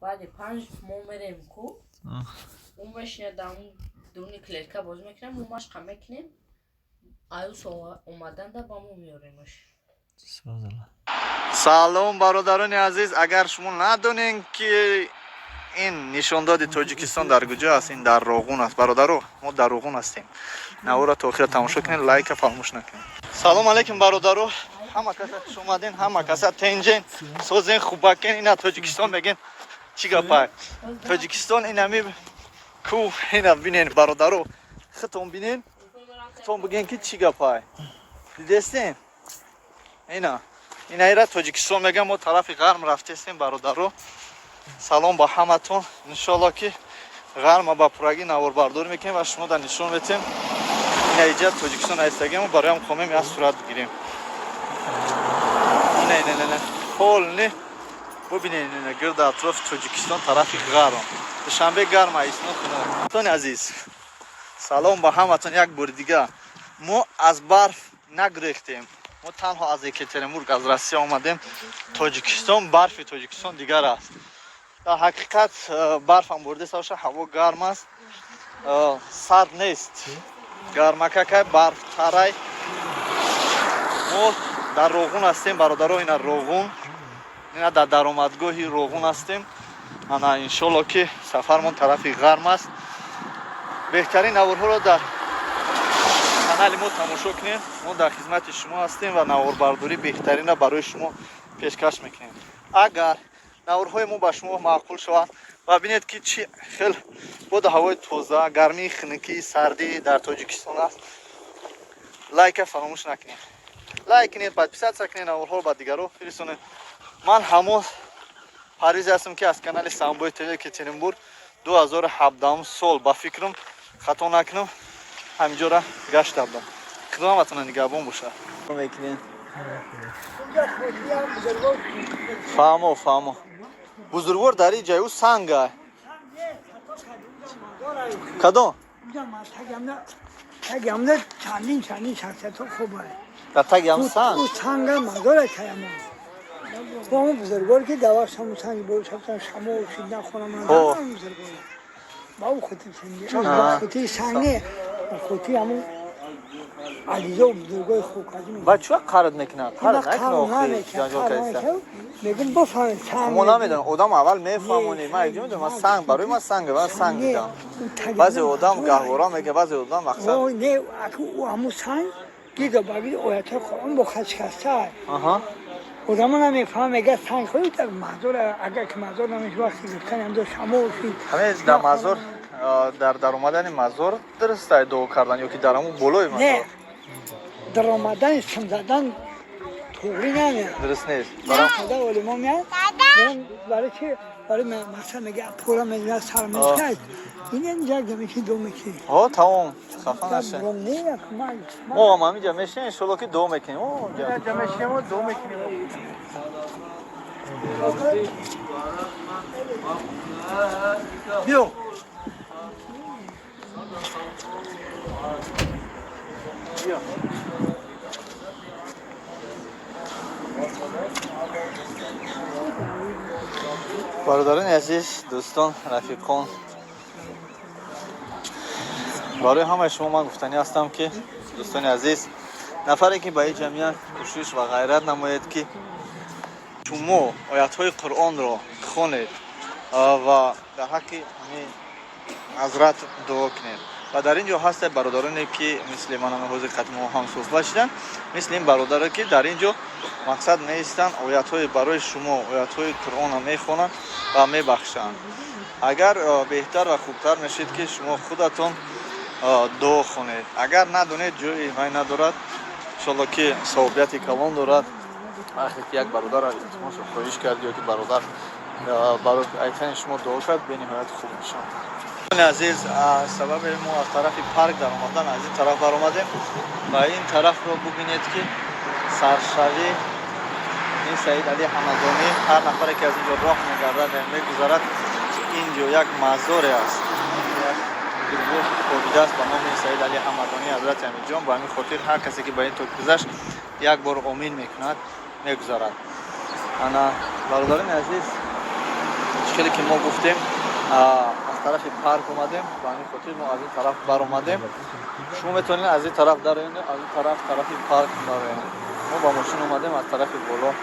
بعد 5 ما میریم کو اون بشینه در اون درونی کلیرکا باز میکنیم اون مشقه میکنیم آیوس اومدن در با ما میاریمش. سلام برادران عزیز، اگر شما ندونین که این نشانداد تاجیکستان در کجا است، این در روغون است. برادرو ما در روغون هستیم. نو را تا آخر تماشا کنین، لایک فراموش نکنین. سلام علیکم برادرو، همه کس خوش اومدین، همه کس تنجین سوزین خوبکن. اینا تاجیکستان میگن چی گپه؟ تاجیکستان این همی کو اینا ببینین برادرو، خودتون ببینین، خودتون بگین که چی گپه. دیدین؟ این ایرا تاجیکستان میگم، ما طرف غرب رفتیم برادرو. سلام با همتون، انشالله که غرب با پراگی نوار برداری میکنیم و شما در نشون میتیم این ایجا تاجیکستان هستگیم و برای هم خواهیم از صورت بگیریم. نه خول نه ببینین نه گرد اطراف تاجیکستان طرف غرب شنبه گرم است. دوستان عزیز سلام با همتون یک بار دیگه. ما از برف نگریختیم، ما تنها از یکترینبورگ از روسیه آمدیم تاجیکستان. برف تاجیکستان دیگر است. در حقیقت برف هم برده سوشه، هوا گرم است، سرد نیست، گرمکه که برف ترای. ما در روغون هستیم برادرها، این روغون، این در درآمدگاهی روغون هستیم. انا انشالله که سفرمون طرف غرب است. بهترین نوارها رو در کانال ما تماشا کنید. ما در خدمت شما هستیم و نوار برداری بهترین را برای شما پیشکش میکنیم. اگر نوارهای ما به شما معقول شود و ببینید که چی خیلی بود هوای تازه، گرمی خنکی، سردی در تاجیکستان است، لایک فراموش نکنید. لایک کنید، پادپیسات کنید، نوارها با دیگران برسونید. من همون پاریز هستم که از کانال سامبوی تلی یکترینبورگ 2017 سال با فکرم خطا نکنم همینجا را گشت دادم. خدمتتون نگهبان باشه. میکنین فهمو بزرگوار در این جای او سنگه کدوم؟ تگمده چندین شخصیت خوبه در تگم سنگ؟ او سنگه مزاره تگمده با همون بزرگوار که دواش همون سنگی باید شبتن شما و شیدن خونه من دارم همون بزرگوار با او خودی سنگه خودی سنگه خودی همون علیزه و بزرگوار خوب کردیم. با چوه قرد میکنه؟ قرد نکنه آخی جانجا کریسته میگم بفهم سنگ ما نمیدونم آدم اول میفهمونی. من اینجا میدونم سنگ برای من سنگه، من سنگ دیدم. بعضی آدم گهوارا میگه، بعضی آدم مقصد نه او همون سنگ دیگه باید آیت قرآن با خشکسته آدم نمیفهم میگه سنگ خودی در مزار اگر که مزار نمیشه وقتی گفتن هم دو شما وشید همه در مزار در اومدن مزار درسته دعا کردن یا که در همون بالای مزار؟ نه در آمدن سم زدن طوری نمیاد درست نیست. خدا ولی ما میاد برای چی؟ برای مثلا میگه پورا میگه سر میکرد این اینجا میشه دو میکنی تمام صفحه نشه نه ما هم همینجا میشیم انشالله که دو میکنیم. اینجا میشیم و دو میکنیم. بیو برادران عزیز، دوستان، رفیقان، برای همه شما من گفتنی هستم که دوستان عزیز، نفری که به این جمعیت کوشش و غیرت نماید که شما آیات های قرآن را خوانید و در حق حضرت دعا کنید. و در اینجا هست برادرانی که مثل من حوض ختم هم صحبت شدن، مثل این برادران که در اینجا مقصد نیستن، آیات های برای شما آیات های قرآن هم میخوانند و میبخشند. اگر بهتر و خوبتر میشید که شما خودتون دعا خونید. اگر ندونید جایی مای ندارد، انشالله که صحبتی کلان دارد. وقتی یک برادر التماس و خواهش کرد یا که برادر برای ایتن شما دعا کرد، به نهایت خوب میشن. عزیز، سبب ما از طرف پارک در آمدن از این طرف بر آمدیم و این طرف رو ببینید که سرشوی این سید علی حمدانی، هر نفری که از اینجا راه میگردد میگذرد اینجا یک مزار است، یک خوابیده است به نام سید علی حمدانی حضرت امیر جان. با همین خاطر هر کسی که به این طور گذشت یک بار آمین میکند میگذرد. انا برادران عزیز мушкиле ки мо гуфтем аз тарафи парк омадем ба ҳамин хотир мо аз ин тараф баромадем. шумо метавонед аз ин тараф дароед, аз ин тараф тарафи парк дароед. мо ба мошин омадем аз тарафи боло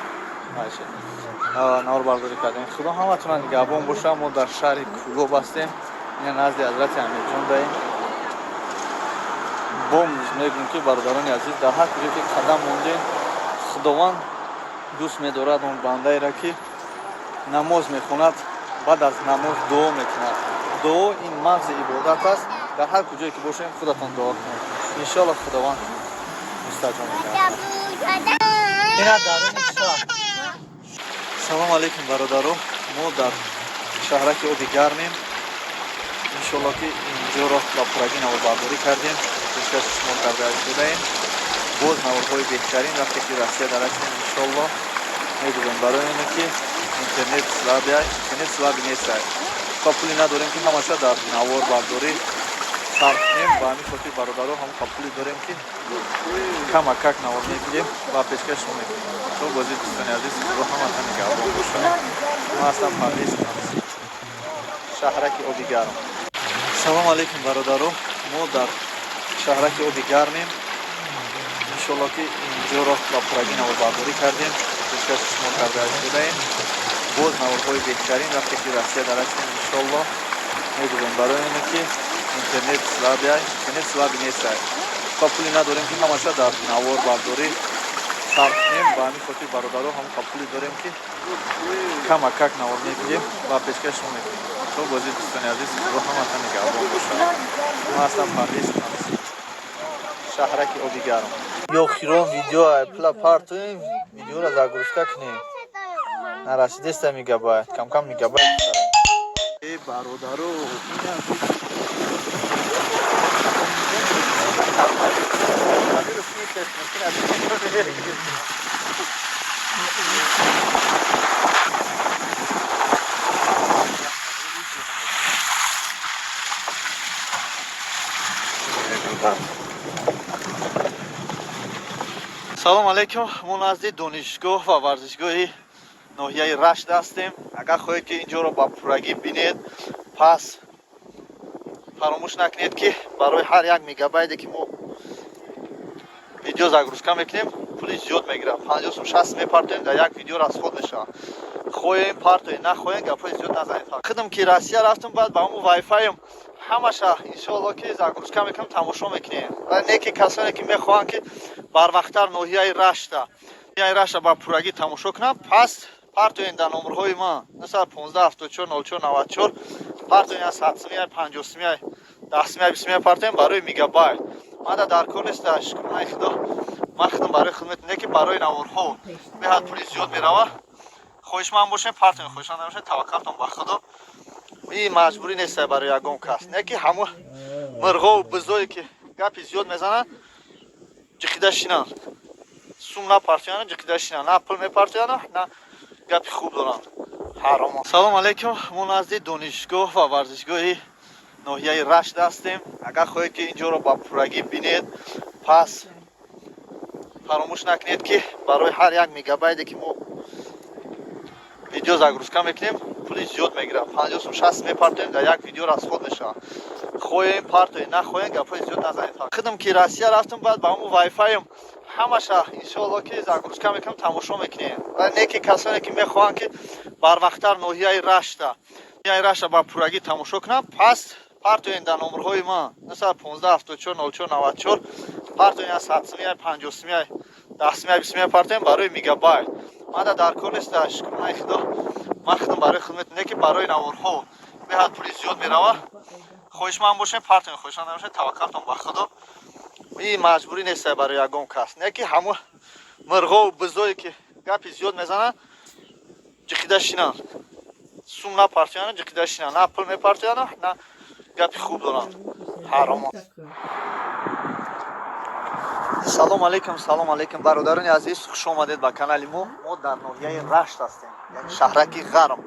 наварбардорӣ кардем. худо ҳаматонам нигоҳбон боша. мо дар шаҳри Кӯлоб ҳастем, ин назди ҳазрати Амирҷон даем. бом мегӯем ки бародарони азиз, дар ҳар куҷо ки қадам мондем, худованд дӯст медорад он бандаеро ки намоз мехонад, баъд аз намоз дуо мекунад. дуо ин мағзи ибодат аст. дар ҳар куҷое ки бошем худатон дуо кунед. иншоалло худованд мустаҷоб мекунад. ина даруни шаҳр. салому алайкум бародаро. мо дар шаҳраки оби гармем. иншоалло ки инҷоро ба пуррагӣ наварбардорӣ кардем. пешкаш шумо карда шудаем. боз наварҳои беҳтарин вақте ки Россия дарастем. иншоалло мегӯем барои оне ки интернет слаби нест. ва пули надорем ки ҳамаша дар наварбардорӣ сарф кунем. ба ҳамин хотир бародаро ҳамон пули дорем ки камакак навор мегирем ва пешкаш шумо мекунем. то бози дӯстони азиз, худо ҳаматон нигоҳбон бошад. ман ҳастам Парвез Хамзӣ, шаҳраки оби гарм. салому алайкум бародаро. мо дар шаҳраки оби гармем. иншоалло ки инҷоро ба пуррагӣ наварбардорӣ кардем. пешкаш шумо карда шудаем. боз наварҳои беҳтарин вақте ки Россия дарастем. иншоалло мегӯем барои оне ки интернет слаби нест. ва пули надорем ки ҳамаша дар наварбардорӣ сарф кунем. ба ҳамин хотир бародаро ҳамон пули дорем ки камакак навор мегирем ва пешкаш шумо мекунем. то бози дӯстони азиз, худо ҳаматон нигоҳбон бошад. ман ҳастам Парвез Хамзӣ, шаҳраки оби гарм. ёхирон видео пла партоем, видеоро загрузка кунем. нарасидеста мегабайт, кам мегабайт мешавад. бародаро, салому алайкум. мо назди донишгоҳ ва варзишгоҳи ноҳияи Рашт ҳастем. агар хоҳед ки инҷоро ба пуррагӣ бинед, пас фаромӯш накунед ки барои ҳар як мегабайте ки мо видео загрузка мекунем, пули зиёд мегирад. 50 сум 60 мепартоем, дар як видео расход мешавад. хоҳем партоем, нахоҳем гапҳои зиёд назанед. худам ки Россия рафтам, баъд ба ҳамон вайфайм ҳамаша иншоалло ки загрузка мекунем, тамошо мекунем. ва не ки касоне ки мехоҳанд ки барвақттар ноҳияи Рашта ба пуррагӣ тамошо кунанд, пас партоен дар номерҳои ман 015 74 04 94 партоен 100 50 10 20 партоен барои мегабайт. мада дар кор несташ. шукрона худо. ман худам барои хидмат не ки барои наворҳо беҳад пули зиёд мерава. хоҳишманд бошем, партоен хоҳишманд набошем, таваккалтон ба худо. ин маҷбурӣ нест барои ягон кас. не ки ҳама мирғову бизое ки гапи зиёд мезананд, ҷиқида шинанд. сум напартоянанд, ҷиқида шинанд. на пул мепартоянанд, на гапи хуб доранд. ҳаромо. салому алайкум. мо назди донишгоҳ ва варзишгоҳи ноҳияи Рашт ҳастем. агар хоҳед ки инҷоро ба пуррагӣ бинед, пас фаромӯш накунед ки барои ҳар як мегабайте ки мо видео загрузка мекунем, пули зиёд мегирад. 50 сум 60 мепартоем, дар як видео расход мешавад. хоҳем партоем, нахоҳем гапҳои зиёд назанед. худам ки Россия рафтам, баъд ба ҳамон вайфайм ҳамаша иншоалло ки загрузка мекунем, тамошо мекунем. ва не ки касоне ки мехоҳанд ки барвақттар ноҳияи Рашта ба пуррагӣ тамошо кунанд, пас партоен дар номерҳои ман 015 74 04 94 партоен 100 50 10 20 партоен барои мегабайт. мада дар кор несташ. шукрона худо. ман худам барои хидмат не ки барои наворҳо беҳад пули зиёд мерава. хоҳишманд бошем, партоен хоҳишманд набошем, таваккалтон ба худо. ин маҷбурӣ нест барои ягон кас. не ки ҳама мирғову бизое ки гапи зиёд мезананд, ҷиқида шинанд. сум напартоянанд, ҷиқида шинанд. на пул мепартоянанд, на гапи хуб доранд. ҳаромо. салому алайкум бародарони азиз, хуш омадед ба канали мо. мо дар ноҳияи Рашт ҳастем, яъне шаҳраки Гарм.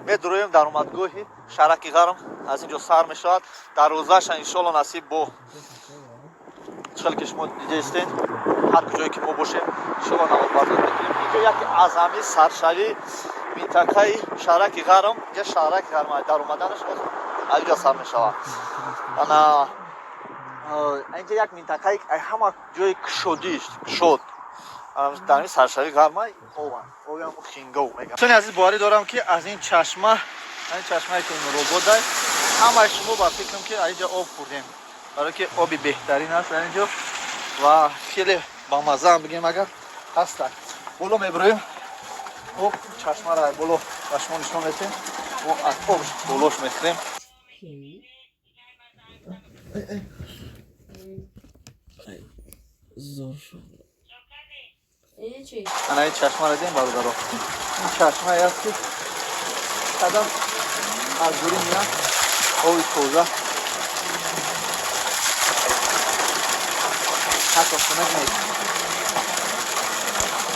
медуроем даромадгоҳи шаҳраки Гарм. аз инҷо сар мешавад. дарвозаша иншоалло насиб бо чхел ки шумо дидестен, ҳар куҷое ки мо бошем иншоалло наварбардор мекунем. инҷо яке аз ҳами саршавӣ минтақаи шараки ғарм ҷа шараки ғарм дар омаданаш аҷа сар мешавад. Ана инҷа як минтақаи ҳама ҷои кушодист, кушод. Дар ин саршавӣ ғармай обан. Обам хингов мегам. Чун азиз боварӣ дорам ки аз ин чашма, ин чашмае ки роботай, ҳамаи шумо ба фикрам ки аинҷа об хӯрдем. Барои ки оби беҳтарин аст дар инҷо ва хеле бамазза ҳам бигем агар ҳаста. Боло мебироем. Об чашмаро боло ба шумо нишон медиҳем. Мо аз об болош мехӯрем. Ана ин чашмаро дем бародаро. Ин чашмае аст ки қадам аз дурӣ меяд оби тоза. Hatto xunuk neyiz.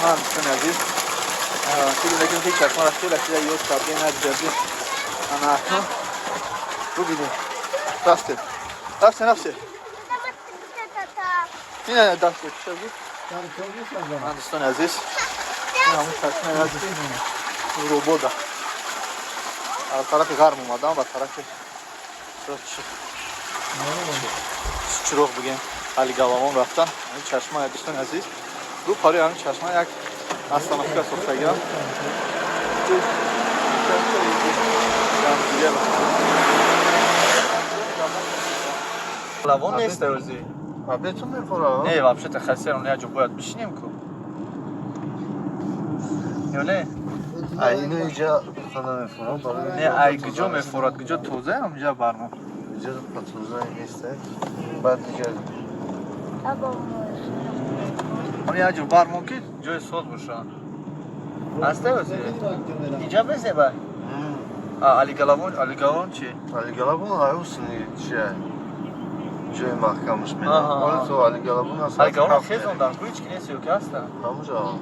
Man do'stlar aziz. Siz lekin hech chashma rastla sizga yo'l topgan najjardi. Ana akno. Bu bino. Rastla. Rastla. Yine dastla tushadi. Man do'stlar aziz. Mana bu chashma aziz. Roboda. Az tarafı garm omadan va tarafı chiroq bo'lgan hali galavon raftan این چشمه دوستان عزیز رو پاره همین چشمه یک استانفکا ساختگیرم galavon نیست روزی بهتون میخوره نه вообще то خسرون نه جو باید بشینیم کو نه اینو اینجا خانه میخوره نه ای کجا میخورد کجا توزه اونجا برمون اینجا پتوزه نیسته بعد دیگه اون یه جو برمون که جای سوز باشه هسته وزی اینجا بزه بای علی گلاوان چی؟ علی گلابون هایوسنی چیه؟ جای محکمش میده ولی تو علی گلابون هست علی گلاوان خیز اوندن که هیچ کی نیست که هسته همونجا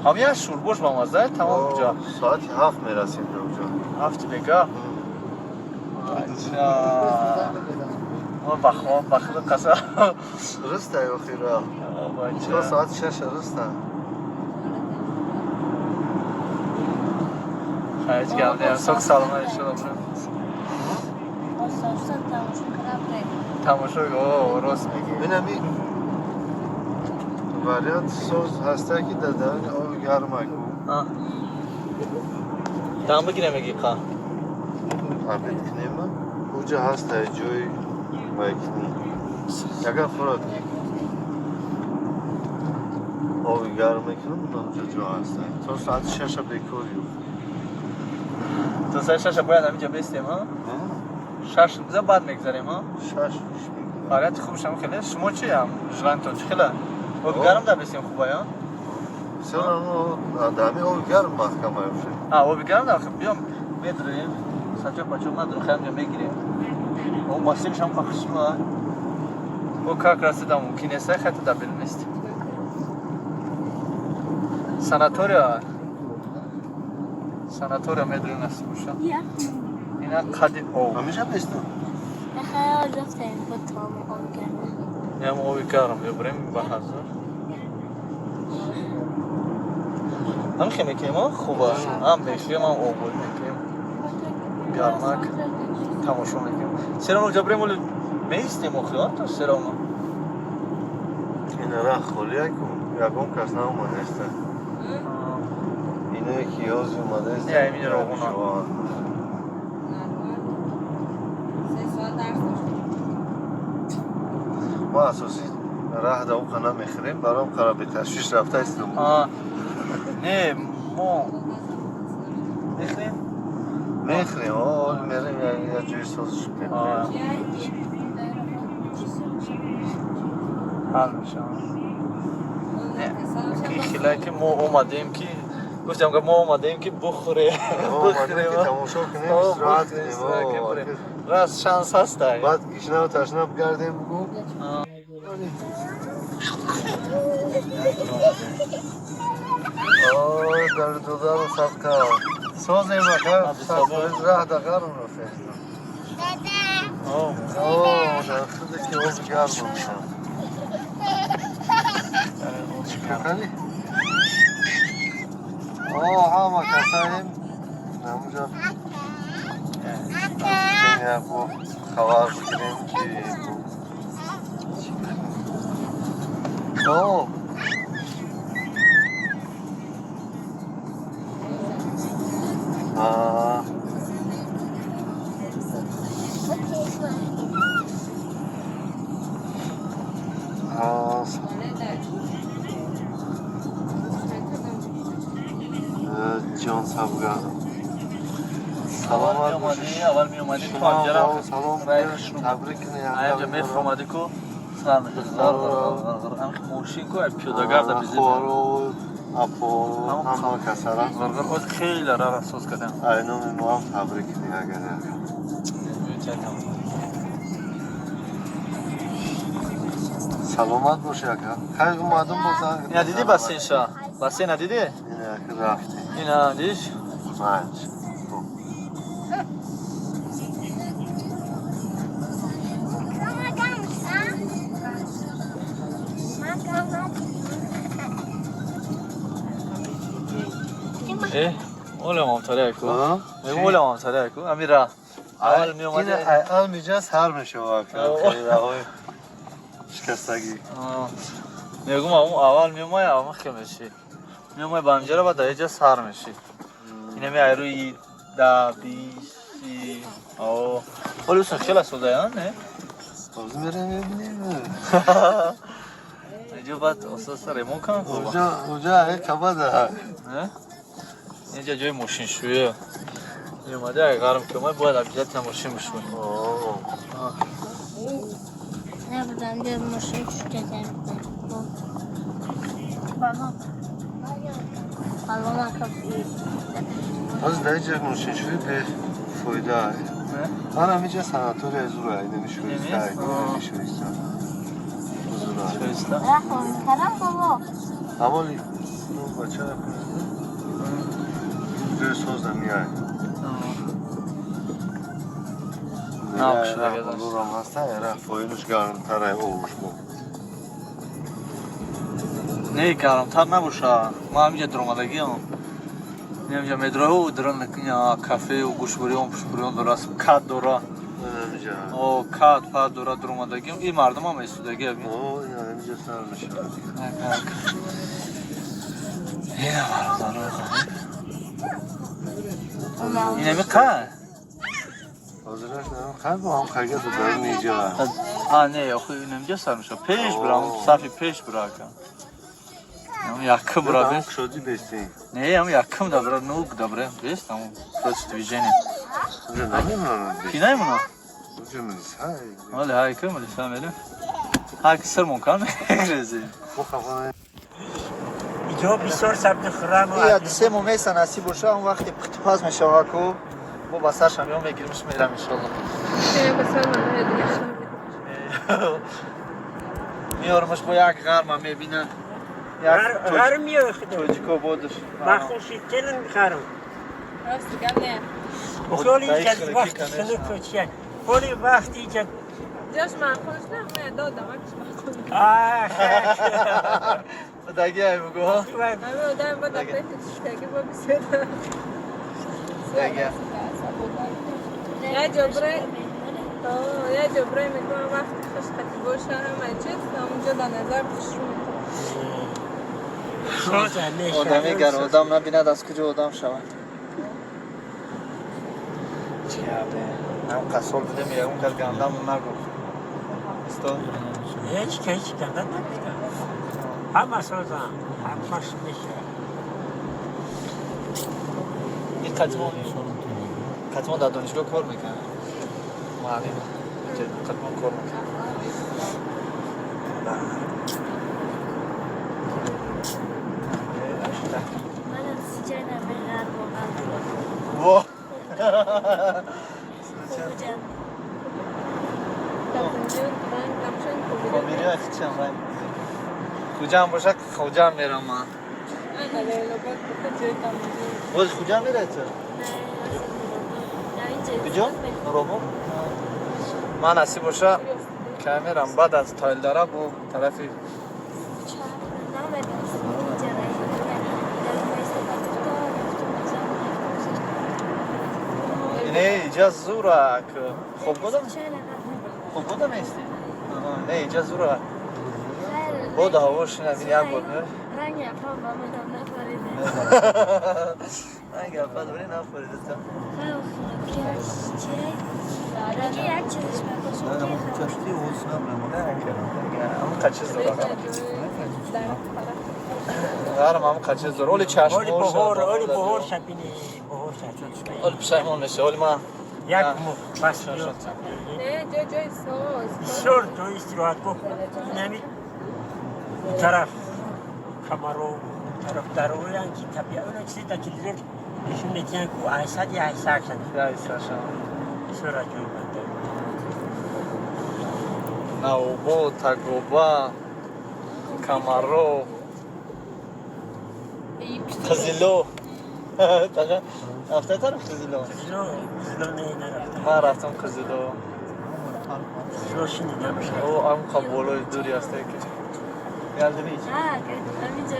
همه شوربوش با مزه تمام اونجا ساعتی 7 میرسیم به اونجا هفت بگاه بخور قصه رسته یا خیره تو ساعت 6 رسته خیلی گرده سوک سلامه ایشالا برم تماشا اوه راست میگی بینمی وریانت سوز هسته که در درون آب گرمه کن دم بگیرم میگی قا عبید کنیم اونجا هسته جوی مکنی اگر فراد کی آبی گرم میکنم اونجا جا هسته تو ساعت 6 بکوری تو ساعت 6 باید همینجا بیستیم ها؟ 6 روزه بعد میگذاریم ها؟ 6 پیش میکنم حالت خوب شما خیلی شما چی هم؟ جلان تو چی خیلی؟ آبی گرم در بیستیم خوبه یا؟ بسیار آدمی آبی گرم محکمه باشه آبی گرم در خب بیام میدریم ساعت پچو من در خیلی میگیریم اون ماسیرش هم پخش ما او کار رسید هم ممکنه سه خیلی دبیل نیست ساناتوریا میدریم نست باشه اینا قدیم او همیشه بیستم خیال رفتیم با تام آب گرم یا آبی گرم یا بریم به حضور هم خیلی میکنیم خوبه هم میشیم هم آبول میکنیم گرمک تماشا میکنیم سران اونجا بریم ولی میستیم اخیار تو سران این را خولیه کن یکم کس نمونه است اینو یکی یازی اومده است نه ایمین رو اونا ما اساسی راه دا اوقا نمیخوریم برام قرار به تشویش رفته استم نه ما میخوریم میخوریم حال میریم یه جوی سازش کنیم حال میشه نه خیلی که ما اومدیم که گفتم که ما اومدیم که بخوریم اومدیم که تماشا کنیم استراحت کنیم راست شانس هست بعد گشنه و تشنه بگردیم بگو در دودار و صدقه سازیم بخیر صدقه راه دا گرم رو فهمم در خود که اوز گرم رو چی کنی؟ همه کساییم نموجا خیلی با خبر بگیریم که جان سبگا سلام میومدی اول میومدی تو همجرم سلام تبریک اینجا میخ اومدی کو سلام ام موشین کو پیاده‌گرد بیزی خورو اپو همه کسرا غرغر خود خیلی را اساس کردن اینو ما تبریک میگم سلامت باشه اکا خیلی اومدم بازار اینا دیدی بسین شا بسین ندیدی اینه که رفتی اینا دیدیش مانج اول ما مطالعه کو اول ما مطالعه کو امیرا اول می اومد اول میجا سر میشه واقعا خیلی راهی شکستگی میگم اول می اومد اما خیلی میشی می اومد با همجرا بعد اینجا سر میشی اینا می ایروی دا بیسی او ولی خیلی سودا نه باز میرم میبینیم اینجا بعد اساس ریمون کن اونجا کباده اینجا جای ماشین شویه میومده اگه قرم که باید ابجدت ماشین بشوی نه بودم بیا ماشین شو کردم بالون کافی باز درجه ماشین شوی به فایده های من همیشه سناتور ازور های نمیشویسته نمیشویسته شویسته رفتم کردم بابا اولی اون بچه ها روی سوز نمیای نقش دیگه داشت رو هم هسته ایره فایلش گرم تره اوش بود نه گرم تر نباشه ما همینجا درآمدگی هم اینجا مدرسه و درن نکنیا کافه و گوشبری پشبری درست کات دورا او کات پا دورا درآمدگی این مردم هم استودگی هم او اینا اینجا سر میشه اینا مردم اینا میکنه حاضرش نمیم خیلی با هم خیلی تو دارم اینجا نه خب اینجا سر میشه پیش برام صفی پیش برا کن yakın bura Ben biz. kuşocu besleyin. Ne ama yakın da bura nuk da bura biz tamam. Prost dvijeni. Uca ne mi lan? Pinay mı? Uca mı? Hay. Valla harika mı sen benim? Harika sır mı kan? Rezil. Bu kafana. اینجا بسیار سبت خرم و یا سه مومه نصیب باشه اون وقتی پاس میشه کو با بسرش هم میگیریمش میرم ان شاء الله. میارمش با یک غرم میبینه. غرم میاخده چوجیکو بودش. مخصوصی تلن غرم. راست گله خیلی که وقت خنک کوچیک. خیلی وقتی که جاش من خوش نه دادم اگه من دیگه ای بگو. همه آدم با دفعه تشتگی با بسیده دیگه. یه جبرای میکنم وقتی خوش خطی باشه همه چیز اونجا در نظر خوش رو میکنم آدمی گر آدم نبیند از کجا آدم شود چه عبه هم قصال بوده میگه اون کل گندم نگو استاد هیچ که هیچ کنده نمیدم همه سازم همش میشه این قطمان در دانشگاه کار میکنه معلم قطمان کار میکنه من سیجای نمیرد واقعا واه کامیری اخیچه هم باید خوجه هم باشه خوجه هم میرم من باز خوجه هم میره تو؟ کجا؟ نرومو؟ من نصیب باشه که میرم بعد از تایل داره با طرفی نه اینجا زورک خوب بودم خوب بودم نیستی نه اینجا زورک بود هواش نبینی یک بود نه رنگ اپا مامدم نفریده رنگ اپا دوری نفریده تا رنگ یک چیزش بپاشم کشتی اوز همون قچه زورک همون قچه زورک اولی چشم اولی بهار شبینی بهار شبینی اولی پشیمان نشه اولی من یک بس نه جای ساز سر تو استراحت کو نمی طرف کامارو طرف درویان کی طبیعت اون چیزی تا تلویزیون نشون میدن کو ایسا دی ایسا شد یا ایساشم سر جوی بنده ناوبو تاگوبا کامارو قزیلو تاگه رفته طرف قزیلو زلو نه نرفت من رفتم قزیلو زلو شنیدم شد او هم قبولای دوری هسته که geldi mi hiç? Ha, önce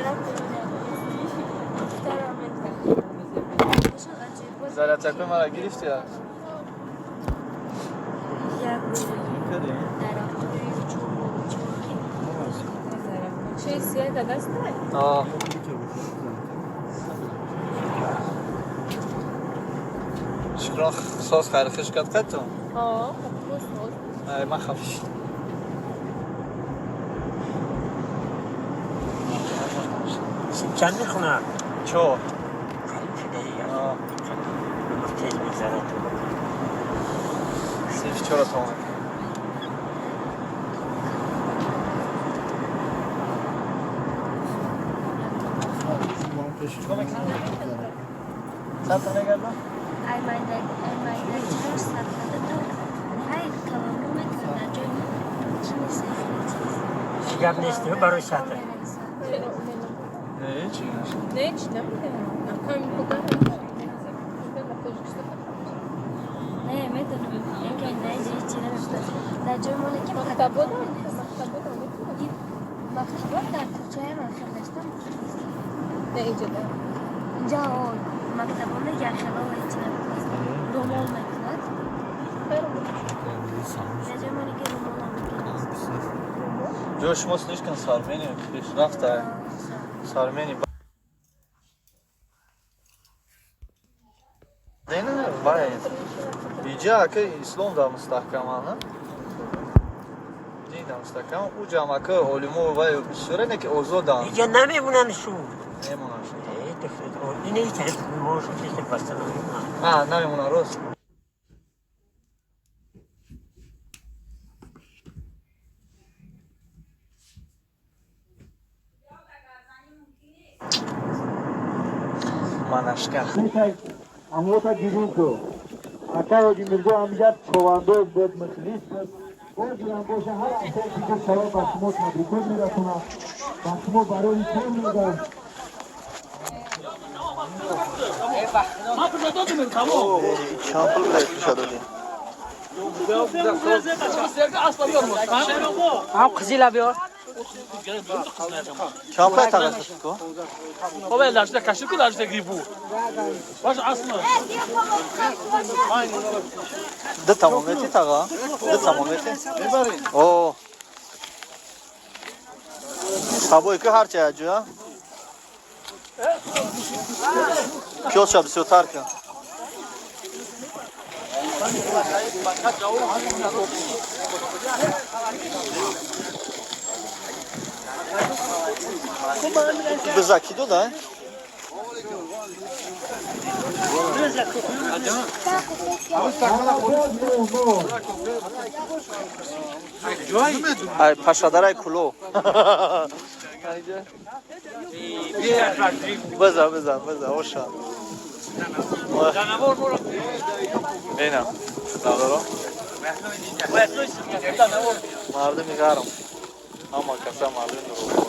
Zaten takvim ara girişti ya. چه سیاه دست نه Aa. Şükran sos خیلی خوش کرد تو. آه خب من خفش. چند میخونه؟ چو. خیلی شده یا تیز میگذره تو سیف چرا تو اومد؟ چند تا نگرد؟ شگرد نیستی برای ساعته Ne hiç? نه چی نمیدونم همین بودن نه میدونم اینکه نه چیزی نمی‌شناسم در جای مال که مکتب بودم مکتبات در کوچه من خرجتم نه اینجا دارم اینجا مکتبونه یخلا و هیچی نمی‌شناسم رومال می‌کند در جای مالی که رومال می‌کند جوش ماست کن سارمنی پیش رفته سارمنی نه باید اینجا که اسلام دا مستحکمانه دین دا مستحکم او جامعه که علمو و شوره نه که اوضاع دان اینجا نمیمونن شو نمیمونن اینه هیچ هست موشو کسی بستن نمیمونن روز منشکه اما تا دیدیم که حتی وقتی میرزا امجد چواندوز بود مخلیص بود اون جرم باشه هر احساسی که شما با شما تبریکات میرسونه با شما برای کن میگن شامپل بلد میشه دادیم هم قزیلا بیار شامپل تغییر کو بابا لاشته کشی کو لاشته گریبو باش اصلا ده تمامیتی تاغا ده تمامیتی او سابوی که هر چه اجویا کیو شب سیوتار کن بزاکی دو دای ای پاشادرای کلو بزا اوشا اینا دارو مردم میگارم اما کسا مردم رو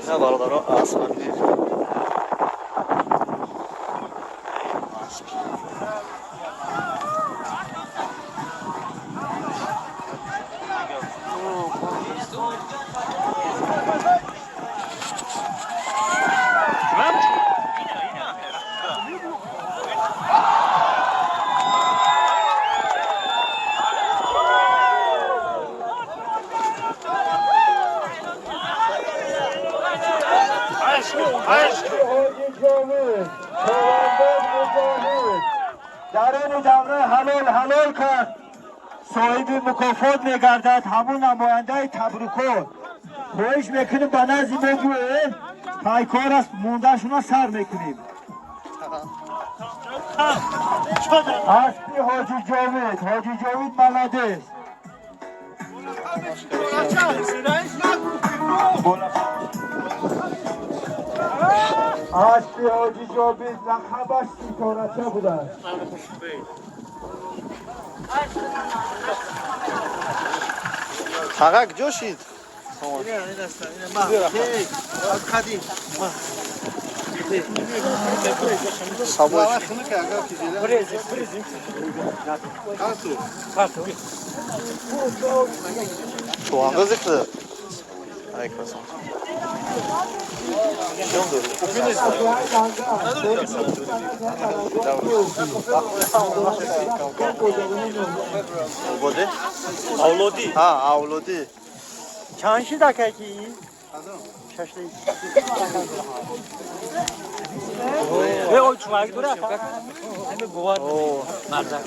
نه دارو آسمانی حاجی جاوید چوبنداز مجاهد در این دوره حلال کرد صاحب مکافات میگردد همون نماینده تبریکات خواهش میکنیم به نزد ما بیاین پایکار است موندهشون را سر میکنیم اسبی حاجی جاوید ملده است اسبی حاجی جاوید لقبش ستارچه بوده است تاقا کجا شید؟ سابوی تو آنگا زکده ای کسان شیون دوری بوده؟ Avlodi. ها اولودی Çan şey dakika ki. Şaştı. Ve o çuvağı gidiyor ya. Hem govar. Marda.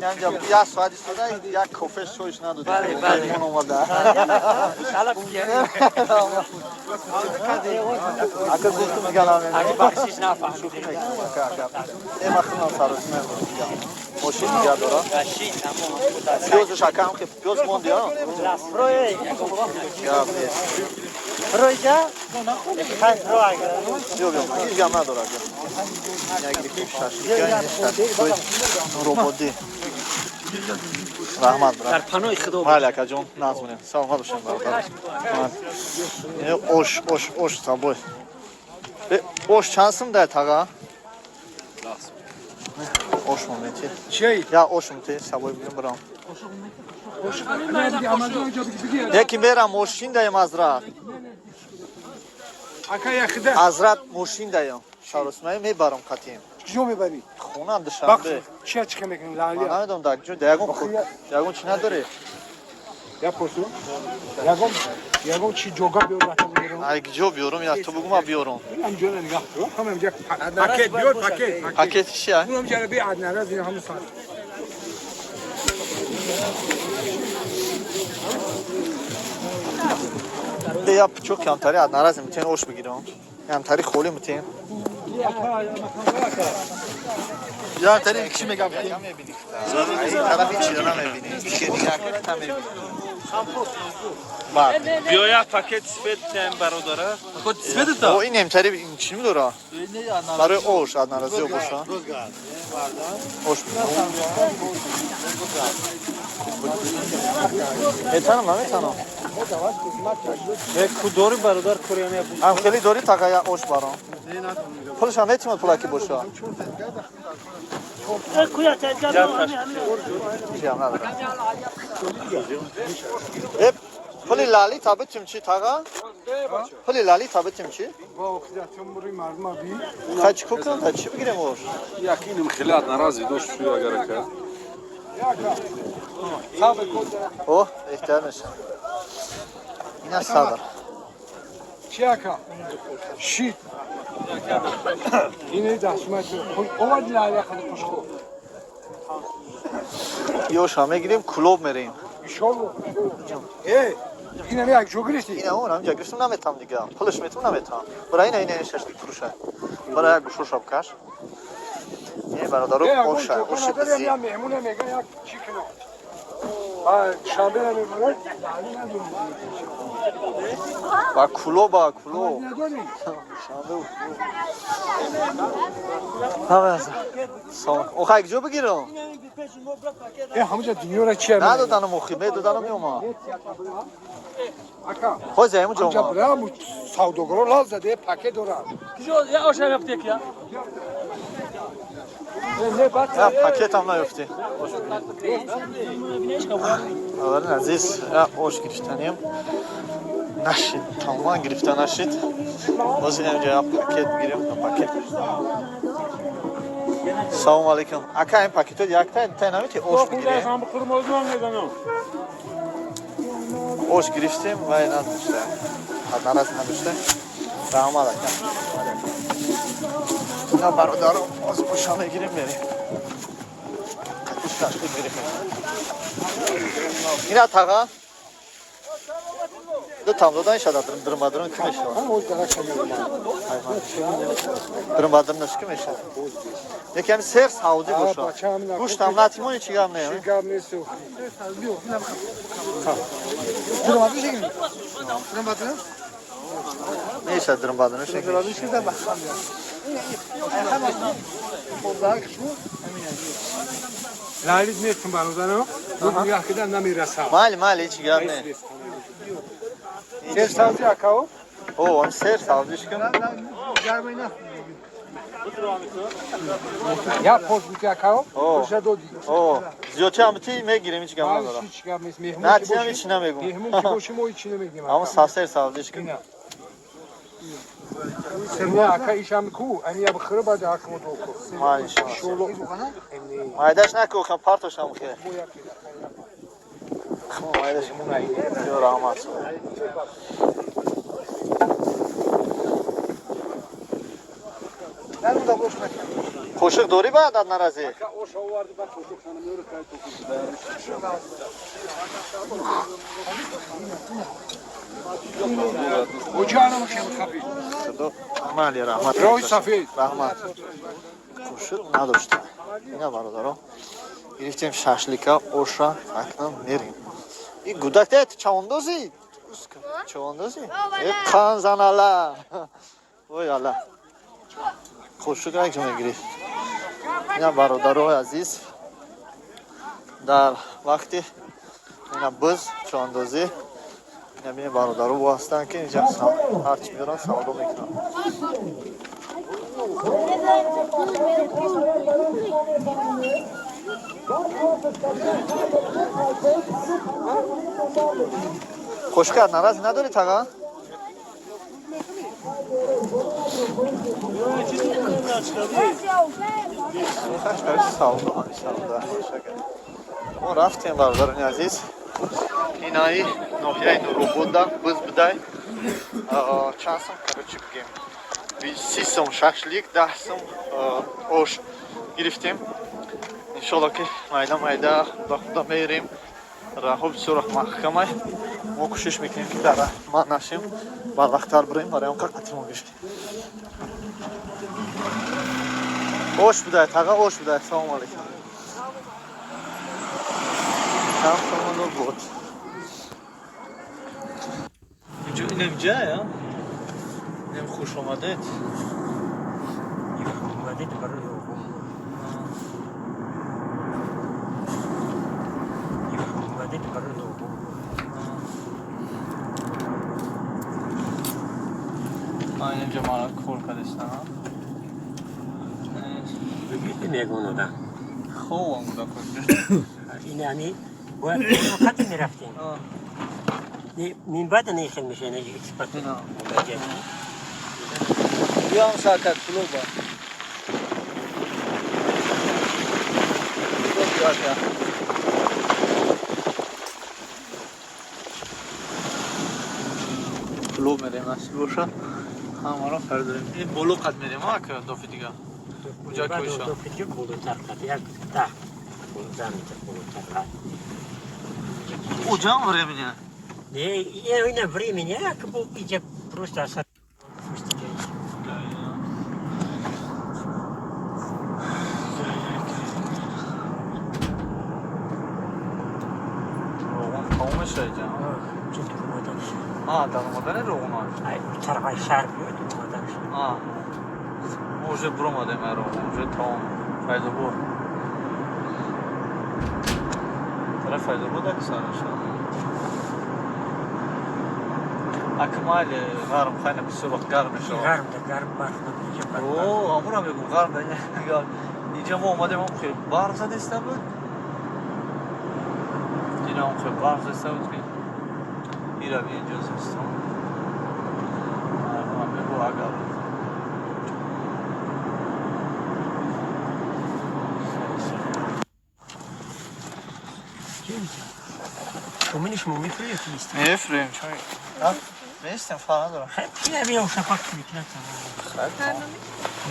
گنجا یا سوادی سودا یا کافه شویش نداده بله من اومده اگه گفتم میگم اگه بخشش نفهم اما خونم سرش میگم ماشین دیگه داره پیوزش اکم که پیوز موندی ها Proje? Kaç proje? Yok hiç yanına doğru abi. Ya gidip şaşırıyor. Roboti. Rahmat bırak. در پناه خدا Malaka John nazmune. Sağ ol şun bak. Oş taboy. Oş şansım da taga. Oş momenti. Ya oş momenti saboy bilim bram. Yeki meram moşin dayım Hazrat. Hazrat moşin dayım. Şarosmayı mebaram katiyim. کجا میبری؟ خونم دوشنبه. چی چیکار میکنی لالی؟ من نمیدونم دکجو دیگون چی نداره؟ یا پرسو؟ یگم چی جوگا بیار باتم میگیرم؟ اگه جو بیارم یا تو بگو ما بیارم. همینجا نگاه کن. همینجا پاکت بیار پاکت. پاکت چیه؟ اونم جلو بی عدنان از این همون سال. یا çok kantari adnaraz میتین oş بگیرم. کمتری خولی میتین. یا تری یک کشی میگم کم میبینی. طرفی چیزا نمیبینی. که دیگه اکت هم میبینی. بعد بیا یک پاکت سفید تیم برادره. پاکت سفید او این امتری این چی میداره؟ برای oş adnarazı yok oşa. Oş. میتونم من میتونم. یک کدوری برادر کوریانی بود. هم خیلی داری تاگایا oş برام. پولش هم میتونم پولاکی باشه. کویا تجربه چی هم ندارم. پولی لالی تابتیم چی تاگا؟ پولی لالی تابتیم چی؟ با خداتم بری مردم بی. خواهی چی کنم تا چی بگیریم اور؟ یکینم خیلیات نرازی دوست شویا اگر که. اوه احتیار نشم. اینا سادر. چیکا؟ شیت. اینه دستمات. اول لالی خود خوشخو. یو شامه گیریم کلوب میریم. ایشالله. اینا می یک جوگریستی. اینا اون هم جگرشم نمیتونم دیگه. پولش میتونم نمیتونم. برای اینا شش فروشه. برای گوشو شاب کش. این برادرو اوشه اوشه بزی. یا مهمونه میگه یک چی کنه. شنبه نمیبره. با کلو نداری. شنبه همه سلام اوخه کجا بگیرم؟ همونجا دنیا را چیه؟ ندادنم مخیمه دادنم میومم اکا خود زیمون جا همونجا اومم برام سوداگرا لال زده پاکت دارم یا آش رفتی کیا؟ یا پاکت هم نیفتی اولین عزیز اوش گرفتنیم نشید تمام گرفتن نشید باز اینجا یا پاکت بگیریم پاکت سلام علیکم اکا این پاکت ها یک تا نمیتی اوش بگیریم osh girishdim va yana düştü. Adnarasına düştü. Rahmat akam. Ne barodarim oz boshame girib bering. Qattiq berib. Ina tağa. Da tamlodan işadadır. Dırmadırın kim eşi var? Dırmadırın kim eşi? Yekemi ser saudi boşa. Kuş tamlatımın içi gamneye mi? Dırmadırın şey mi? Dırmadırın? Ne işe dırmadırın şey? Dırmadırın şey de bakalım ya. Hemen pozlar kısmı. Lalit ne etsin bana o? Bu yakıdan da mirasa. Mali içi gamneye. Ser savcı akao. O ser saudi işkim. Germayın. Ya poz bu akao. O. Boşa dodi. O. Ziyoti amti me girem hiç gamna dora. Hiç gelmez. Mehmun Ne ki diyeceğim içine megum. Mehmun ki boşum o içine megim. Ama saser saudi işkim. Sen ne aka işam ku? Ani ya bkhira bada akmo doko. Mali inşallah. Şolo. Maydaş ne ko kan partoş am ki. Maydaş diyor rahmat. Ben burada boşuna. Qo'shiq dori ba dad narazi. O şov vardı bak çocuk sana mürü kayıt okudu. Ocağına bakayım kapıyı. Mali rahmat. Roy Safid. Rahmat. Qo'shiq nadoshta. Ina barodaro. Giriftem shashlika o'sha aknam merim. I gudaktet chavandozi. Chavandozi. E qan zanala. Voy Allah. Qo'shiq aknam girif. Ina barodaro aziz. Dar vaqti ina biz chavandozi Nemi barodaru vasıtan ki ince harç miran savdo mikro. Hoş geldin Araz. Ne dönü taga? Kaç karış savdo inşallah. O raften barodarın aziz. Inayi nohyay nurubuda biz biday чанд сум короче бигем 30 сум шашлик 10 сум ош гирифтем иншалло ки майда ба худа мерим раҳоб сурах маҳкамай мо кӯшиш мекунем ки дар раҳмат нашем барвақттар бирем барои он қақатимо гишт ош будай тага ош будай салом алейкум чанд сум буд اینجا یا؟ نمی خوش آمدید اومدید برای اومدید برای اینجا مالا کول کردستان بگید میگونو دا خوب هم بودا کردست این یعنی باید خطی میرفتیم من بعد نیخل میشه نه اکسپرت بیا هم ساکت کلوب با کلوب میریم اصل باشه همارا پرداریم این بلو قد میریم ها که دوفی دیگه اونجا که بشه دوفی دیگه بلوتر قد یک ده بلوتر اونجا هم بریم не, именно времени, как бы я просто در روغن چرخای شهر بیاد موجه برو ماده مرو موجه تام فایده بود طرف فایده بود اگه سرش اکمال غرم خانه بسیار گرم میشه گرم اوه امورا میگم گرم دیگه اینجا ما اومدیم هم خیلی برق زده است بود دیگه هم خیلی برق زده است بود که این رو اینجا زمستان من بگو اگر همینش مو میفروید نیست میفرویم چون میستیم فرق ندارم خیلی بیا شفاق میکنه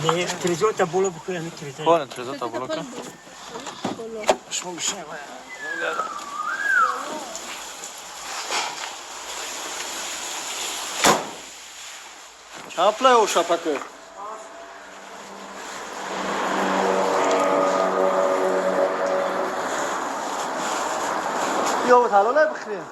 نه تلویزیون تا بالا بکنه همین تلویزیون کن تلویزیون تا بالا کن شما بشین Çapla o şapakı. Yo, talole bkhrin.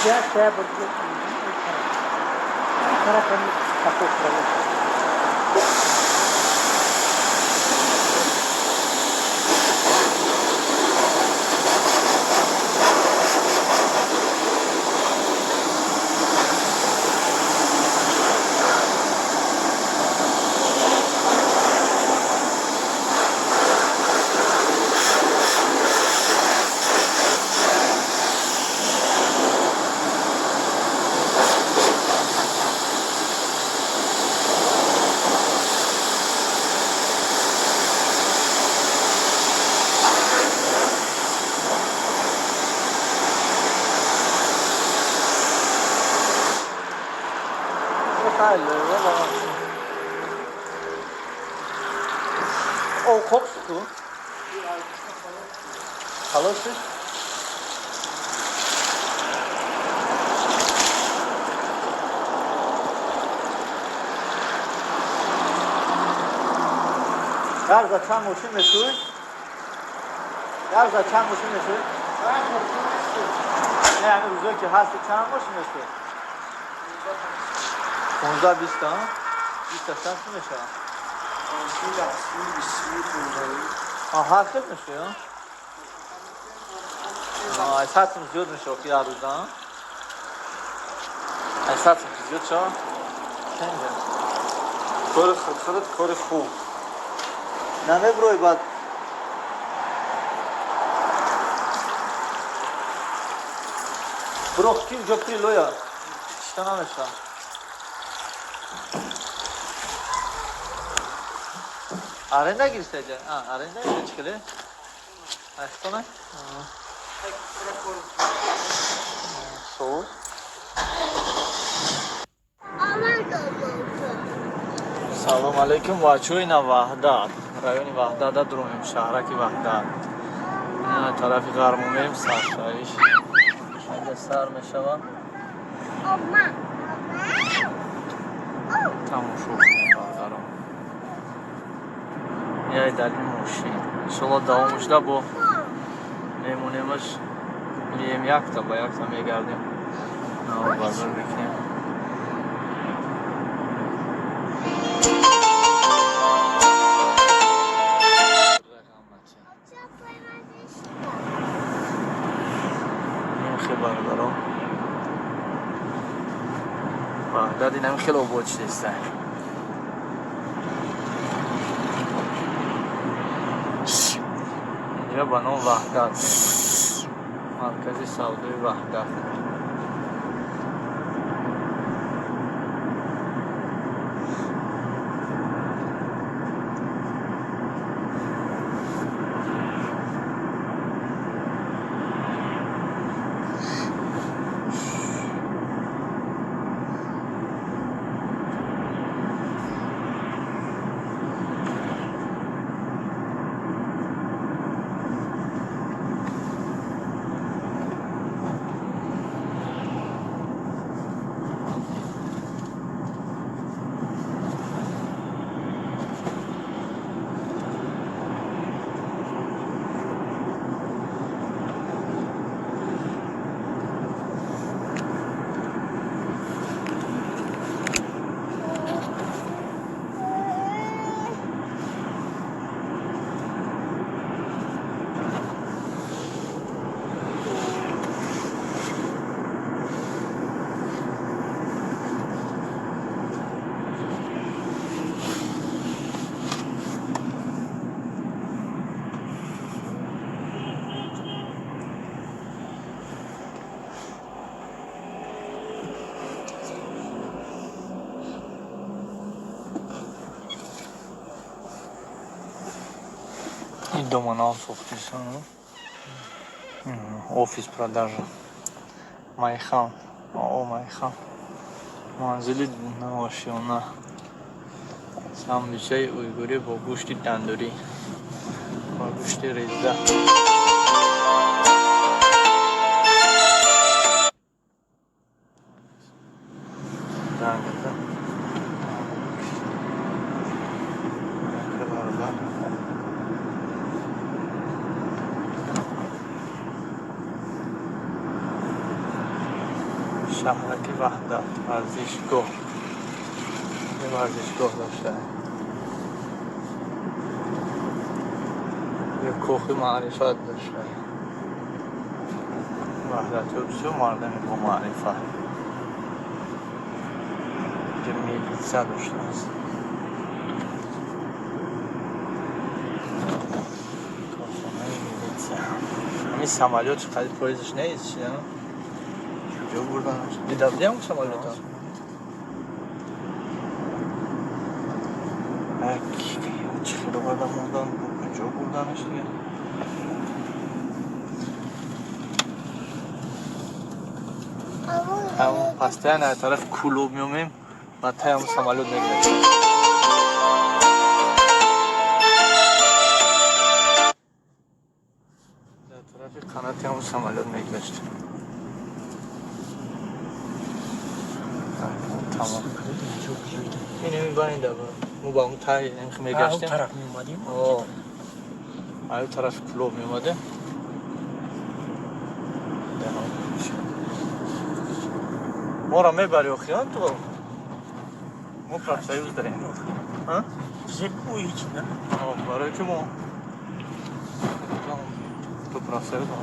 شاید برگرد طرف هم تفوق کنید O koks tu. Alırsın. Yarza çam uçun mesul. Yarza çam uçun mesul. Ne yani uzun ki hasta çam uçun mesul. 15-20 تا 20 تا شب میشه. هر خیلی میشه. ساعتم زیاد میشه که هر روز ها. ساعتم زیاد شو. چنده. کار خوب. نه بروی بعد. برو کیم جوپی لویا. چطور نمیشه. Arenda girsece. Ha, arenda ile çıkılı. Açtı mı? Soğuk. Salam alaikum vaçoyna Vahdat. Rayoni Vahdat'da durumum. Şahraki Vahdat. Yani tarafı garmumeyim sarşayış. Şimdi sarmışava. Tamam şu. یه دلیل موشین انشالله دوامشده با میمونیمش میگیم یک تا با یک تا میگردیم نو بازار بکنیم این خیلی بردارم بغداد این هم خیلی عبود شدیسته اینجا به نام وحدت مرکز سودای وحدت И дома на сухтиса, офис продажа. Майхан, о Майхан. Манзили навашиона. Сандвичай уйгури бо гӯшти тандурӣ. Бо гӯшти реза. شهرک وحدت ورزشگاه یه ورزشگاه داشته یه کوخ معرفت داشته وحدت اروسی و مردم با معرفت یه میلیسه داشته است همین سمالیات چقدر پایزش نیست چیه؟ کجا بردنش؟ دیده بودی همون سمالیات ها؟ چخیره بردن بردن کجا بردنش دیگه؟ همون پسته نه طرف کلوب میومیم و تای همون سمالیات نگرد قناتی همون سمالیات میگذاشت تمام اینه میبرین دبا مو با اون تایی نمیخ میگشتیم طرف میومدیم اون طرف کلوب میومده ما را میبری اخیان تو ما پرفسایوز داریم زب بوی هیچی نه برای که ما تو پرفسایوز ما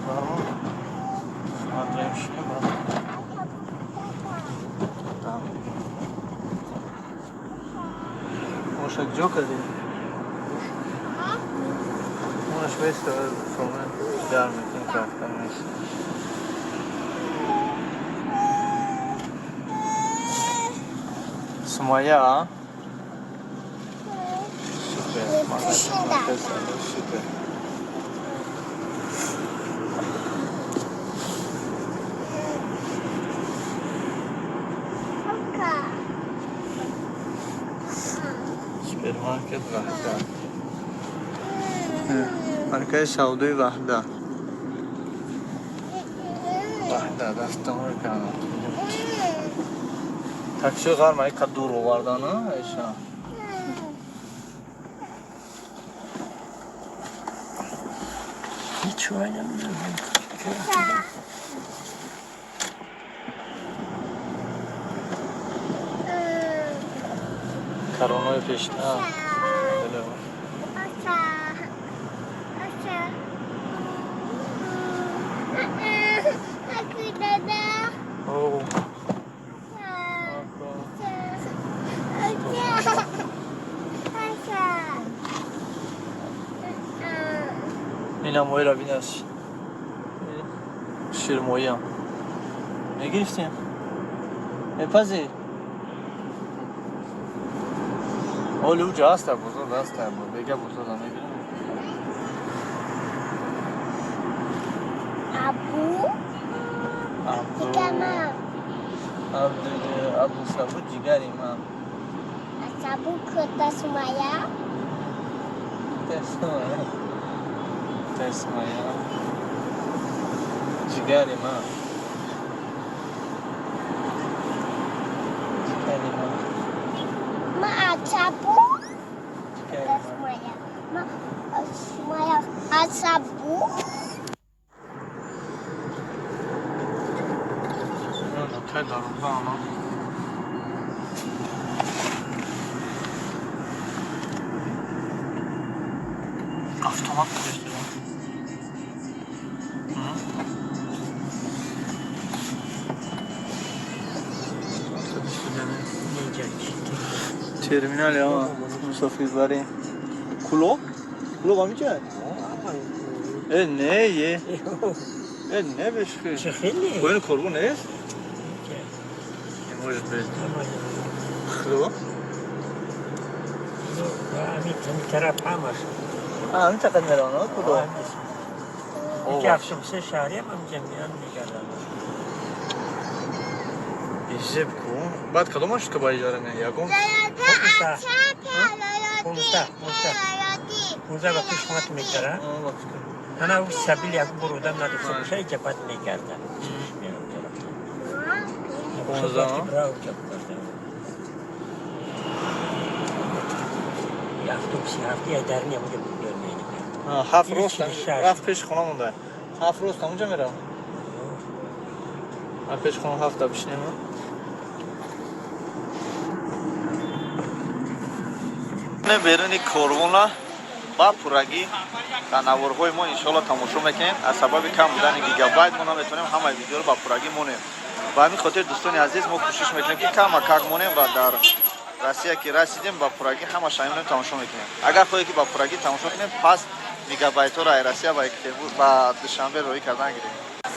من داریم شیه برای ماشک جو کردیم ماش بیست سومن در میکنیم که افتر میست سمایه ها سوپر سوپر سوپرمارکت وحدت مرکز سودای وحدت دستم رو کنم تاکسی غار مایی که دور آوردن ها ایشان هیچ وای نمیدونم کرونای پیشنا این هم موی را بینست شیر موی هم میگرفتیم میپذیر اولو جا هسته بزرگ هسته بگه بزرگ هم میگیرم ابو سبو جیگریم هم Sabu kota Sumaya. Tesmaya. Jigari ma. Ma Sabu kota Sumaya. Ma Sumaya Sabu. Otel darında ama. Avtomat gösteriyor. Terminal ya misafirleri. Kulo? Kulo var mı ki? Ne ye? Ne beşki? Çekili. Koyun korku ne? Może być. Kulo? همین طرف همش همین چقدر میرانه کدو؟ یکی افسوسه شهری هم جمعیان میگردن ایجب کن بعد کدومش که با اجاره میان یکم؟ 15 با پیش خونت میکردن انا او سبیل یک برودم نداشته باشه ای جبت میکردن 15 افسوسی هفته در نموده بود میگم هفت روز رفت پیش خونه مونده 7 روز تا اونجا میرم Опять خونم هفته بشنیم نه بیرونی کاروان با پورگی تناورهای ما انشالله تماشا میکنیم از سبب کم بودن گیگابایت ما نمیتونیم همه ویدیو رو با پورگی مونیم و همین خاطر دوستان عزیز ما کوشش میکنیم که کم کم مونیم و در روسیه که رسیدیم با پورگی همه شایمون تماشا میکنیم اگر خواهی که با پورگی تماشا کنیم پس گیگابایت ها را روسیه با دوشنبه روی کردن گیریم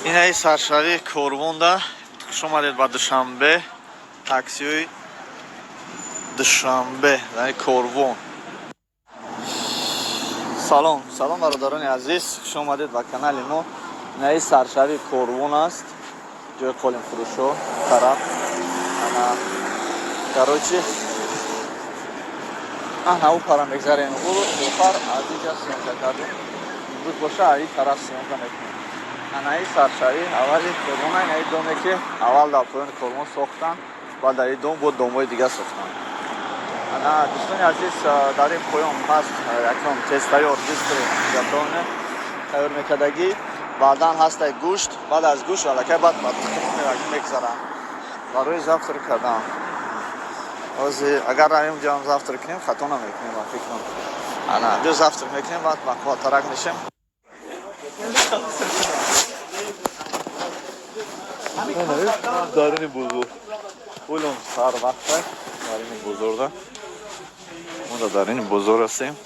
این ای سرشاری کاروان ده شما دید با دوشنبه تاکسی دوشنبه یعنی کاروان سلام برادران عزیز خوش آمدید به کانال ما این سرشاری کاروان است جای قالین فروشو طرف انا короче او پارا میگذاریم برو دوپار از اینجا سیمکا کردیم امروز باشه این طرف سیمکا میکنیم انا این سرشاری اولی کاروان این دومه که اول در پایان کاروان ساختن و در این دوم بود دومای دیگه ساختن انا دوستان عزیز در این پایان هست یکم تست تیار دیست گردانه تیار میکردگی بعدا هست گوشت بعد از گوشت علکه بعد میگذارن و روی زفتر کردن اگر رایم جام زفتر کنیم خطا نمیکنیم فکر کنم انا دو زفتر میکنیم بعد با ترک میشیم دارین بزرگ اولم سر وقت دارین بزرگ ما دارین بزرگ هستیم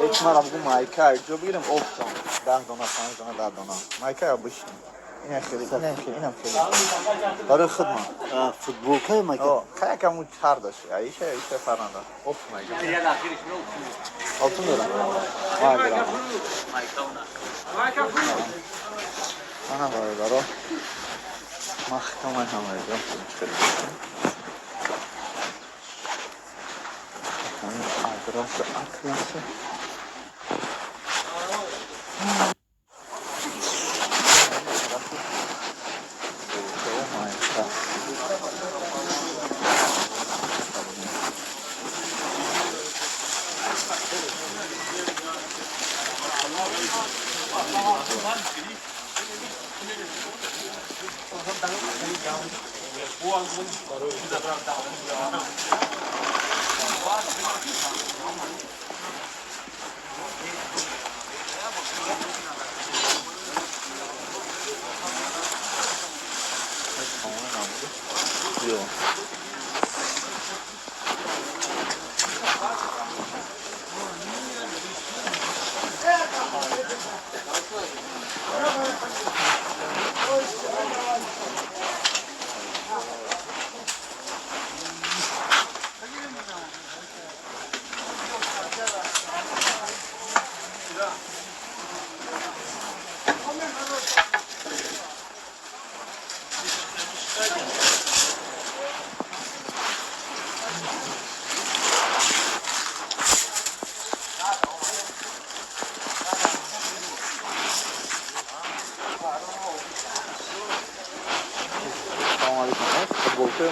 ایک مرا بگو مایکا جو بگیرم افتم 10 دانه 5 دانه 10 دانه مایکا یا بشین این خیلی اینم خیلی برای خدمت فوتبول که مایکا که کمو چهار داشته ایشه فرنده افت مایکا altın lira ana var o mahkeme hamlede adresi aklası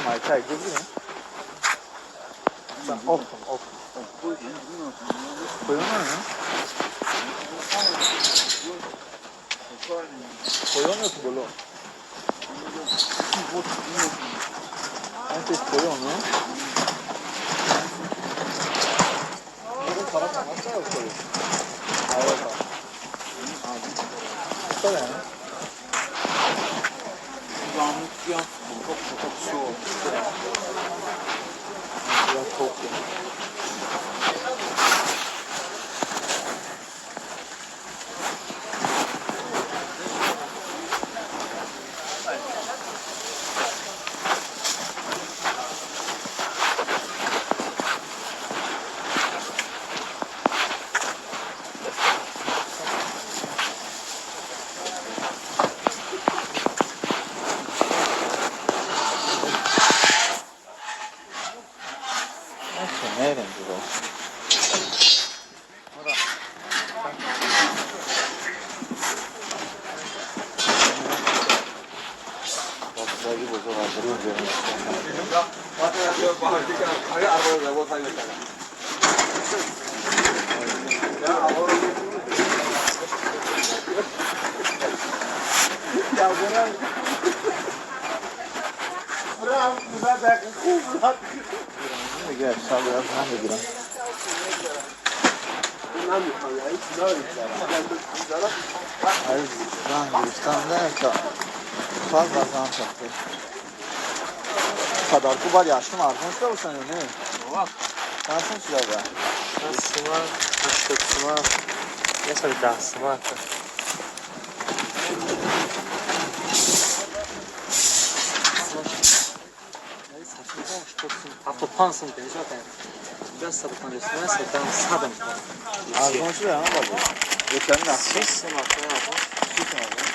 Mike gibi mi? Sen off. Koyuyor mu? Koyuyor mu bolo? Antes koyuyor mu? Bunu para nasıl koyuyor? Evet. Tamam. Zamlık ya. Çok soğuk. Biraz soğuk. دیگه حساب از هم بگیرم از رنگ گرفتن نه تا سال بازم شده پدرکو باید yaşlı markon şurada mı sanıyor ne? Markon şurada. Asma, asma. Mesela bir asma. Автопан сам пережат. Biraz sadıktan resmen sadıktan sadım. Markon şurada ama bak. Geçen ne? Şiş semakta ya bu. Şiş mi abi?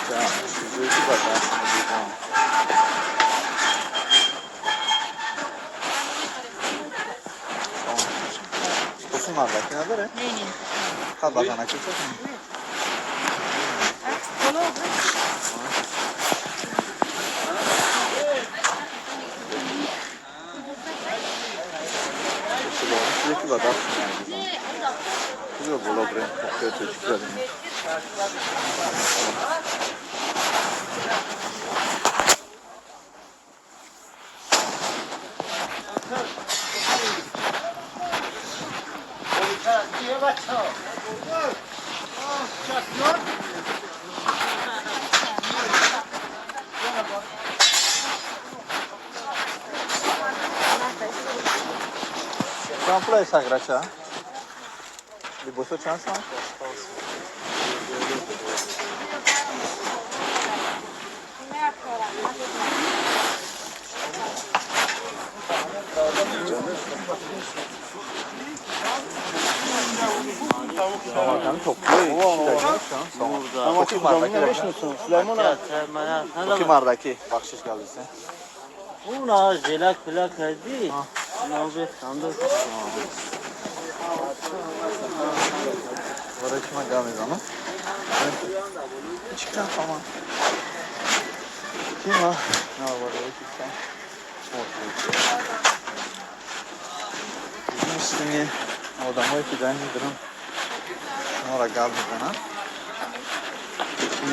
Tamam, şu zeytin bak aslında bir tamam. Kosun var bak, ne haber he? Neyini? Kal bakana kötü mü? Kolu oldu. Sürekli bak aslında yani. Güzel bola buraya, çok kötü çıkıyor. Quanto é essa graça? De bolsa chance não? Tamam topluyor. Ama kim mardaki bakıyorsun? Süleyman abi. Kim mardaki? Bakşiş geldi sen. Buna jelak plak verdi. Navbe sandı. Uğraşma devam edelim ama. Çıkan falan. Kim var? Ne var orada çıkan? Bizim üstüne odama ikiden gidelim. Sonra geldi bana.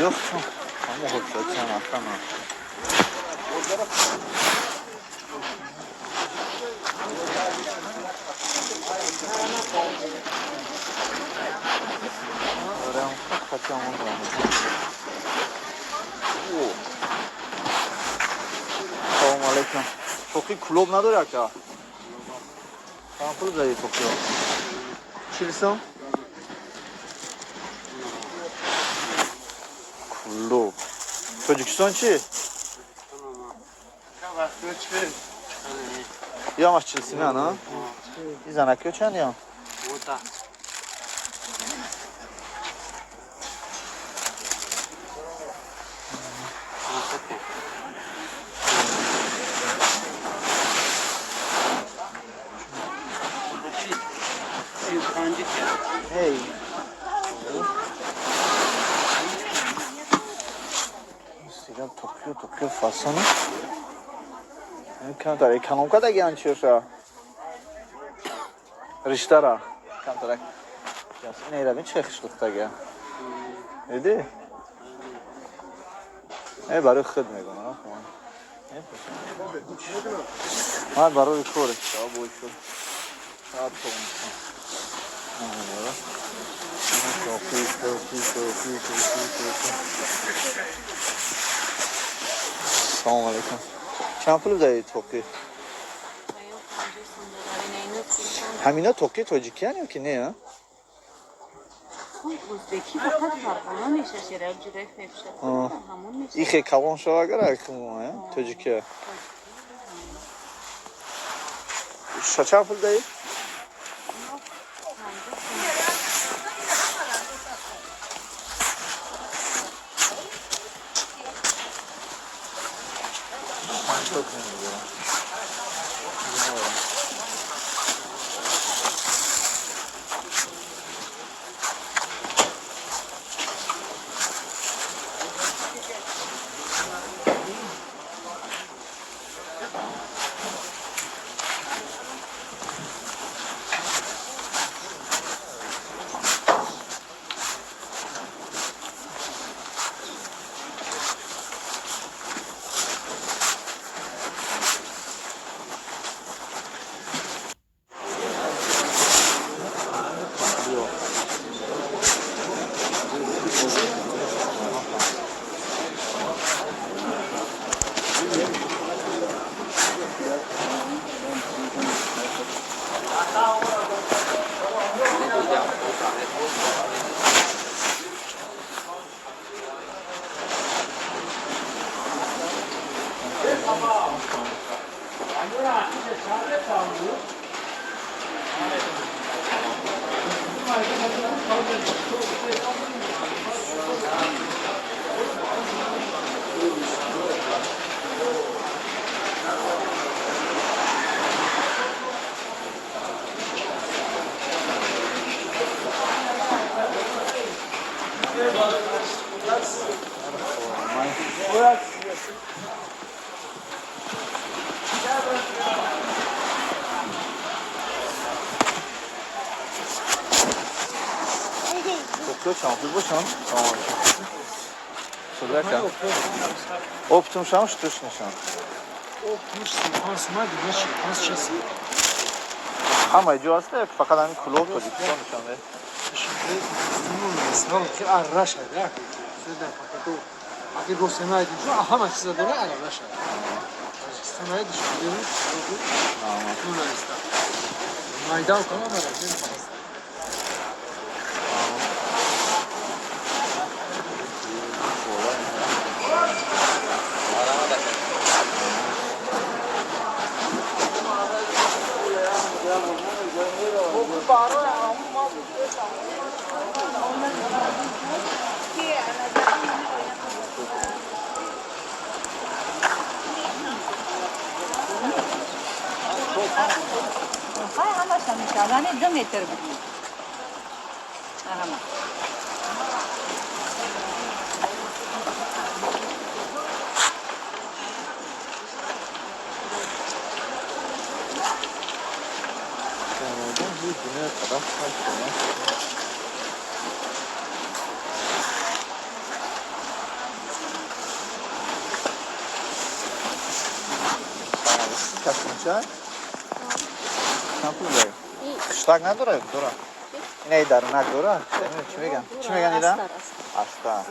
Yok çok. Ama hoşça sen atlama. Oraya kaçacağım o zaman. Selamünaleyküm. Çok iyi kulüp ne duruyor ya? Tamam kulüp de iyi kokuyor. Çilsin. Kulüp. Çocuksun çi? Yamaç çilsin ya ana. İzanak göçen ya. Burada. Hey. Silah topluyor fasonu. Kantar ekonomka da gençiyor. Rishtara. Kantar. Yasin eylemin çekişlikte gel. Dedi. برای خود میگم ما برای کارش آبوی شد ساعت سلام علیکم چند پول دارید توکی؟ همینا توکی تاجیکی هنیم که نه ها؟ ازبکی فقط فرقانا میشه شیرک جوره فیفشه همون میشه این خیلی کبان شو اگر اکمون تاجیکه چند پول دارید؟ Buşan. Şurada Optum şan ştuş nişan. Optum şans madde şans şasi. Ama cihazda fakat hani kulak pozisyon nişan ve. Şimdi bunun mesela ki arraş ya. Sizden fakat o akil Rosenay'dı. Şu ahama size doğru arraş. Rosenay'dı düşünüyoruz. Tamam. Yunanistan. Maydan tamam mı? Yani 2 metre bu. Arama. Kaçınca? Ne yapıyorlar? Kıştak ne duruyor? Dura. Ne idare ne dura? Çimegan. Çimegan ila? Asta.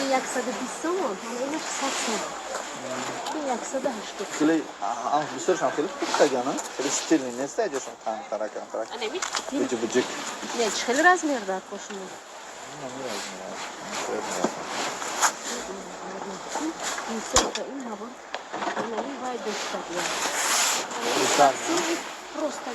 İyi yaksa da bilsem o. Hani saksı. İyi yaksa da haşkı. Kili, ama bir sürü şanslı tutsa canım. Kili stilini ne istiyorsun tarak. Ne mi? Bıcı. Ne çıkılır az nerede koşunu? İnsan da in hava. Ama iyi vay dostlar ya. İnsan. Просто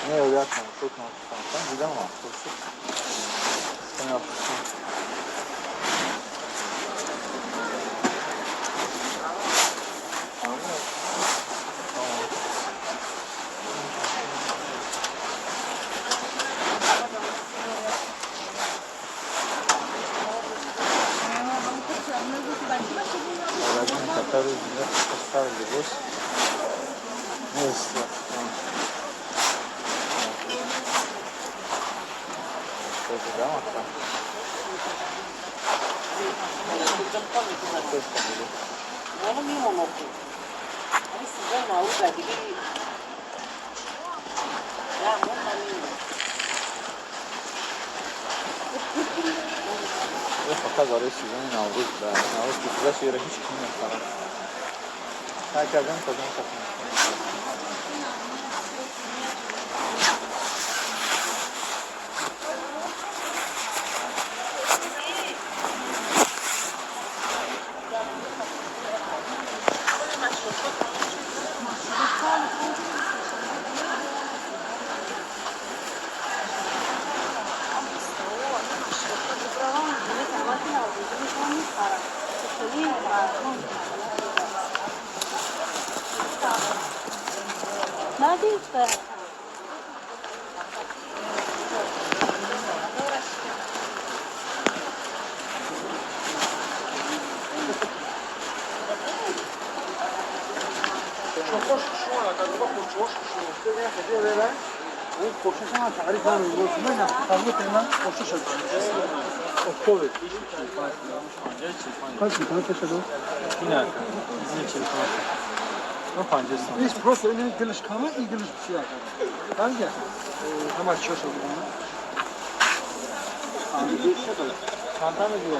Ne öyle yapma, çok namuslu. Sen güzel ama. Sen yapmışsın. Fakat var ya sizin Navruz'da. Navruz güzel şehre hiç kimse sana. Herkesten kazan kapını. Надеюсь, что Kaç bir tane taşıdı? Yine. İzin için. Ну, панчесон. Есть просто English kama, English bir şey yapar. Ben de ama çok oldu bana. Abi bir şey böyle. Çanta mı diyor?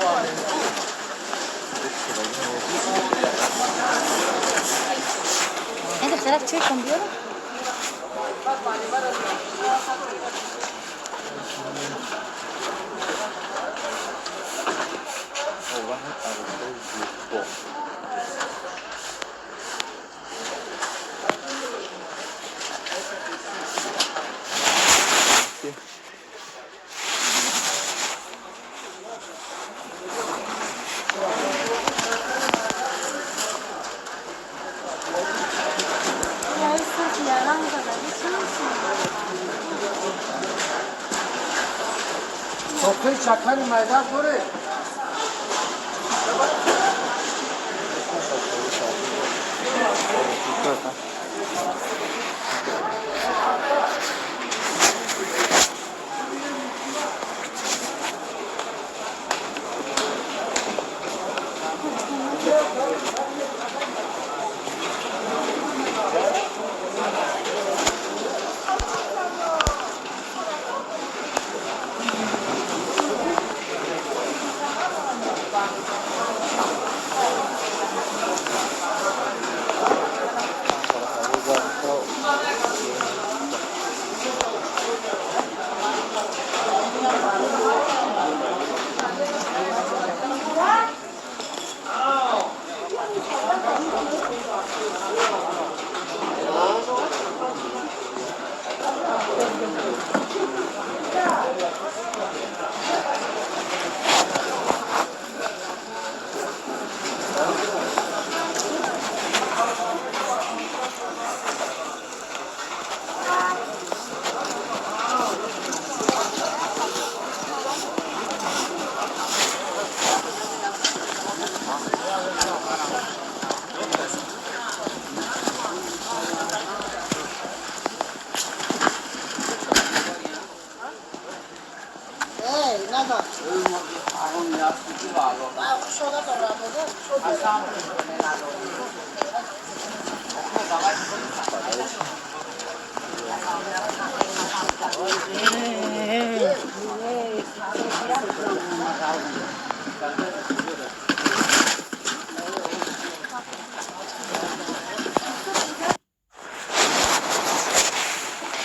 Var. Hadi taraf çekin diyorum. Sofrayı çakarım meydan sonra.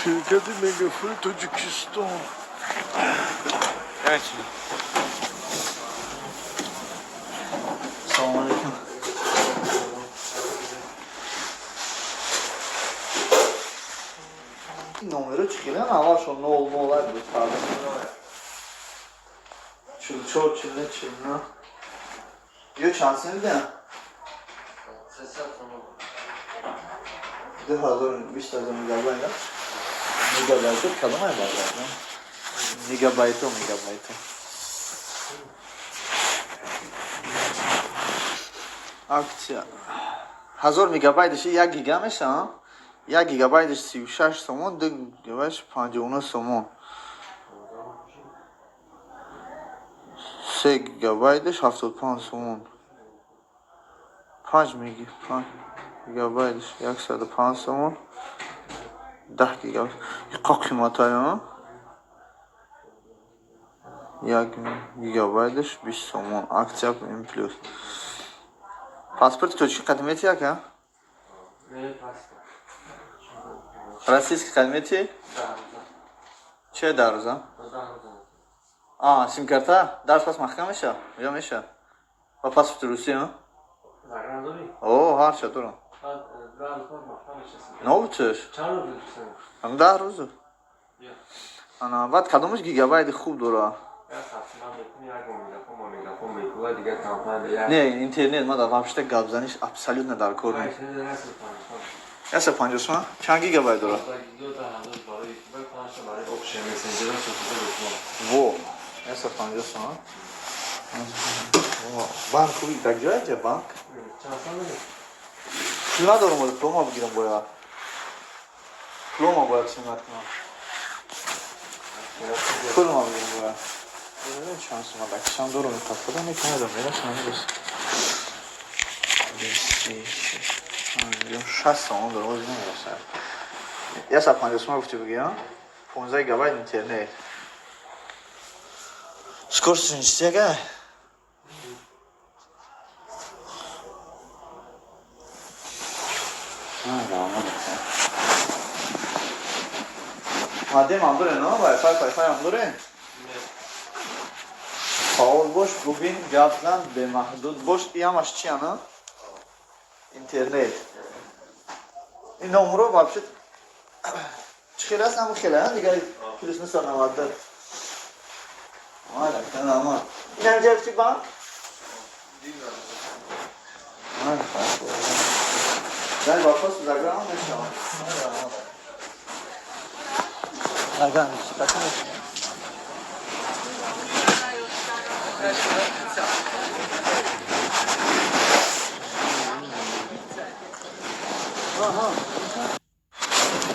Şirketi Megafon Tacikistan. Evet. Selamünaleyküm. Numara çıkıyor ama şu ne olma olabilir tabii. Çok çilne. Yok şansını da. 2020 megabayt. Megabayt kalmaya başladı. Megabayt. Akция. 1000 мегабайтش 1 гига меша. 1 гигабайтش 36 сомон, 2 гигабайтш 59 сомон. 3 гигабайтш 75 сомон. 5 гигабайтш 105 сомон. 10 гигабайт. Как қиматае, а? 1 гигабайтш 20 сомон. Акция плюс. Паспорт точки кадмети яка? Российский кадмети? Че даруза? Сим карта? Дарс пас махкам меша? Я меша? Ва паспорт Русия? О, ҳар ча дурам. Новчеш? Ам дар рӯзу? Ана баъд кадомаш гигабайти хуб дора? Не, интернет ма дар вабшта гапзаниш абсолютно дар кор нест. 150 чанд гигабайт дора? Общее мессенджера, что Во, я сохранил сам. Банк хуй, так делаете банк? Что надо ромать, плома бгирам боя. Плома боя ксенат на. Плома бгирам боя. Ne şansım var. Akşam doğru mu kapıda ne kanalım ya sanırız. شست تومن داره بازی نمیرسه. یه ساعت 50 تومن گفتی بگیرم 15 گیگابایت اینترنت. سکورسون چیه که؟ مادیم هم داره نه؟ وای هم داره؟ فعال باش ببین گپزن به محدود باش ای همش چیه نه؟ اینترنت این نمره вообще چه خیلی هست همون خیلی هست دیگه کلیس مثل 90 آره کنم این هم جلچی بانک؟ آره فرق باید واپس زگرام نشم زگرام نشم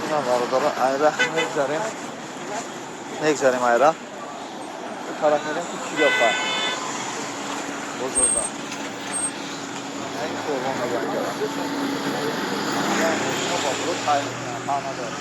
اینا باردارا ایره نگذاریم ایره به طرف میریم که کیلو پر بزرگم این قربان رو بنگرم این با برو خیلی کنم همه دار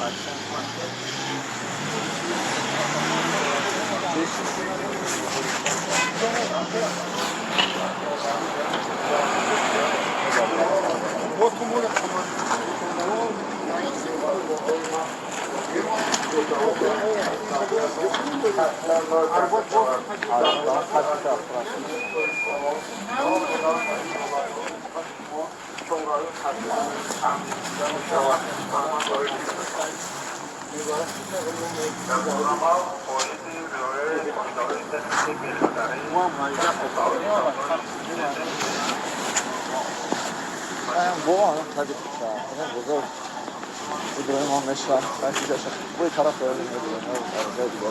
واقعا تدیف کرد بزرگ بودیم ما نشان وقتی داشت بوی طرف داریم می‌بینیم از جای دیگه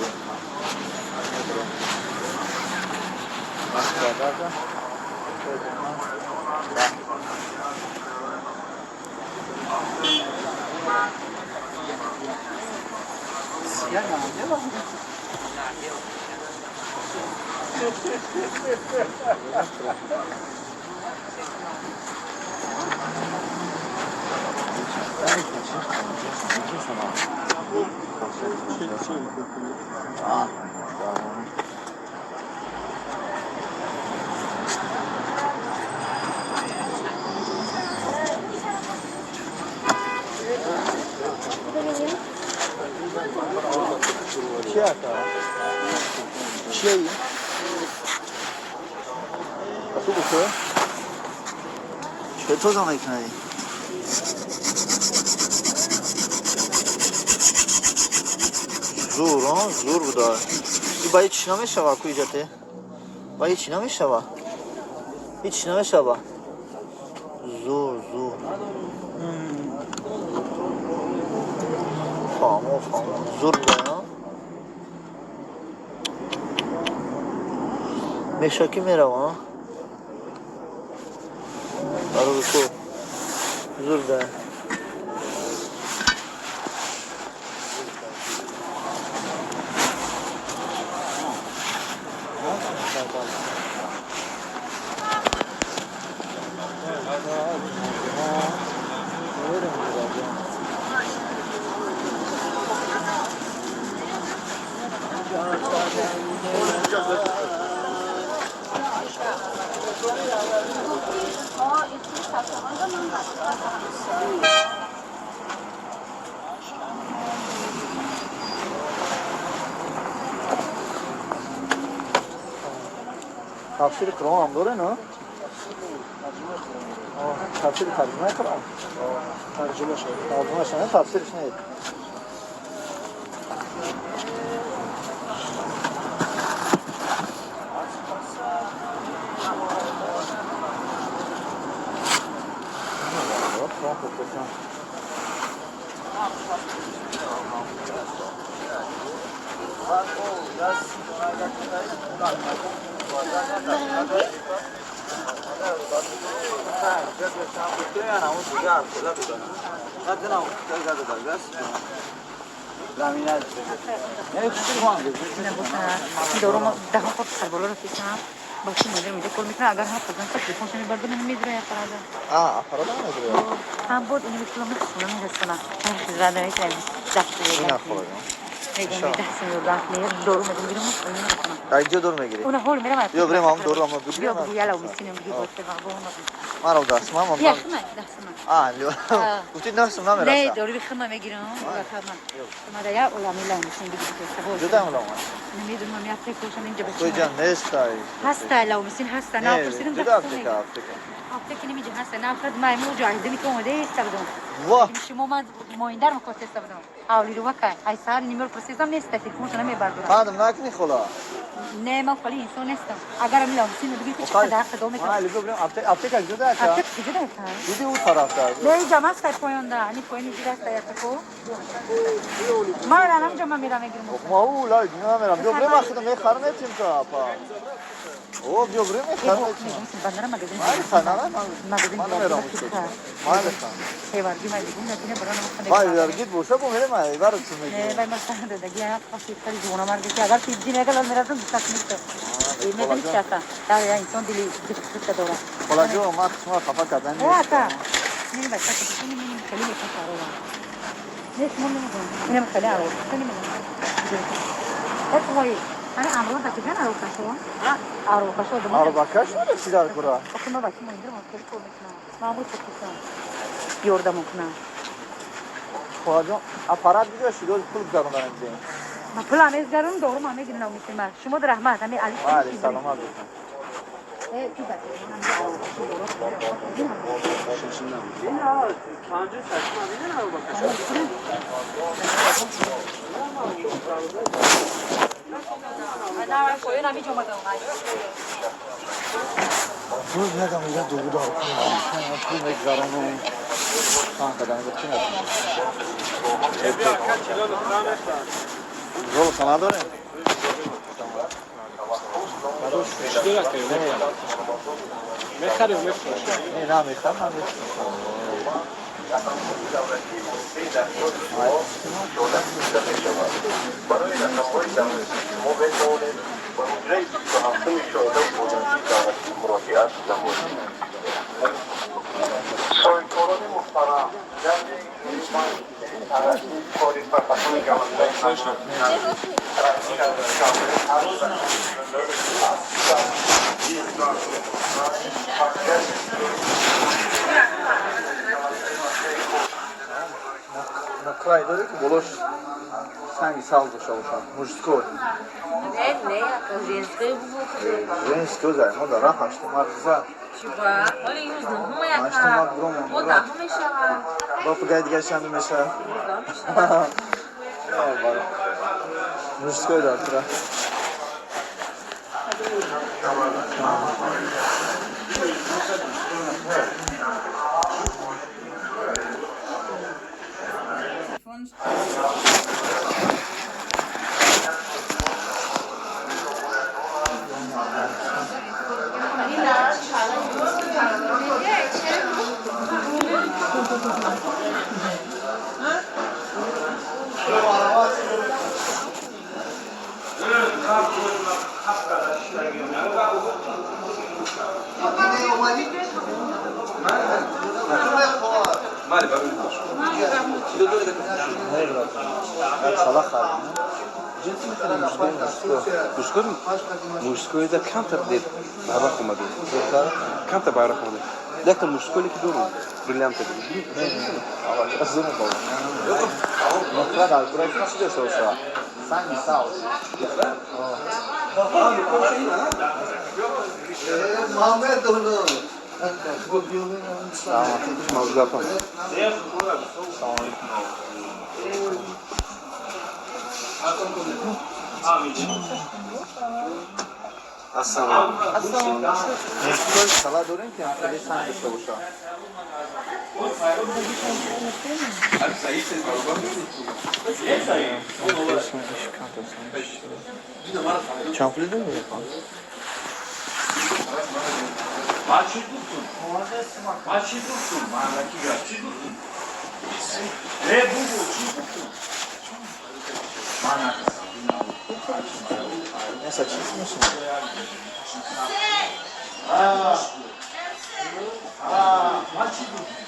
چیه؟ تو بخواه؟ چطور زمان کنی؟ زور ها؟ زور بوده این باید چی نمیشه و کوی جاته؟ باید چی نمیشه و؟ هیچ نمیشه و؟ زور فامو زور بوده ها؟ مشاکی میره ها؟ برو بکو زور ده تفسیر قرآن هم داره نه؟ تفسیر ترجمه قرآن ترجمه شده تفسیرش نید دورم ده خود سربالا رو پیشم باشه میده کل میکنه اگر هم خودم فکر کنم بردن نمیدره یا فرادا فرادا نداره هم بود اینو میتونم میخونم میرسونم من زده میکنم دست نه خدا میگم دست میگم دورم میگیرم در اینجا دور میگیری اون هول میرم بیا بریم هم دور هم بگیریم بیا بگو یالا میسینم بگی باشه من رو دست من یا خمه دست من گفتی دستم نمیرسم نه دوری بخمه میگیرم خمه ما دیا اولا میلان میشین بگی جدا اولا نمیدونم یا فکر کنم اینجا بچه تو جان نستای هستا لو میسین هستا نه پرسیدم جدا افریقا هفته نمیجه هستا نه خد ما مجاهده میکنم ده استفدام واه شما ما این در مکوت استفدام حالی رو وکای ای سال نیمر پرسیدم نیست تلفن شما میبردم خادم نکنی خلا نه ما خالی انسان نیستم اگر میلان میسین بگی که چقدر در خدام میکنم ما لیبو بریم افریقا جدا که افریقا جدا که دیدی اون طرف دار نه جمع است پایان ده نی پایین دیگه است یا تو ما الان جمع میرم میگیرم ما اون لا نمیرم بیا بریم اخیرا میخرم تیم تو اپا او بیا بریم میخرم بندر مگزین مگزین نمیرم مالکم هیوارگی مگزین نتونه برام وای یارگید باشه بو میرم ای بارو چی میگی نه وای مثلا دادگی ها خاصی خیلی جونا مار دیگه اگر تیز دی نگل میرم دست میشه میدونی چه تا در یا انسان دلی دیگه داره حالا جو ما شما خفا کردن نه تا نمی بچه که نمی خیلی میخوام نیست من نمیدونم اینم خیلی عروض نمیدونم انا امروز ده كده اروح كشوا اروح كشوا ده اروح كشوا ولا سيدار كرة اخي ما باكي مندر ما كل كل ما بود كتان يوردا ممكن خواجو اپارات دیگه شیدول پول دارم اینجا ما پول امیز دارم دورم امیز نمیدونم میشه شما در رحمت همین علی علی سلامت باشین ای کی باشه روز نگم اینجا دور دار کنم پول میگذارم و خان کردن بکنم رول سنا داره میخری و میفروشی نه میخرم من край дори ки болош санги сал доша бошад мужской не женское женской зай мо дара ҳашта марза чиба оли юз нахма яка ҳашта мард гром мо дахма мешавад ба пугай дига шами мешавад мужской дар тура мужской да кантер дед байрак омаде кантер байрак омаде декта мужской ки дору бриллианты азун бол нофрад ал курай чи дешо оса санги сал мамед доно мавзгапа Assalamu alaikum. Sala داریم که خیلی سنگ داشته باشه. Çamplıydı mı yapan? Maçı tutun. Maçı tutun. Maçı tutun. Ve bu tutun. Neyse çizmiyorsun. Maçı tutun.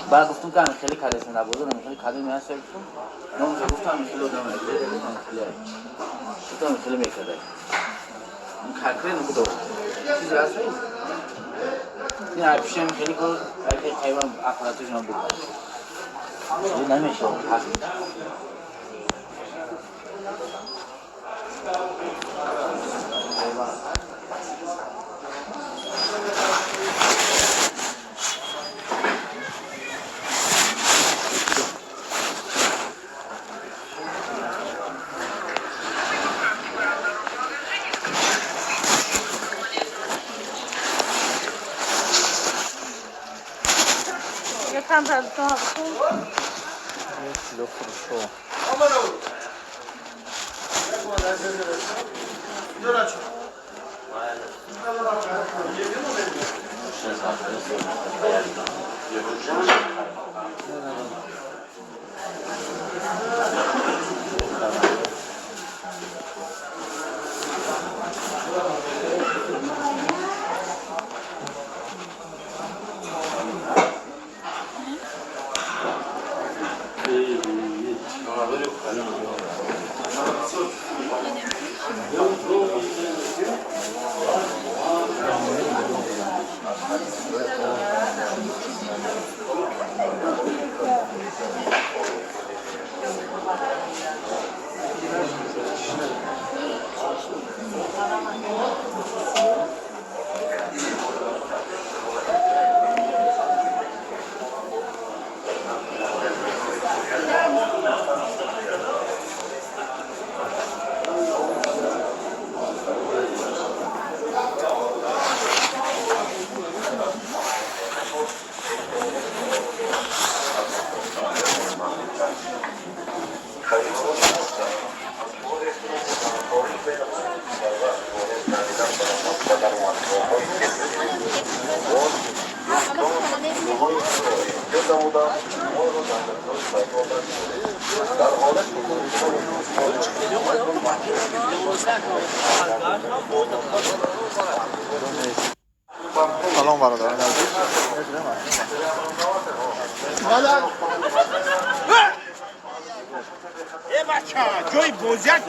بعد گفتم که همین خیلی کلیس نبوده نمی خیلی کلی میان سر گفتم نمیشه گفتم همین خیلی آدم هست گفتم همین خیلی میکرده این کلکری نبوده چیزی هست این این عرفیش همین خیلی که خیلی خیلی اقلاتش نبود این نمیشه هست Kilo kuruşu. سلام برادران عزیز. ای بچه جای بوزک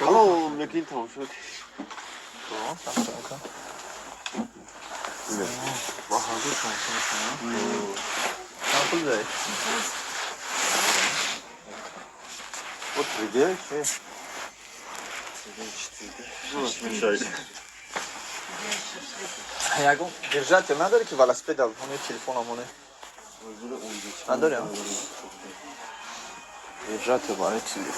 Hallo, wir gehen tauschen. Jaką? Держатель надо ли велосипед? Он телефон амоне. Надо ли? Держатель велосипед.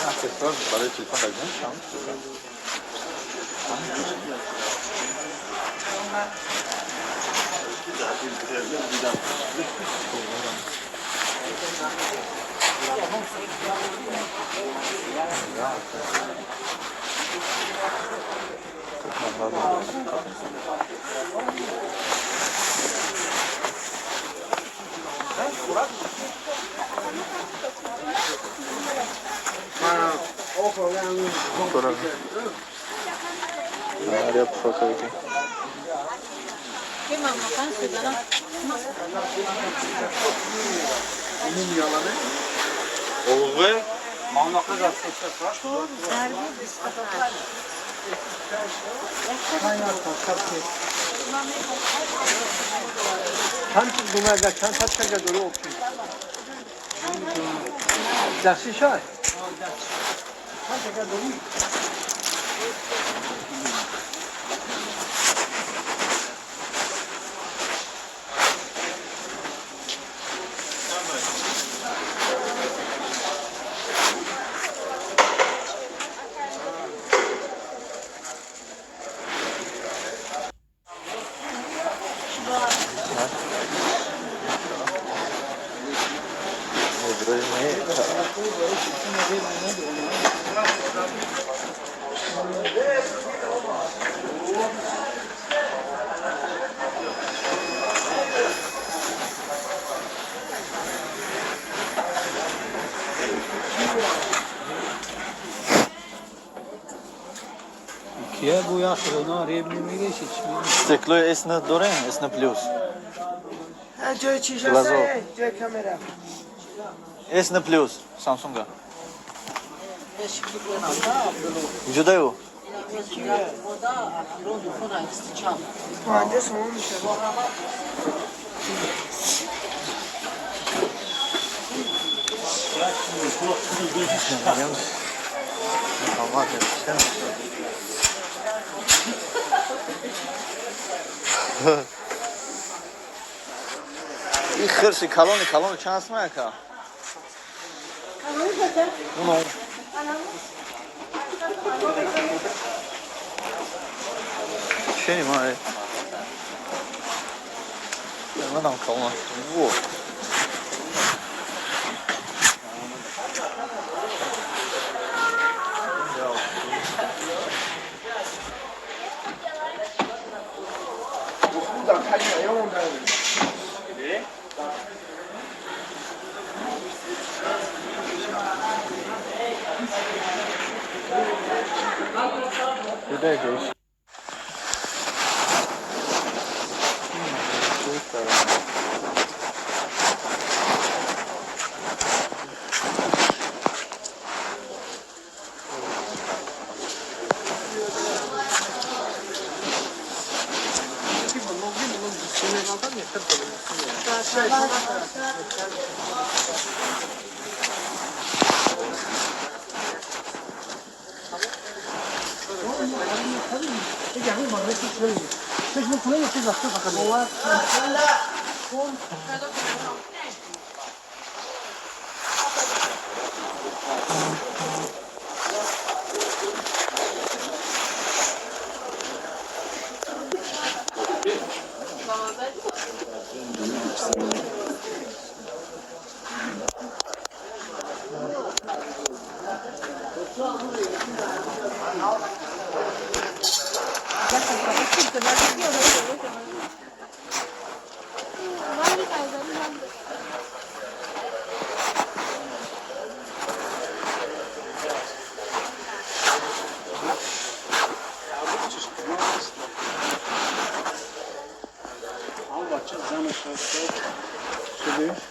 Aksesuar برای تلفن لازم شام Araya bakalım. Oğuz چند دومه در چند ساعت که داره افتید دستی شد چند که داری Ikiye bu yaxırına revni mi geçiş? Steklo esne dore, esne plus. Ha joy çiş Glazov. asa, joy kamera. Esne plus, Samsung'a. Juda yo. Mühendis olmuş. این خرشی کلونی چند اسمه اکا؟ اونو شنی ماره من هم کلون وو Güzel.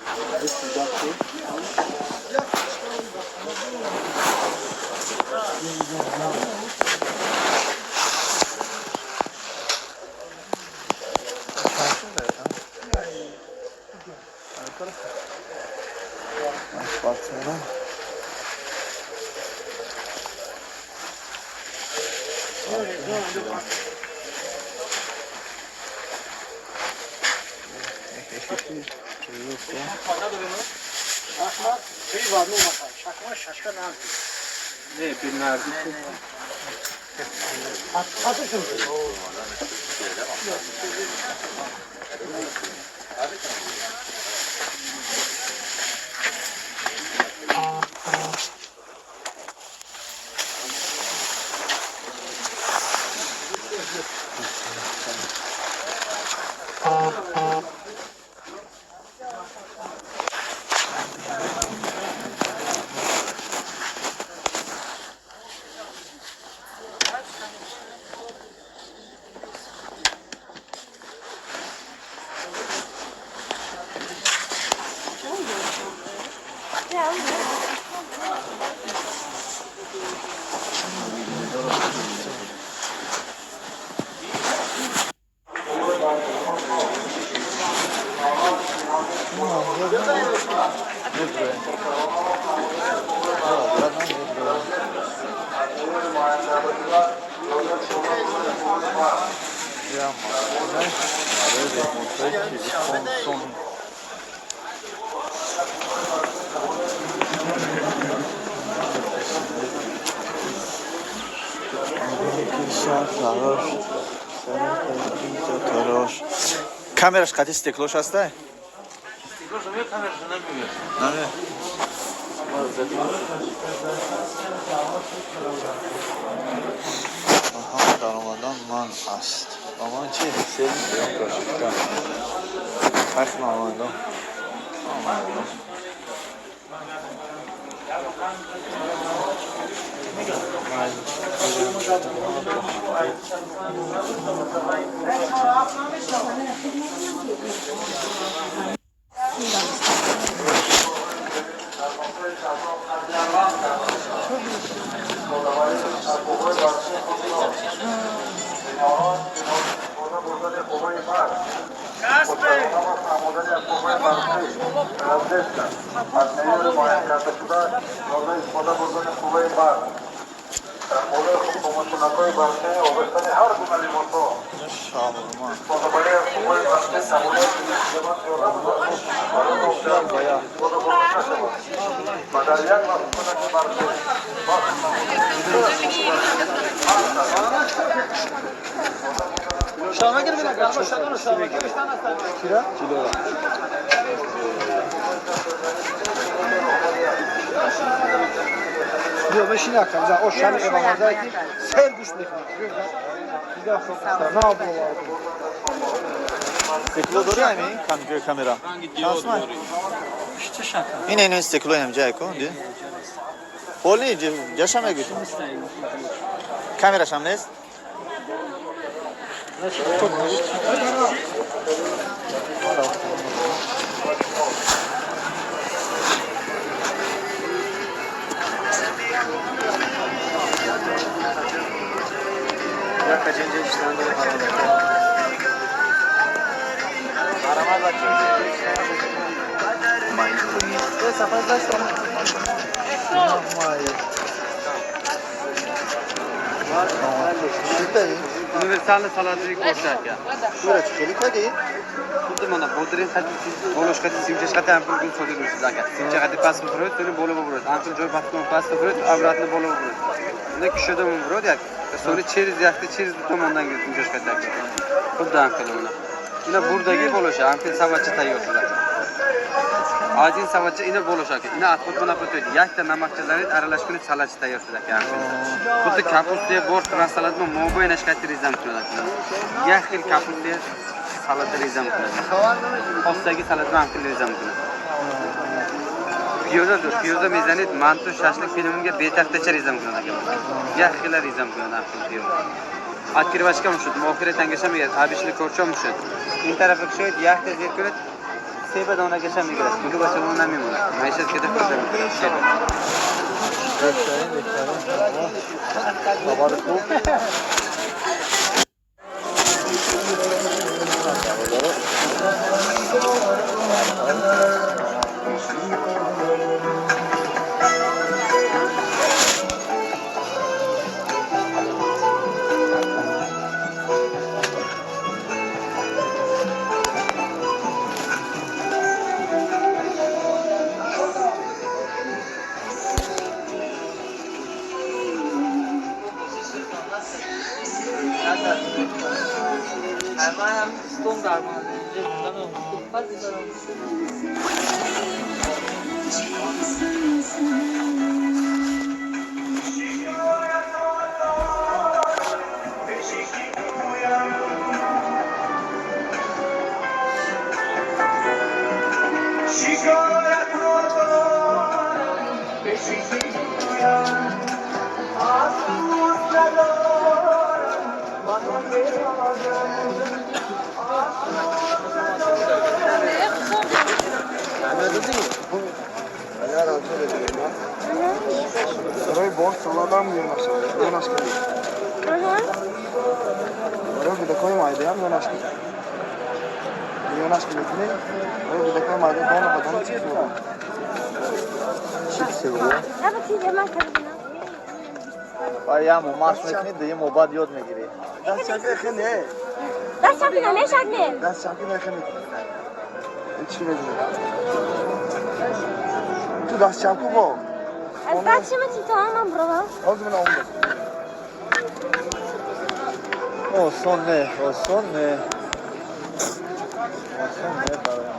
Камераш қати стеклош ҳастай? Стеклош намеё, камераш намеё. Намеё. Аҳа, даромадан ман аст. Ба ман чи? Сел кашифта. Пахт намоядам. Yok ben şimdi akşam o şanı evamazaydı ser güç bekliyor. Bir daha çok ne yapıyor? Steklo doriaj mi kamera? Şansma. اینه اینو استکلو هم جای کن دی. پولی جشم میگی. کامراش هم نیست. Ya kaçıncı işten de Aramaz açınca Essa faz da história. Universalny salatnik ko'rsatgan. Ko'rach kelik edi. Xuddi mana bodring boloshqati simchashqati ampul gul so'zib yursiz aka. Simchaqati pastga burib, so'ni bo'lib burib. Ampul joy batqon pastga burib, obratni bo'lib burib. Unda kushida burib yak. So'ni через yaxti через tomondan gul simchashqati aka. Xuddi ampul uni. Ina burdagi bo'lishi ampul savachi tayyorlar. Один савача ина болошаки. Ина атхот бона потойди. Якта намакчаларид аралашкуни салачи тайёршудаки. Худди капусте борщ расаладмо мобойнаш кати ризам кунад. Як хил капусте салат ризам кунад. Хостаги салатро ам хил ризам кунад. Piyoza mezanid mantu shashlik filmga betaftacha rизам кунад aka. Як хил ризам кунад ам хил piyoza. Открывашка мушуд, мохире тангашам ягад, абишли корча мушуд. Ин тарафа кшоид якта зер кунад. Seba da ona geçen bir biraz. Bunu başa ondan memnunum. Maişet kedef kurtarım. Seba. Babalık bu. Sarayı borç saladan mı yanaşıyor? Yanaşıyor. Oraya bir de koymaydı ya yanaşıyor. Yanaşıyor ne? Oraya bir de koymaydı. Bana bakalım çıkıyor. Çift seviyor. Evet, hemen karabına. Ayağım o maç mekini diyeyim o bad yod me giri. Ders şarkı ne? Ders şarkı ne şarkı? Ders şarkı ne? Hiç bilmedim. Tu ders şarkı bu. Ben şimdi tamam bravo. O zaman oldu. O son ne? O son ne? O son ne?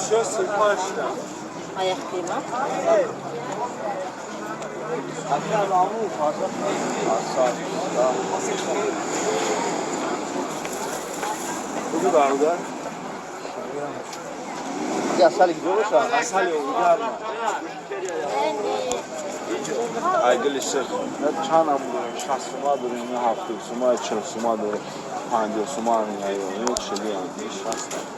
چه سپاشتم Ayak kıyma. بگو برادر یه اصلی گذار باشه اصلی او گرمه ایگل شد نه چند هم داریم 60 سوما داریم نه 70 سوما 40 سوما داریم 50 سوما هم این ایو چلی هم 60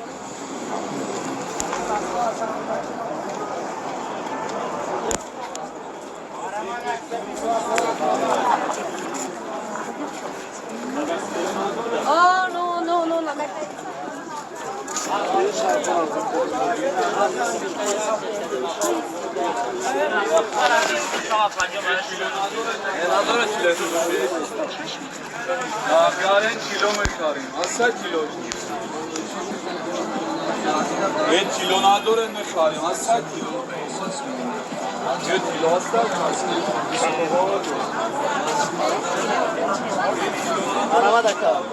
Oh, no, la meta. Aqaren kilometrin, asa kilo. Et kilo nadore mekharim, asa kilo. Et kilo asa Araba da kal.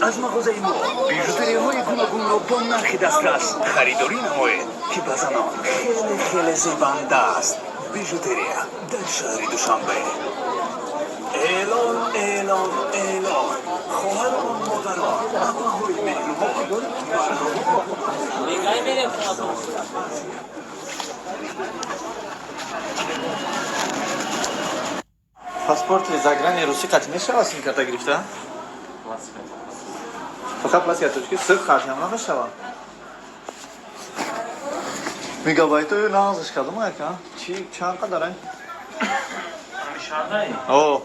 از مغازه ما بیژوتری های گوناگون رو با نرخ دسترس خریداری نمایید که به زنان خیلی زیبنده است. بیژوتریا در شهر دوشنبه. اعلان خواهران مادران اباهای مهربان پاسپورت زاگرانی روسی قطعی میشه واسه این کارتا گرفته؟ فقط پلاسیاتوچکی صرف خرطی هم نمیشه میگابایت رو نازش کردم یکم چی چند قدر دارن؟ همیشه اوه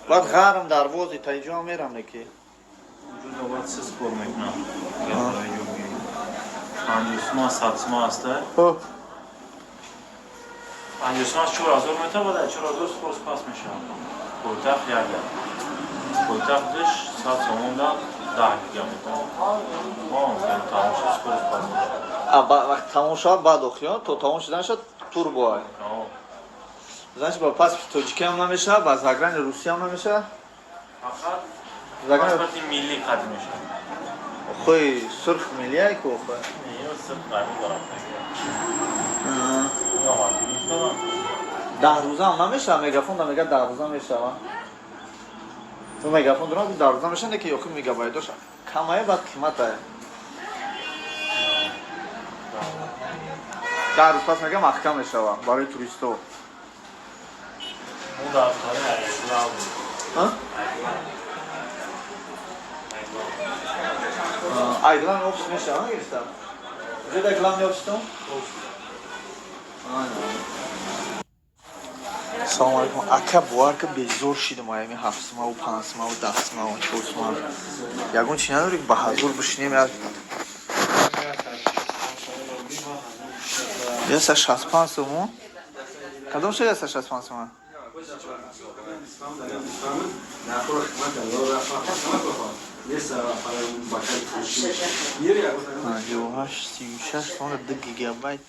بعد غرم در وزی تا اینجا میرم نکی وجود باید سه سپور میکنم پنجوسما سبسما هسته پنجوسما 4000 متر بوده 4000 سپور پاس میشه پایتخت یکده پایتختش سبسما ده 10 کیلومتر تماشا سپور پاس میشه وقت تماشا بعد اخیان تو تمام شدن شد تور بای значит با پاس توجیکی هم نمیشه با زاگران روسی هم نمیشه فقط پاسپورت ملی قد میشه خوی سرخ ملیه که خوی سرخ قدی ده دارم روزه هم نمیشه میگافون دا میگه 10 روزه میشه تو میگافون دارم 10 روزه میشه نه که یکی میگابایت داشت کمایه بعد قیمته 10 روز پس میگه محکم میشه برای توریستو اون در کاری ایسلام Aydınlar ofisine şey ama girişten. Bize de reklam yapıştım. Salam alaikum. Aka bu arka bezor şidi mayami hafsma u pansma u dasma u çosma. Yagun çi نداری بهادر بشینیم یا یه 165 تومون کدوم شده 165 تومون یوهاش 36 تومن 2 گیگابایت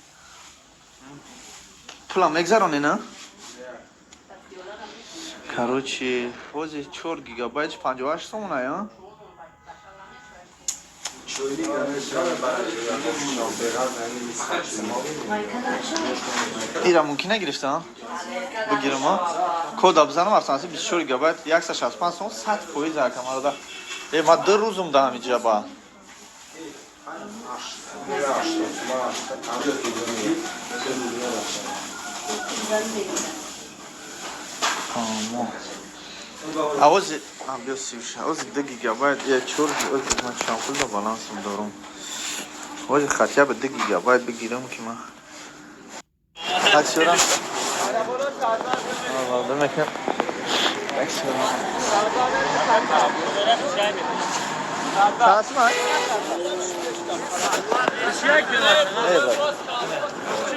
پولم میگذرونه نه короче وزی 4 گیگابایت 58 تومنه یا ایرا ممکنه گرفتم بگیرم ها کد بزنم افسانسی 24 گیگابایت 165 تومن 100 فویز هکم آره ای ما 2 روزم ده همینجا با آواز بیا سیوشه آواز 2 گیگابایت یه چور آواز من شامپول دا بالانسم دارم آواز خطیه به 2 گیگابایت بگیرم که من اکسیورم آواز میکنم اکسیورم تاسم های ایوه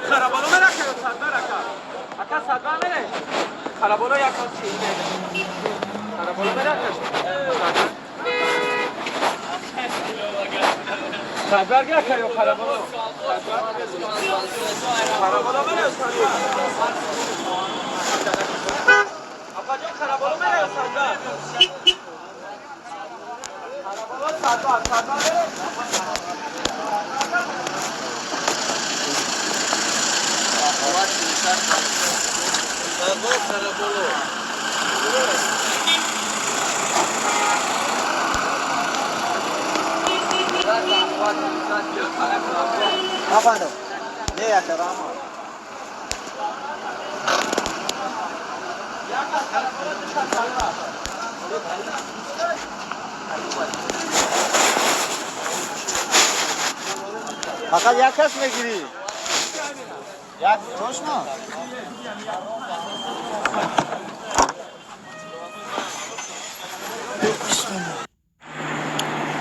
کارابالو مرکه صدبه رکه اکا صدبه مره کارابالو یکم چی کارابالو مرکه Sadvar gel karabalı. Karabalı nereye Sadvar? Apacan karabalı nereye Sadvar? Karabalı Sadvar. Sadvar nereye? Efendim, ne yaşar ama? Fakat yakas mı giriyor? Yak, coşma.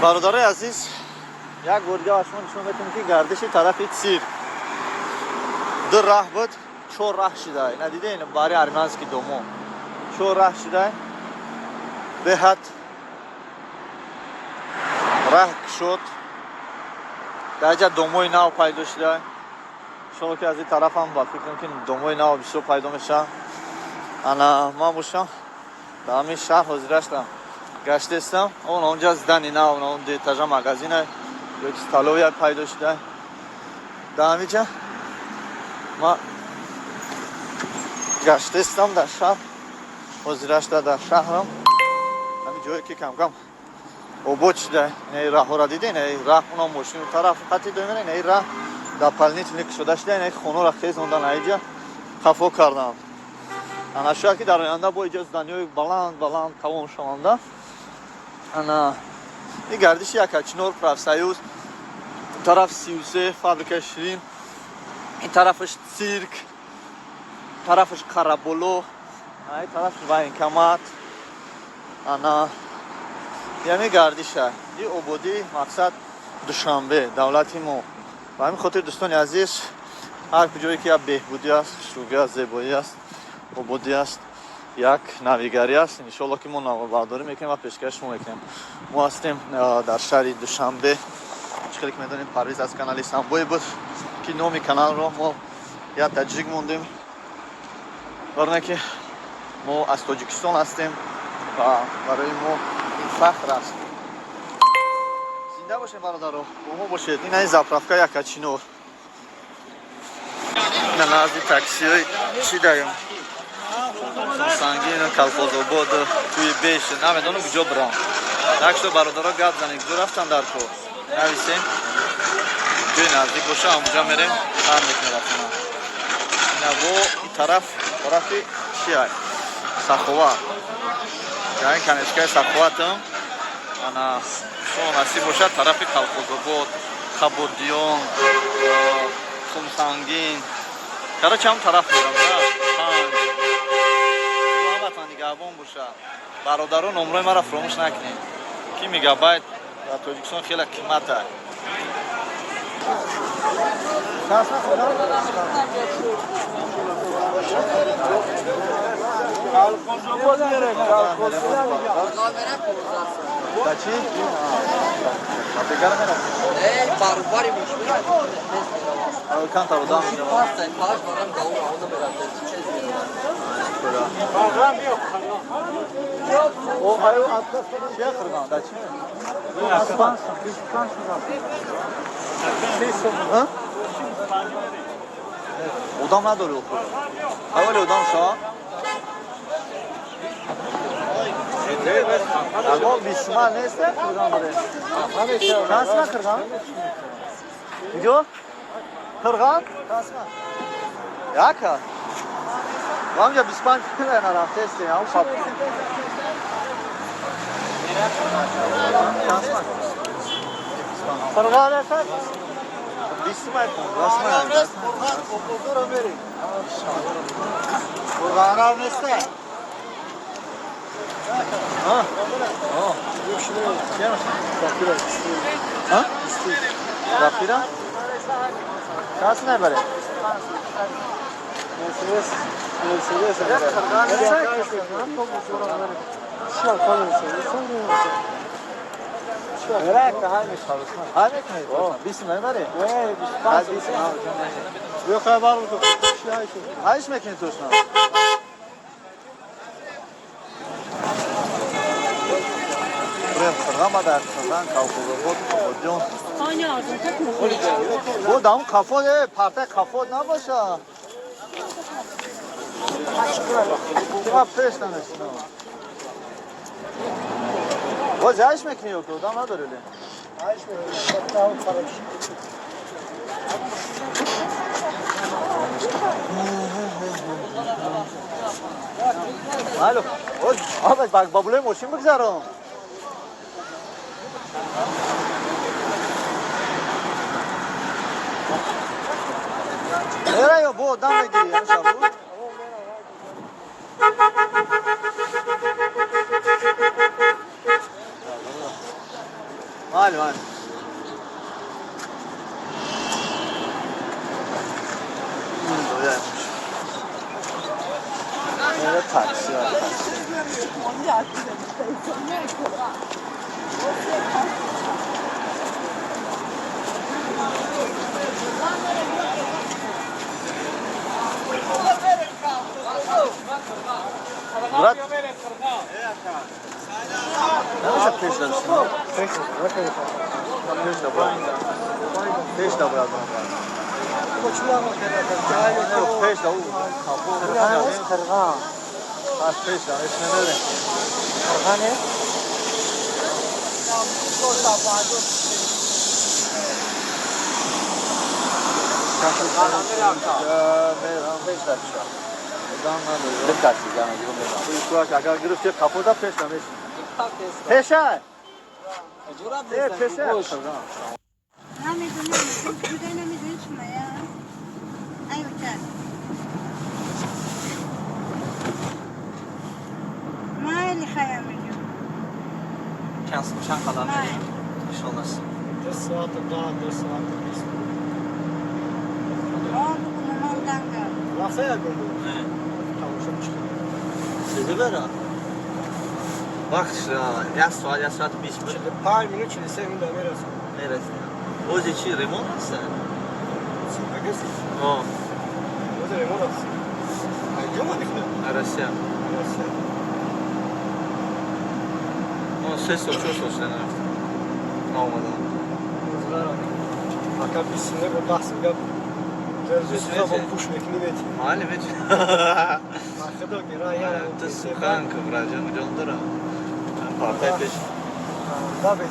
برادر عزیز یک گرگه و شما نشون بدم که گردش طرف سیر در راه بود چور راه شده ندیده این باری ارمنز که دومو چور راه شده به حد راه شد در جا دوموی ناو پیدا شده شما که از این طرف هم با فکر کنم که دوموی ناو بیشتر پیدا میشه انا ما باشم در همین شهر حاضر هستم گشته استم اونجا زدنی نه اون دیتاژا مغازینه یک استالوی پیدا شده در همینجا ما گشته استم در شهر حاضر هستم در شهرم همین جایی که کم کم اوبود شده نه راه ها را دیدین نه راه اونم ماشین طرف خطی دومینه نه راه در پلنیت نیک شده شده نه خونه را خیز اوندن اینجا خفا کردم انا شاید که در آینده با ایجاز دنیای بلند تمام شونده انا این گردش یک کچنور پروفسیوس طرف 33 فابریکه شیرین این طرفش سیرک طرفش کارابولو این طرفش واینکامات انا یعنی گردش این عبودی مقصد دوشنبه دولتی مو و همین خاطر دوستان عزیز هر کجایی که بهبودی است شروعی است زیبایی است عبودی است یک نویگری است انشالله که ما نوبرداری میکنیم و پیشکش میکنیم ما هستیم در شهر دوشنبه چقدر که میدونید پرویز از کانال سامبوی بود که نام کانال رو ما یا تاجیک موندیم برای که ما از تاجیکستان هستیم و برای ما این فخر است زنده باشیم برادر رو با ما باشید این این زفرفکه یک کچینور این نازی تاکسی های چی داریم سنگین کلفازآباد توی بیش نمیدونم کجا برام نکشو برادرها گپ زنیم کجا رفتن در کو نویسیم توی نزدیک باشه اونجا میریم هر میکنه رفتن این این طرفی چی های سخوات یعنی کنشگاه سخوات هم انا شما نصیب باشه طرف کلفازآباد کبودیان خمسنگین کرا چم طرف میرم نگهبان باشه برادران نمره مرا فراموش نکنید کی میگابایت در تاجیکستان خیلی قیمته چی؟ بربری مشکل کن تا بودم او هایو atlas چه خرگان دا چی؟ اسپانس ها؟ odam نداره او اول odam شا اما بیسمان نیست خرگان داره کاسما خرگان؟ جو؟ خرگان؟ کاسما یاکا Amca biz bankaya narahat etsin ya. Ufak. Kırgan efendim. Bismillah. Bismillah. Kırgan Amerik. Kırgan Amerik'te. Ha? Oh. Ha? Rafira? Kaç ne böyle? Mercedes. بیست نمیبری؟ بیا خبر بکن هایش میکنی توش نه بریم خرغم در خرغم کافوزا بود جون بود اون کافو پرته کافو نباشه ما پیش نمیشنم و جایش میکنی و که دام نداری لی جایش میکنی مالو آبا بابلوی ماشین بگذارم میره یا بود دم بگیری همشه بود مالی میره تاکسی مراد نمیشه پیش دارشیم پیش دارم پیش دارم خرغان پس پیش دارم اسم نداره خرغانه اگر گرفتی کپودا پیش نمیشه پیشه پیشه نمیدونم جدا نمیدونی شما یا ایو چه مایلی خیام میگم چند قدم انشالله 2 ساعت دا 2 ساعت 20 مام دنگا واسه یا گفتم نه تماشا چیزی برا وقت شد 1 ساعت 20 minut 5 minut 43 minut میرسه اوزی چی ریمون هست سیمپگسی اوزی ریمون هست اینجا دیگه روسیه ما 3 سال 4 سال شدن رفتم آمدم فقط 20 سنه با بحث میگم زرزیسیزا با پوش میکنی بیتی مالی بیتی خدا گرا یاره تو سخن که براجم جان دارم پارتای پیش دا بیتی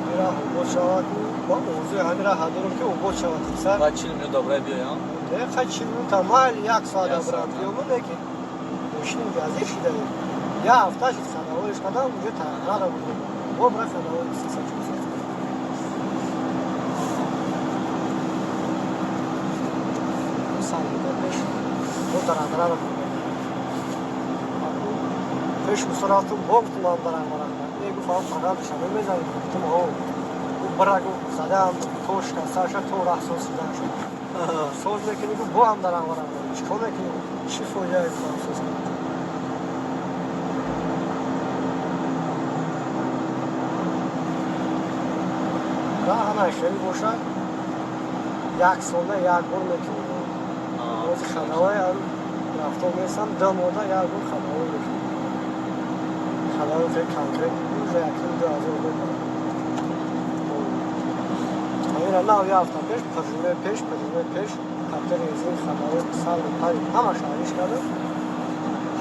میرا اوبو شود با موضوع همین را هدارم که اوبو شود سر باید 40 minut دابرای بیایم؟ نه خیلی 40 minut مال 1 ساعت دابرای بیایم بگی ماشین گازی شده یا هفته شد خداویش قدام اونجا تغییر بوده با برای خداوی 3 ساعت bu taraflara peş musulatı bom tumandıran var. Bu falan fakat şamil mezar tuttum o. Bu bırakı sadam toşka saşa tora sosdan şu. Söz mekini bu andaran var. Çıkona ki şifoya falan söz. Rahana şey boşa. Yak sonda yak bol mekini. از خداوی رفته میسم دم اودا یا گل خداوی بکن خداوی خیلی کانکریت روز یکیم 2000 بود همین الله یافتم پیش پرزیمه پیش خاطر از این خداوی سال پای همه شاریش کردم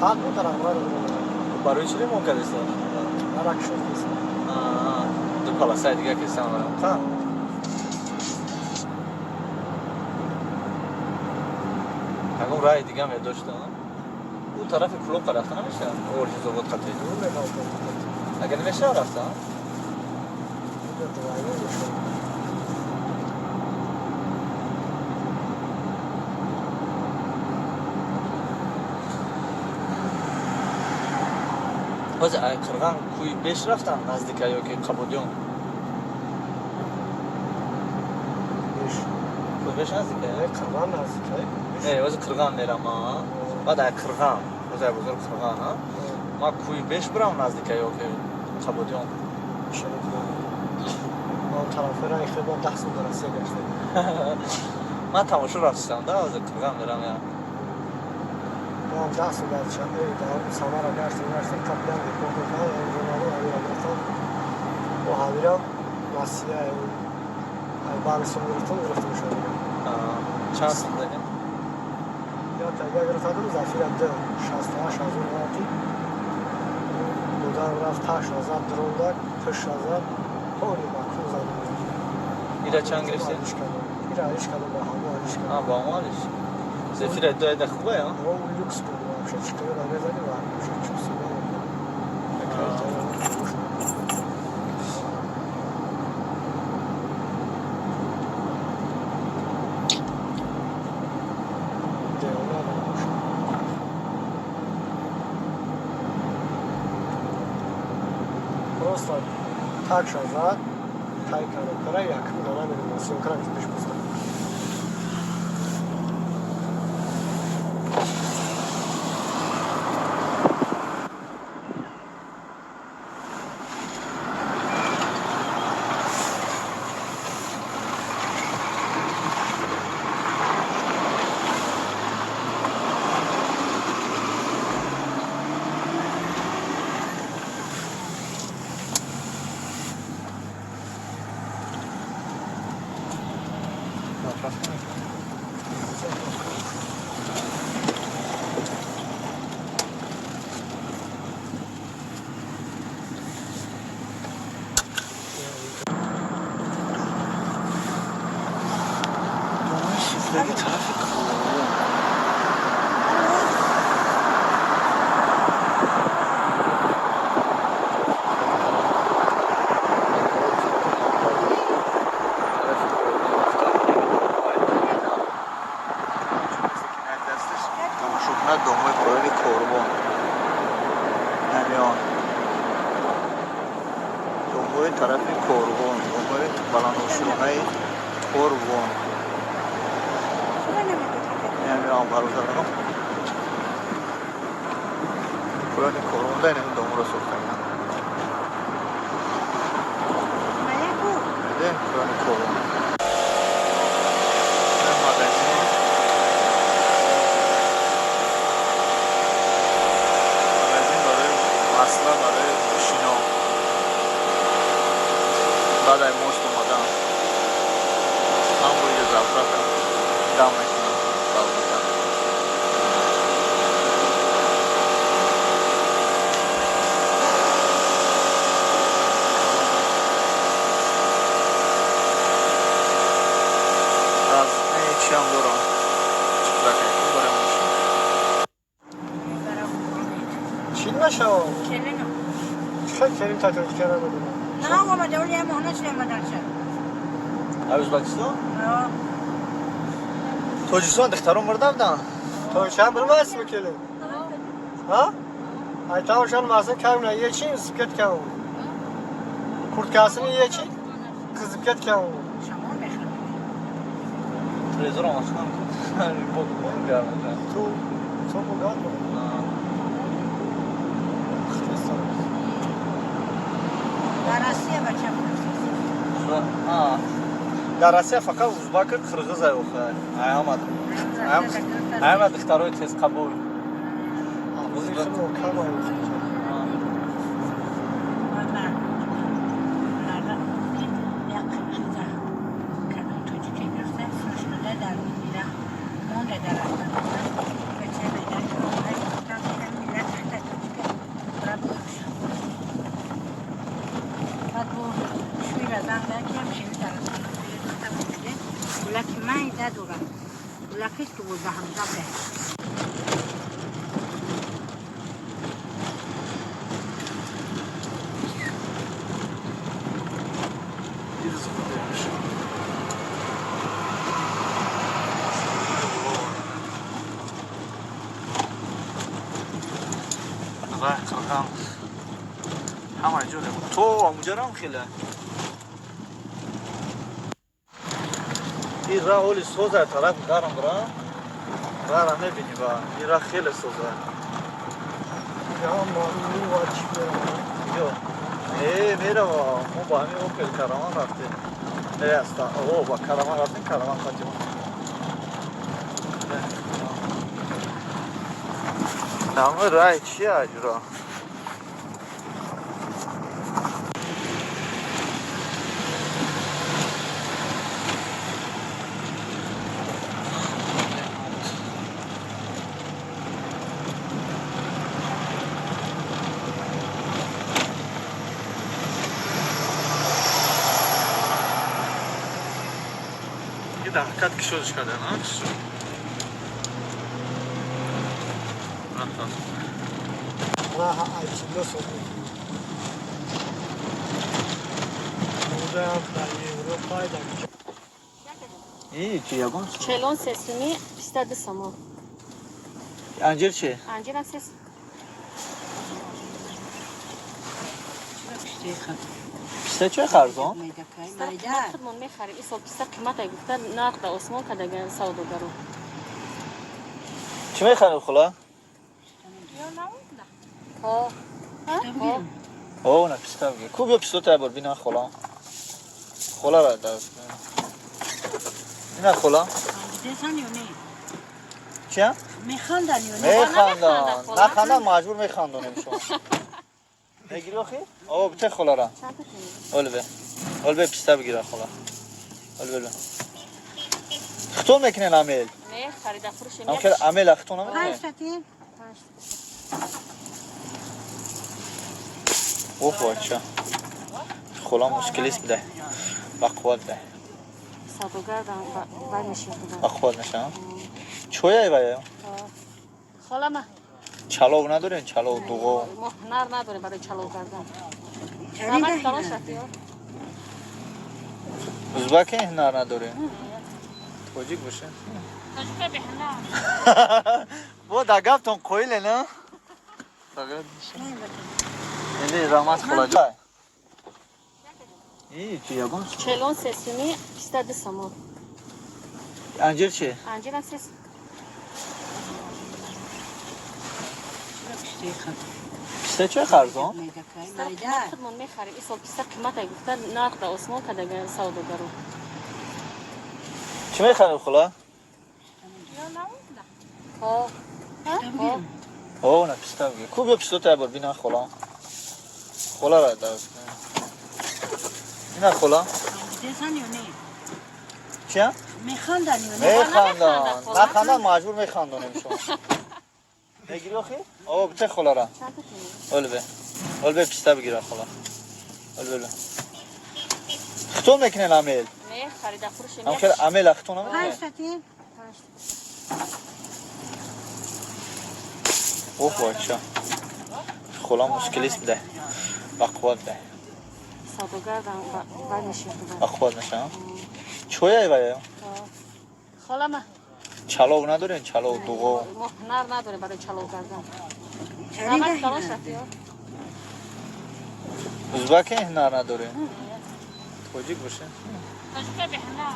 حال بود در امرار رو برای چی ممکن است؟ برای شد نیست دو پلاسای دیگه که استان برام اون راه دیگه هم داشتم اون طرف کلوب رفتن نمیشه اورج زود خطی اگه نمیشه رفتن باز قرغان کوی بیش رفتن نزدیک یا که قبودیون بیش نزدیکه قرغان نزدیکه ای واسه قرغان میرم بعد قرغان واسه بزرگ قرغان ما کوی بیش برام نزدیکه یا که قبودیون شرط ما طرف را اختبار 10 سال درسته گشته من تماشا رفتم ده از کلگم دارم یا ما 10 سال گشته دارم سامر را گشته قبلا میکنم جنابه علی گفتم و حاضر مسیح بار سمورتون گرفته شده چند سال داریم یا تا اگر تا دو زفیر ده 68 هزار واتی دودار رفت 8 هزار درونdak 5 هزار پولی باکو زدم ایرا چند گرفته؟ ایرا ایش کدوم با همه ایش کدوم با همه زفیر دوی ده خوبه یا؟ او لوکس بود وامشه چطور را بزنی و همشه چوسی Просто так шазат, тайка на край, як на намірі на синкрані більш пусто. Şifreli trafik kurulu. Şunlar domuy böyle korban. Yani domuy tarafı korban. Domuy balanuşunay korban. Yani ambarlarım. Kur'an-ı Kerim'de ne domura soktan. Ne Kur'an-ı Kerim. Ne magazin. Magazin böyle asla böyle müşino. Baday most olmadan. Hamburger zavrata. Damet. Şam doğru. Çıplak ayaklı boyamış. چی نشو؟ کلینو. چه کلیم تطبیق کرده بود؟ نه بابا دولی هم هنوز نمیدارشه. Özbekistan? آه. Tojikiston dixtaron burdam da. Tojikiston bilmez mi kelim? Ha? Ay tavşan masın kavna yeçin sıkıt kavu. Kurtkasını yeçin kızıket kavu. Televizyon açsam. Bok görmeyeceğim. Çok bu galiba. در آسیا بچه در آسیا فقط ازبک قرغیز اوخه. ayam dixtaroy tez qabul. ولكن ما يدادوا ولكن توزعهم قبله همه جوره تو اونجا هم خیلی این راه اولی سوزه طرف دارم برا نبینی با این راه خیلی سوزه یا مامی واجب یو میره ما با همین اوپل کرامان رفتیم اوه با کرامان رفتیم کرامان خواهیم همه رای چیه اجرا دقیقت که شدش کرده نه؟ این چیه بون؟ چلون سسونی 22 سامان انجیر چیه؟ انجیر هم سس پیسته چه خرزان؟ خودمون میخریم این سال پیسته قیمت های گفته نقد عثمان که دیگه سوداگرو چی میخریم خلا؟ اوه نه پیسته بگیر کو بیا پیسته تا بار بینا خلا خلا را درست اینا خلا؟ چیه؟ میخندن نخندن مجبور میخندونیم شما میگیری آخی؟ اوه بته خلا را اول به پیسته بگیره خلا اول خطون میکنین عمیل؟ نه خریده فروش هم که عمیل خطون هم میکنین؟ اوه بچه خلا مشکلیست بده بقواد ده سوداگردم باید میشیم بقواد نشه چویه ای باید؟ خلا ما چلو ندارین؟ چلو دوغو ما هنر نداریم برای چلو کردن نمک کلاش رفتی ها ازبک این هنر ندارین؟ توجیک باشه؟ تجربه به هنر با دقیقتون قویله نه؟ دقیقت میشه اینه رحمت خلا جای این چیه بون؟ چلون سسونی 22 سامان انجیر چیه؟ انجیر هم سس پیسته چه خرزان؟ خودمون میخریم این سال پیسته قیمت های گفته نقد عثمان که دیگه سوداگرو چی میخریم خلا؟ اوه نه پیسته بگیر کو بیا پیسته تا بار بینا خلا خلا را درست اینا خلا؟ چیه؟ میخندن نخندن مجبور میخندونیم شما میگیری آخی؟ اوه بته خلا را اول به پیسته بگیره خلا اول خطون میکنین عمیل؟ نه خریده فروش هم که عمیل خطون هم میکنین؟ اوه بچه خلا مشکلیست بده بقواد ده سوداگردم باید میشیم بقواد نشه چویه ای باید؟ خلا ما چلو ندارین؟ چلو دوغو ما هنر نداریم برای چلو کردن نمک کلاش رفتی ها ازبک این هنر ندارین؟ توجیک باشه؟ تجربه به هنر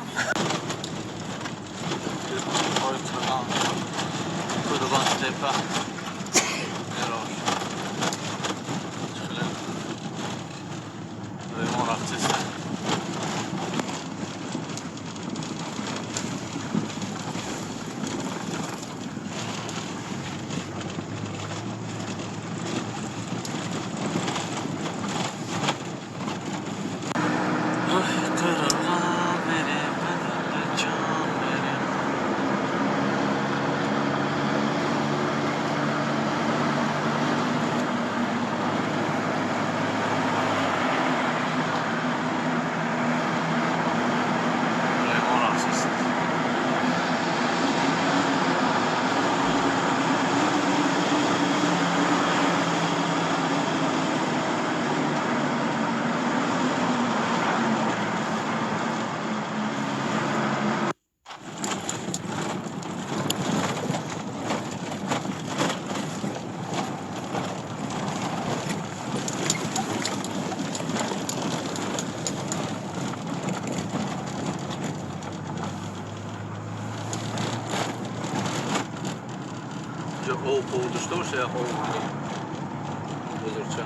کدوبان تپه ما رفتیسته او داشته باشه یا او بزرگچه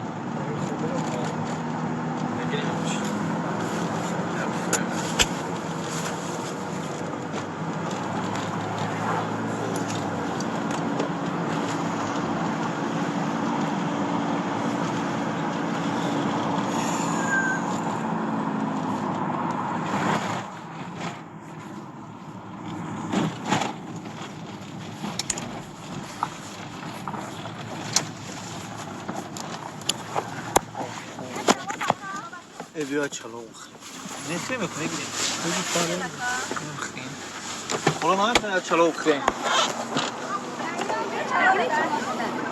بیا چلو نخری میکنه گیریم حالا من میتونم چلو بخریم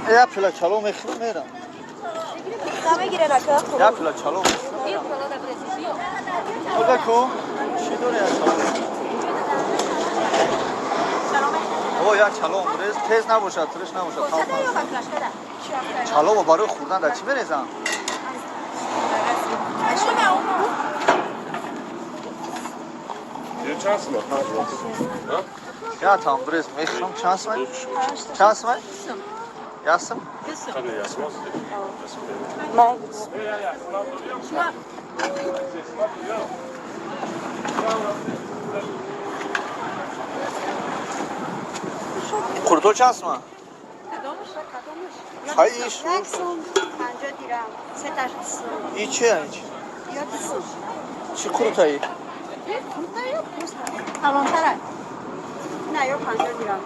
یه پلا چلو میخری میرم یه پلا چلو میخری خدا کو چی داره یه چلو او یه چلو تیز نباشه ترش نباشه چلو برای خوردن در چی بریزم چند سمه؟ یا tam burası mekram şans var. Şans var? Yazsın. Tabii yazmaz. Kurtul şans mı? Hayır iş. 50 dirhem. Sê taşısı. İçi yani. Yotusun. Çi kurutayı? Kurta yok. Alantara. Ne yok 50 dirhem.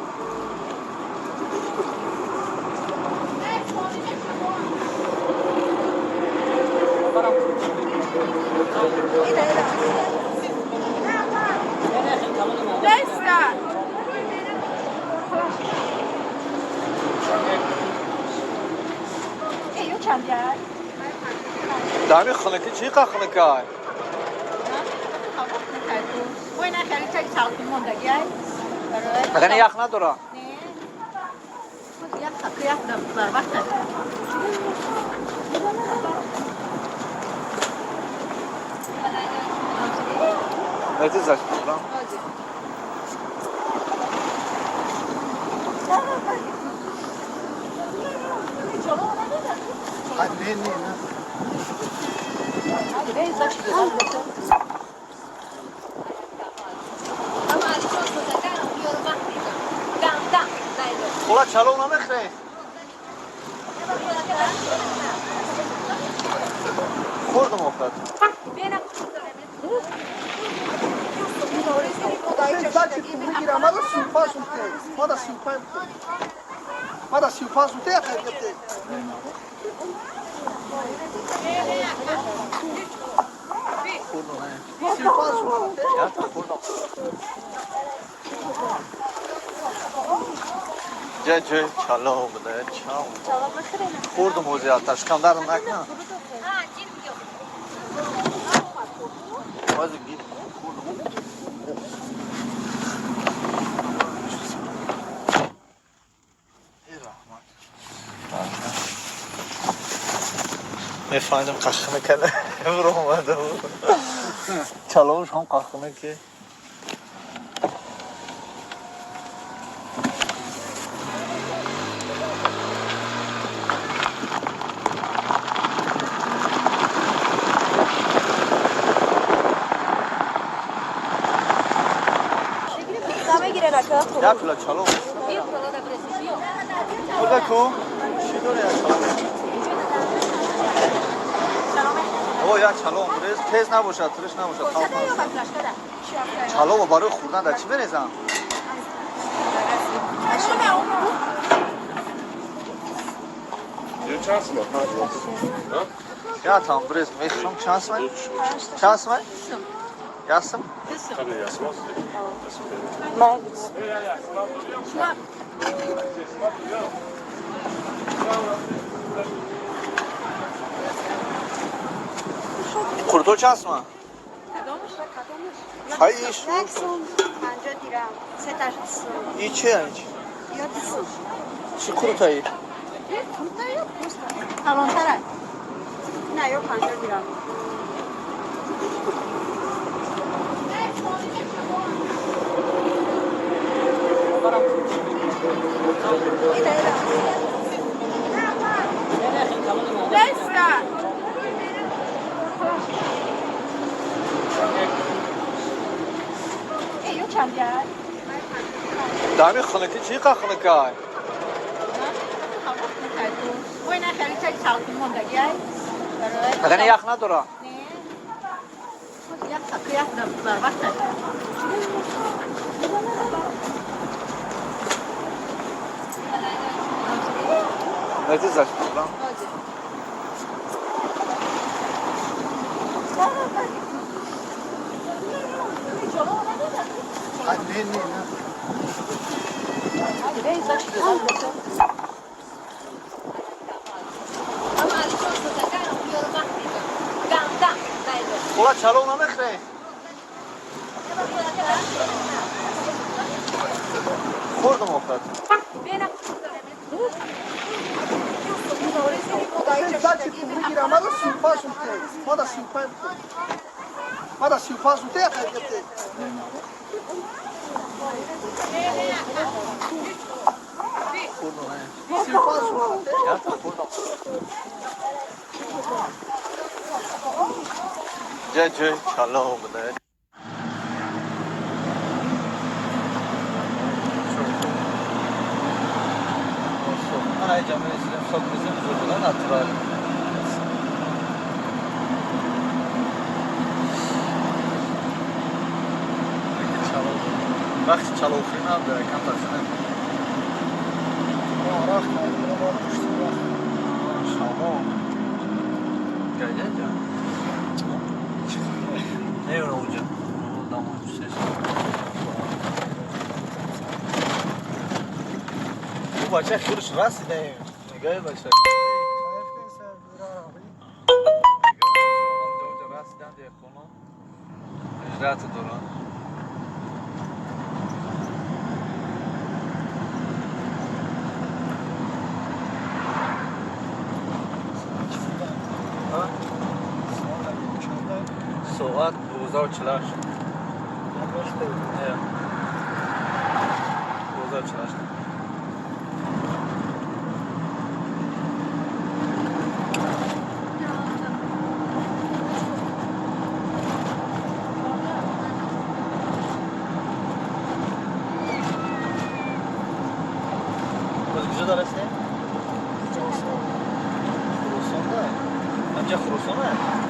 دامی خنکی چی که خنکه؟ مگه یخ نداره؟ نتی زشت بودم؟ نه نه نه خلا چلو نمیخری خوردم افتاد ماذا سيفاز وتاخذ قبتين سيفاز جا چالو بده چاو خوردم موزی آتش کم دارم نکنه بازی گیر میفهمم قشنگ میکنه برو اومده بود چالوش هم قشنگه که یا پلا چالو خدا کو چی داره او یا چالو تیز نباشه ترش نباشه چالو برای خوردن در چی بریزم چند سمه؟ یا tam burası mekram şans var. Şans var? Yazsın. Tabii yazmaz. Kurtul şans mı? Hayır iş. 50 dirhem. Sê taşısı. İçi yani. Yotusun. Çi kurutayı? Kurta yok. Alantara. Ne yok 50 dirhem. Let's start. کنجای دامی خنکی چی که خنکای وای نه خیلی چای سالتی موندگی اگه یخ نداره یک سکه یک در وقت نتیز داشت بودم اولا چلو نمیخره خوردم افتاد ماذا سيفاز وتاخذ قلت سيفاز جای چلا اومده من ای جامعه اسلام خود میزن زودونه ناتورال وقتی چلا اخرین هم داره کم ترسنه شما گایه جان نه اونو اونجا دامون شش او بچه خورش رسیده نگاه بچه رسیدن دیگه خونو اجرات دوران ساعت 2048 2048 باز کجا درسته؟ خروسانه همجا خروسانه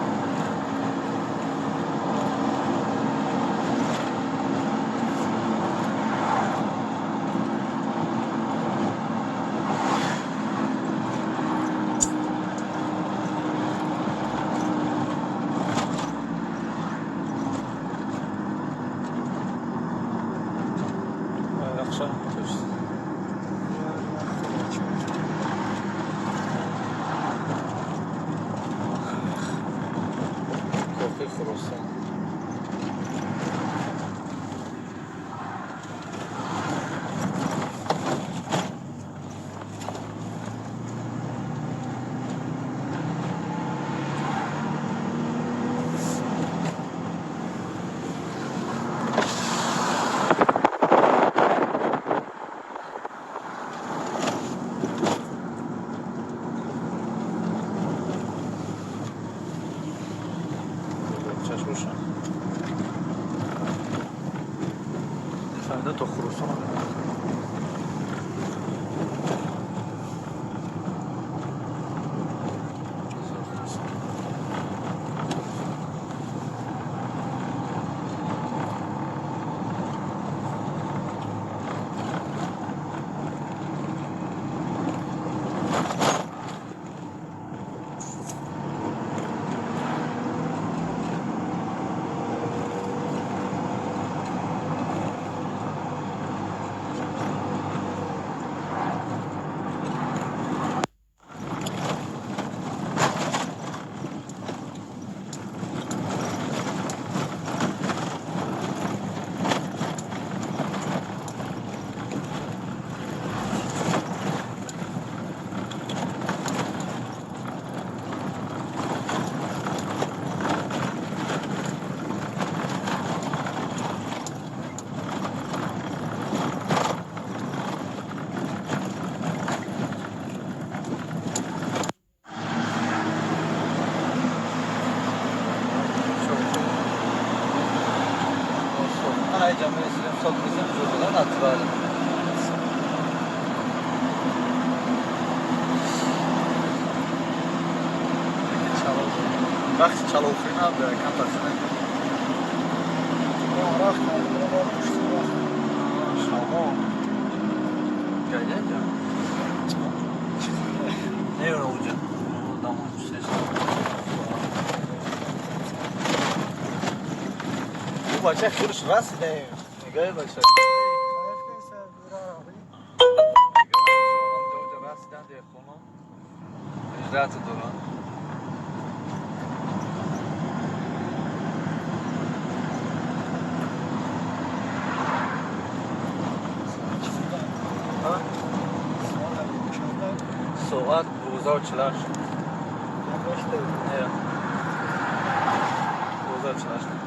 فهمیده تو خروسان Só começamos a jogar natural. وقتی چلاوفی نبوده کم پسنه شما گایده جا نیوره اوجا دامون سیش او بچه خیرش رسیده نگاه بچه رسیدن دیگه خونم اجرات دوران ساعت 2040 نه 2040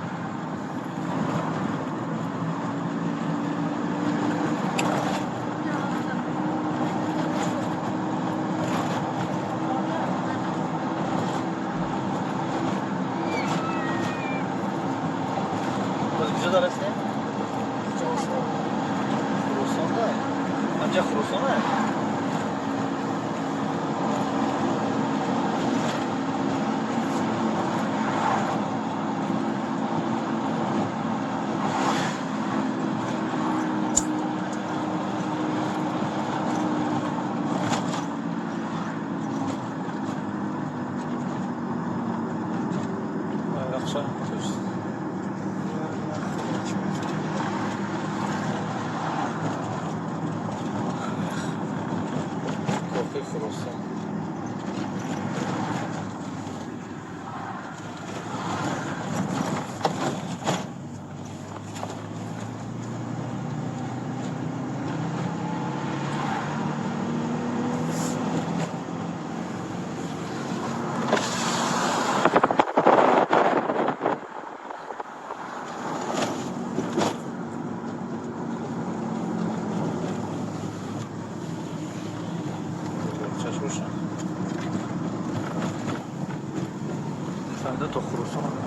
کجا درسته؟ خراسانه همجا خراسانه تو خراسان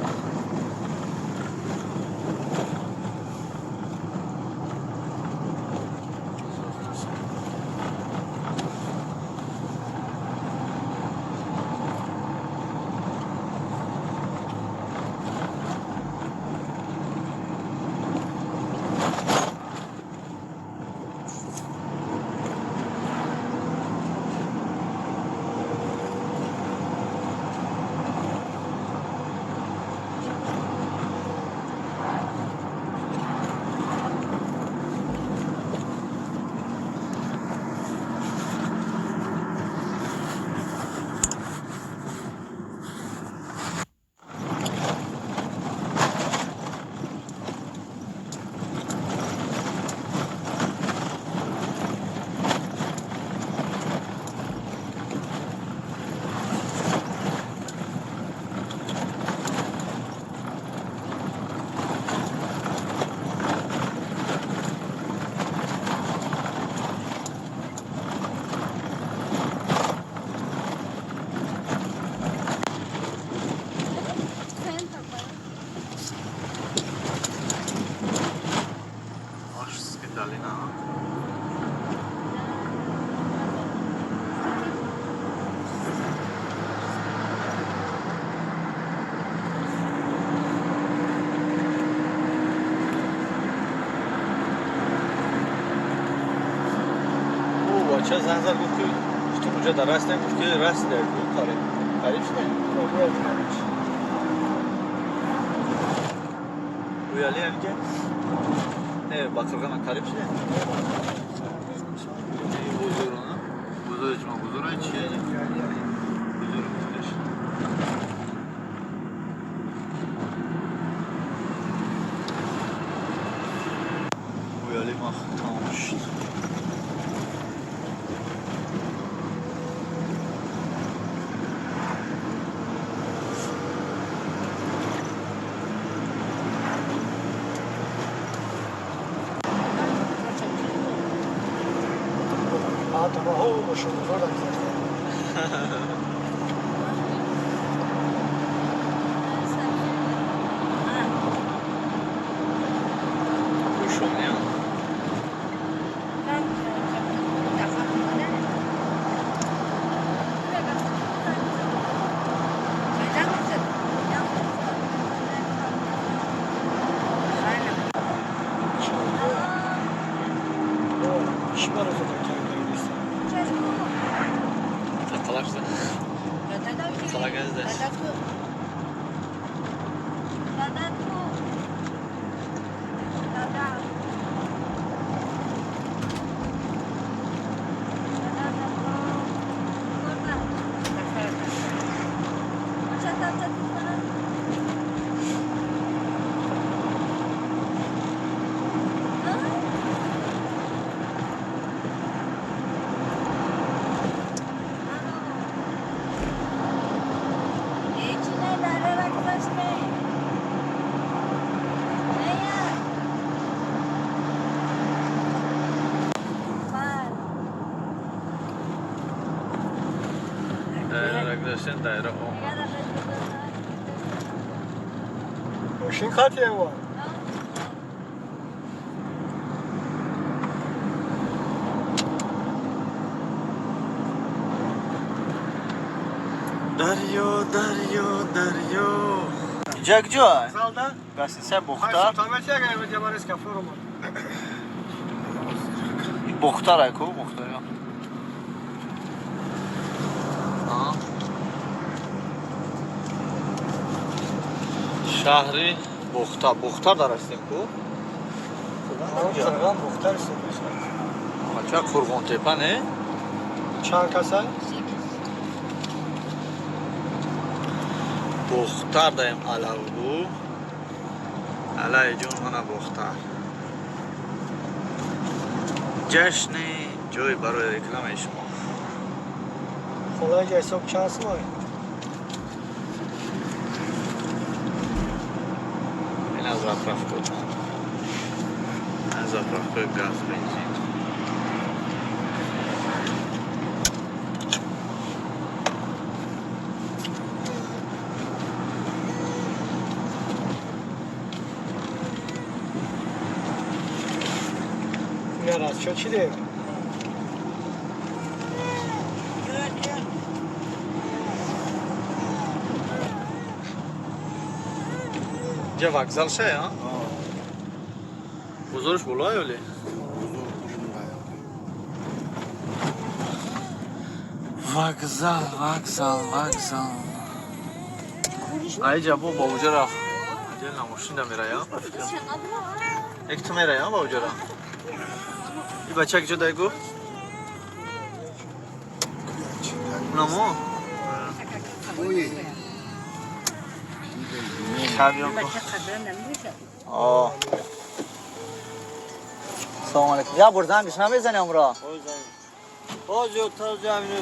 چه زنگ زد گفت که اونجا در رسته گفت که رسته کاره قریب شده رویالی هم که نه باقرگان قریب شده بزرگ ما بزرگ چیه بزرگ بودش رویالی ما تمام شد شما Pişman olacak kendine işte. Tatlılar. Kolay gelsin. Arkadaşlar daire o. Hoşun katıyor bu. Daryo. Jagjoy. Zalda. Gasice Ay Buxtar. sultanmet ya galiba Cemal Kafur mu? Buxtar ay ko, Buxtar ya. Şahri Buxtar. Buxtar darastım ko. Qirg'in Buxtar istemişler. Acha Qurg'ontepa ne? Çankasa. Buxtar dayım alav bu. Alay jun mana Buxtar. Jashni joy baroy reklama shuma. Kolay gelsin şansı var. Mina zapravka. Zapravka gaz benzin. Yaraz çok iyi. Gdzie wokzal się, a? Buzurmuş bu la öyle. Vokzal. Ayrıca bu Bavujara. Gelin maşın da miraya. Ek tu miraya Bavujara. Bir bachak jo daygo. Namo. Şabiyon ko. Aa. Selamun aleyküm. Ya buradan bir şuna bezene umra. Ozo taze aminu.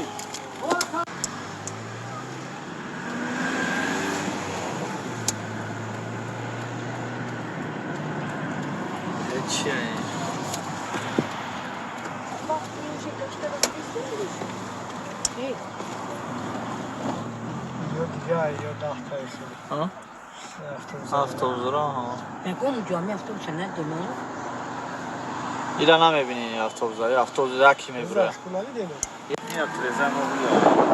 Çiğ. Yok ya yok dahtayız. Ha? Avtobusra ha. Egon cami avtobüsü nerede mi? İlana mebini avtobusları. Avtobuslar kimi buraya? Kullanı değil mi? Yine trezem oluyor.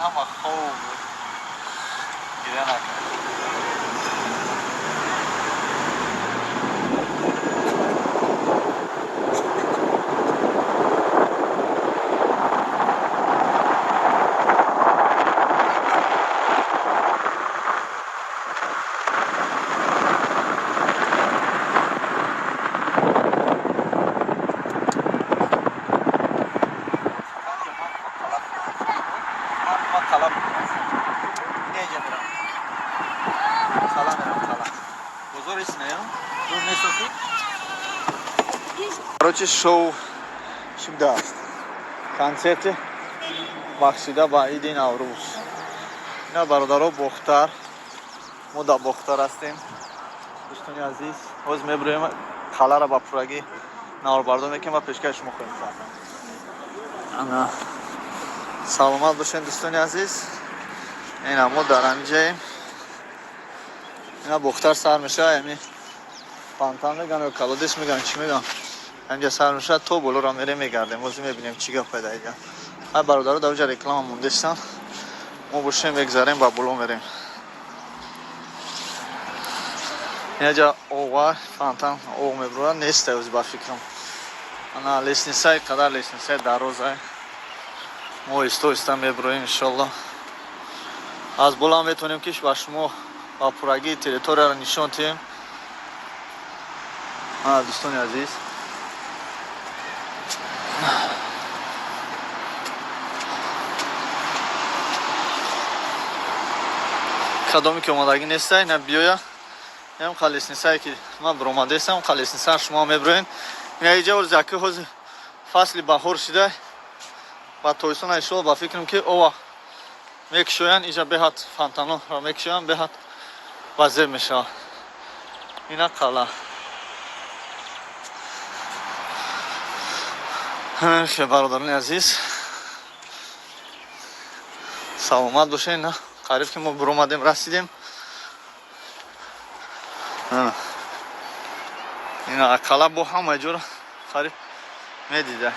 همه خوب گیره نکنه. Короче, шоу всегда концерты бахшида ба Иди Наврӯз. Ина бародаро Бохтар, мо да Бохтар ҳастем. дӯстони азиз, ҳозир мебироем қаларо ба пуррагӣ наварбардор мекунем ва пешкаш шумо хоҳем кард. Ана саломат бошед дӯстони азиз. Ина мо дар ҳаминҷаем. Ина Бохтар сар мешавад, яъни фонтан меган ё колодес меган, чӣ меган? ҳамҷа сар мешавад, то болоро мерем мегардем. ҳозир мебинем чӣ гап пайда ида. ҳай бародаро дар оҷа реклама мондестан. мо бошем мегзарем ба боло мерем. инаҷа оға фонтан оғ мебурад нестай ӯзи ба фикрам. ана леснисаи қадар леснисаи дарозай. мо оҳиста-оҳиста мебуроем иншоаллоҳ. аз болам метавонем ки ба шумо ба пуррагии территорияро нишон диҳем. дӯстони азиз, кадоме ки омадагӣ нестай, ина биёя ям қалеснисае ки ман биромадаестам, қалеснисаро шумо мебироем. ина иҷа ҳозир яки ҳозир фасли баҳор шуда ба тоистона иншоаллоҳ ба фикрам ки ова мекушоянд, иҷа беҳад фонтанонро мекушоянд, беҳад вазеб мешавад. ина қала. хе бародарони азиз, саломат бошед. ина қариб ки мо биромадем, расидем. ина қала бо ҳамаи ҷоро қариб медида.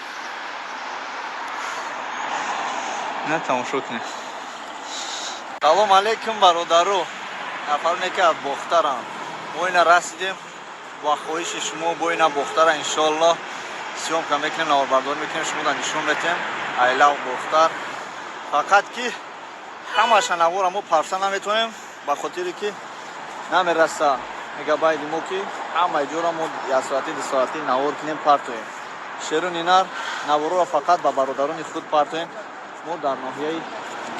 ина тамошо кунем. салом алейкум бародаро, нафароне ки аз Бохтарам. мо ина расидем ба хоҳиши шумо, бо ина Бохтара иншоаллоҳ сёмка мекунем, наварбардорӣ мекунем, шумо да нишон метем. I love Бохтар. фақат ки ҳамаша навора мо парса наметавонем, ба хотире ки намераса мегабайти мо ки ҳамаи ҷоро мо 1 соати 2 соати навор кунем, партоем. шерун инар навороро фақат ба бародарони худ партоем. мо дар ноҳияи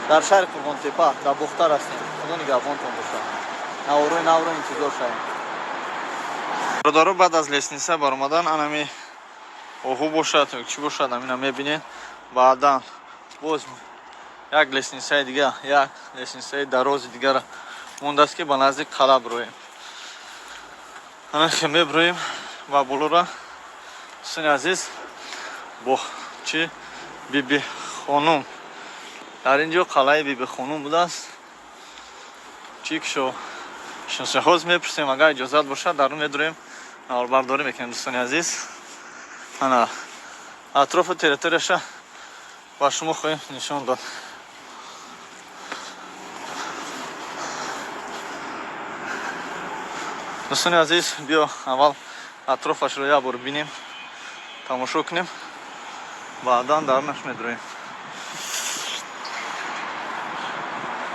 дар шаҳри Қурғонтепа дар Бохтар ҳастем. худо нигаҳбонтон бошад. наворои навро интизор шавем. бародаро баъд аз лесниса баромадан анами оҳу бошад ё чӣ бошад, амина мебинед. баъдан боз як леснисаи дигар, як леснисаи дарози дигар мондааст ки ба назди қала бироем. ана ки мебироем ба болора. дӯстони азиз, бо чи биби хонум дар ин ҷо қалаи биби хонум будааст. чӣ кишо шиносе ҳозир мепурсем, агар иҷозат бошад дар он медуроем, наварбардорӣ мекунем. дӯстони азиз, ана атрофи территорияша ба шумо хоҳем нишон дод. дӯстони азиз, биё аввал атрофашро як бор бинем, тамошо кунем, баъдан дарунаш медуроем.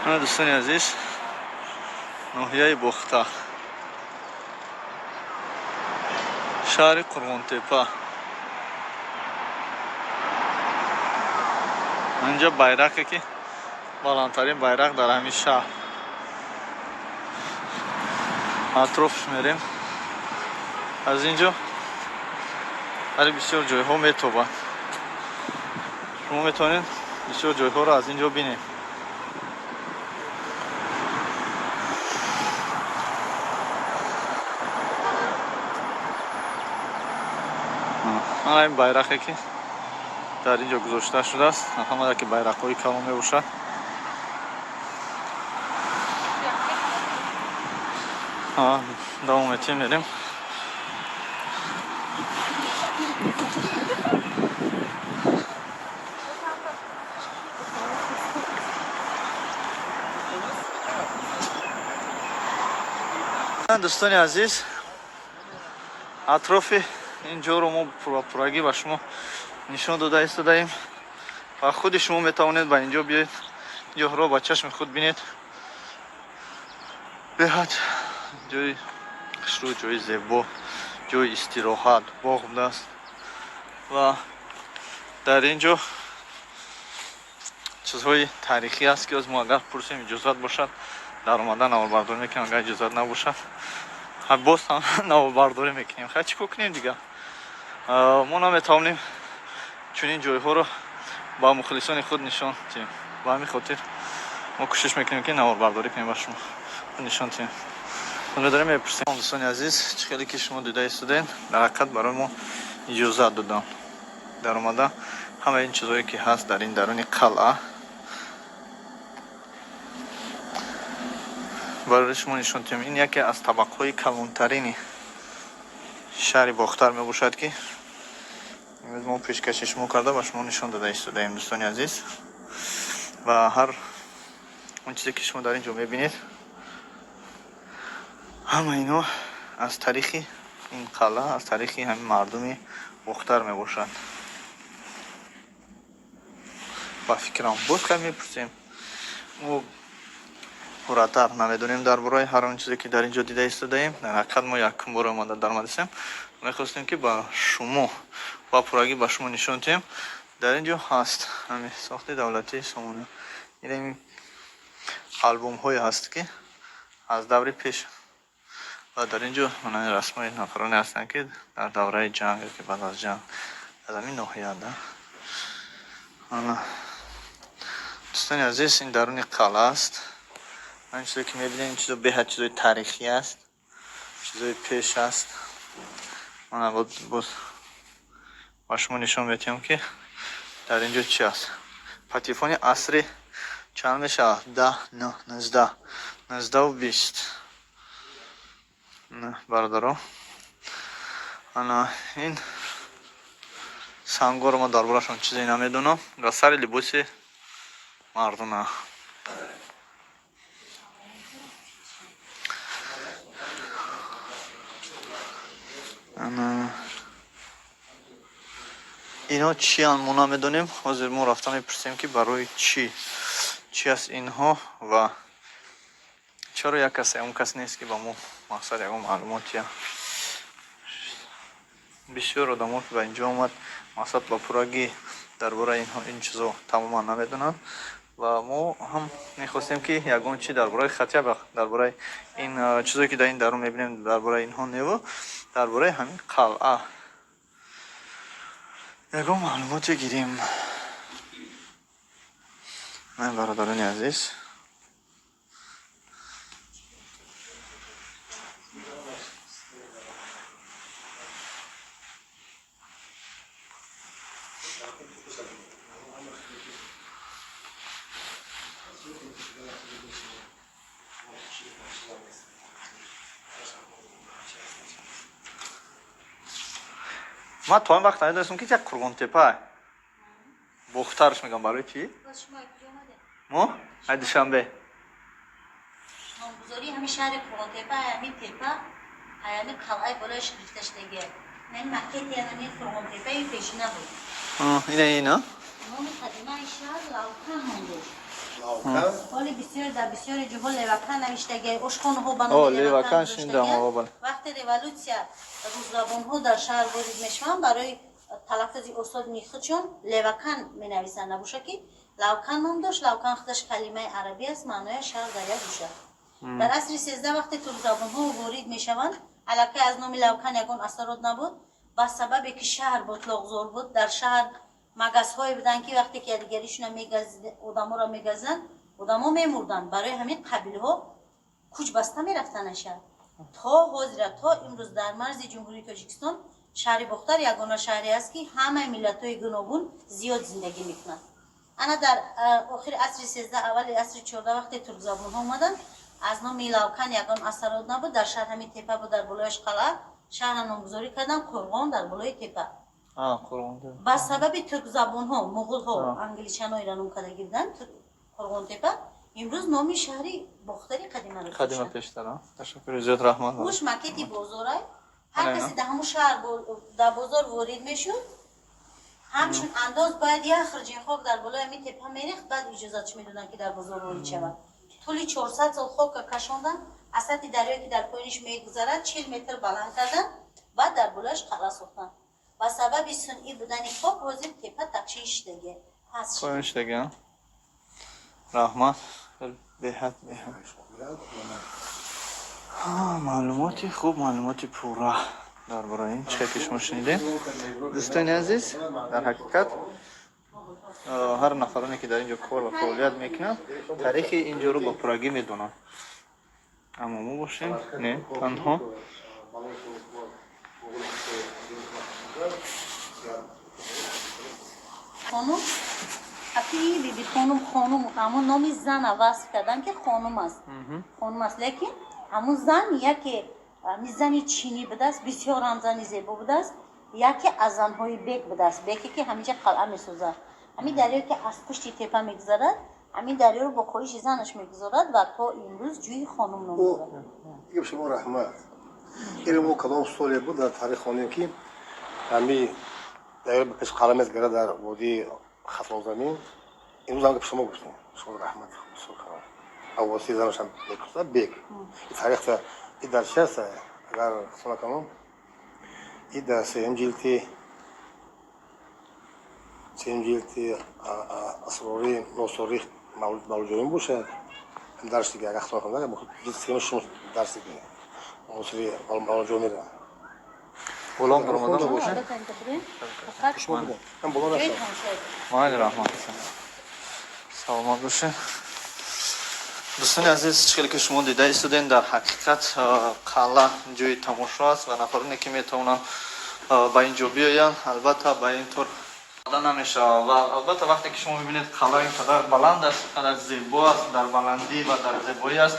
дӯстони азиз, ноҳияи Бохтар, шаҳри Қурғонтепа. инҷа байрақе ки баландтарин байрақ дар ҳамин шаҳр. атрофш мерем. аз ин ҷо ҳари бисёр ҷойҳо метобад. шумо метавонед бисёр ҷойҳоро аз ин ҷо бинед. ин байрақе ки дар ин ҷо гузошта шудааст. нафаҳмада ки байрақҳои калон мебошад. давом метем мерем. دوستان عزیز اطراف اینجا رو ما پورگی به شما نشان داده ایستادیم و خود شما میتوانید به اینجا بیاید. اینجا رو با چشم خود بینید. بهت جای خشرو، جای زیبا، جای استراحت، باغ بوده است و در اینجا چیزهای تاریخی است که از ما اگر پرسیم اجازت باشد در اومدن نواربرداری میکنیم، اگر اجازت نباشد باز هم نواربرداری میکنیم. خیلی چی کنیم دیگه. ما نمیتوانیم چنین جایها رو با مخلصان خود نشان دهیم. با همین خاطر ما کوشش میکنیم که نواربرداری کنیم و شما نشان دهیم. ما داریم میپرسیم دوستان عزیز چه خیلی که شما دیده ایستادین در حقیقت برای ما اجازت دادن در اومدن همه این چیزهایی که هست در این درون قلعه برای شما نشان دهیم. این یکی از طبقه‌های کلانترین شهر باختر می باشد که ما پیشکش شما کرده و شما نشان داده ایستادیم دوستان عزیز و هر اون چیزی که شما در اینجا میبینید همه اینا از تاریخ این قلعه، از تاریخ همین مردم باختر می باشد. با فکرم باز که میپرسیم ما پوراتر نمیدونیم درباره هر اون چیزی که در اینجا دیده ایستادیم. در حقیقت ما یکم بار اومده در مدرسه میخواستیم که با شما با پورگی با شما نشون دهیم. در اینجا هست همین ساخت دولتی سامانه. این آلبوم های هست که از دوره پیش و در اینجا من رسمای نفرانی هستن که در دوره جنگ که بعد از جنگ از همین ناحیه ده. دوستان عزیز این درون قلعه است. این چیزی که میبینید این چیزا به چیزای تاریخی است، چیزای پیش است. من باز با شما نشان میدم که در اینجا چی است. پاتیفون عصری چند میشه؟ 10 نه 19 و 20 نه برادران. این سنگا رو ما دربارشون چیزی نمیدونم. سر لباس مردم اینا چی هم ما نمیدونیم. حاضر ما رفتم میپرسیم که برای چی است اینها و چرا یک کسی اون کس نیست که با ما مقصد یک معلوماتی. بسیار آدم که به اینجا آمد مقصد با پورگی درباره این چیزا تماما نمیدونن و ما هم میخواستیم که یگان چی درباره خطیه درباره این چیزایی که در این درون میبینیم درباره اینها نیو درباره همین قلعه یگان معلوماتی گیریم. من برادران عزیز ما تو این وقت نداشتم که یک کرگان تپه بخترش میگم برای چی؟ ما؟ های دوشنبه نامگذاری همین شهر کرگان تپه همین تپه همین قلعه بالایش ریختش دیگه. من مکتی همین کرگان تپه پیشینه بود. اینا؟ نام قدیمه این شهر لاوکان مونده. حالی بسیار در بسیار جاها لیوکان نوشتگه اشخانه ها بنا لیوکان شنیدم. وقتی ریولوسیا روزگابان ها در شهر وارد میشوند برای تلفظ استاد میخچون لیوکان می نویسند نباشه که لاوکان نام داشت. لاوکان خودش کلمه عربی است معنای شهر در یک گوشه. در عصر 13 وقتی ترکزبان ها وارد میشوند علاقه از نام لاوکان یگان اثرات نبود با سبب که شهر باطلاق‌زار بود. در شهر مگزهای بودن که وقتی که دیگریشون آدما را میگزن آدما میمردن. برای همین قبیله ها کوچ بسته میرفتن شهر تا حاضر تا امروز در مرز جمهوری تاجیکستان شهر باختر یگانه شهری است که همه ملت‌های گوناگون زیاد زندگی میکنند. انا در آخر عصر 13 اول عصر 14 وقتی ترکزبان ها اومدن از نام لاوکان یگان اثرات نبود. در شهر همین تپه بود در بالایش قلعه شهر نامگذاری کردن کرغان در بالای تپه. با سبب ترک زبان ها مغول ها انگلیشان ها ایران کرده گیردن کرغان تپه امروز نامی شهری باختری قدیمه رو قدیمه پیشتر ها. تشکر زیاد رحمت. خوش مکتی بازارای هر کسی در همون شهر در بازار وارد میشد همچون انداز باید یه خرجین خاک در بالای همین تپه میریخت بعد اجازتش میدادن که در بازار وارد شود. طولی 400 سال خاک کشاندن از سطح دریایی که در پایینش میگذرد 40 متر بلند کردن بعد در بالایش قلعه ساختن و سبب صنعی بودن خاک واسه تپه تقشیش دیگه هست. پایینش دیگه رحمت بهت معلوماتی خوب معلوماتی پورا درباره این چکش ما شنیدیم. دوستان عزیز در حقیقت هر نفرانی که در اینجا کار و فعالیت میکنن تاریخ اینجا رو با پراگی میدونن اما ما باشیم نه تنها خانم اپی بیبی خانم همون نامی زن وصف کردن که خانم است لیکن همون زن یکی زنی چینی بوده است بسیار هم زنی زیبا بوده است یکی از زنهای بیک بوده است بیکی که همینجا قلعه میسازد همین دریا که از پشت تپه میگذرد همین دریا رو با خواهش زنش میگذارد و تا امروز جوی خانم نام دارد. دیگه شما رحمت این ما کدام سالی بود در تاریخ خوانیم که همین دریا به پیش قلعه میگذرد در وادی خطر زمین امروز هم که شما گفتیم شما رحمت اواسی زنش هم میگذارد بیک این تاریخ این در چه است اگر خصوصا کنم این در سیم جلتی اسراری نوسوری مولجوین باشه درس دیگه اگر خصوصا کنم جلت سیمشون درس دیگه نوسوری مولجوین میره بولان برمادان باشه من بولان هستم مایل رحمت سلامت باشه. دوستان عزیز چیزی که شما دیده ایستادین در حقیقت قلعه جای تماشا است و نفرانی که میتونن با اینجا بیاین البته با این طور نمیشه و البته وقتی که شما میبینید قلعه اینقدر بلند است اینقدر زیبا است در بلندی و در زیبایی است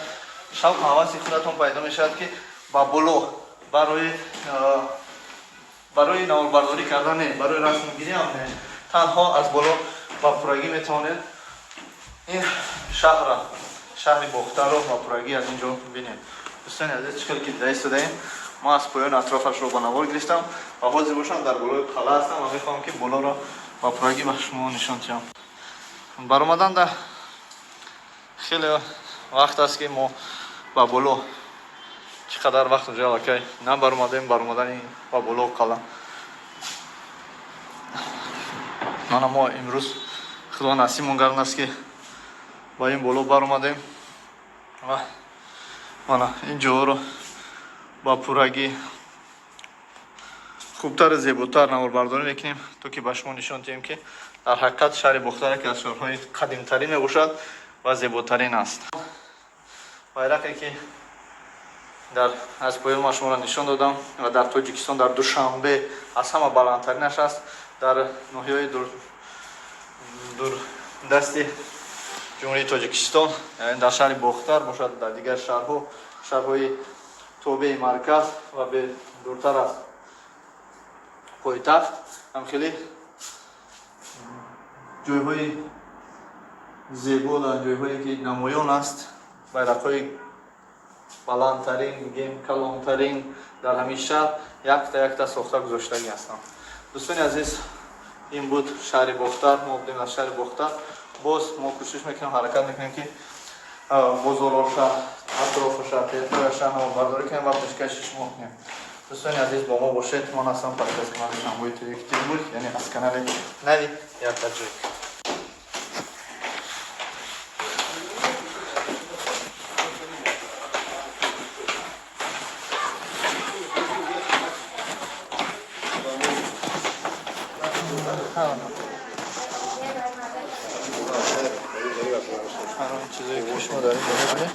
شب حواسی خودتون پیدا میشد که با بلو برای نواربرداری کردن برای رسم گیری هم تنها از بلو با پراگی میتونید این شهر بختر رو با پراگی از اینجا ببینید. دوستان عزیز چیزی که دیده ایستادیم ما از پایان اطرافش رو با نوار گرفتم و حاضر باشم در بالای قلعه هستم و میخوام که بالا رو با پراگی به شما نشان دهم. برآمدن در خیلی وقت است که ما با بالا چقدر وقت جلوی نه برآمدن با بالا قلعه ما امروز خدا نصیبمون گردید است که با این بالا برآمدیم و من این جا رو با پراگی خوبتر زیباتر نواربرداری میکنیم تا که به شما نشان دهیم که در حقیقت شهر بختر که از شهرهای قدیمترین میباشد و زیباترین است. بایرقی که از پایان شما را نشان دادم و در تاجیکستان در دوشنبه از همه بلندترینش است در ناحیه دور دست جمهوری تاجیکستان یعنی در شهر بختر باشد در دیگر شهرهای توبه مرکز و به دورتر از پایتخت هم خیلی جایهای زیبا در جایهایی که نمایان است بیرق‌های بلندترین کلانترین در همین شهر یک تا ساخته گذاشتگی هستند. دوستان عزیز این بود شهر بختر. ما بودیم از شهر بختر باز ما کوشش میکنیم حرکت میکنیم که بازار شهر اطراف شهر پیتر شهر نواربرداری کنیم و پیشکش شما کنیم. دوستان عزیز با ما باشید. من هستم پرکس کانال شنبوی تیمور یعنی از کانال نوی یک تجربه. چیزایی که شما دارید ببینید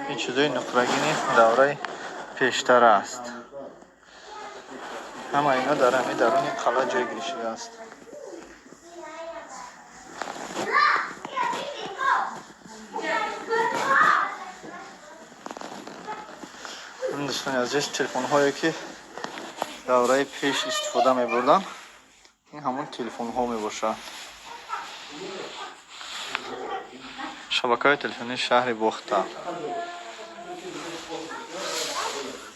این چیزای نقرگینی دوره پیشتر است. همه اینا در همین درون قلعه جایگیری شده است. این دوستان عزیز تلفن هایی که دوره پیش استفاده می بردن این همون تلفن ها می باشد. шабакаҳои телефонии шаҳри Бохта.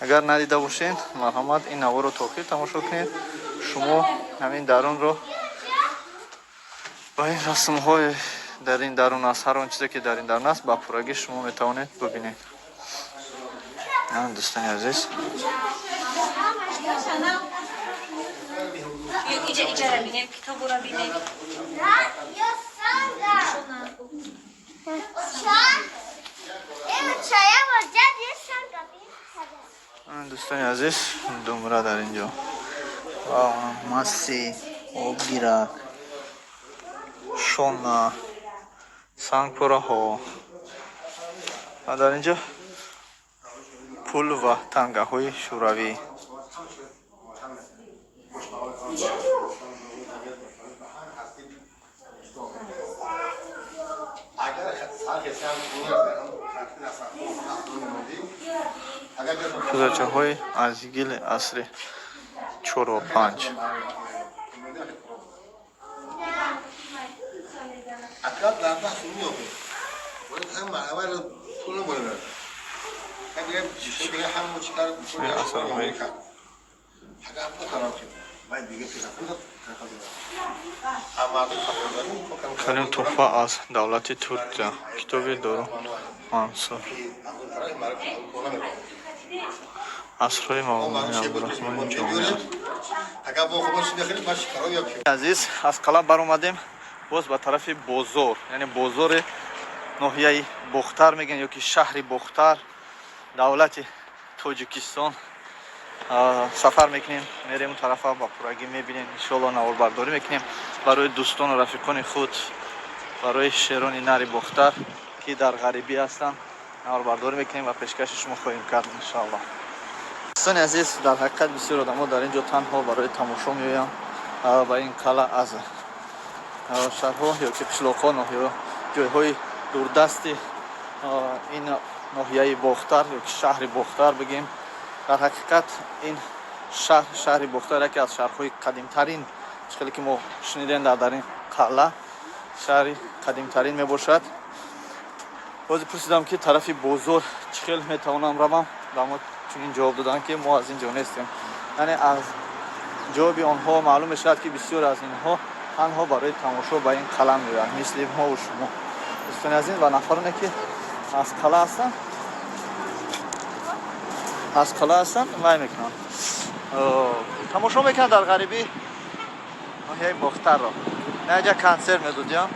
агар надида бошед, марҳамат ин наворо то охир тамошо кунед. шумо ҳамин дарунро ба ин расмҳои дар ин дарун аст, ҳар он чизе ки дар ин дарун аст ба пуррагӣ шумо метавонед бубинед. дӯстони азиз, иҷара бинем, китобуро бинем. дӯстони азиз, думра дар инҷо, масси, обгирак, шона, сангпораҳо ва дар инҷо пул ва тангаҳои шӯравӣ. кӯзачаҳои аз гили асри 4-5. карим туҳфа аз давлати Туркия. китоби Дору Мансур. асрҳои мавлони Абдурахмони Ҷомиа. азиз, аз қалъа баромадем боз ба тарафи бозор, яъне бозори ноҳияи Бохтар мегӯянд ё ки шаҳри Бохтар, давлати Тоҷикистон сафар мекунем, мерем он тарафа, ба пуррагӣ мебинем, иншоалло наворбардорӣ мекунем барои дӯстону рафиқони худ, барои шерони нари Бохтар ки дар ғарибӣ ҳастанд, наворбардорӣ мекунем ва пешкаши шумо хоҳем кард иншоалло. дӯстони азиз, дар ҳақиқат бисёр одамҳо дар ин ҷо танҳо барои тамошо меоянд ба ин қалъа аз шаҳрҳо ё ки қишлоқҳо, ҷойҳои дурдасти ин ноҳияи Бохтар ё ки шаҳри Бохтар бигем. дар ҳақиқат ин шаҳри Бохтар яке аз шаҳрҳои қадимтарин, хеле ки мо шунидем дар ин қалъа шаҳри қадимтарин мебошад. бозе пурсидам ки тарафи бозор чӣ хел метавонам равам, ба мо чунин ҷавоб доданд ки мо аз ин ҷо нестем, яъне аз ҷавоби онҳо маълум мешавад ки бисёр аз инҳо танҳо барои тамошо ба ин қалъа меоянд, мисли мову шумо. дӯстони азиз, ва нафароне ки аз қалъа ҳастанд вай мекунанд, тамошо мекунанд дар ғарибӣ ноҳияи Бохтарро. наҷа консерт медодиям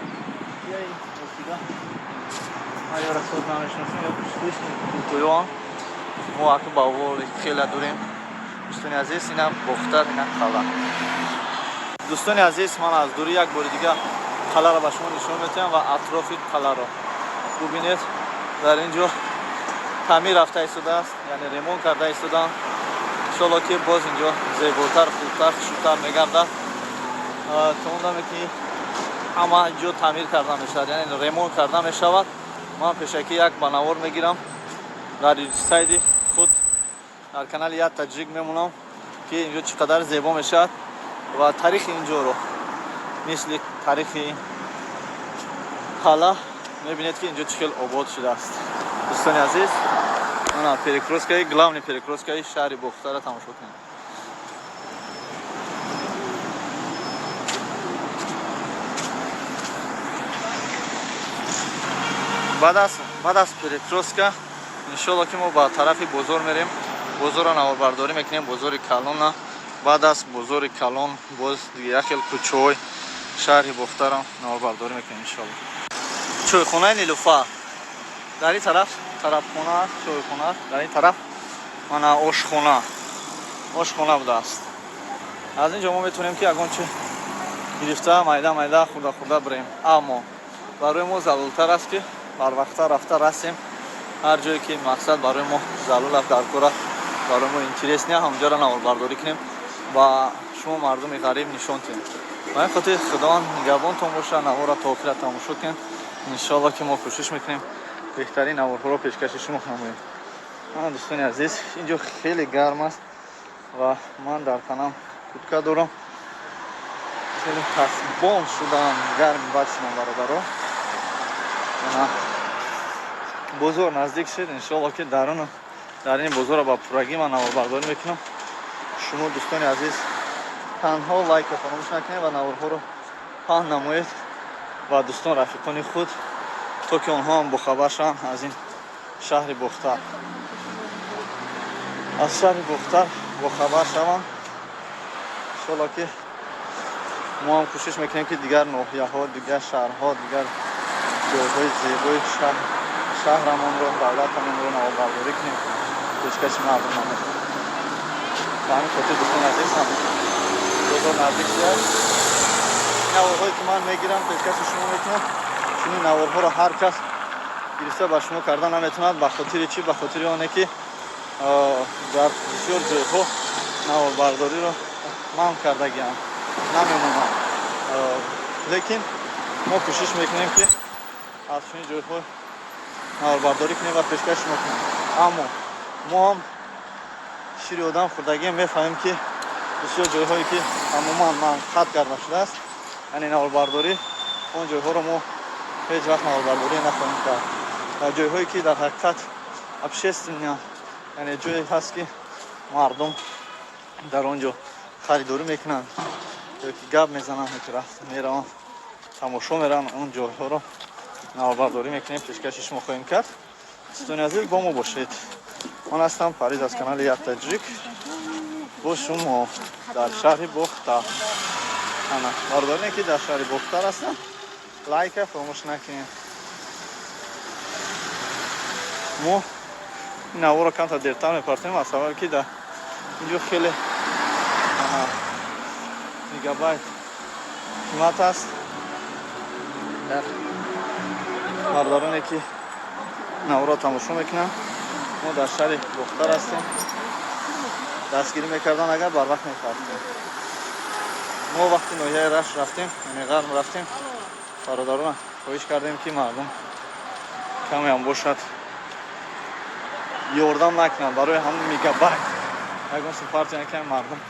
айёра худ намешиносем ё кӯён мо аку ба воли хела дурем. дӯстони азиз, ина Бохтар, ина қалъа. дӯстони азиз, ман аз дурӣ як бори дига қалъаро ба шумо нишон метиҳам ва атрофи қалъаро бубинед. дар ин ҷо таъмир рафта истодааст, яъне ремонт карда истоданд. иншоалло ки боз ин ҷо зеботар, хубтар, хушӯдтар мегардад. тавондаме ки ҳама ҷо таъмир карда мешавад, яъне ремонт карда мешавад. ман пешакӣ як ба навор мегирам, дар сайди худ дар канали як таҷрик мемонам ки ин ҷо чӣ қадар зебо мешавад ва таърихи ин ҷоро мисли таърихи қалъа мебинед ки ин ҷо чӣ хел обод шудааст. дӯстони азиз, мана перекроскаи главни перекроскаи шаҳри Бохтара тамошо кунед. баъд аз перекроска иншоалло ки мо ба тарафи бозор мерем, бозорро наворбардорӣ мекунем, бозори Калонна. баъд аз бозори Калон боз дига як хел кӯчаҳои шаҳри Бохтарро наворбардорӣ мекунем иншоалло. чойхонаи Нилуфар дар ин тараф тарабхона аст, чойхона аст, дар ин тараф мана ошхона будааст. аз ин ҷо мо метавонем ки ягонче гирифта майда хурда бирем, аммо барои мо заруртар аст ки барвақта рафта расем ҳар ҷое ки мақсад барои мо залул аст, дар кор аст, барои мо интерес не ҳамҷоро наворбардорӣ кунем ба шумо мардуми ғариб нишон диҳем. ба ин хотир худованд нигаҳбонтон боша, навора то охира тамошо кунед. иншоалло ки мо кӯшиш мекунем беҳтарин наворҳоро пешкаши шумо намоем. дӯстони азиз, ин ҷо хеле гарм аст ва ман дар танам куртка дорам. хеле пасбон шудаам, гарм бачинам бародаро. бозор наздик шед. Иншаллоҳ ки дар ин бозор ба пуррагӣ ман наварбардорӣ мекунам. Шумо дӯстони азиз танҳо лайка фаромӯш накунед ва наварҳоро паҳн намоед ва дӯстон рафиқони худ, то ки онҳо ҳам бохабар шаванд аз ин шаҳри бохтар. Аз шаҳри бохтар бохабар шаванд. иншаллоҳ ки мо ҳам кӯшиш мекунем ки дигар ноҳияҳо, дигар шаҳрҳо, дигар ҷойҳои зебои шаҳрамонро, давлатамонро наварбардорӣ кунем, пешкаши мардум намоем. ба ҳамин хотир дӯстони азиз ҳам бозор наздик шуд. наварҳое ки ман мегирам пешкаши шумо мекунам. чунин наварҳоро ҳар кас гирифта ба шумо карда наметавонад. ба хотири чӣ? Ба хотири оне ки дар бисёр ҷойҳо наварбардориро манъ кардагиам, намемонад. лекин мо кӯшиш мекунем ки аз чунин ҷойҳо наварбардорӣ кунем ва пешкаш шумо кунем. аммо мо ҳам шири одам хӯрдагием, мефаҳмем ки бисёр ҷойҳое ки амуман манъ карда шудааст, яъне наварбардорӣ, он ҷойҳоро мо ҳеҷ вақт наварбардорӣ накоҳем кард. ҷойҳое ки дар ҳақиқат общественная, яъне ҷое ҳаст ки мардум дар он ҷо харидорӣ мекунанд ё ки гап мезананд, ё ки мераванд тамошо мераванд, он ҷойҳоро наварбардорӣ мекунем, пешкаши шумо хоҳем кард. дӯстони азиз, бо мо бошед. ман ҳастам Фарид аз канали Як Таҷик бо шумо дар шаҳри Бохтар. бардорне ки дар шаҳри Бохтар ҳастам, лайка фаромӯш накунед. мо ин наворо камтар дертар мепартем, аз сабаби ки дар инҷо хеле мегабайт қимат аст. бардороне ки наворо тамошо мекунанд, мо дар шаҳри Бохтар ҳастем. дастгирӣ мекардан агар барвақт мекардем. мо вақти ноҳияи Рашт рафтем, яъне Ғарм рафтем, бародарона хоҳиш кардем ки мардум камеам бошад, ёрдам накунанд барои ҳамин мегабайт. ягон сифарчи накунанд, мардум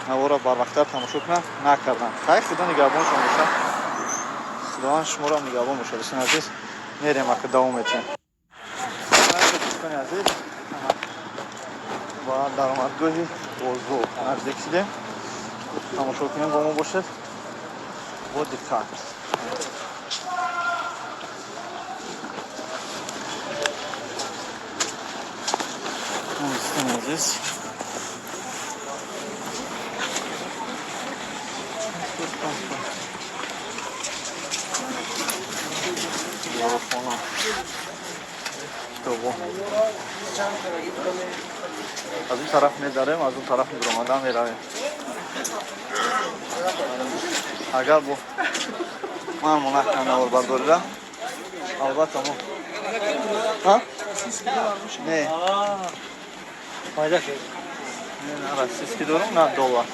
наворо барвақттар тамошо кунанд, накарданд. хай худо нигаҳбоншон бошад. худованд шуморо нигаҳбон бошад. дӯстони азиз, мерем ака давом метавем. дӯстони азиз, ба даромадгоҳи бозор наздик шудем. тамошо кунем, бо мо бошед бо диққат. дӯстони азиз, аз ин тараф медарем, аз он тараф мебиромада меравем. агар бо ман монахна наварбардорира албатта мо не пайда российский дорум, на доллар.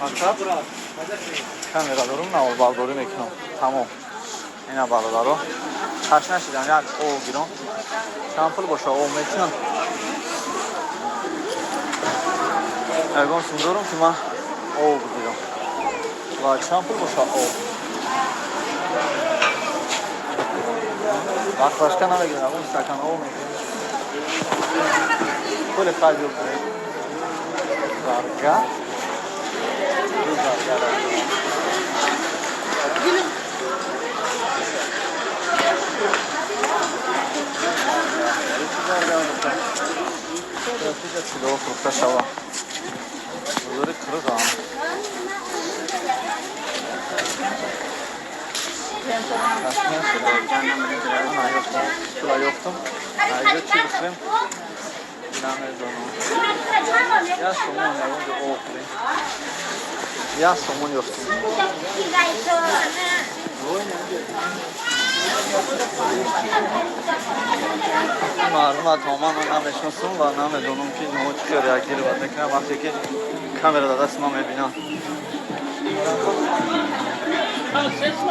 фақат камера дорум, наварбардорӣ мекунам. тамом. ина бародаро хаш нашидан, як ов гирон. чанд пул боша ов метунам? ягон сум дорум ки ман ов бигирам. ва чанд пул боша ов? бахлашка намегирам, ягон стакан ов мегирам. пули хайр ёб кунед. зарга чудо фурӯхта шава. бозори қирғам. шула ёфтам. айҷо чӣ бихӯрем? намедонам. як сомон ягонҷо охӯрем. як сомон ёфтем. мардума тамоман ман намешиносам ва намедонам ки мо чӣ реагирӣ бад мекунам вақте ки камера дар дасти ман мебинам.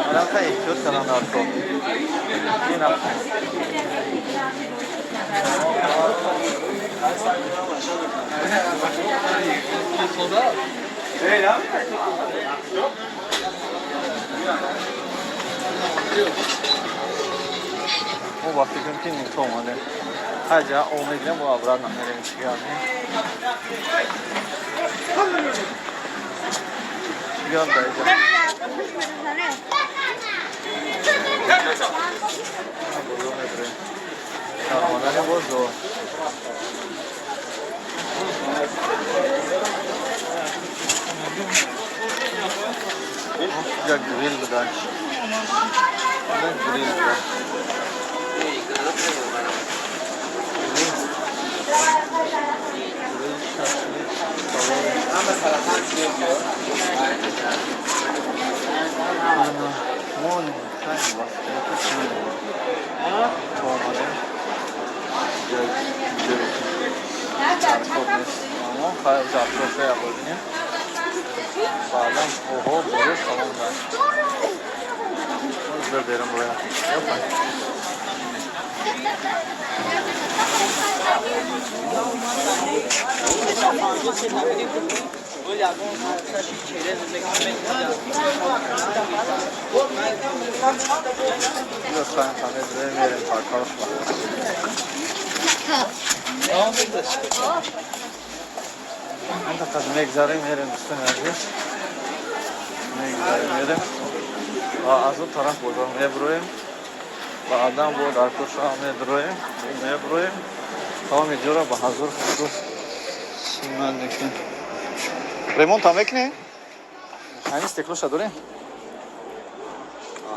албатта эҳтиёт кардам дар кор. ما با فکر که این تو اومده هجا امیدیم با ابراد نمیریم چیکار بیاد دایجا آمدن بازو یک گریل بدن یک گریل بدن مون خیلی اما خیلی زفراسه یقودینیم بعدم اوهو بوده سالان داشت باز برم روی لطفاً همه دوی میریم پارکارش انت قد میگذاریم میریم بستون عزیز میگذاریم و از اون طرف بازار میبرویم و آدم بود آرکوش ها میبرویم تا میجورا به حضور خصوص سیمان نکنیم ریمونت هم میکنیم؟ همین استکلوش داریم؟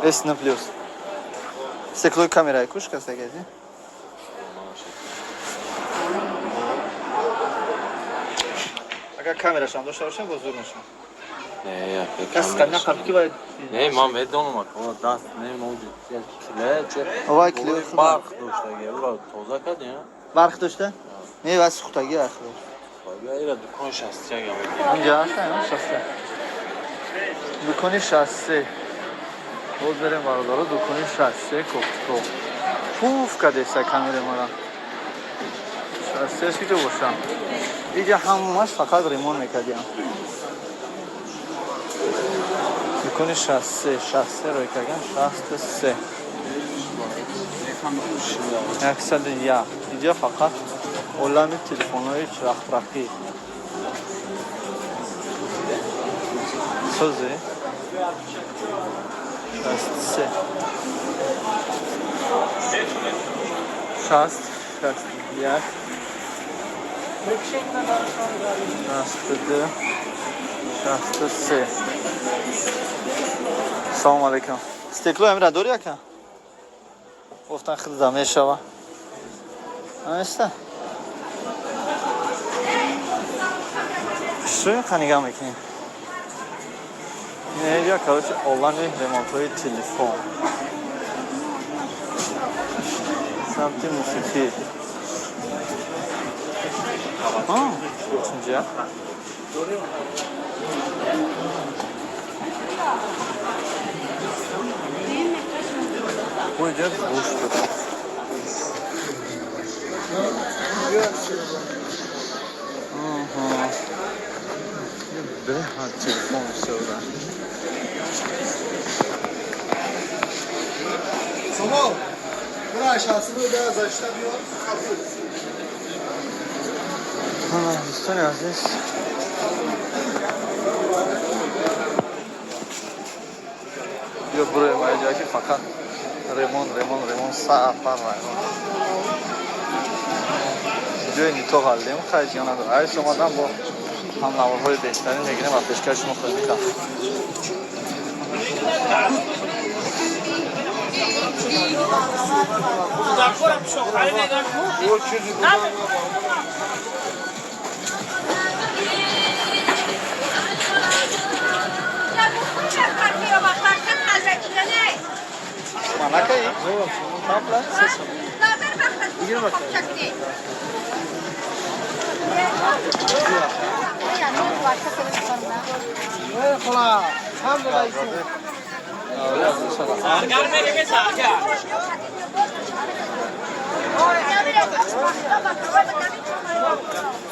S9 Plus استکلوی کامیرای کوش کسته گیزی؟ اگر کامیراش هم داشته باشیم بزرگ میشم نه کس کنه قبل کی باید نه ما میدونم که دست نمی‌موجود اوای کلیو برق داشته اون توزیع کردی برق داشته؟ نه واسه سوختگی اخیر بیا ایراد دکانش هست چه اینجا هست نه شسته دکانی شسته باز بریم برادرها دکانی شسته کوفتو پوف کده سه کامیره مرا شسته است که تو باشم اینجا همش فقط ریمون میکردیم دکانی شسته روی کردن 63 101 اینجا فقط علم تلفن‌های چرخ سوزه 63 61 62 63 سلام علیکم استکلو امیر داری یکم گفتن خیلی دمه شوا همسته شوی خنیگه میکنیم اینجا کارش اولان ریمونت های تلفن سمت موسیقی اینجا اینجا گوش بدم به هر تلفن سودن شما برای شخصی رو در ازشته بیاد دوستان عزیز بیا برویم اینجا که فقط ریمون سفر جای نیتو غلیم خیلی نداره هر شما آدم با هم نوارهای بهترین میگیریم و پیشکش مختلف میکنم Manaka iyi. Kapla. İgir bak. Kola. Tam da isim. Sargar merime sargar.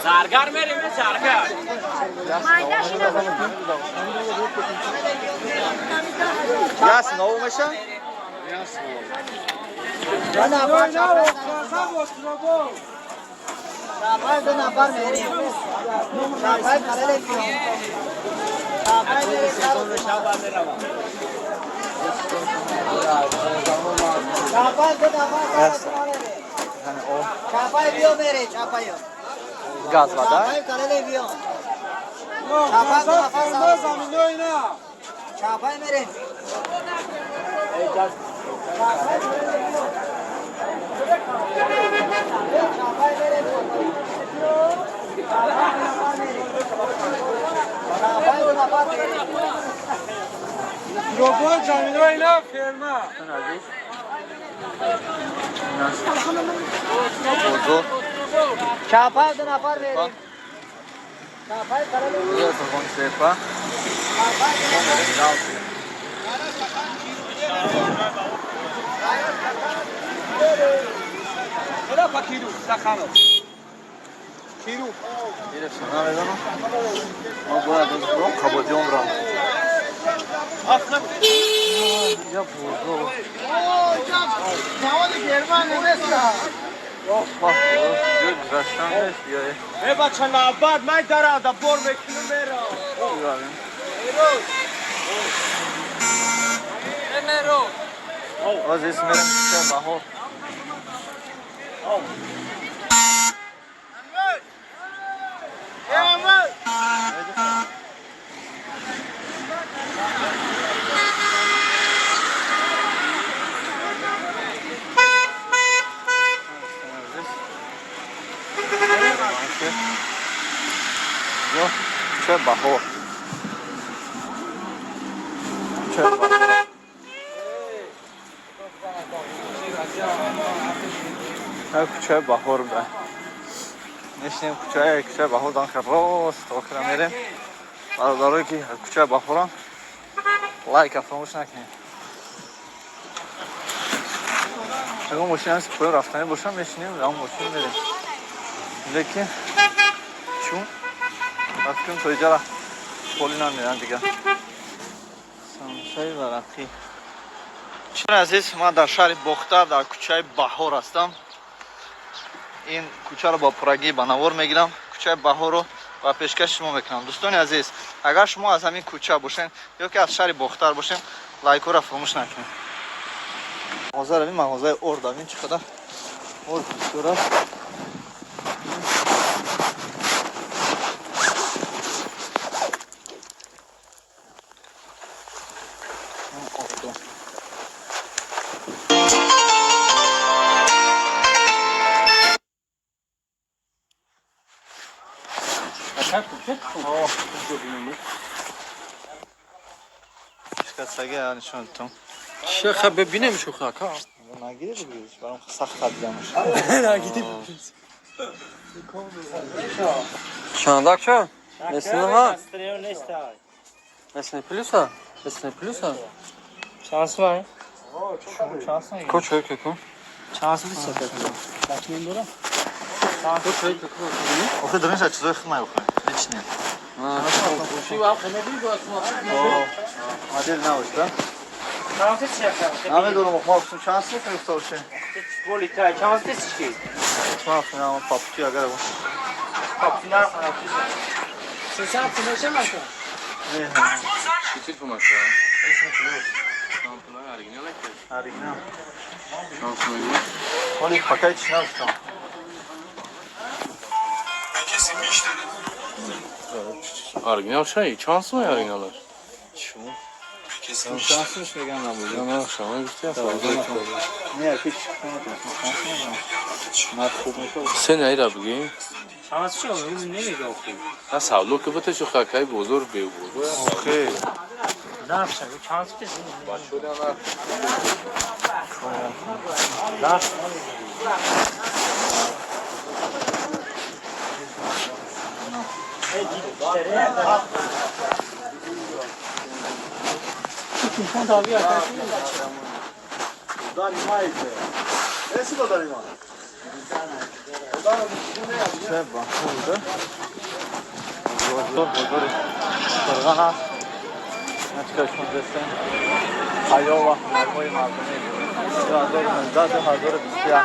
Sargar merime sargar. Yasin, o meşe? Gaz var da. Mikrofon zaminayla firma. Bozo. Çapay da nafar verin. Çapay karalı. Buraya telefon sepa. Ela pa kilo, sakalo. Kilo. Yine sana ne zaman? Ama bu arada bu kapatıyorum ram. Ya bozo. Navali German nesta. Bak, diyor güzelşten de diyor. E bachana abad mai dara da bor me kilo mera. Mero. Az ismim işte Bahor. Yok, çöp Bahor. Çöp Bahor. Ha کوچه بهار بوده نشینیم کوچه بهار دان که راست آخرا میریم برادرایی که کوچه بهاران لایک فراموش نکنیم اگه ماشین هست پایین رفتنی باشم میشینیم اما ماشین میریم لیکن چون رفتیم تا اینجا را پولی نمیرن دیگه سمسای ورقی چون عزیز من در شهر بختر در کوچه بهار هستم این کوچه رو با پرگی بناور میگیرم کوچه بهار رو و پیشکش شما میکنم دوستان عزیز اگر شما از همین کوچه باشین یا که از شهر بختر باشین لایک رو فراموش نکنید مغازه رو مغازه ارد ببین چقدر ارد بسیار است شیخ ببینم شو خاکا نگیری بگیریش برام سخت خدیدمش نگیری شانداک چه؟ مثل ها؟ مثل پلیسا؟ مثل پلیسا؟ شانس var. Koç öyle kökü. Şanslı sefer. Bakayım dura. Koç öyle kökü. O kadar ne çizdi xma yok. Hiç ne. Şu var kanadı bu aslında. Model ne oldu? Şanslı sefer. Ahmet onu bakmak için şanslı mı yoksa o şey? Polita şanslı şey. Tamam ama papucu agar bu. Papucular falan. Sen tümeşe mi açtın? Ne? Küçük bu maşa. Original. Şanslı mı? Oli paket içine alsam. Orijinal şey, şanslı mı orijinaller? Şu. Şanslımış vegan lan bu. Yana şama gitti ya. Ne hiç. Sen ne yapıyorsun? Şanslı şey oluyor. Ne yapıyorsun? Nasıl avlu kıvıtı şu kakayı bozur be bu. Okey. Ne yapacaksın? Şanslı şey. Başlıyorlar. Dar. Trzeba, kurde. Bozor, kırgana. Açıkçası desem. Hayova, Marmoy Mardini. Hazır bizde.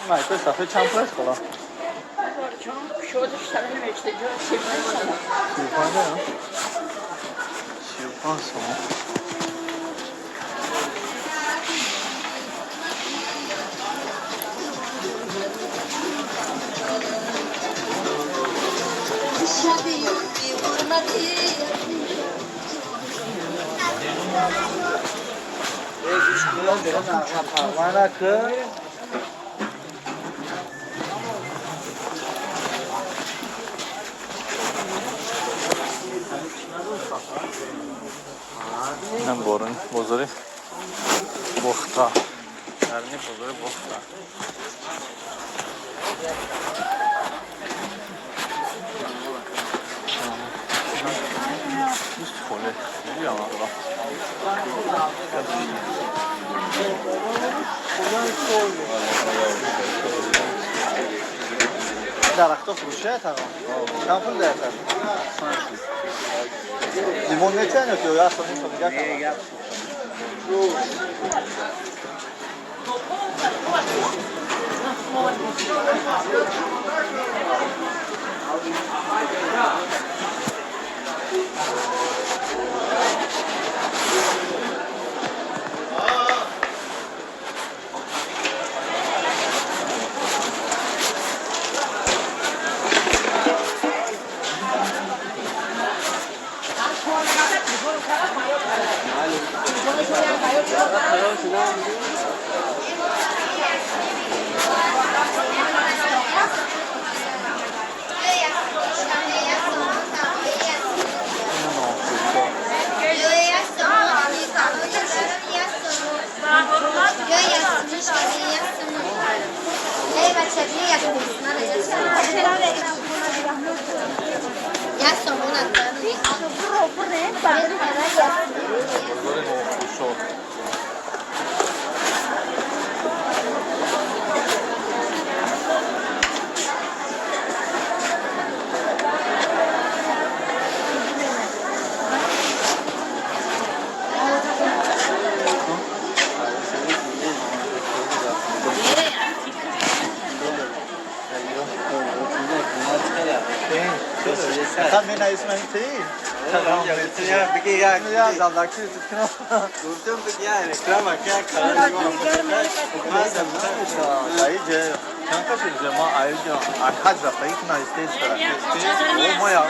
Mai questa facciamo fresco là. Si pensano. Mana ke من بارون بزرگ بختا درنی بزرگ بختا نیست خوله بیام آقا درخت فروشه تقام چند پول درخت لیمون میتونه که یا اصلا میگه Sen beni ismen değil. Tamam. Ya bir ya dalakçı tutun. Durdum bir ya reklam ya karar Ayrıca kanka söyleyeceğim ama ayrıca arkadaşlar kayıtına isteyiz. O maya.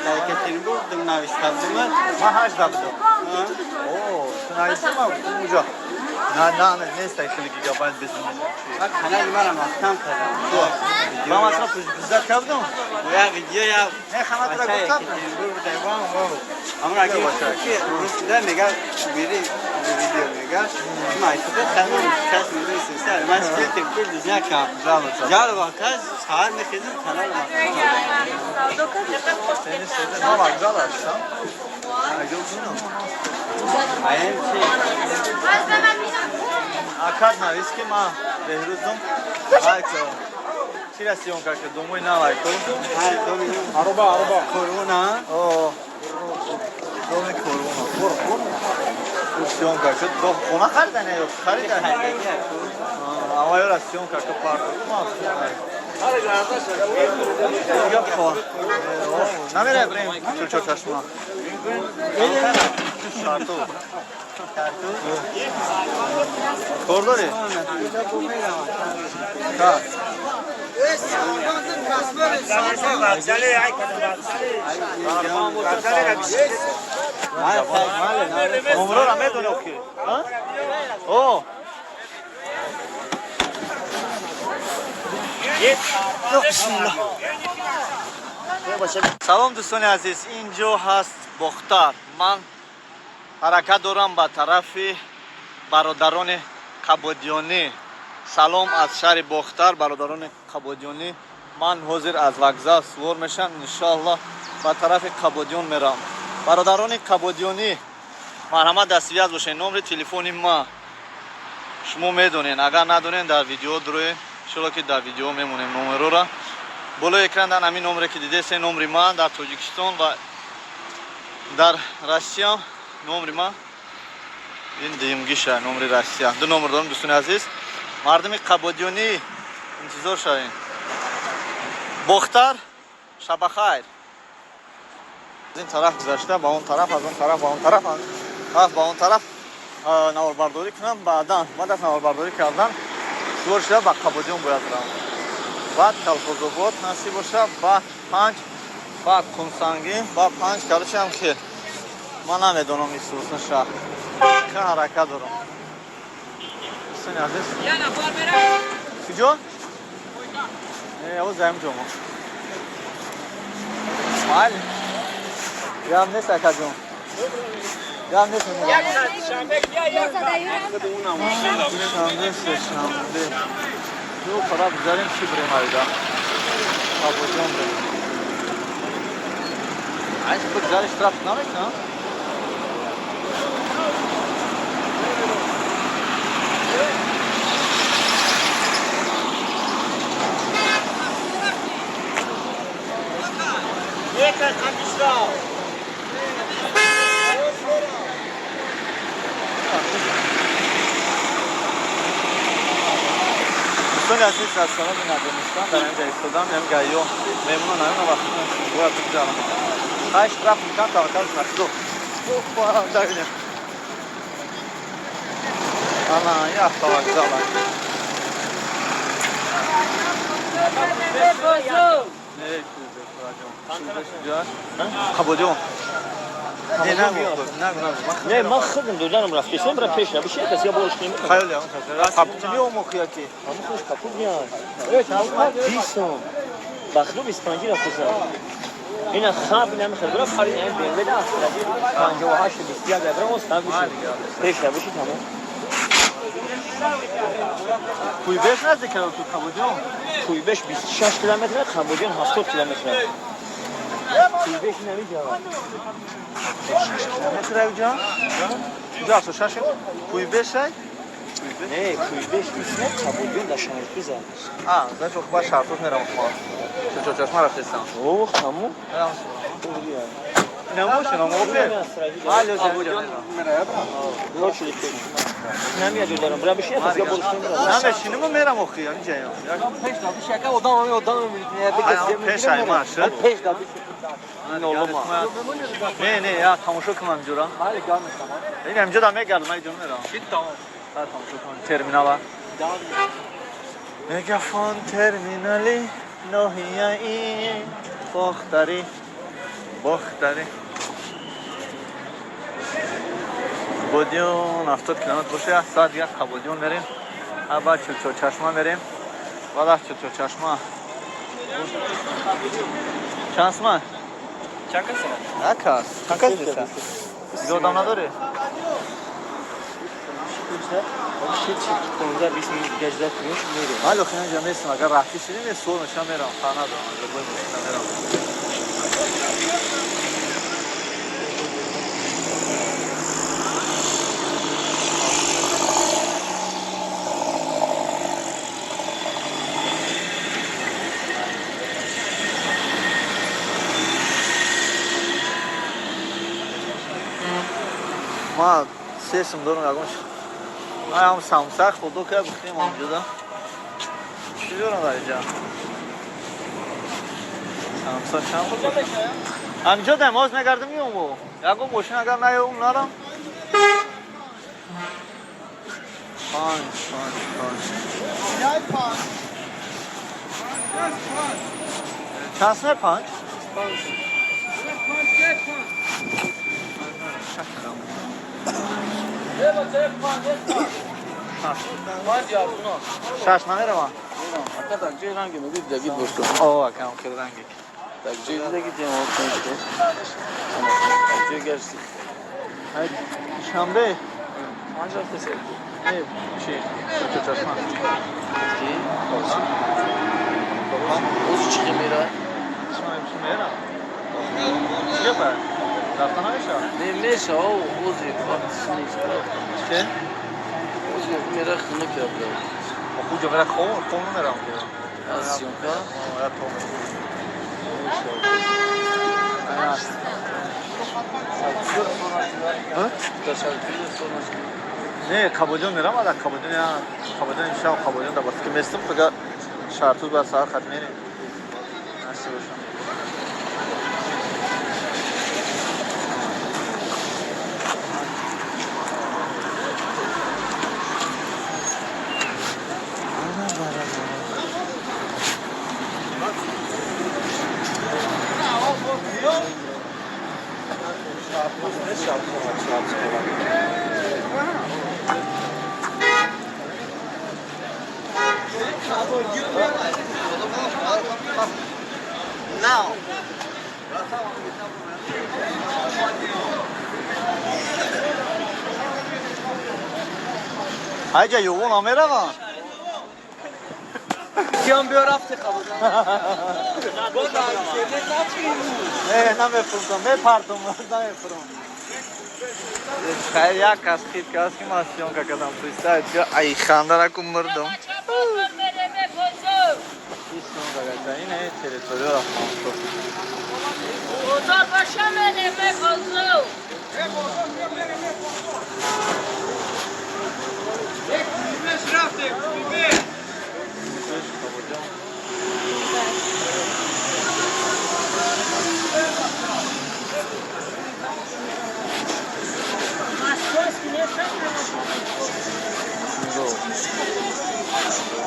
Ma kesin buldum na istedim. Ma haç da buldum. Oo, sen istemem bulacak. Ne istersin gigabyte bizim? Bak kanal var ama tam kadar. Ben aslında güzel kaldım. Ya video ya. Ne kanal da göster. Ama ki Rus'ta mega biri video mega. Maçta tamam ses müziği sen. Maçta tepki dünya kapıda. Gel bakalım saat ne kadar kanal var. Senin sözün ama güzel akşam. Aynen şey. Akadna riski ma behruzum. Ayko. Çirasiyon kakı domuy na ayko. Hay domuy. Araba. Korona. O. Domuy korona. Rasyon kakı. Ona karda ne yok? Karda ne? Ama yo rasyon kakı parto. Hadi kardeşler. Yapma. Ne mere brem çok açma. Şartı. Kordori. Ha. او سلام دوستان عزیز، اینجا هست بختر. من حرکت دارم به طرف برادران کبودیانی. سلام از شهر بختر برادران کبودیانی. من حاضر از وокزال سوار میشم، انشاءالله به طرف کبودیان میرم. برادران کبودیانی مرحمت دستیاز باشین. نمره تلفن ما شما میدونین، اگر ندونین در ویدیو دروی شما که در ویدیو میمونیم نمره را بالای اکران در همین نمره که دیده سه نمره من در تاجیکستان و در روسیه نمره من این دیمگی شهر نمره روسیه. دو نمره دارم دوستان عزیز. مردم کبودیانی انتظار شوین. بختر شب خیر. از این طرف گذشته با اون طرف، از اون طرف با اون طرف، از با اون طرف نواربرداری کنم. بعد از نواربرداری کردن سوار شده به کبودیان باید برم. بعد کلفوزآباد نصیب باشه با 5 با کنسانگی با 5 کلش هم که من نمیدونم این سوسن شهر که حرکت دارم. دوستان عزیز یه نفر بره کجا؟ او زمین جمعه مال یام نیست اکا جون یام نیست یک شنبه بیا یک شنبه دو پرا بذاریم چی بریم ایدا کبودیان بریم. عايز بگذارش طرف نمیکنم. دوستان عزیز از سلام ندونستم در اینجا ایستادم. هم گاهی میمونن همین وقتی باید بگذارم. هشت رفت میکنم توکل نخدو ببینیم الان یه هفته وокزال کبودیان نه من خودم دادنم رفت کشم برای پیش نباشه کسی باش نمیکنه. خیلی هم کسی کبودی و مخیاتی همون خوش کپود میاد بیستم بخدو 25 رفت کشم این خواب نمیخواد برای خالی نمی بین بده اصلا 58 20 برای استاد میشه پیش نباشی تمام. کویبش نزدیکه تو کبودیان. کویبش 26 کیلومتر، کبودیان 70 کیلومتر. کویبش نمیجا 6 کیلومتر اینجا؟ اینجا 6 کویبش ای؟ نه کویبش نیست، کبودیان در شهرتوز است. زن چون خواه شهرتوز میرم خواهد چشمه رفتستم. اوه همون؟ نموشه نموشه حالا کبودیان میرم شدی نمیاد دارم برای بشین از یا بولشون نمیشینم میرم اخی اینجا پیش دادی شکر آدم میبینی پیش های ماشه پیش دادی این اولما نه یا تماشا کنم اینجا حالا گام این اینجا دارم میگردم من اینجا میرم چی تمام تماشا کنم ترمینال مگافون ترمینالی ناحیه‌ای بختری کبودیان 70 کیلومتر باشه. ساعت یک کبودیان بریم. بعد چلچور چشمه بریم. بعد از چلچور چشمه چند سمه؟ چند کس؟ چند کس دیسته؟ دیگه آدم نداره؟ 15-20 minut گشت کنیش میریم. حالا خیلی اینجا میستم اگر رفتی شدیم یه سور میشم میرم خواهد ندارم اگر باید میستم میرم. ما سیسم دارم یکمش هم سامسخ خودو که بختیم آنجا دا چی دارم در اینجا سامسخ چند خود بختیم همینجا دماز نگردم میام و یکم ماشین اگر نیام نرم 5 چند سمه 5 Let's من جارتونا شش من میرم اکا tak جای رنگی میگید دیگه باشو اوه کم خیلی رنگی tak جای دیگه تمام کنید tak جای گرسی های شنبه آنجا تسه نه چی تو چشمان کی اوزی چی میره شما چی میرم چیه پر رفتن هایشا نمیشه اوزی خواهد نیست چه اوزی میره خونه کرده خوجا برای خون میرم که از سیونکا یا تو نه کابودیون میرم ولی کابودیون این شب کابودیون در وقتی که میستم فقط شرطوز بر ساعت ختمی نیم نشته باشم Now. Hayca yoğun amera mı? Kiam bir rafte kabul. Ne yapıyorsun? Ne pardon, ne yapıyorum? Hayır ya kaskit masyon kakadam freestyle ya ay khandara ko mardam. İsmi bagata yine teritoriyo afamto. Ozar başa meneme bozu.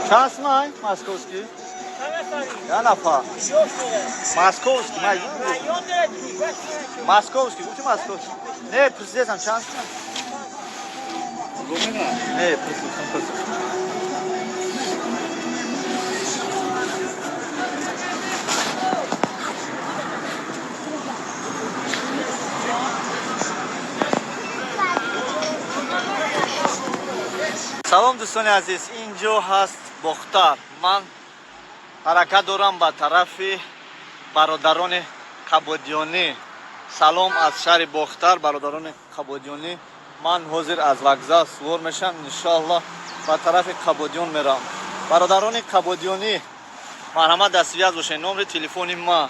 Čas maj, Maskovski. Ja nafa. Maskovski, maj. Maskovski, uči Maskovski. Ne, priside sam čas. Ne, priside sam priside. Салом дӯстони азиз, инҷо ҳаст Бохтар. Ман ҳаракат дорам ба тарафи бародарони Қабодиёнӣ. Салом аз шаҳри Бохтар, бародарони Қабодиёнӣ. Ман ҳозир аз вокзал сувор мешам, иншоаллоҳ ба тарафи Қабодиён мерам. Бародарони Қабодиёнӣ, марҳамат дар связ бошед. номри телефони ма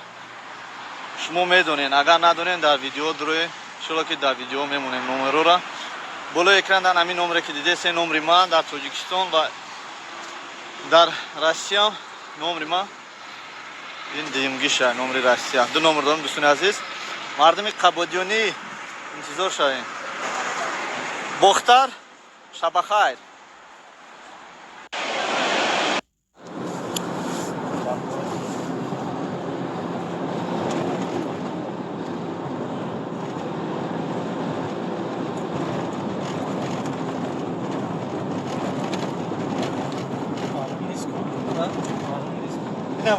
шумо медонед, агар надонед дар видео дуроед, иншоаллоҳ ки дар видео мемонед номероро. болои экрандан ҳамин номере ки дидед се номри ман дар Тоҷикистон ва дар Россия номри ман ин дуюмгиша номри Россия. ду номер дорам дӯстони азиз. мардуми Қабодиёнӣ интизор шавем. Бохтар шабахайр.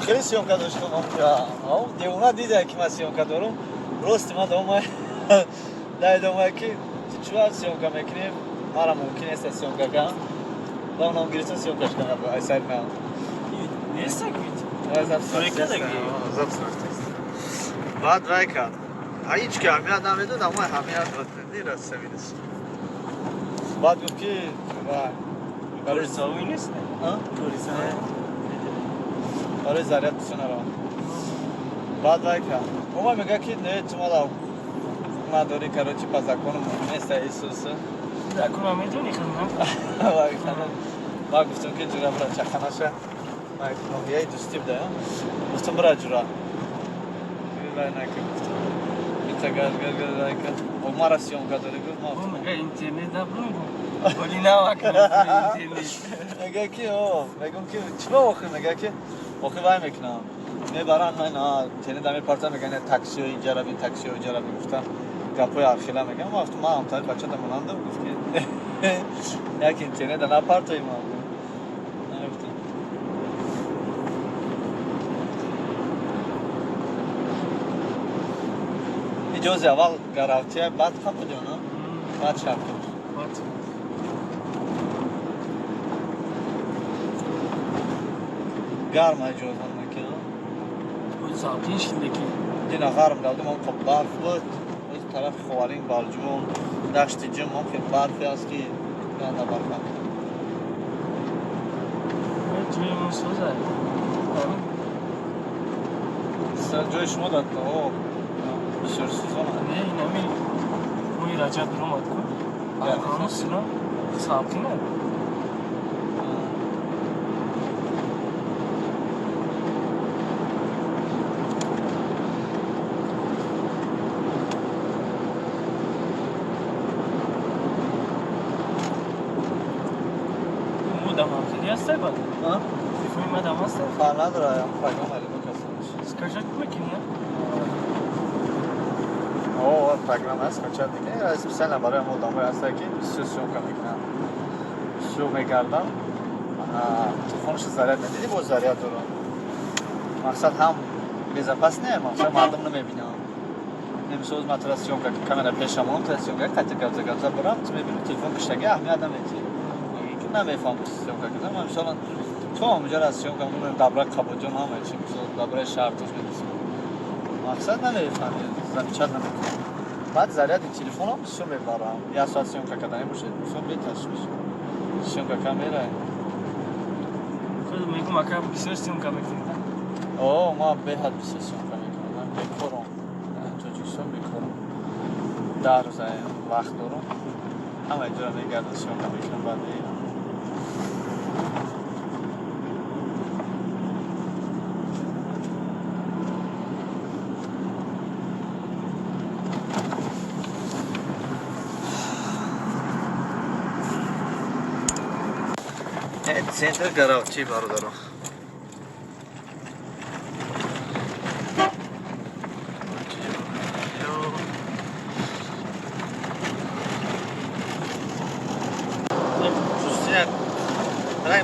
خیلی سیامکا داشتم دیونا دیده که من سیامکا دارم راستی من دومه دومه که چوار سیامکا میکنیم مرا ممکن است سیامکا کنم و اونم گریستان سیامکاش کنم با ایسر نه نیست کیت بعد رای کرد هیچ که همیت نمیدون اما همیت نیرست سویدست بعد گفت که برای ساوی نیست برای زریعت بسونه رو بعد وای کرد اوما میگه که نه شما دا مداری کراچی پس کنم نیست ایسوس کنم میدونی خانم وای خانم ما گفتم که جورا برای چخناشه ما نویای دوستی بده گفتم برای جورا وای نکه بیتا گل که ما را سیامکا داری گفت ما میگه اینترنت دارم ولی نه واکنم اینترنت میگه که میگم که چرا واخه میگه که واخه وای میکنم میبرن من تنه دمی پارتا میگن تاکسی اینجا رو این تاکسی اونجا رو میگفتم گپای آخیلا میگم وقتی ما هم تا بچه تا مونده گفت که یک اینترنت در نپرتای ما نگفتم اجازه اول گراوتیه بعد خب جانا بعد شب گرم اجازه نکنه بود ساعتیش دیگه دینا گرم دادم اون خب برف بود از طرف خوارین بالجوم دشت جم ممکن برفی است که گنده برف جوی من سوزه سر جوی شما داد او بسیار سوزان نه اینمی موی رجب رو مد کن همه سنا ساعتینه هسته بعد تلفن ما دام هسته خال نداره پیغام علی مکسر اسکرچت میکنی اوه پیغام اسکرچت دیگه از مثلا برای ما دامه هست که سوسیو میکنم شو میگردم تلفنش زرد ندیدی با زرد داره مقصد هم بیزا پس نه مقصد مردم نمیبینم نمیسوز ما ترسیون که کاملا پیشمون ترسیون که قطع گرزه برام تو میبینی تلفن کشتگی اهمیت نمیدی نمیفهم سیام که من مثلا تو همونجا از سیام که اون دبره کابوجون همه چی مثلا دبره شهر توش میدیسیم مقصد نمیفهم زنیچت نمیکنم بعد زریعت این تلفن هم بسیار میبرم یه ساعت سیام که کدنی باشه بسیار بیترش میشه سیام که کم میره خود میگم اکرم بسیار سیام که میکنم اوه ما بهت بسیار سیام که میکنم من بکرم چجوشم بکرم در روزه وقت دارم همه اینجا میگردم سیام که میکنم بعد سنتر گراوچی برادرم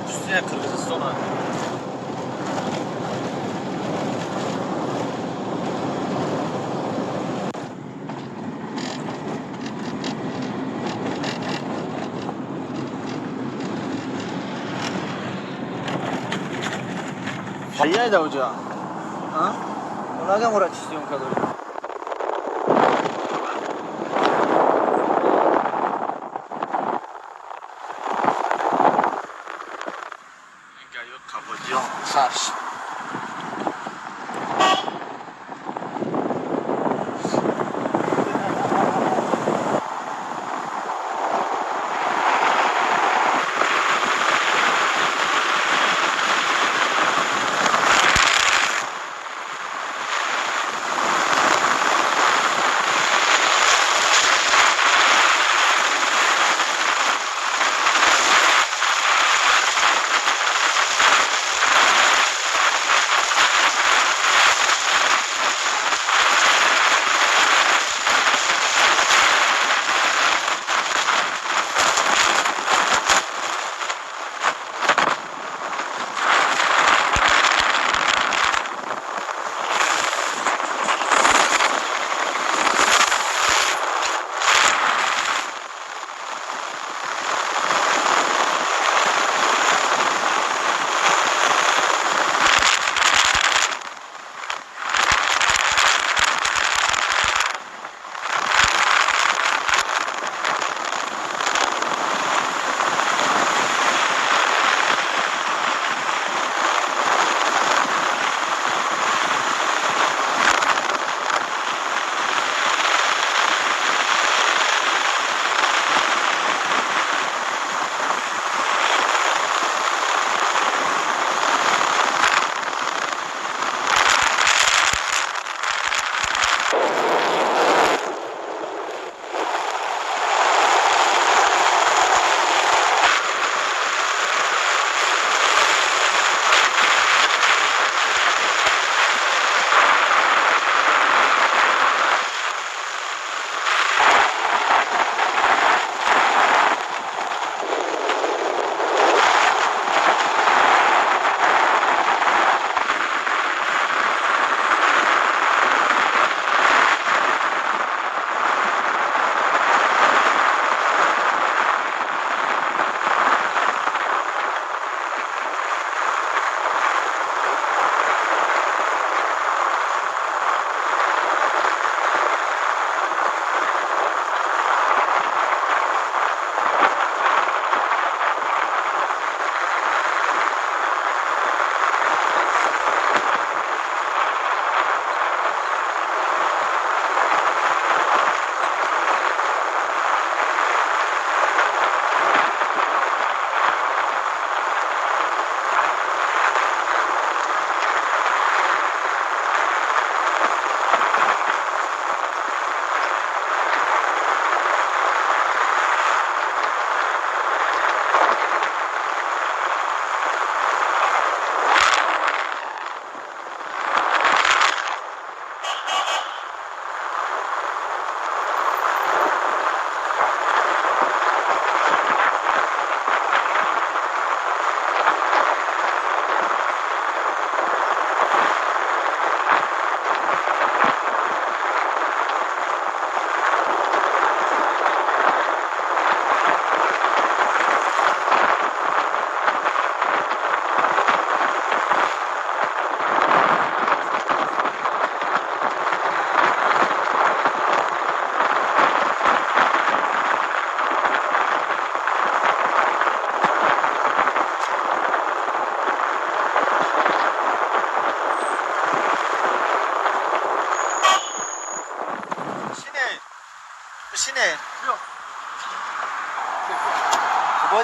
پوستینه کırgızistan Hayır da hoca. Ha? Ona da murat istiyorum kadar. Gayo kapatıyor. Saç.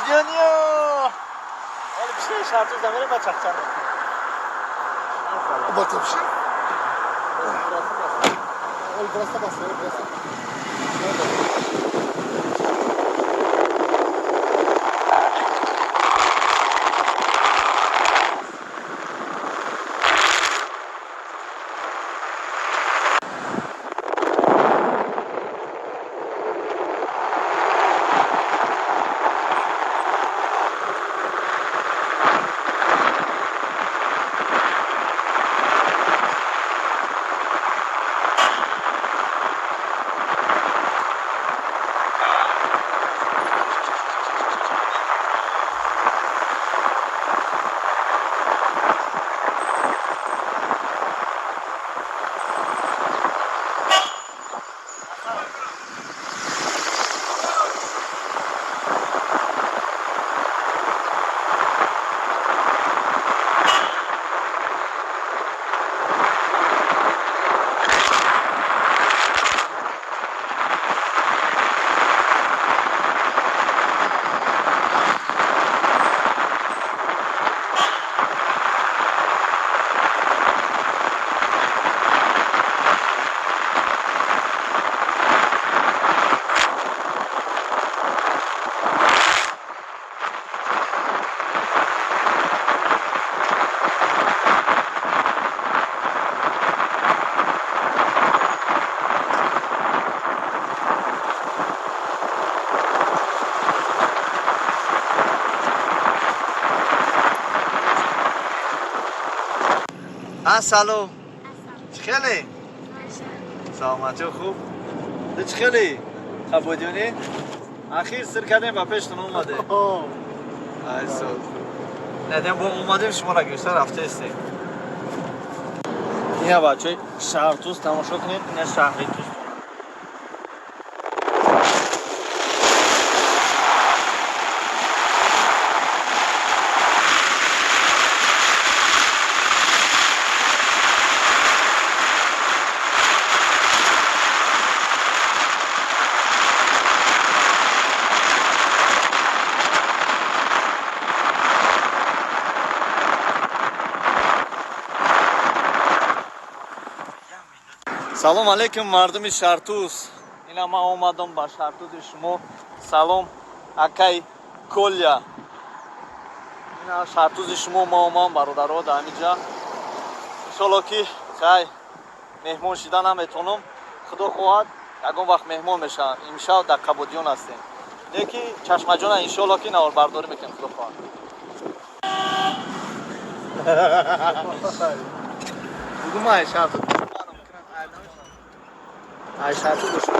دنیا ولی بیشتر شرطوز نمیریم و چخچن با تبشی برسته بس برسته سلام چخیلی؟ سلامتی خوب؟ ده چخیلی؟ خبودیونی؟ اخیر سر کردیم و پیشتون اومده ای سال ندیم با اومدیم شما را گوشتر رفته استیم این بچه شهر توست تماشا کنید این شهری توست салом алейкум мардуми шартуз ина ман омадам ба шартузи шумо салом акай коля ина шартузи шумо ма омам бародаро да ҳамиҷа иншоалло ки хай меҳмон шида наметонам худо хоҳад ягон вақт меҳмон мешавам имшаб дар қабудиён ҳастем леки чашмаҷона иншоалло ки наварбардорӣ мекунем худо хоҳад бугумай шартуз Ay şartı dur.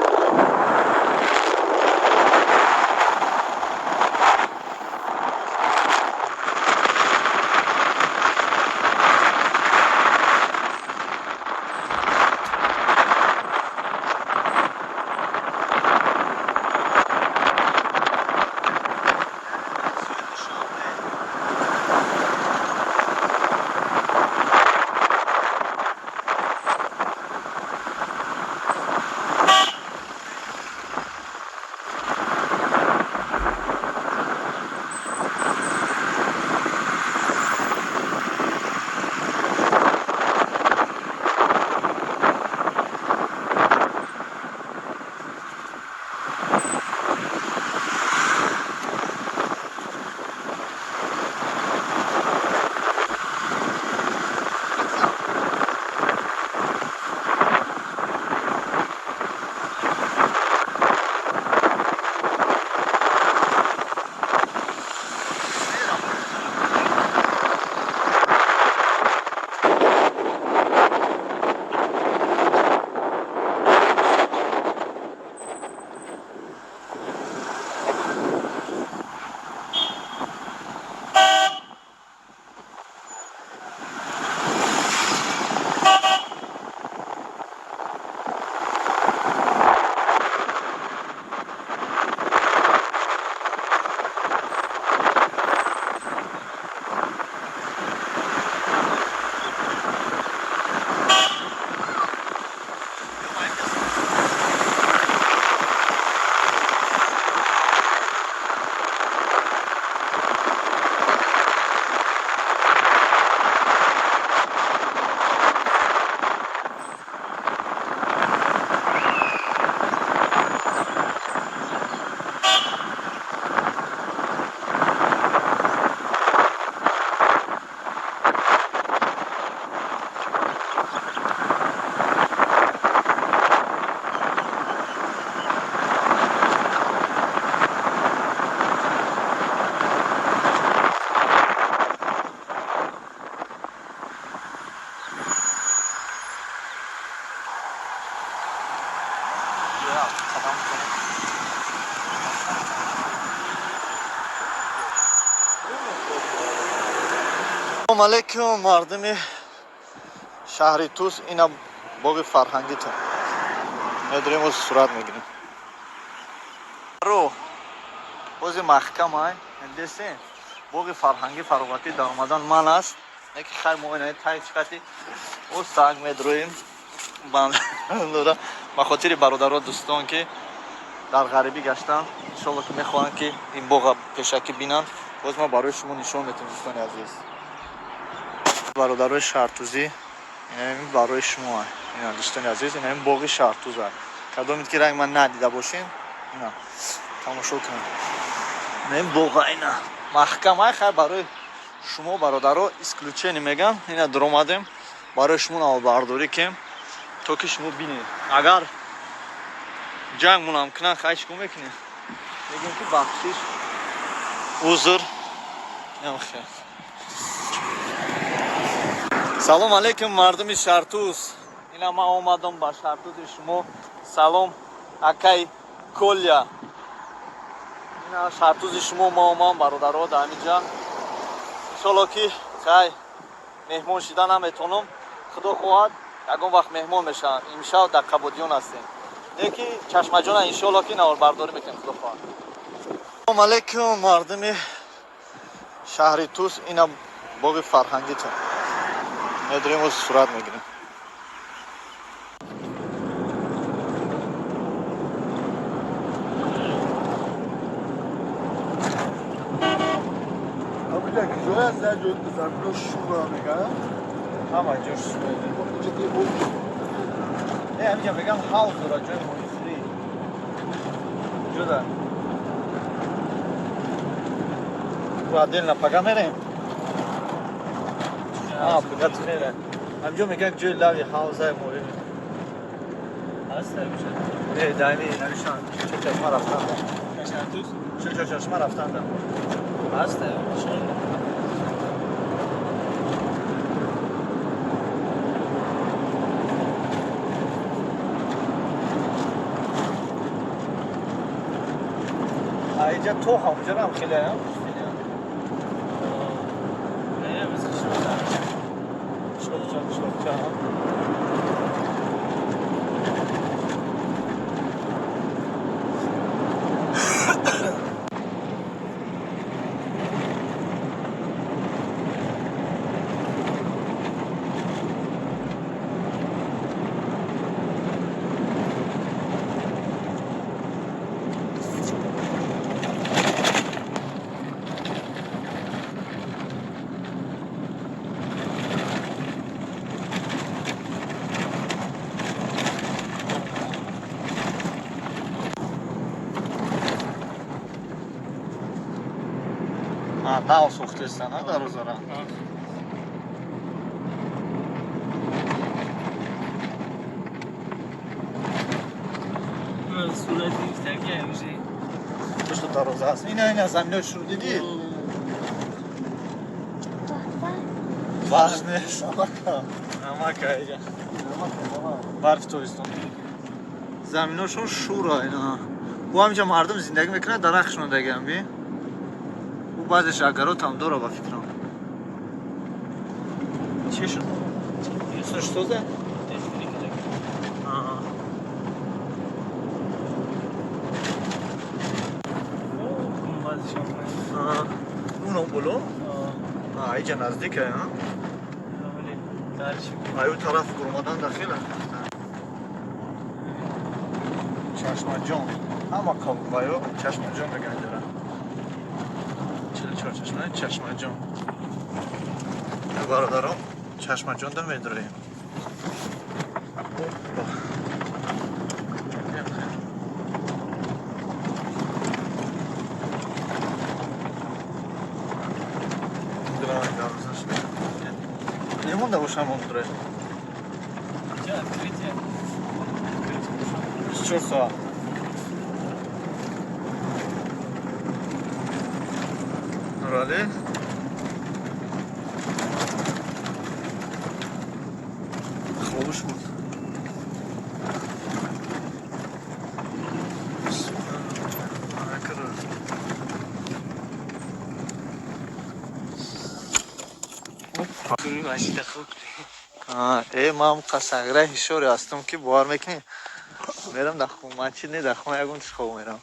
салом алейкум мардуми шаҳри Тус. Ина боғи фарҳангитон медурем оз сурат мегирем ро бози маҳкамай десен боғи фарҳанги фароғатӣ дар омадан ман аст яки хай моинаи тай чиқати оз саг медуроем бандора ба хотири бародаро дӯстон ки дар ғарибӣ гаштан иншоалло ки мехоҳанд ки ин боға пешакӣ бинанд боз ма барои шумо нишон метем дӯстони азиз бародарои шаҳртузӣ ин барои шумо ина дӯстони азиз ина ин боғи шаҳртуз аст кадомит ки ранг ман надида бошем ина тамошо кунед ин боға ина маҳкамай хай барои шумо бародаро исключение мегам ина дуромадем барои шумо навбардорӣ кем то ки шумо бинед агар ҷанг мунам кунан хай чикор мекунем мегӯем ки бахшиш узр намхе салом алейкум мардуми шаҳртуз ина ман омадам ба шаҳртузи шумо салом акай коля ина шаҳртузи шумо ман омам бародаро дар ҳаминҷа иншоалло ки хай меҳмон шида наметонам худо хоҳад ягон вақт меҳмон мешавам имшаб дар қабодиён ҳастем деки чашмаҷона иншоалло ки навбардорӣ мекунем худо хоҳад салом алейкум мардуми шаҳри Тус ина боғи фарҳангитон медурем оз сурат мегирем ҳама ҷош ҳаминҷа мегам ҳавз дора ҷои моҳисурӣ ҷуда отдельно пага мерем пагат мерем ҳаминҷо мегӯяк ҷои лави ҳавзаи моҳи дами навишан чашма рафтанда чашма рафтанда аст اینجا تو همونجا هم خیلی هم нав сохтестан дар ӯзара сурати истаки ҳамиша пушти дароза аст ина заминои шур дидӣ барф нест намака барфи тобистон заминошон шура ина бо ҳамиҷа мардум зиндагӣ мекунад дарахтшон дагиам би баъзе шагарот ҳам дора ба фикрам чӣ шуд сӯштозе унон боло айҷа наздика аю тараф гурмадан дахила чашмаҷон ҳама қавбаё чашмаҷон меганҷара чашмаҷон бародарон чашмаҷонда медуроем немонда бошам онтуре 24 соат Рали. Хош буд. کنی واسه خوب ای ما هم قصنگره هیشوری هستم که باور میکنی میرم در خونه چی نه در خونه یکون خوب میرم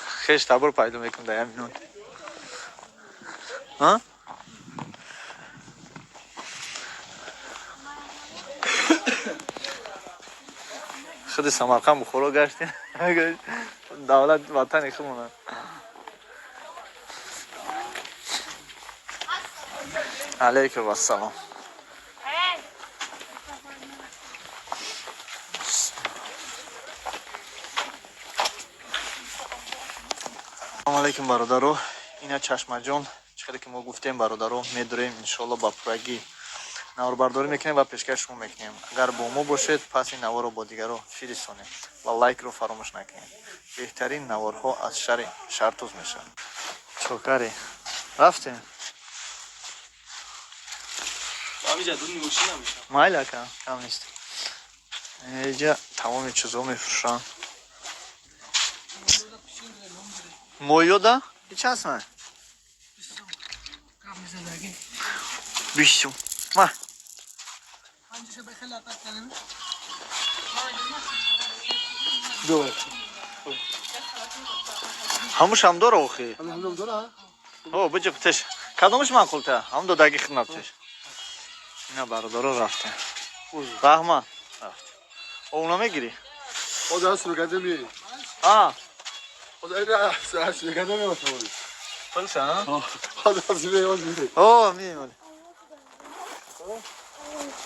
خیش تبر پیدا میکنم در همینون ها خود سمرقند بخورا گشتی دولت وطن خودمونه علیکم السلام سلام علیکم برادرو اینا چشمه جان چقدر که ما گفتیم برادرو میداریم انشالله با پرگی نوار برداری میکنیم و پیشکش رو میکنیم اگر با ما باشید پس این نوار رو با دیگر رو فرستونید و لایک رو فراموش نکنید بهترین نوارها از شهر شرطوز میشن چوکاری رفتیم آمیجا دو نیوشی نمیشه مایل کم نیست اینجا تمام چیزا میفروشن مویودا هیچ هست نه بیشتم ما هموش هم داره آخی هم داره او بجه بتش کدومش معقول ته هم دو دقیقه خدمت چش اینا برادرها رفتن رحمان رفت اونا میگیری او داره سرگنده میری او داره سرگنده میری پلسه ها او میمونی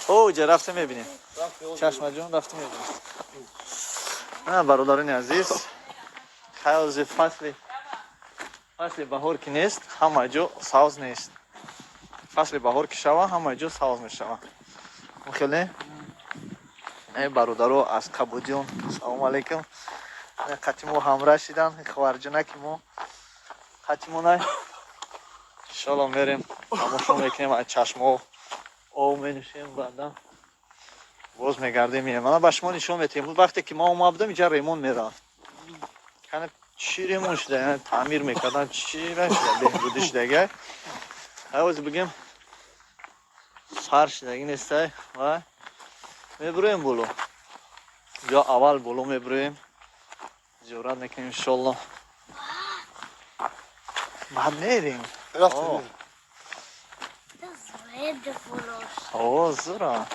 او جا رفته میبینیم چشمه جون رفته میبینیم برادران عزیز خیلی فصل بهار که نیست همه جو ساز نیست فصل بهار که شوه همه جو ساز میشوه خیلی ای برادرو از کبودیون سلام علیکم قطیمو همراه شدن خوارجنک ما قطیمو نه انشالله میریم تماشا میکنیم از چشمو او مینشیم بعدا باز میگردیم میریم من به شما نشون میتیم بود وقتی که ما اومدم اینجا ریمون میرفت کنه چی ریمون شده یعنی تعمیر میکردن چی را شده بهبودی شده حواظ بگیم سر شدگی نیسته و میبریم بولو یا اول بولو میبریم زیارت میکنیم انشالله بعد میریم رفتیم اوه زورا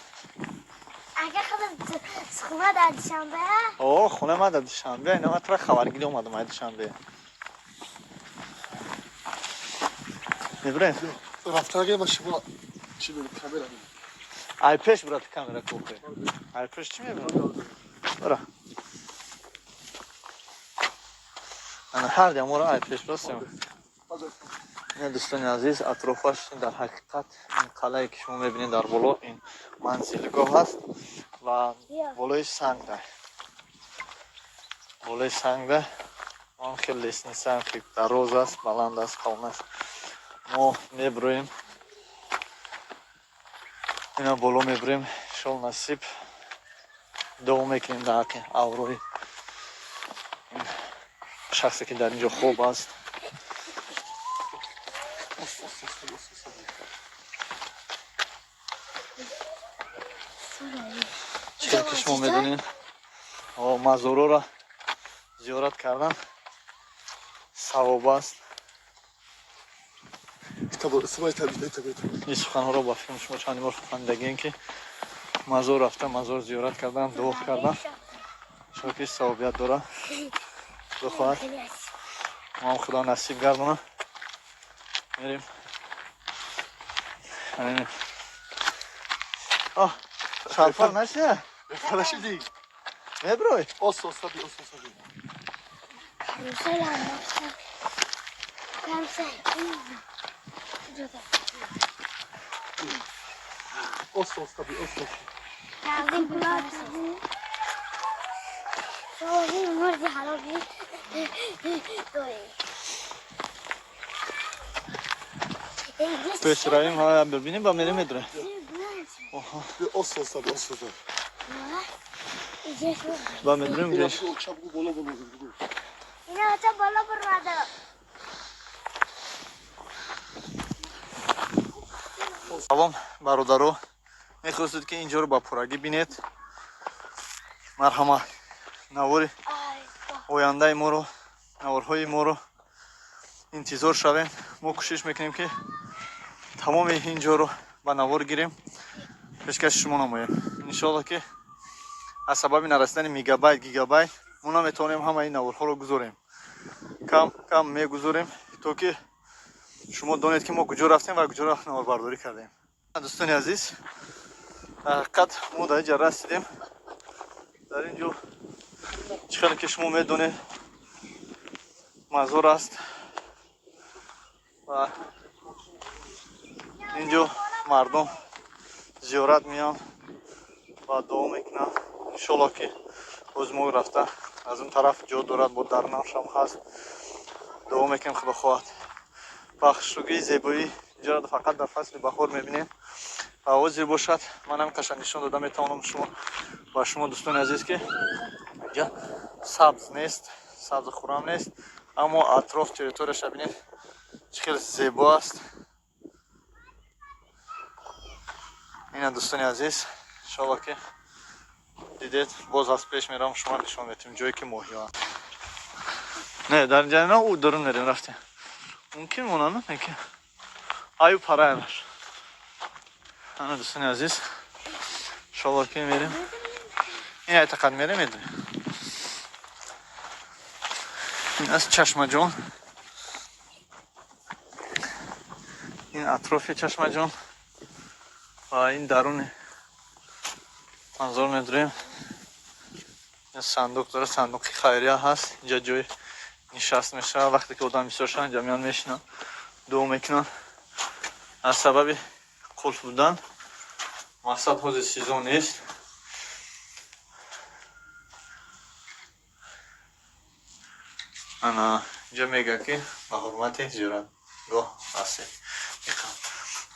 اگه خودم خونه در دوشنبه اوه خونه ما در دوشنبه اینا من تو خبرگیری اومدم از دوشنبه میبریم رفتن اگه با شما چی بگم کاملا ای پیش برات کامera کوپه ای پیش چی میبینم برا انا هر دم ورا ای پیش راستم این دوستان عزیز اطرافش در حقیقت این قلعه که شما میبینید در بالا این منزلگاه هست و بالای سنگ ده بالای سنگ ده آن خیلی لیسنی سنگ خیلی دراز است بلند است قومش ما میبرویم اینا بالا میبریم شال نصیب دو میکنیم در حق اوروی شخصی که در اینجا خوب است چیزی که شما میدونین مزارو را زیارت کردن ثواب است این سخن ها را با فیلم شما چندی بار خواندگین که مزار رفتن مزار زیارت کردن دعا کردن شاید ثوابیت داره بخواهد ما هم خدا نصیب گردونه میریم شرفال نشه خلاصی دیگه میبروی اوسابی پیش رویم ها ببینیم با میریم میدونه با میدونیم گیش اینا تا بالا برو салом бародаро, мехостед ки инҷоро ба пуррагӣ бинед. Марҳама, навори ояндаи моро, наворҳои моро интизор шавем. Мо кӯшиш мекунем ки тамоми инҷоро ба навор гирем, пешкаши шумо намоем. иншоалло ки аз сабаби нарасидани мегабайт, гигабайт мо наметавонем ҳамаи наворҳоро гузорем. Кам кам мегузорем, то ки шумо донед ки мо куҷо рафтем ва куҷо наворбардорӣ кардем. дӯстони азиз, дар ҳақиқат мо дар инҷа расидем. дар ин ҷо чӣ хеле ки шумо медонед мазор аст ва ин ҷо мардум зиёрат меянд ва дуо мекунанд. иншоалло ки боз мо рафта аз он тараф ҷо дорад, бо дарнашам ҳаст. дуо мекунем худо хоҳад бахшугии зебоӣ инҷоро фақат дар фасли баҳор мебинем. ҳаво зир бошад, манам каша нишон дода метавонам шумо ба шумо дӯстони азиз ки инҷа сабз нест, сабзи хурам нест, аммо атроф территорияша бинед чӣ хеле зебо аст. ина дӯстони азиз, иншоалло ки дидед, боз аз пеш мерам, шумо нишон метем ҷое ки моҳиё аст. Не, дар инҷа на у дурун мерем рафтем. мумкин монанд не ки аю параянаш. ана дӯстони азиз, иншоалло ки мерем. ин айтақад мерем медонем. ин аст чашмаҷон. ин атрофи чашмаҷон ва ин даруни манзор медорем. ин сандуқ дора, сандуқи хайрия ҳаст. инҷа ҷои нишаст мешавад. вақте ки одам бисёр шаванд, инҷа меянд мешинанд, дуо мекунанд. аз сабаби қулф будан мақсад ҳозир сезон нест. ана инҷа мега ки ба ҳурмати зиёратгоҳ ҳастем.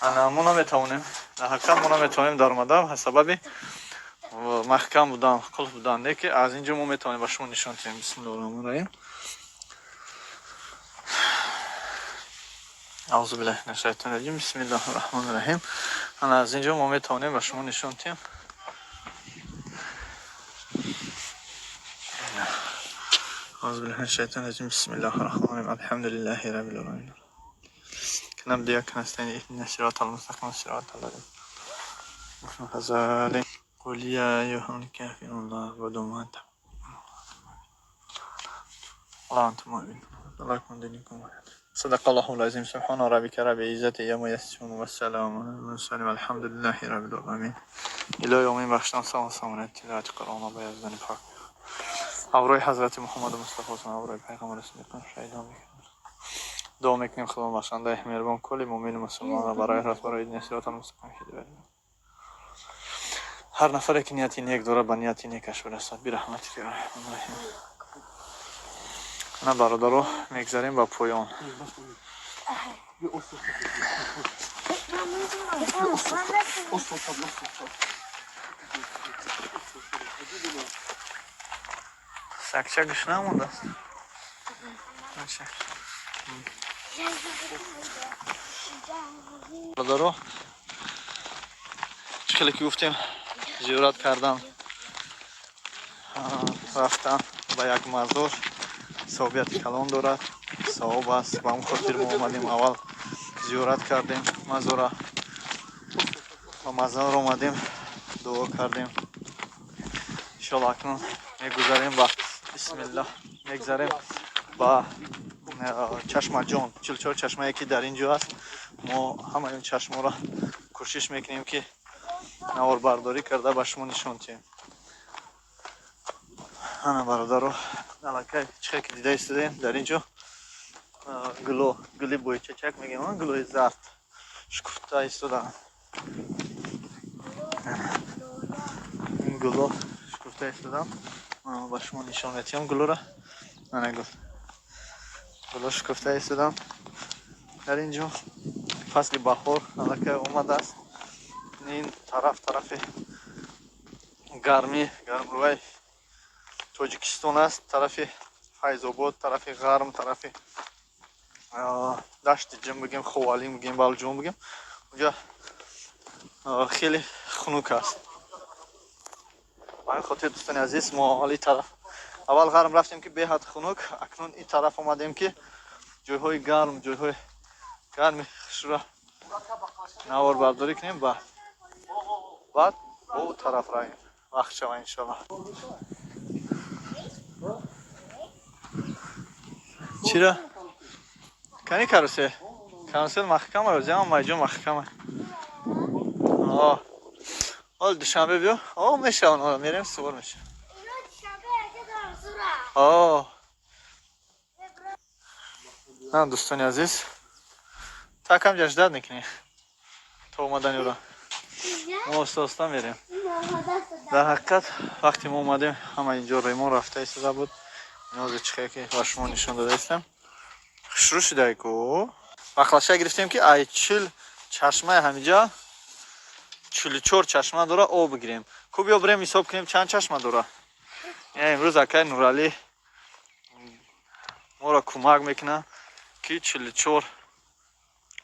ана мо наметавонем, дар ҳақиқат мо наметавонем дар омада аз сабаби маҳкам будан, қулф будан, леки аз ин ҷо мо метавонем ба шумо нишон диҳем. бисмиллоҳир-роҳмонир-роҳим. аъузу биллаҳи минаш шайтонир раҷим. бисмиллоҳир-роҳмонир-роҳим. ана аз ин ҷо мо метавонем ба шумо нишон диҳем. аъузу биллаҳи минаш шайтонир раҷим. бисмиллоҳир-роҳмонир-роҳим. алҳамдулиллаҳи раббил аламин. نبدأ كنستعين اهدنا الصراط المستقيم صراط الذين أنعمت عليهم قل يا أيها الكافرون لا أعبد ما تعبدون ولا أنتم مؤمنون لكم دينكم واحد. صدق الله العظيم. سبحان ربك رب العزة عما يصفون والسلام على المرسلين والحمد لله رب العالمين. إلى يوم بخشتن سلام تلاوت قرآن و بیان پاک. ابروی حضرت محمد مصطفی و ابروی پیغمبر اسلام شهیدان دعا میکنیم خدا بخشنده مهربان کل مؤمن مسلمان را برای راست برای دین صراط المستقیم هدایت بده. هر نفر که نیتی نیک داره به نیتی نیکش برسد برحمتک یا ارحم الراحمین. نه برادرو میگذاریم به پایان. سکچکش نمونده است. برادرو چه خیلی که گفتیم زیارت کردم رفتم به یک مزار صحابیت کلان دارد صحاب است و اون خاطر ما آمدیم اول زیارت کردیم مزار و مزار آمدیم دعا کردیم انشاءالله اکنون میگذاریم با بسم الله میگذاریم با چشمه 44 چشمه یکی در اینجا هست. ما همه این چشمه را کوشش میکنیم که نوار برداری کرده به شما نشون دهیم. انا برادرو علاقه چه که دیده استدیم در اینجا گلی بوی چچک میگیم گلوی زرد شکفته استده. این گلو شکفته استدم به شما نشون میدم گلو را. نه گلو شکفته استدم در اینجا فصل بهار علاقه اومده است. این طرف گرمروی توجیکستان است، طرف فیض‌آباد، طرف غرم، طرف دشت جم بگیم خوالیم بگیم بالجون بگیم اونجا خیلی خنک است. من خاطر دوستان عزیز ما حالی طرف اول غرم رفتیم که به حد خنک، اکنون این طرف آمدیم که جایهای گرم، جایهای گرم شورا نوار برداری کنیم بعد با اون طرف رایم وقت شما انشالله. چرا؟ کنی کاروسل؟ کاروسل محکم است یا ماجو محکم است؟ حال دوشنبه بیا؟ میشه اون میریم سوار میشه. نه دوستان عزیز تا کم جشداد میکنی تا اومدن یورا ما استاستا میریم. در حقیقت وقتی ما اومدیم همه اینجا ریمون رفته ایستاده بود. نیاز چیه که باشما نشان داده ایستم شروع شده ایکو بخلاشه گرفتیم که ای 40 چشمه همینجا 44 چشمه داره آب بگیریم. کو بیا بریم حساب کنیم چند چشمه داره. امروز اکای نورالی ما را کمک میکنه که 44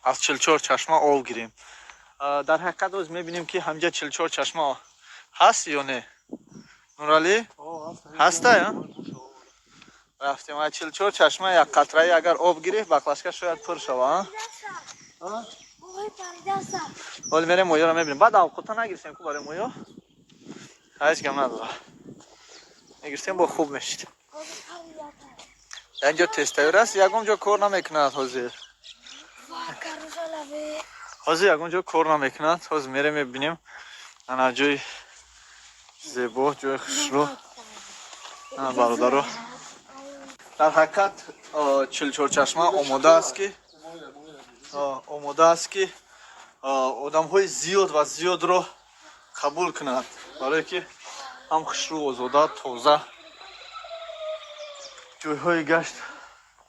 از 44 چشمه آب گیریم. در حقیقت روز میبینیم که همینجا 44 چشمه هست یا نه نورالی؟ هسته یا؟ رفتیم از 44 چشمه یک قطره اگر آب گیری بخلاشکه شاید پر شوه. ولی میریم مویا رو میبینیم. بعد آب خودتا نگیرسیم که برای مویا هیچ گم نداره میگیرسیم با خوب میشید. اینجا تستایر است یکم جا کار نمیکند حاضر یکم جا کار نمیکند. حاضر میریم میبینیم انا جای زیبا جای خوشرو برادرو. در حقیقت 44 چشمه آماده است که آدم های زیاد و زیاد رو قبول کند برای که هم خوشرو آزاده تازه جای های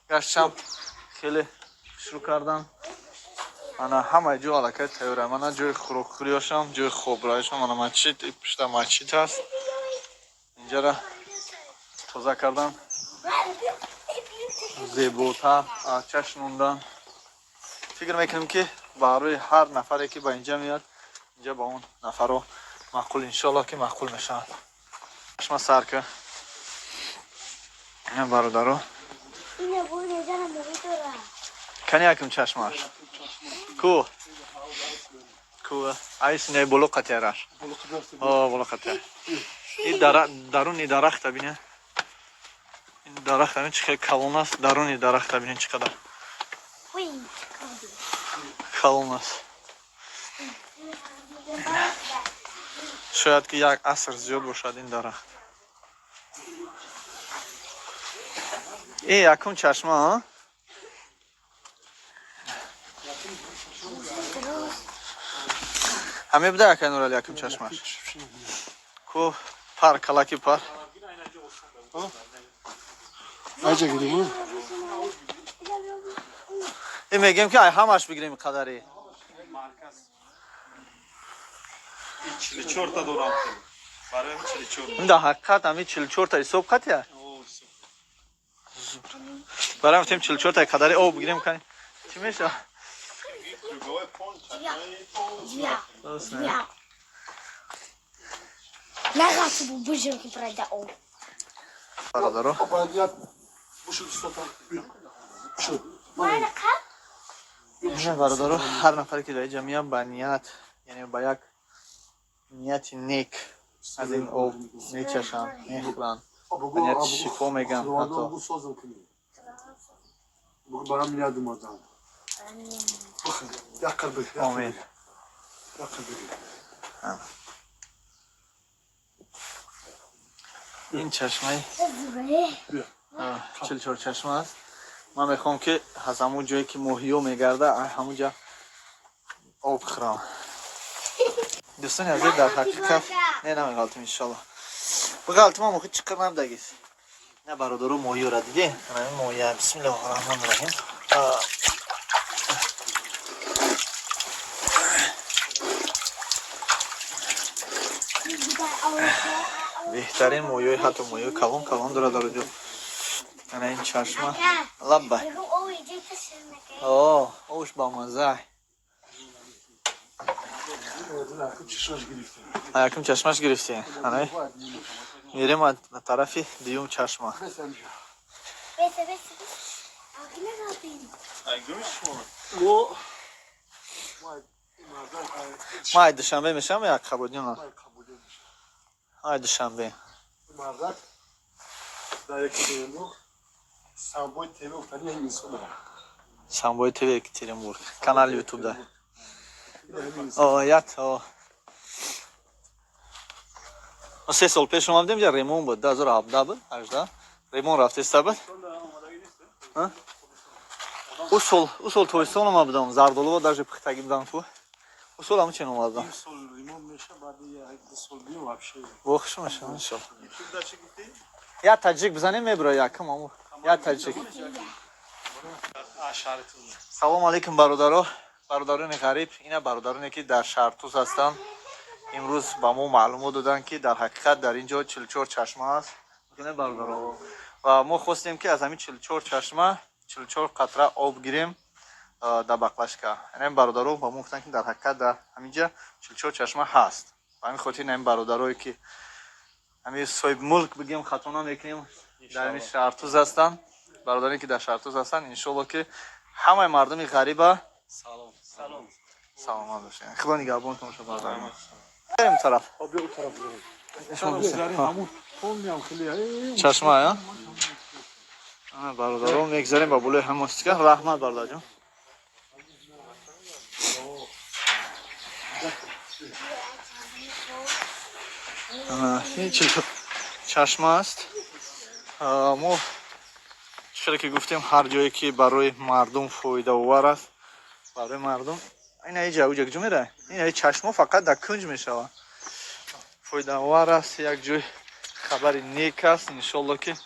گشتم خیلی شروع کردن. انا همه جا علاقه تیاره من جای خوری هاشم جای خوب رایشم انا مچید پشت مچید هست اینجا را تازه کردن زیباتر چشموندن. فکر میکنم که برای هر نفری که با اینجا میاد اینجا با اون نفر رو معقول انشالله که معقول میشن. چشمه سر که این برادرو کنی یکم چشمش کو ایس نه بلو قطعرش بلو قطعر این درونی درخت بینه این درخت همین چقدر کلون است. درونی درخت بینه چقدر کلون است. شاید که یک عصر زیاد باشد این درخت. این یکم چشمه ها همه بده اکن اورالی یکم چشمش کو پر کلاکی پر آجا گیریم این میگیم که همش بگیریم قدری 44 تا دورم برای 44 این در حقیقت همین 44 تا حساب قطعه برای همین 44 تا قدری آب بگیریم کنیم چی میشه؟ برادرو نه برادرو هر نفری که در جمعیت با نیت یعنی با یک نیت نیک از این آب میچشن میخورن با نیت شفا میگن حتی برام نیاد مردم یک قلب آمین این چشمه 44 چشمه است. من میخوام که از همون جایی که ماهیو میگرده همونجا آب خورم. دوستان عزیز در حقیقت نه نمیغلطم انشالله بغلطم هم خود چکر نمدگیز نه برادرو ماهیو را دیدین این ماهیه بسم الله الرحمن الرحیم بهترین ماهیوی حتی ماهیوی کلان داره در جو این چشمه لبه اوش با مزه یکم چشمش گرفتی. آنه میریم از طرف دیوم چشمه. ما دوشنبه میشم یا کبودی نه؟ دوشنبه. مردک در یکی دیگه سامبوی تیوی افتادی اینسان داره. سامبوی تیوی اکتریمورگ کانال یوتیوب ده. یات. 3 سال پیش اومدیم یا ریمون بود 2017 بود 18 ریمون رفته است بود. اصول تویستان ما بودم زردالو بود даже پختگی بودم تو. اصول همون چه اومدم. اصول ریمون میشه بعد یک سال بیو واپس. وخش میشه ان شاء الله. یا تاجیک بزنیم میبره یکم امو. یا تاجیک. سلام علیکم برادران غریب. اینا برادرانی که در شهرتوز هستند. امروز با ما معلومات دادن که در حقیقت در اینجا 44 چشمه است. میگن برادران و ما خواستیم که از همین 44 چشمه 44 قطره آب گیریم در بقلشکا. یعنی برادران با ما گفتن که در حقیقت در همینجا 44 چشمه هست. و همین خاطر این برادرایی که همین صاحب ملک بگیم خطا نمیکنیم در این شهرتوز هستن. برادرانی که در شهرتوز هستن ان شاء الله که همه مردم غریبه سلام باشین. خدا نگهبانتون باشه برادران. بریم طرف. اون طرف بریم. چشمه ها؟ برادران میگذاریم با بلوی هموستیکا. رحمت برادر جان. این چشمه است. ما چرا که گفتیم هر جایی که برای مردم فایده آور است برای مردم این اینجا جو میره. این چشمه فقط در کنج میشه. فایده آور است. یک جای خبر نیک است. ان شاء الله که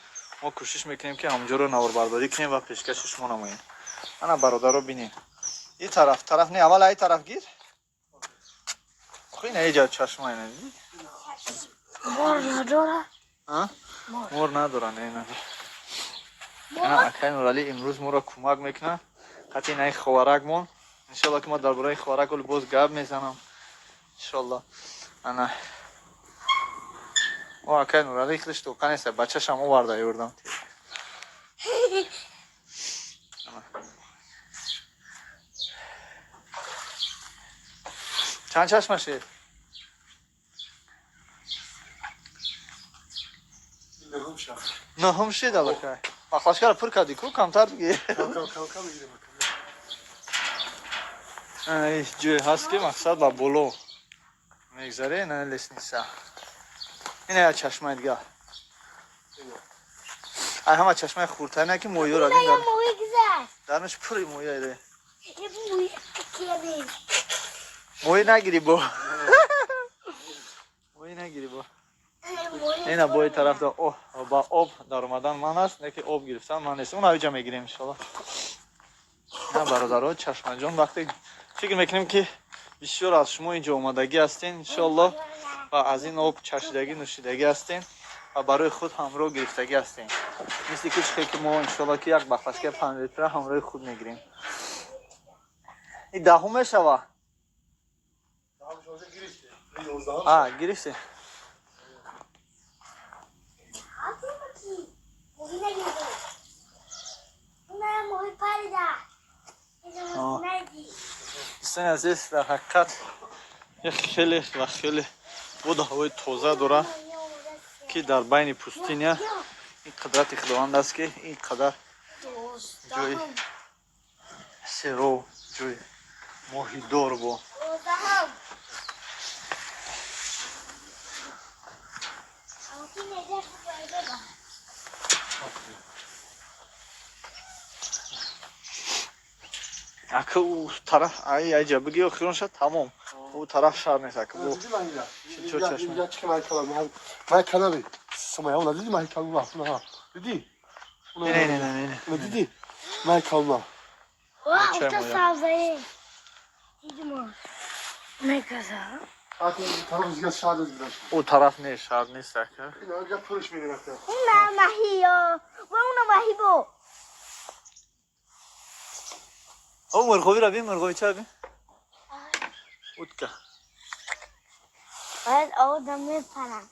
ما کوشش میکنیم که همونجا رو نواربرداری کنیم و پیشکشش ما نماییم. انا برادرها ببینید. این طرف نه اول این طرف گیر. خو این اینجا چشمه اینه. مور نداره. مور نداره نه. انا اکای ولی امروز ما را کمک میکنه. قطعا این خوارکمون ان شاء الله که ما درباره خوارک ول باز گپ میزنم ان شاء الله. انا اکای ولی خودش تو کنه بچه‌ش هم آورده آوردم. چند چشمه شد؟ نهم شد البته. آخرش پر کردی کو کمتر دیگه. این جای هست که مقصد با بلو میگذره نه لیست نیست. اینه چشمه دیگه. همه چشمه خورده نه که مویو را دیدن. درنش پوری مویه ده. موی نگیری با. موی نگیری با. اینا بای طرف دا با آب در اومدن من است نه که آب گرفتن من نیست. اون اویجا میگیریم ان شاء الله. نه برادرها چشمه جان وقتی فکر میکنیم که بسیار از شما اینجا اومدگی هستین ان شاء الله و از این آب چشیدگی نوشیدگی هستین و برای خود همراه گرفتگی هستین. مثل که ما ان شاء الله که یک بخشک 5 لیتر همراه خود میگیریم. این دهم میشوه. گرفته. دوستان عزیز در حقیقت خیلی و خیلی بود هوای تازه داره که در بین پوستینه این قدرت خداوند است که این قدر جای سرو جای ماهی دار با اکه او طرف اینجا بگی آخرون شد تمام او طرف شهر نیست اکه او چه چشمه اینجا چه من کلامی سمایه اونا دیدی من کلام رفتن ها دیدی نه دیدی من کلام واو تا سبزه دیدم میکسا طرف دیگه شاد است او طرف نه شهر نیست اکه اینا اینجا پولش میگیرن نه ماهیا و اون ماهی بو او مرغوبی را بین مرغوبی چه بین؟ اوتکا باید آدم بپرم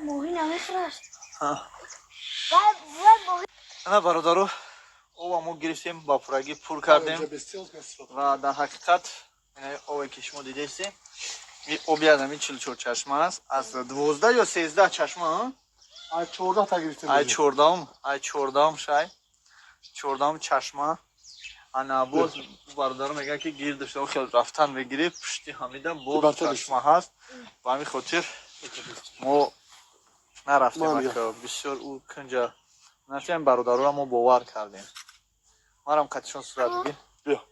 موهی نمیخوراش باید موهی نه برادرو او ما گرفتیم با پورگی پور کردیم و در حقیقت اوی که شما دیدیستیم این اوبی آدمی 44 چشمه است از 12 یا 13 چشمه ای 14 تا گرفتیم ای 14 شای 14 چشمه انا باز برادر میگه که گیر داشته و خیلی رفتن بگیری پشتی حمیده باز چشمه هست و همین خاطر ما نرفتیم که بسیار او کنجا نفتیم برادر رو ما باور کردیم ما هم قطعشون صورت بگیر بیا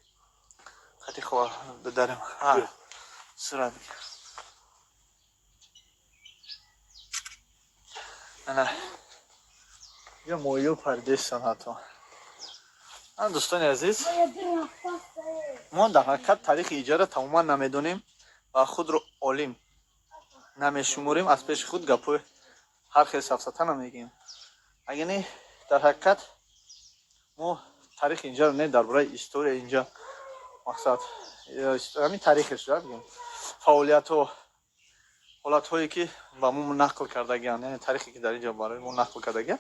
قطعی خواه بداریم صورت بگیر نه یا مویو پردیستان حتی دوستان عزیز ما در حقیقت تاریخ ایجاد تماما نمیدونیم و خود رو عالم نمیشموریم از پیش خود گپوی هر خیلی سفسطه نمیگیم اگه نه در حقیقت ما تاریخ اینجا رو نه درباره هیستوریا اینجا مقصد همین تاریخش رو بگیم فعالیت و حالت هایی که با ما نقل کرده گیان یعنی تاریخی که در اینجا برای ما نقل کرده گیان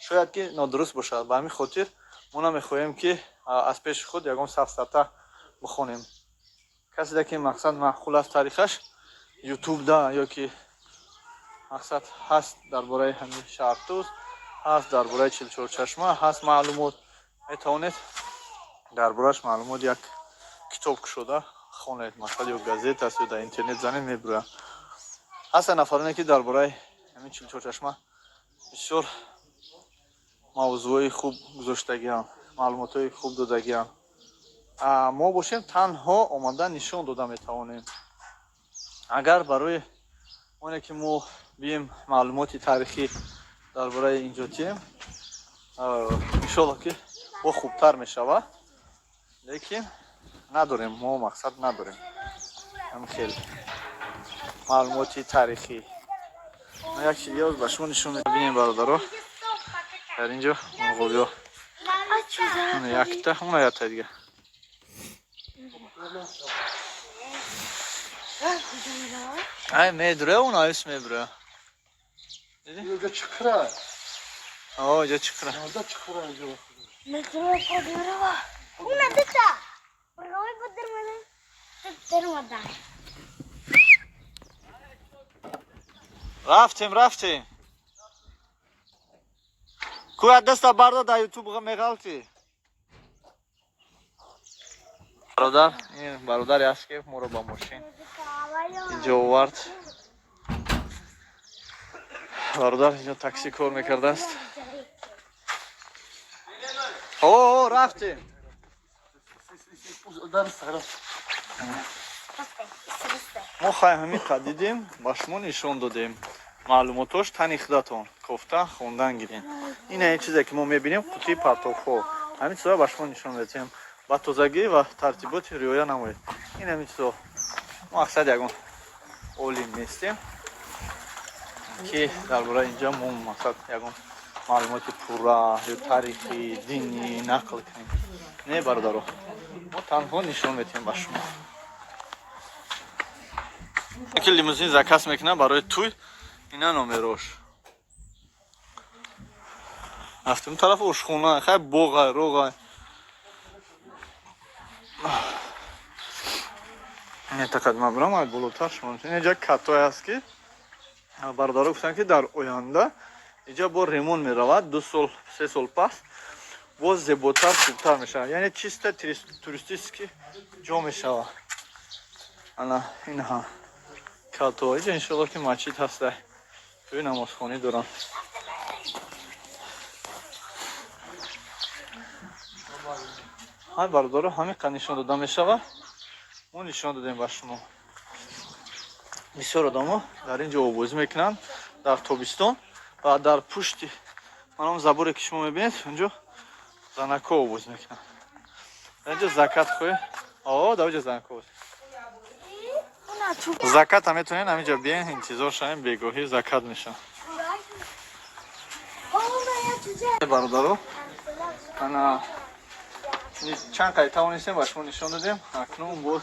شاید که نادرست باشد با همین خاطر ما نمیخواهیم که از پیش خود یکم سفسطه بخونیم کسی که مقصد معقول از تاریخش یوتیوب ده یا که مقصد هست درباره همین شهرتوز هست درباره 44 چشمه هست معلومات میتونید دربارهش معلومات یک کتاب شده خونید مثلا یا گازت است یا در اینترنت زنید میبره هست نفرانی که درباره همین 44 چشمه بسیار موضوعی خوب گذاشتگیان معلوماتی خوب دادگیان ما باشیم تنها آمدن نشان داده میتوانیم اگر برای اونه که ما بیم معلومات تاریخی درباره اینجا تیم انشالله که با خوبتر میشود لیکن نداریم ما مقصد نداریم هم خیلی معلومات تاریخی ما یک چیزی به شما نشون میدیم برادرها در اینجا مغولیا اون یک تا اون یک تا دیگه ای میدره اون آیس میبره اینجا چکره اینجا چکره اینجا چکره اینجا میدره پادره با اون ندتا برگاوی پادر مده در مدن رفتیم کوی دست بردا در یوتیوب میغلطی این برادری است که ما رو با ماشین اینجا آورد برادر اینجا تاکسی کار میکرده است رفتیم ما خواهیم همین قدیدیم با شما نشون دادیم معلوماتش تنیخدتون گفته خوندن گیرین این چیزی که ما میبینیم قوطی پرتوفو همین چیزا با شما نشون میدیم با تازگی و ترتیبات رعایت نمایید این همین چیزا مقصد یگان عالم نیستیم که درباره اینجا ما مقصد یگان معلومات پورا یا تاریخی دینی نقل کنیم نه برادرو ما تنها نشون میدیم با شما که لیموزین زکس میکنه برای توی اینا نمیروش رفتیم طرف اشخونه خیلی بوغه روغه نتقد من برم های بلوتر شما اینجا کتای هست که برادرها گفتن که در آینده اینجا با ریمون میرود 2-3 سال پس باز زیباتر خوبتر میشه یعنی چیست توریستیسکی جا میشه انا این ها کتای اینجا انشالله که مسجد هسته توی نمازخانی دارن های برادرها همین که نشان داده میشه ما نشان دادیم با شما بسیار آدم در اینجا آبوزی میکنن در تابستان و در پشت منم زبوری که شما میبینید اونجا زنکا آبوزی میکنن در اینجا زکات خواه در اینجا زنکا آبوزی زکات هم میتونین همینجا بیاین این چیزا شایم بگاهی زکات میشن برادرو انا چند قیطه نیستیم با شما نشان دادیم اکنون باز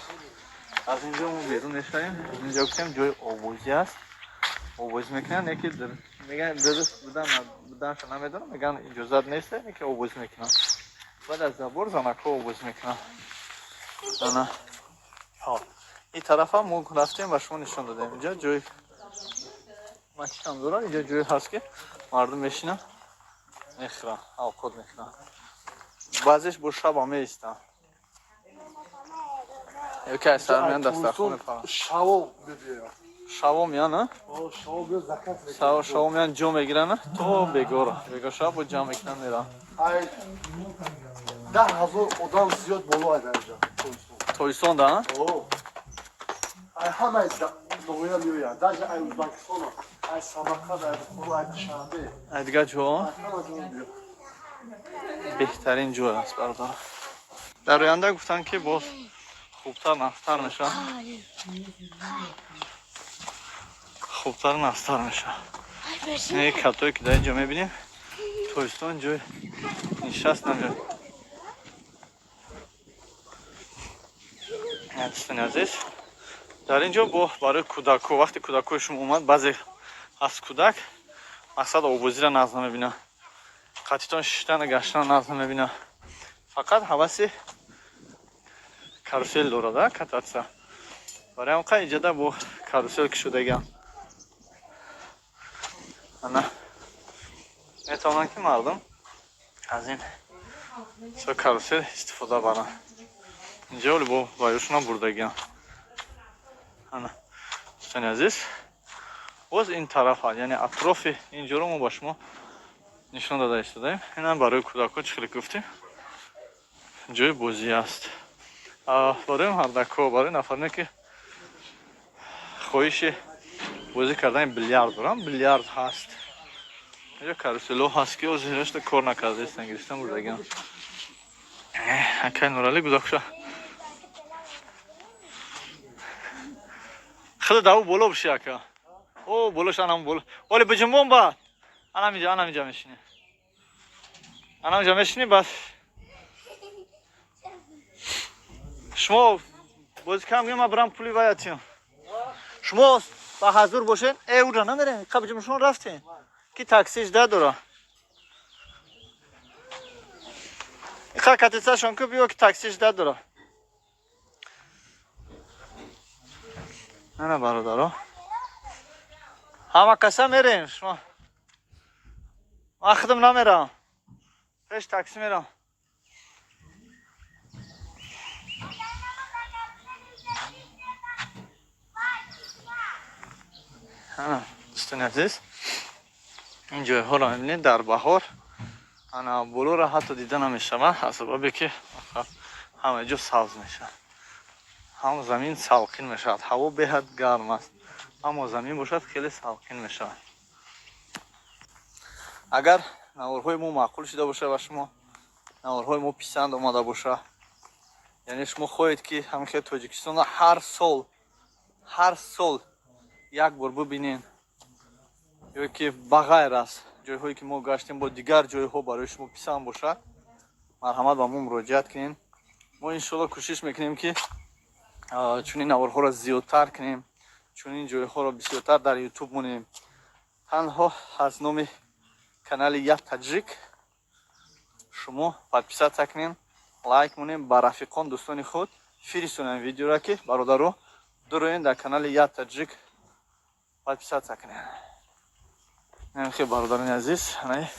از اینجا ما بیرون میشیم. اینجا گفتیم جای آبوزی است. آبوزی میکنن یکی میگن درست بودنش نمیدونم میگن اجازت نیست که آبوزی میکنن. بعد از زبور زنکا آبوزی میکنن. نه ها این طرف هم ما رفتیم و شما نشون دادیم. اینجا جای ما چیکار دارم اینجا جای هست که مردم میشینن میخورن اوقات میخورن. بعضیش با شب هم میایستن. یکی از سر میان دسترخوان میکنن. شبا میان نه؟ شبا میان جو میگیرن تو بگور شب با جمع میکنن میرن. 10,000 odam ziyod bolu ayda اینجا تویستان ده؟ همه از دویا میویا даже ای ازبکستان ای سابقه در خورو ای شنبه دیگه جو بهترین جو است برادر. در آینده گفتن که باز خوبتر نفتر میشه. خوبتر نفتر میشه. این کتایی که در اینجا میبینیم تویستان جوی نشست نمیاد. دوستان عزیز در اینجا برای کودکو وقتی کودکوشون اومد بعضی از کودک مقصد آبوزی را ناز نمیبینه. قطیتان شیشتن گشتن ناز نمیبینه. فقط حواسی کاروسل داره کتاتسا. برای همقدر ایجاده با کاروسل که شده گم. انا میتونن که مردم از این کاروسل استفاده برن. اینجا ولی با بایوشون هم بردگی هم. دوستان عزیز باز این طرف ها یعنی اطراف اینجا رو ما با شما نشان داده ایستادیم. این هم برای کودکان چخیلی گفتیم جای بازی است. برای هردکا برای نفرنه که خواهش بازی کردن بیلیارد دارم. بیلیارد هست. اینجا کاروسلو هست که از هرشت کار نکرده است. انگلیستان بردگی هم. اکای نورالی گذاکشه خدا داو بالا بشه اکا. او بالاش انم بالا. ولی بجنبون با. انم اینجا میشینه. انم اینجا میشینی بس. شما باز کم گیم برام پولی وایاتیم. شما با حضور باشین. اورا نمیره. قبل جمشون رفتین. کی تاکسیش داره. ایخا کاتیسا شونکو بیو کی تاکسیش داره. نه برادرها همه کسا میرین شما من خودم نمیرم پیش تاکسی میرم. دوستان عزیز این جای ها را میبینید در بهار انا بلو را حتی دیده نمیشه از سببی که همه جا سبز میشه. هم زمین سالکین میشود. هوا بهت گرم است اما زمین باشد خیلی سالکین میشود. اگر نوارهای ما معقول شده باشه و شما نوارهای ما پسند آمده باشه یعنی شما خواهید که همین تاجیکستان هر سال یک بار ببینین یا که بغیر است جایهایی که ما گشتیم با دیگر جایها برای شما پسند باشد مرحمت با ما مراجعت کنین. ما انشالله کوشش میکنیم که چون این نوارها را زیادتر کنیم چون این جایها را بسیارتر در یوتیوب مونیم. تنها از نام کانال یک تاجیک شما подписаться کنین لایک مونیم با رفیقان دوستان خود فرستونین ویدیو را که برادرو دروین در کانال یک تاجیک подписаться کنین. این خیلی برادران عزیز نه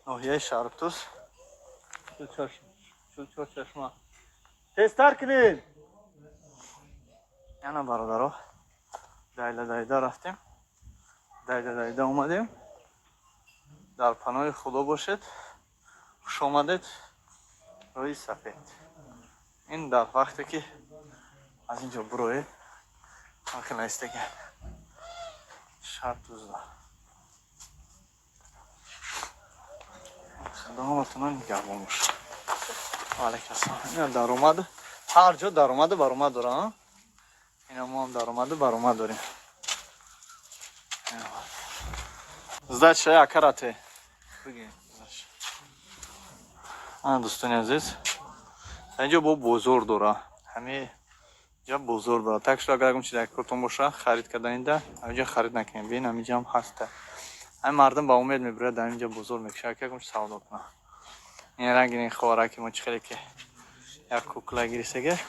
ناحیه شهرتوس چون چشمه تستر کنین. یعنی برادرها دایده رفتیم دایده اومدیم. در پناه خدا باشید. خوش آمدید روی سفید. این در وقتی که از اینجا بروید ممکن است که شهر توزده خدماتتون نگهبان باشه. علیکم السلام. این درآمد هر جا درآمد برآمد داره. اینا ما هم درآمد برآمد داریم. زد شاید کرده بگیم دوستان عزیز اینجا با بزرگ داره. همه یا بزرگ بود. تکش اگر اگه چیزی کارتون باشه خرید کردن اینجا اینجا خرید نکنیم. ببین اینجا هم هسته. این مردم با امید میبره در اینجا بزرگ میشه که اگه سودا کنه. این رنگ این خوراکی ما چخیلی که یک کوکلا گیریسه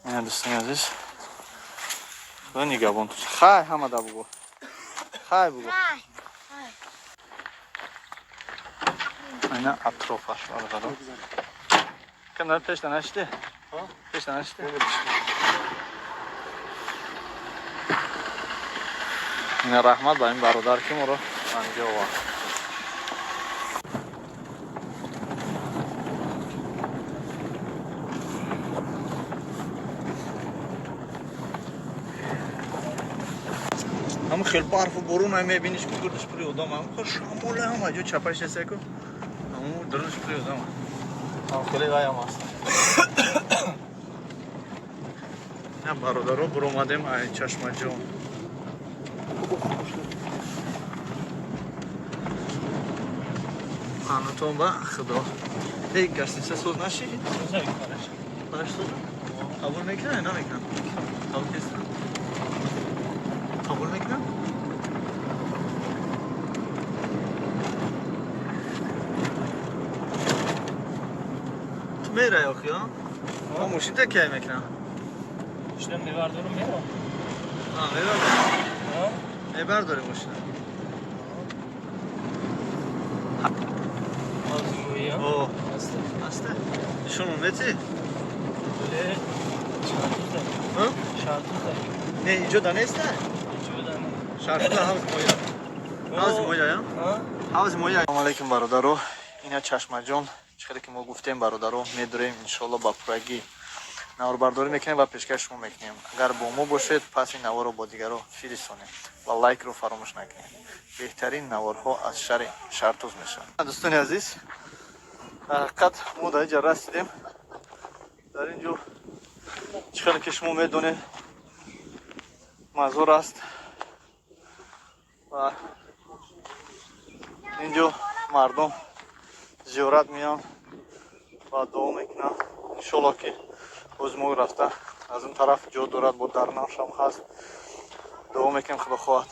این دوستان عزیز و نگاه تو خای همه دا بگو خای بگو اینا اطرافش برقرار کنار پیش دانشته پیش دانشته این رحمت با این برادر که ما رو انجا آورد هم خیلی برف و بارون هم میبینیش که گردش پری آدم هم خیلی شاموله هم اجا چپش هسته که همون درنش پری آدم هم خیلی غای هم هست نه برادر رو برو آمدیم این چشم جان خانتون با خدا یک گشتی سه سوز نشی؟ سوز نمی کنش پنج سوز؟ قبول میکنه نه میکنه قبول کسی قبول میکنه؟ تو میره یا خیام؟ ما موشین تا کی میکنم؟ شدم میبردارم میرم میبرداری موشین اوه هسته شون اومدی؟ بله شرطوزه نه اینجا دانسته؟ اینجا دانه شرطوزه حوز مویا یا؟ حوز مویا سلام علیکم برادرو اینا چشمه جان چخیلی که ما گفتیم برادرو میداریم انشالله با پرگی نوار برداری میکنیم و پیشکش شما میکنیم اگر با ما باشید پس این نوار رو با دیگر رو فرستونیم و لایک رو فراموش نکنیم بهترین نوارها از شهر شرطوز میشن دوستان عزیز حقیقت ما در اینجا رسیدیم در اینجا چخیلی که شما میدونید مزار است و اینجا مردم زیارت میان و دعا میکنن انشالله که روز ما رفته از اون طرف جا دارد با درناش هم هست دعا میکنم خدا خواهد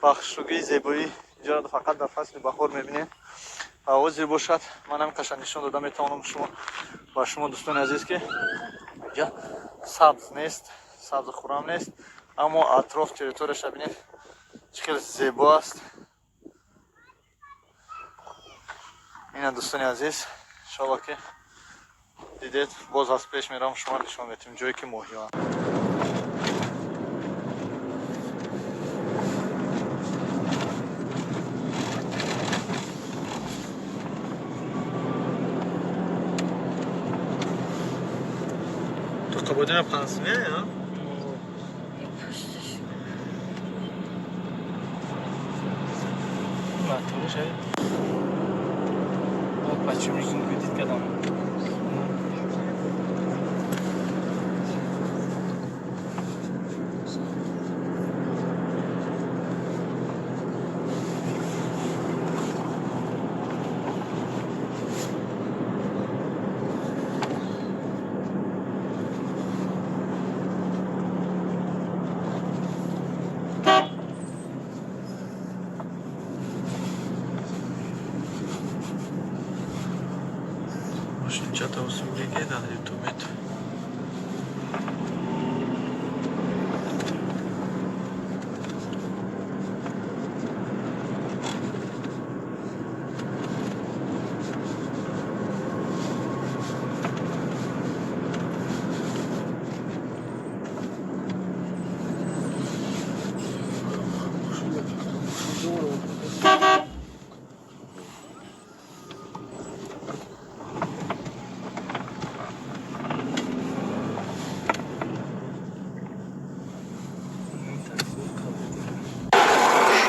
بخشوگی زیبایی اینجا را فقط در فصل بهار میبینیم و آوازی باشد من هم قشنگ نشان داده میتوانم شما و شما دوستان عزیز که اینجا سبز نیست سبز خورم نیست اما اطراف تریتورش ببینید چقدر زیبا است این دوستان عزیز انشاءالله که دیدید باز از پیش میرم شما نشان میدم جایی که ماهیان تو قبودین پنسمیه یا؟ مطمئن شاید بچه میگیم بدید کدام Чата услуги на YouTube.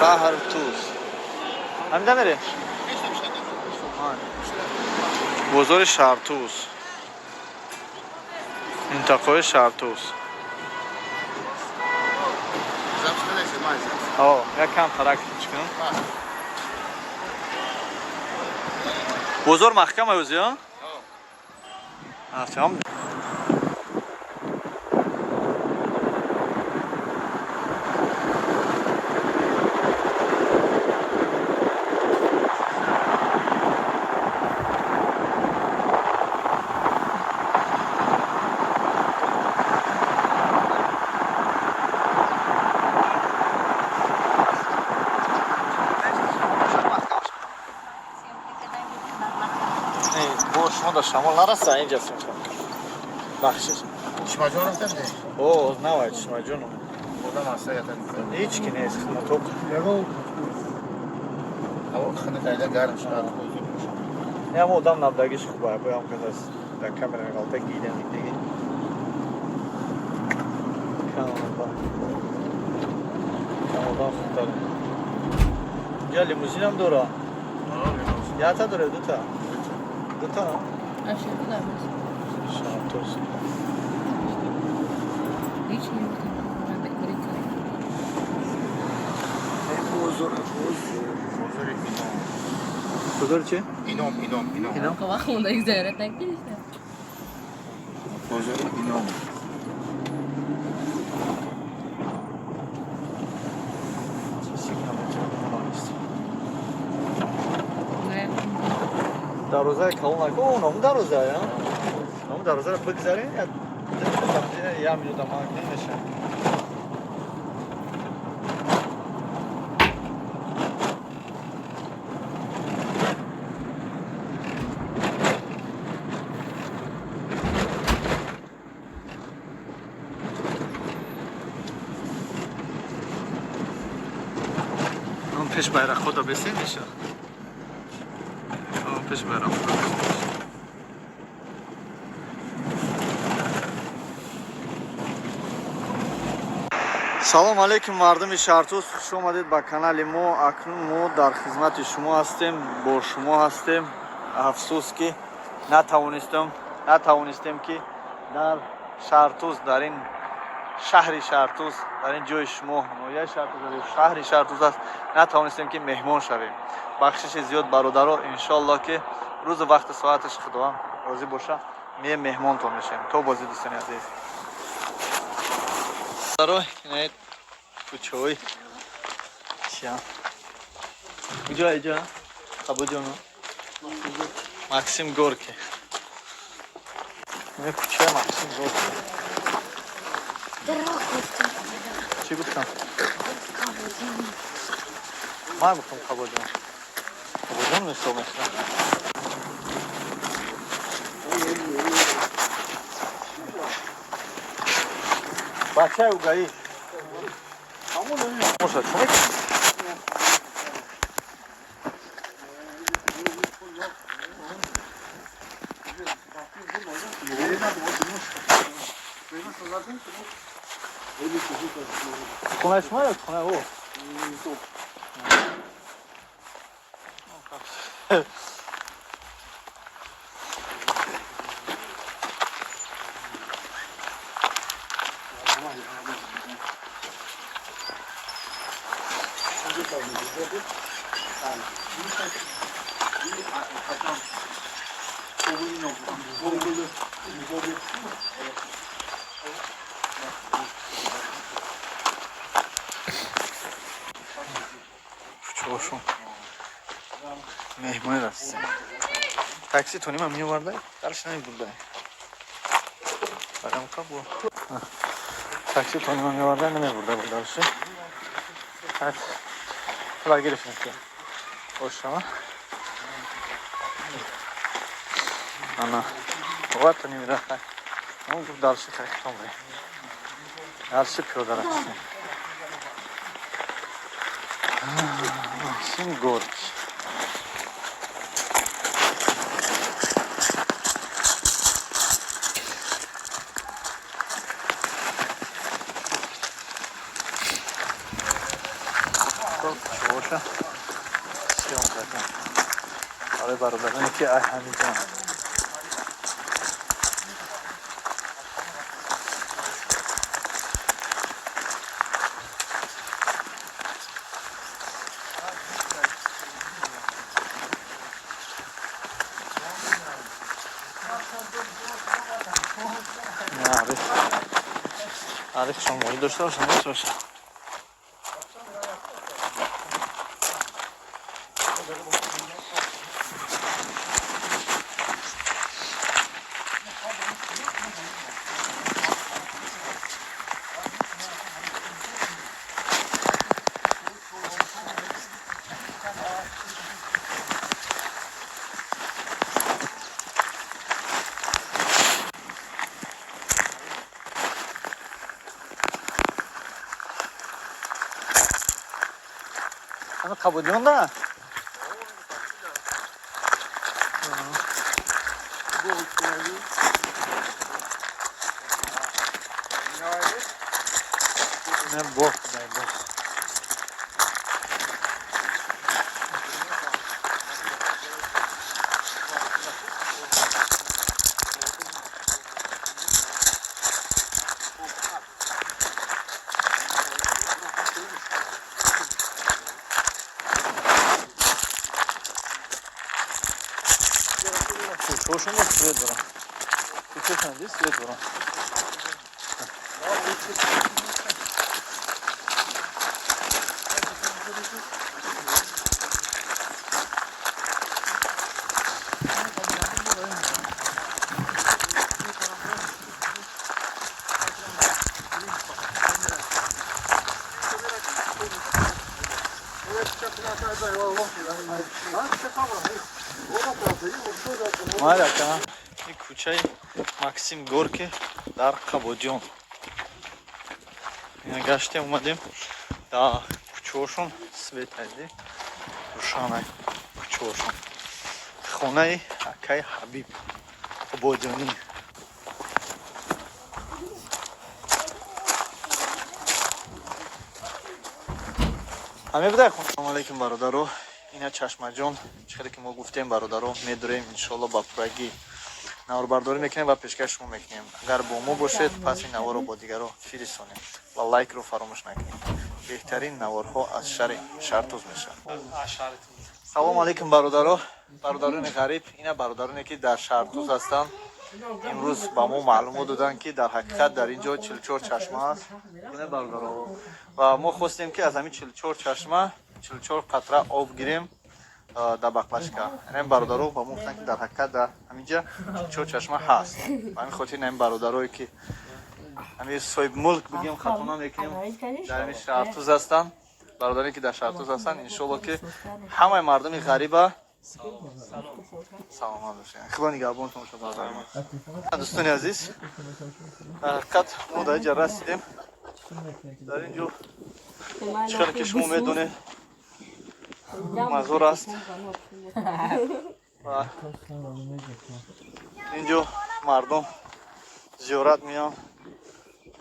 شهر توس همینجا میره بازار شهر توس منطقه شهر توس یک کم ترک چکن بازار محکم هست یا؟ شما در شمال نرسته اینجا فکر بخشش چشمه جان رفتم ده اوه نوای چشمه جانم بودم هسته یادم هیچ کی نیست خدمتوک یگو هوا خنده تایده گرم شد نه اما آدم نبدگیش خوبه بایم که از در کامرا غلطه گیدن دیگه کم آدم خوبتره اینجا لیموزین هم دوره یا تا داره دوتا دوتا نه؟ شانتوس هیچ نمیتونم من بکاری کنم بزرگ چه؟ اینام اینام؟ که وقت مونده یک زیارت نکیشتم بزرگ اینام دروازه کلون نکن اونم دروازه یا؟ اونم دروازه رو بگذاری یا میدونم ما نمیشه اون پیش بیرق خدا بسیم میشه پیش برم салом алейкум мардуми шаҳртӯз хуш омадед ба канали мо. Акнун мо дар хизмати шумо ҳастем, бо шумо ҳастем. афсӯс ки натавонистем ки дар шаҳртӯз, дар ин шаҳри шаҳртӯз, дар ин ҷои шумо ноҳияи шаҳртӯз, шаҳри шаҳртӯз аст, натавонистем ки меҳмон шавем. бахшиши зиёд бародаро, иншоалло ки рӯзу вақти соаташ худованд розӣ боша меем меҳмонтон мешавем. То бозӣ дӯстони азиз. Инает кучой. Чья? Иджа? Хабуджону? Максим Горки. Не куча, Максим Горки. Чи гуфтам? Ман гуфтам Хабуджон. Хабуджон мешо мешо. Бача угаи. Моша, чумек? Хона шумо ё хона о? чошум меҳмон растем. Такси то нима меовардай? Дарш намебурдай. Багам ка бо. Такси то нима меовардай намебурдай дарши. Ҳат. Ла гирифтем ки. Ошама. Ана. Вот то нима рафта. Ну, дарши хайтон бе. Дарши пиёда растем. Максим Горки. Чоша. Съемка. Але бародари ки ай ҳамиҷон. Ариф шамоли дошта бошам, боша. Ama kabul da. Ne bok, ne bok. Кучошон свет дорам. Кучошон здесь свет дорам. Маляка, и кучай Максим Горки дар Қабодиён. Гаштем омадем да кучошон свет айди рӯшанай кучошон хонаи акай Ҳабиб Қабодиёнӣ. Амебудай хунам алейкум бародаро. Ина Чашмаҷон чихеле ки мо гуфтем бародаро медурем иншоалло ба пурагӣ наворбардорӣ мекунем ва пешкаш шумо мекунем. Агар бо мо бошед пас ин наворро бо дигаро фиристонем ва лайкро фаромӯш накунем. Беҳтарин наворҳо аз шари Шартуз мешаванд. Салом алейкум бародаро. Бародарони ғариб, ина бародароне ки дар Шартуз ҳастанд. Имрӯз ба мо маълумот доданд ки дар ҳақиқат дар ин ҷо 44 чашма аст. Ина бародаро. Ва мо хостем ки аз ҳамин 44 чашма 44 қатра об гирем да баклашка. Ин бародаро ба мо гуфтанд ки дар ҳақиқат дар ҳамин ҷо 44 чашма ҳаст. Ба ҳамин хотир ин бародарое ки ҳамин соҳиб мулк бигем хатона мекунем дар ҳамин Шартуз ҳастанд. Бародаре ки дар Шартуз ҳастанд иншоалло ки ҳамаи мардуми ғариба саломат бошед. Худо нигаҳбонтон бошад бародари ман. Дӯстони азиз, дар ҳақиқат мо дар ин ҷо расидем. Дар ин ҷо чихеле ки шумо медонед мазор аст. Ва ин ҷо мардум зиёрат меоянд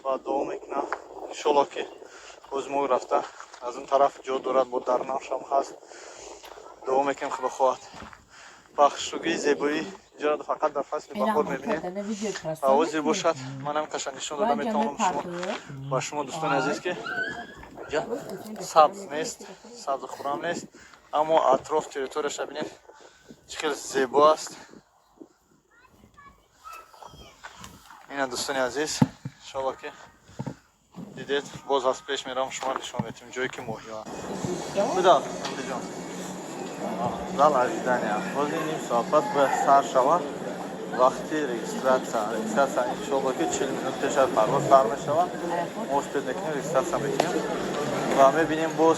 ва дуо мекунанд. Иншоалло ки боз мо рафта аз он тараф ҷо дорад, бо дарнавшам ҳаст. Дуо мекунем худо хоҳад бахшугии зебоӣ ҷо фақат дар фасли баҳор мебинем. Ҳавозир бошад. Ман ҳамикаша нишон дода метавонам шумо ба шумо дӯстони азиз ки ҷо сабз нест, сабзу хурам нест, аммо атроф территорияша бинем чӣ хел зебо аст. ина дӯстони азиз, иншоалло ки дидед боз аз пеш мерам шумо нишон метим ҷое ки моҳиё аст. Буда ҷон зал аридания бози ним соат бояд сар шавад. Вақти регистратсия иншоалло ки 40 минут пеш аз парвоз сар мешавад. мо успед мекунем регистратсия мекунем ва мебинем боз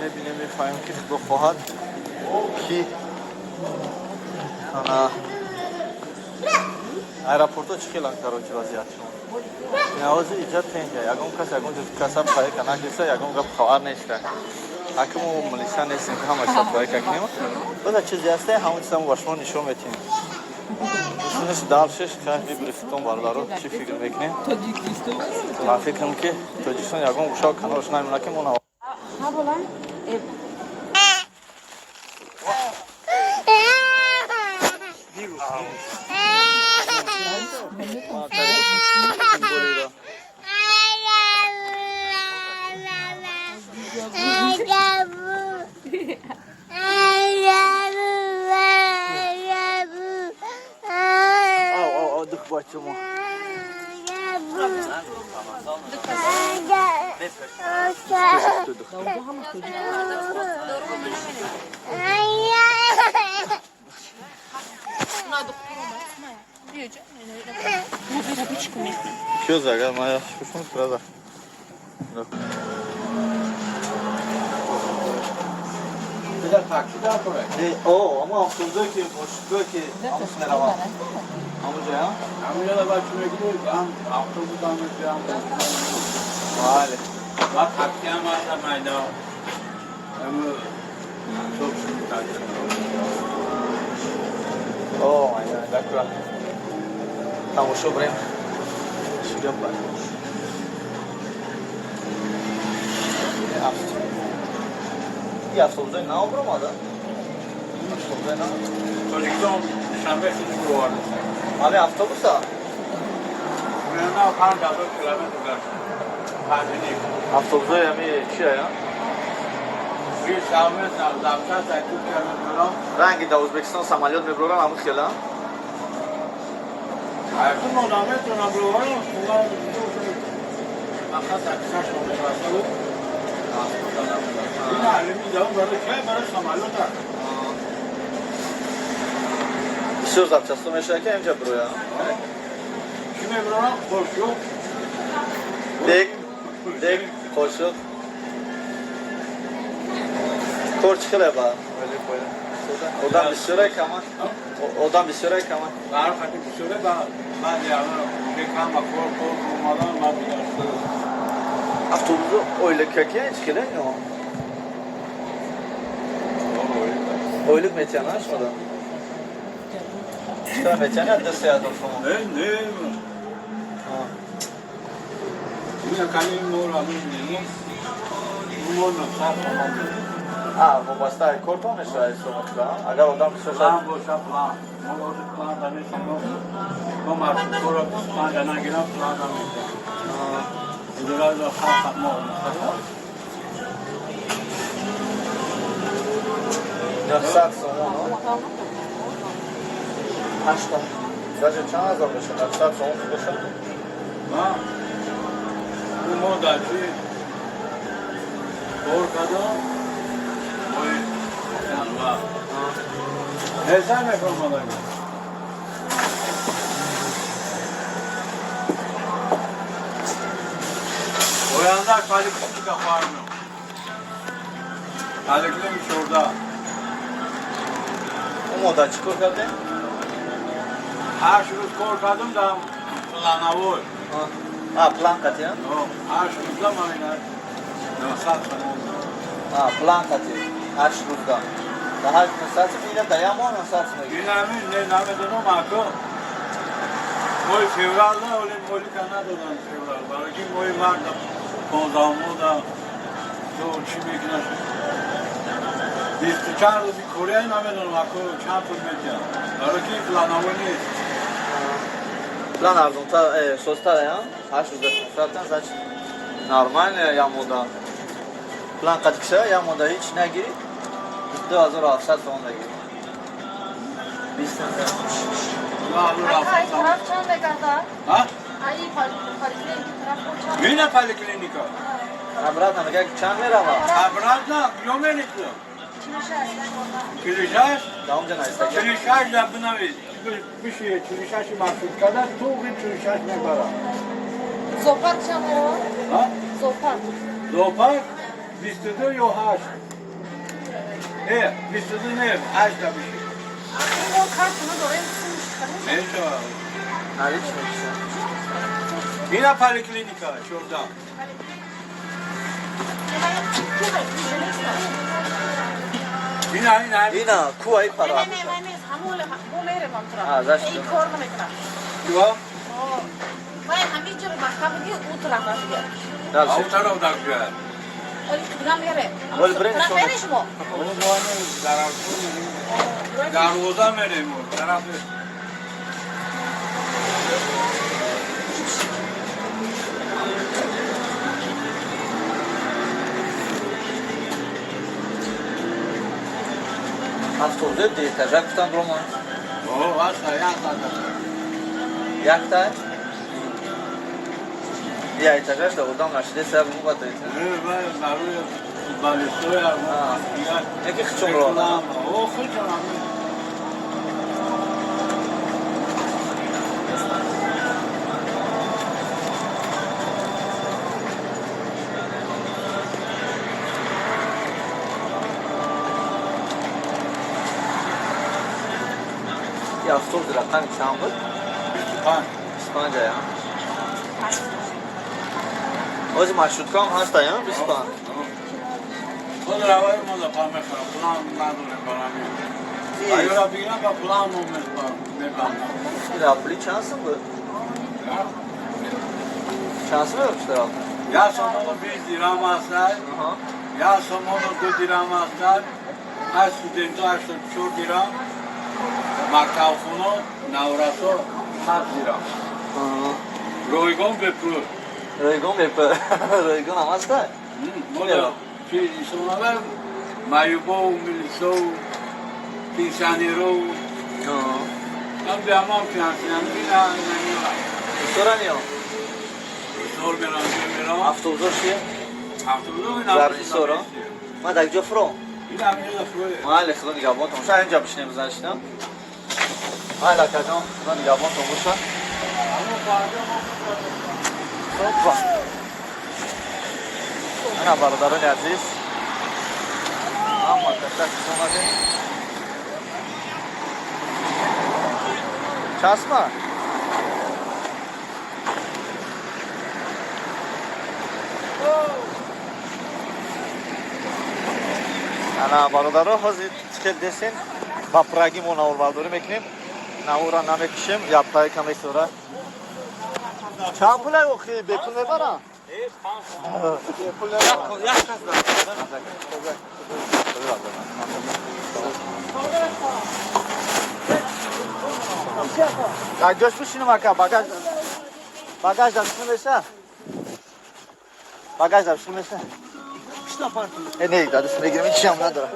мебинем мефаҳмем ки худо хоҳад ки аэропортҳо чӣ хел карочи вазият шумо навози иҷод тенҷа ягон кас ягон каса проекта накиса ягон гап хабар неста акимо милиса нестем ки ҳамаша проекта кунем буда чизе ҳаста ҳамон чизамо ба шумо нишон метиҳем. Дӯстони далшеш ка бибирифтон бародаро чӣ фикр мекунем? Ман фикрам ки Тоҷикистон ягон гӯшао канораш намемона ки мо нав Кё зага моя шушун сразу. О, ама автобусдой ки бошидой ки амус мераванд. Амуҷа? Амуҷа ба чӣ мегӯй? Автобус амуҷа. Бале. Ва такси ам аст майдон. çok şükür kardeşim. اوه aynen dakika. Tamam şu buraya. Şu yapar. Ya solda ne olmadı? Solda ne? Çocuktan şambe sınıfı vardı. Abi avtobusa. Buraya ne kan da kilometre. Hadi Avtobusa ya mi şey ya? bir şambe zavşa sayıp kilometre. Rangi da Uzbekistan samolyot mebroran amı xela. Ayakın odamı tona var. Bunlar akşam akşam şöyle başladı. Yine alemi zaman böyle şey samolyot var. Söz yapacağız. Sonra yaşarken önce buraya. Şimdi buradan koşuyor. Dek, koşuyor. Kor çıkıyor bana. Öyle böyle. Odan bir süre kaman. Odan bir süre kaman. Daha farklı bir süre ben yani bir kama kor olmadan ben bir yaşlı. Avtobusu öyle kökeye çıkıyor ya. Öyle metan açmadan. Šta metan ya da se ya dofamo. Ne? Yine kalim mor alın ne? Bu mor nasıl? Ah, vou bastar corto ne şahit sonuçta. Agar odan bir söz Plan boşa plan. Mor plan da ne sanıyor? Ama sonra plan yana giren plan da ne? İdrar da hak mor. Yarsak sonra. Kaçta? Даже çana zamışım. Yarsak sonra tutuşum. Ha? Bu modacı ortada oy yani var. Ne zaman yapılmalı? O yanda kalıklı kapar mı? Kalıklıymış orada. O moda çıkıyor kadar. Ha şunu korkadım da plana vur. Ha plan katıyor. Yok. Ha şunu zamanlar. Nasıl? Ha plan katıyor. Her şurada. Daha kısası bile dayamıyor nasıl? Günahımın ne namedin o makro. Moy fevralda öyle moy Kanada'dan fevral. Belki moy var da konzamı da doğru çimek nasıl. Biz tutarlı bir Kore'ye namedin o makro çarpır medya. Belki planavını Plan arzum ta sosta ya. Ha şurada. Zaten zaç. Normal ya moda. Plan katkısa ya moda hiç ne giri. İşte hazır afsat sonunda giri. Biz sende. Ay taraf çanda kadar. Ha? Ay poliklinik taraf çanda. Yine poliklinika. Ha bırak ama gel çan ver ama. Ha bırak da yomelikli. Çilişaş. Tamam canım işte. Çilişaş da buna bir şey çilişaşı mahsus kadar tuğ bir çilişaş ne bara. Zopak çanda. Ha? Zopak. Zopak. Bistudu yohaş. Bistudu ne? Haş da bir şey. O kartını da oraya tutmuş. Ne şu an? Ha hiç mi? Yine poliklinika şurada. Yine kuayı para. Ha zaten. Yok. Vay hamil çocuk başka bir gün uğraşmak istiyor. Nasıl? O tarafta güzel. Öyle kıdram yere. Öyle bırak Kıdram sonra. veriş mi? O zaman zararlı. Darvoza vereyim o tarafı. Avtobusu değil, tecak tutan durumu. O varsa yakta. Yakta. Ya tecak da oradan aşağıda sebep bu kadar. Ben zararlı. Balışıyor. Ne ki küçük olan? O küçük olan. Ya avtobus rakam İstanbul. İspanya ya. O zaman marşrutkam hasta ya İspanya. خود روای ما دا پا میخورم پولم نداریم برام اگر را بگیرم با پولم میکنم پولی چند سم بود؟ چند سم بود؟ یا سامان 20 دیرام هستد یا سامان 2 دیرام هستد از سودنتو 84 دیرام مکتب خونه نورسو 7 دیرام رویگان بپرور رویگان بپرور رویگان هم هسته؟ مولا چی سوناور مایوبا و ملیسا و پینسانیرو هم به همام پینسانیرو نمیدونم سورا نیام؟ سور میرم هفتوزار چیه؟ هفتوزار زرنی سورا؟ ما در کجا فرو؟ این هم اینجا فروه ما هلی خدا نگهبان تو شاید اینجا بشنیم بزنشتم هلی لکه جان خدا نگهبان تو باشم انا برادران عزیز اما تشکر اومدیم چسمه انا برادرها حاضر تکل دستین با پراگی ما نور برداری میکنیم نور را نمیکشیم یابتای کمی سوره چند پول های اخی بپول میبرم؟ بپول نبرم یک کس دارم جاش بشینم اکا باگاج داشتیم میشه؟ باگاج داشتیم میشه؟ نه دادش میگیرم این چی هم ندارم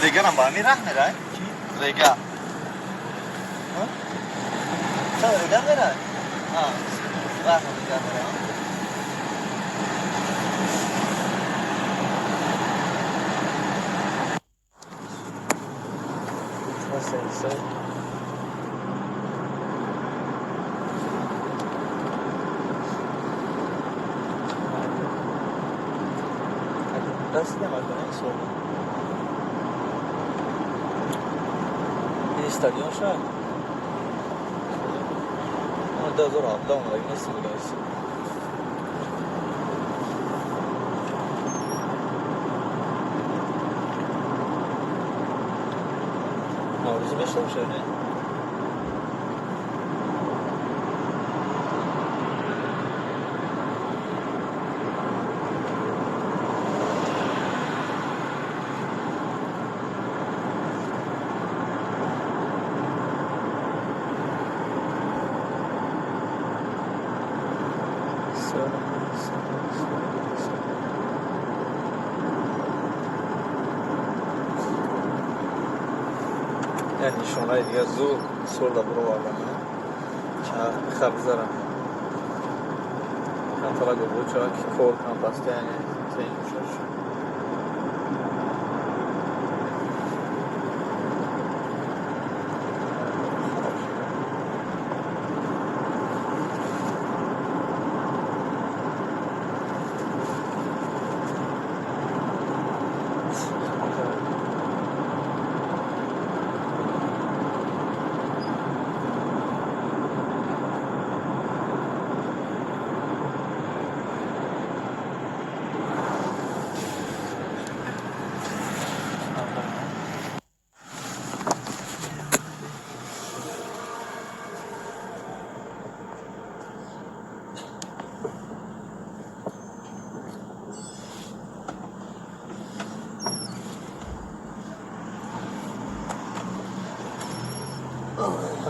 دیگر هم با همین راه میره؟ دیگر چه دیگر میره؟ راه دیگر میره دست نمیکنه صبح این استادیون شد اون دازور آبدا اومده نیست بگیرست نوروزی بشتم شده یعنی نشانه دیگه زور سرده برو واردم چه خبزرم کم طلا گفت چه که کور کم پسته یعنی تین شد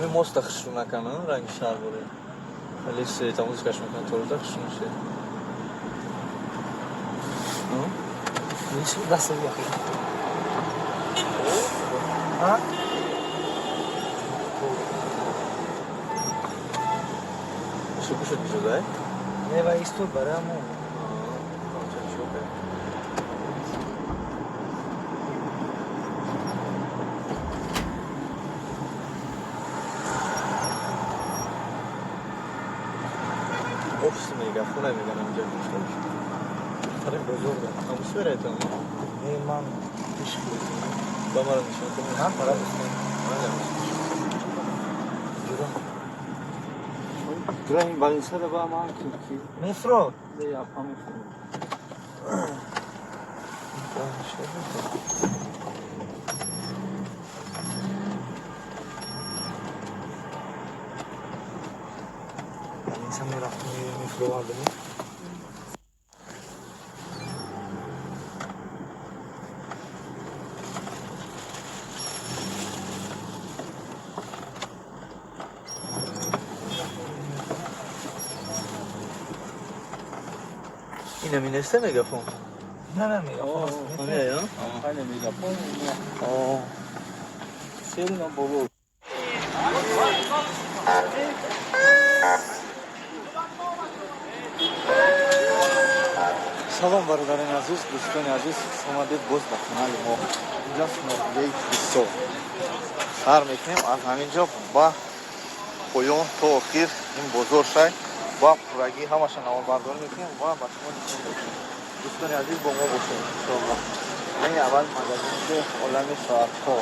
همین موست خشون نکنن رنگ شهر بوده ولی سریتا موزیکش میکنن طور دا خشون شه نیست دسته بیاخی ها؟ شو بشد بیزده؟ نه و ایستور برای همون ofis میگه خونه میگن اینجا میشه خیلی بزرگه هموش بره تو نه من پیش بود با مرا نشون تو من برای این بالینسه رو با ما کی میفرو یا پامیفرو بالینسه میرفت میفرو آدمی اینه مینسته مگافون نه مگافون نه یا خیلی مگافون سیل نم بابا سلام برادران عزیز دوستان عزیز اومدید باز به کانال ما اینجا نقطه 20 سر میکنیم از همینجا با پایان تا آخر این بزرگ شای با پورگی همشون اول برداری میکنیم و با شما نشون میدیم دوستان عزیز با ما باشید انشاءالله این اول مگزین عالم شهرها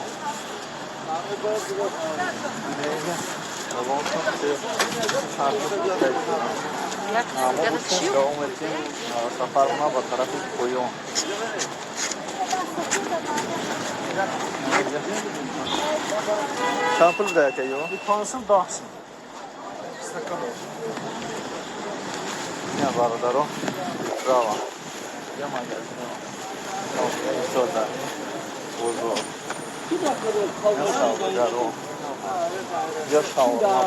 سفر ما با طرف پایان چند پول بده که یو؟ 500 داخل یا برادرو راوا یا مگزین ایستاده بزرگ یا سوگرو یا شاورما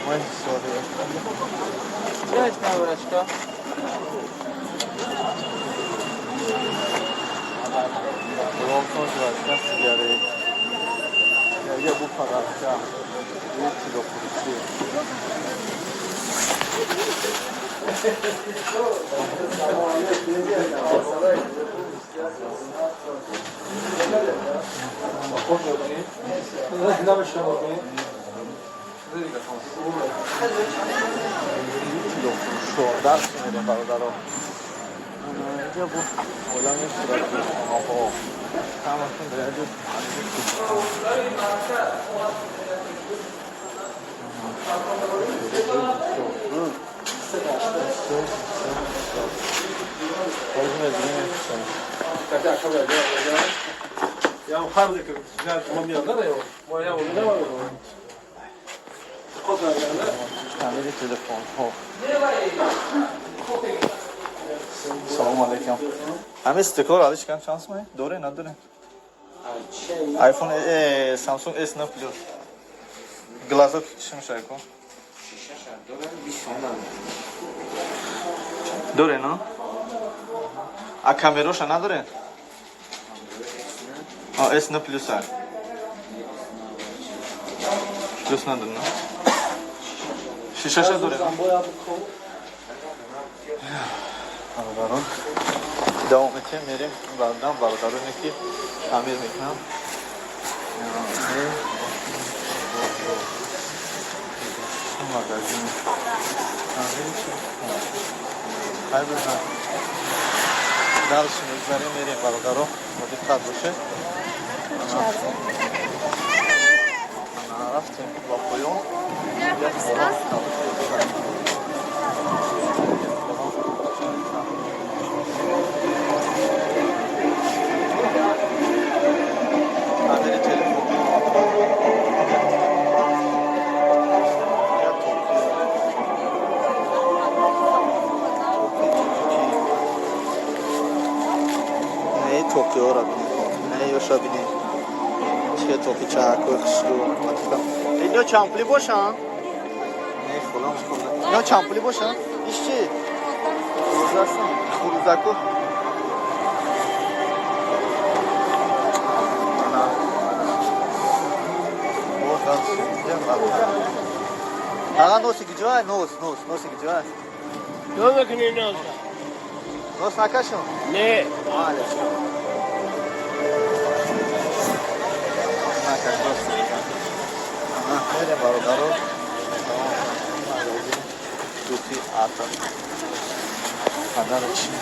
من سوری چه نورشکا Olsun şurası sigara. Ya bu kadar ya. 1 kilo kurusu. Ders verin balıkları. Ya bu olan bir sürü ama tamam şimdi hadi. Ya hardik güzel tamam ya da yok. Moya onu ne var o? Kodlar yani. Kamera telefon. Ho. Salam aleyküm. Hem istikrar alış kan şans mı? Doğru ne doğru? iPhone Samsung S9 Plus. Glazok şimşek o. Doğru ne? A kamera şa ne doğru? S9 Plus var. Plus ne doğru? Şişe doğru. Balıklarım. Devam edeyim. Merim balıklarım ki tamir mekanım. Magazin. Hayırlı. Dalsın üzeri merim balıklarım. O dikkat başı. Ana raftim bakıyorum. Tokyo rabini, ne yoshabini, çe Tokyo çakır, şlu, matika. Ne çampli boş ha? Ne falan falan. Ne çampli boş ha? İşçi. Uzasın, uzakı. Ana. O da şimdi var. Aga nosi gidiyor, nosi gidiyor. Ne bakın ne oldu? Nos nakaşın? Ne? Hadi. Nereye balıkları? Tuti atan. Kadar için.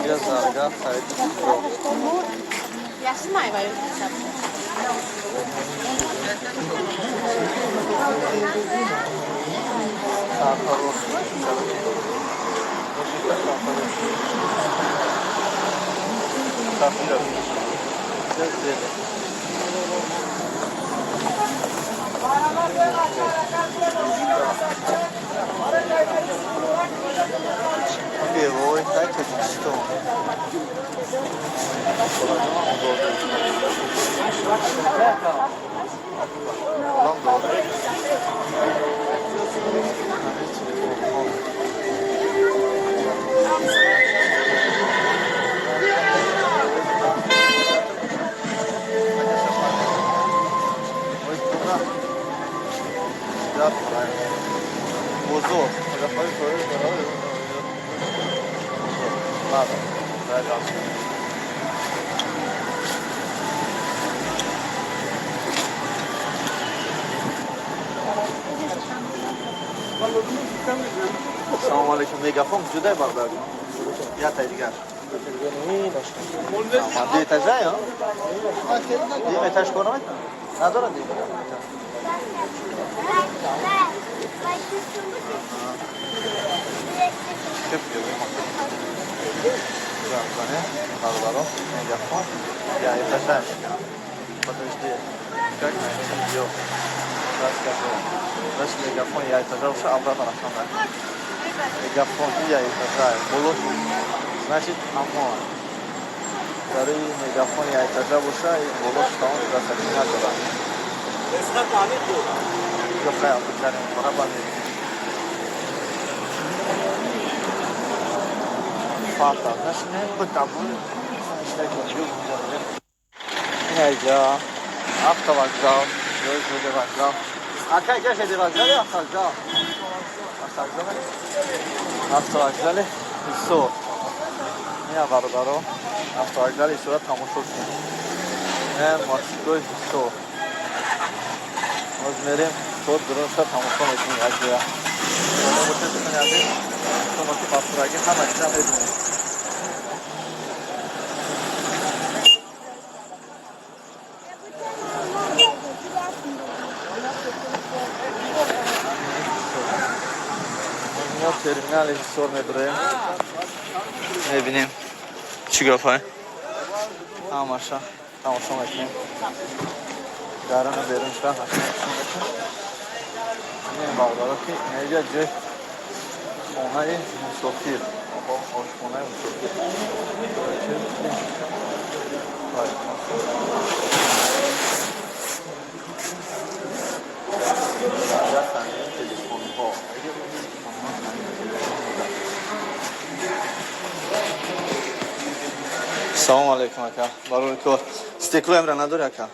Biraz zargat saydı. Jasmaj mają Ой, так что? Assalomu alaykum. Megafon juda bag'dad. Yataydigan. Hamma etaja yo. Dim etaj ko'raman. Nadora dim. Köp görüyorum. Zaten bağları megafon. Ya etaja. Подожди. Как на yok. Раз мегафон я этажа уже обратно расставляю. Мегафон я этажа было, значит ОМОН. Второй мегафон я этажа уже и было, что он достаточно дорого. Я хаял, почему барабаны. Фата, значит не бытабу. Я автовокзал. Şöyle bakalım. Arkaya geç hadi bakalım ya bakalım. Bakalım. Hafta bakalım. Su. Ne var daro? Hafta bakalım surat tamuşur. Ne Moskova su. Özmerim çok durumsa tamuşur etsin ya. Bu tepeden geldi. Sonraki pasturagi tam açacağım edin. Terminal histor metroya ببینیم چی گفته تماشا میکنیم درون بیرون شهر این باغدارا که اینجا جای خونه مسافر آشخونه مسافر Assalomu alaykum aka. Barur ko steklo emra nadori aka.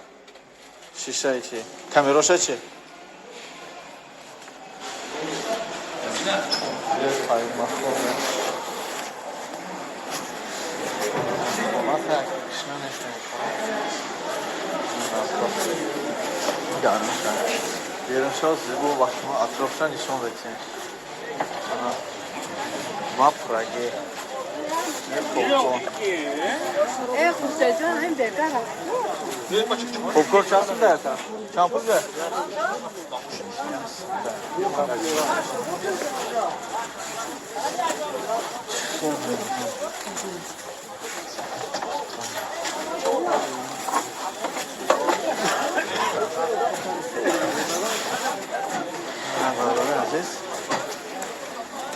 Shisha chi. Kamerosha chi. Yes, hayır mahvoldu. Ona tak. Şuna ne işte. Gelmişler. Yerin şahı bu başıma atroftan nişan verin. Maprage. خوشجان هم بهتر Popcorn çarpsın da yaka. Çampuz ver.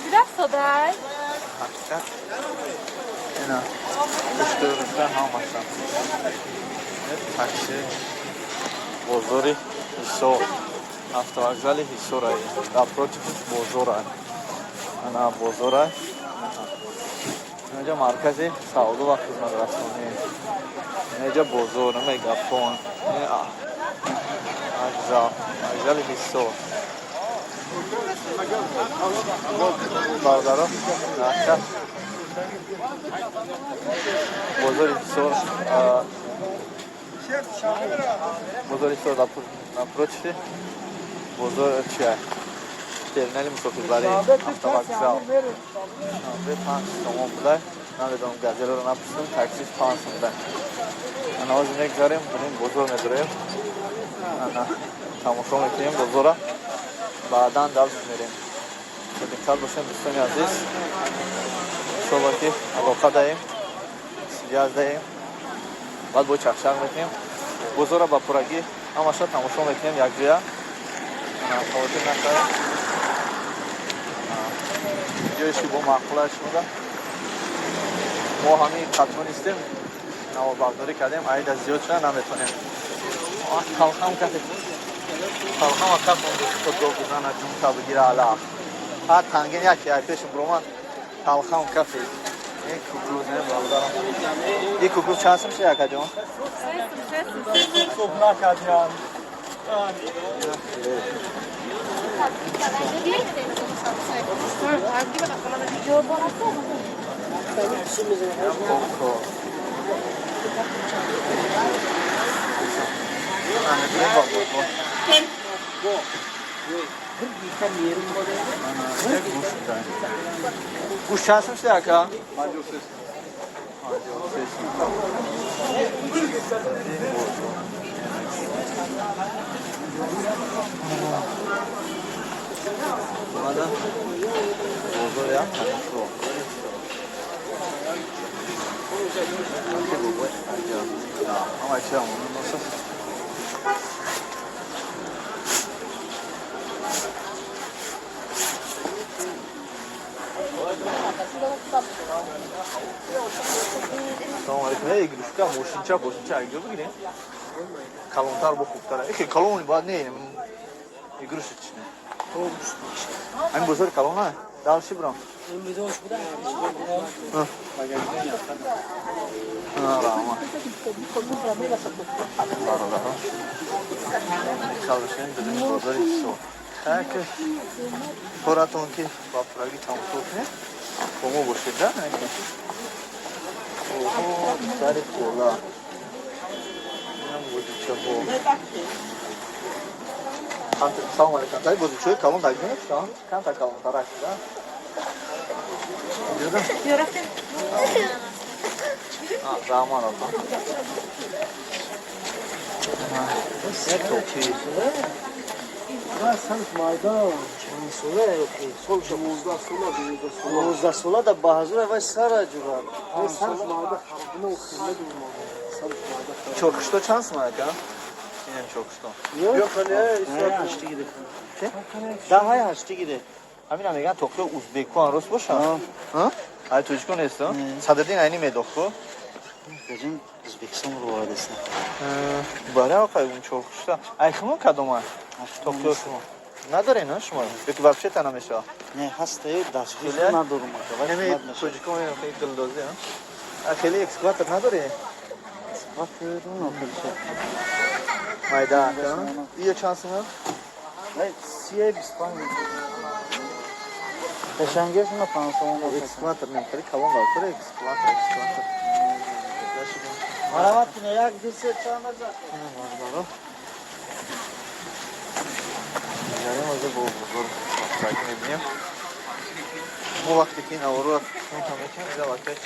Biraz soday. Hakikat. Yine. Kuştururuzdan almasan. Taksi. Bozori. Hisso. Автовокзале Хиссора. Напротив Бозора. Она Бозора. اینجا مرکز سعود و خدمت رسانی. اینجا بزرگ مگافون. اجزا بیسو. بازارا نشد. بزرگ بیسو. بزرگ بیسو напротив. بزرگ چیه؟ ترمینال مسافربری автовокзал. به 5 تومان بوده. نمیدونم گازل رو نپرسیم تاکسیش 5 بوده. انا از میگذاریم بریم بزرگ می‌داریم. انا تماشا می‌کنیم بزرگ. بعداً دال می‌ریم. دقت باشین دوستان عزیز. شما که علاقه داریم. سیاست داریم. بعد با چخشق می‌کنیم. بزرگ با پرگی همش تماشا می‌کنیم یک جا. انا خواهید نکنید. جایشی با معقولش می‌ده. ما همین قدم نیستیم. نو برداری کردیم. عید از زیاد شده نمیتونیم. خالخام کسی. خالخام اکثر تو دو بزنه چون تا بگیره علا. هر تنگین یکی پیش برومان خالخام کسی. این کوکروز نه بردارم. این کوکروز چند میشه یک جان؟ صبح نکردیم. گوش چند میشه اکا؟ Assalomu alaykum. Ey, Igrushka, mo'shincha aygir bug'in. Kalontar bu xubtara. Ey, kalon bad ne? Igrush ichne. Ham bozor kalona. Dalshi biron. Midosh buda. Rama. Kalshin dedim bozor iso. Tak. Poraton ki bapragi tamam ne? Komo boshida ne? Oho, stari kola. Nam boziccha bo. Assalomu alaykum. Tay boziccha kalon dagmi? Kanta kalon tarashda. Yurafte. Rahman oldu. Ne tokuyorsun? Sen maydan. Sola yok ki. Sol muzda sola. Muzda sola da bazı ve sara cüran. Sen mayda xalqını oxuyla durmalı. Sen mayda. Çok işte şans mı ya? Yine çok işte. Yok hani israt açtı gidiyor. Daha açtı gidiyor. Hamina میگن توکیو ازبکان راست باشه ها ای توجیکان است صددین اینی میداخو بجن ازبکستان رو وارد است برای آقای اون چوخشتا ای خمو کدومه توکیو شما نداره نه شما یک вообще تا نمیشه نه هست دستگیر ندارم نمی توجیکان خیلی دلدازی ها خیلی اکسکواتر نداره اکسکواتر اون خیلی مایدا یه چانس نه نه سی 25 Yaşangıç mı pansiyonu? Ekskavator ne kadar kalın var sonra ekskavator. Arabat ne ya gidilse çağıracak. Var. Yani orada bu takip edeyim. Bu vakteki navru tamamken bize vakit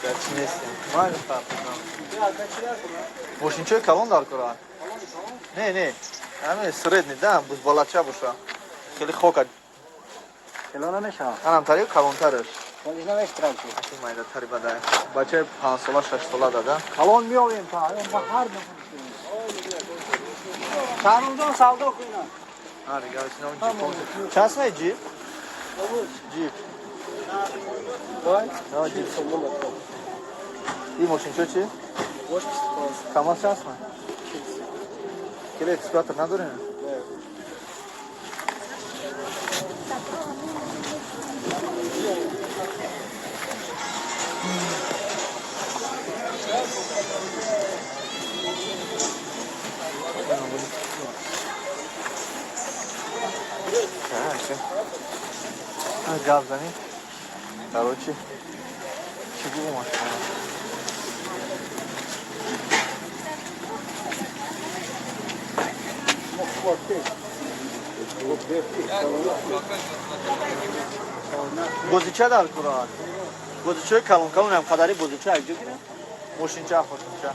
geçmesin. Maalesef. Boşinçoy kalın dar Kur'an. Ne? Yani sredni da bu balaça boşa. Xeli xoka Kelona meşa. Anam tariq kalontarır. Kalona meştrak. Asil mayda taribada. Bacha 5 sola 6 sola dada. Kalon miyovim ta. Bahar da. Şanımdan saldı okuyuna. Hadi gelsin onun cip. Ças mı cip? Cip. Vay. Ha cip sonuna bak. İyi moşin çoçi? Boş bir Kamas ças mı? Kele ekskavator nadore ne? Evet. гап занем. Короче, чего машина? Бозича дар кура. Бозича калон калон ам қадари бозича ак ҷогира. Мошинча хошинча.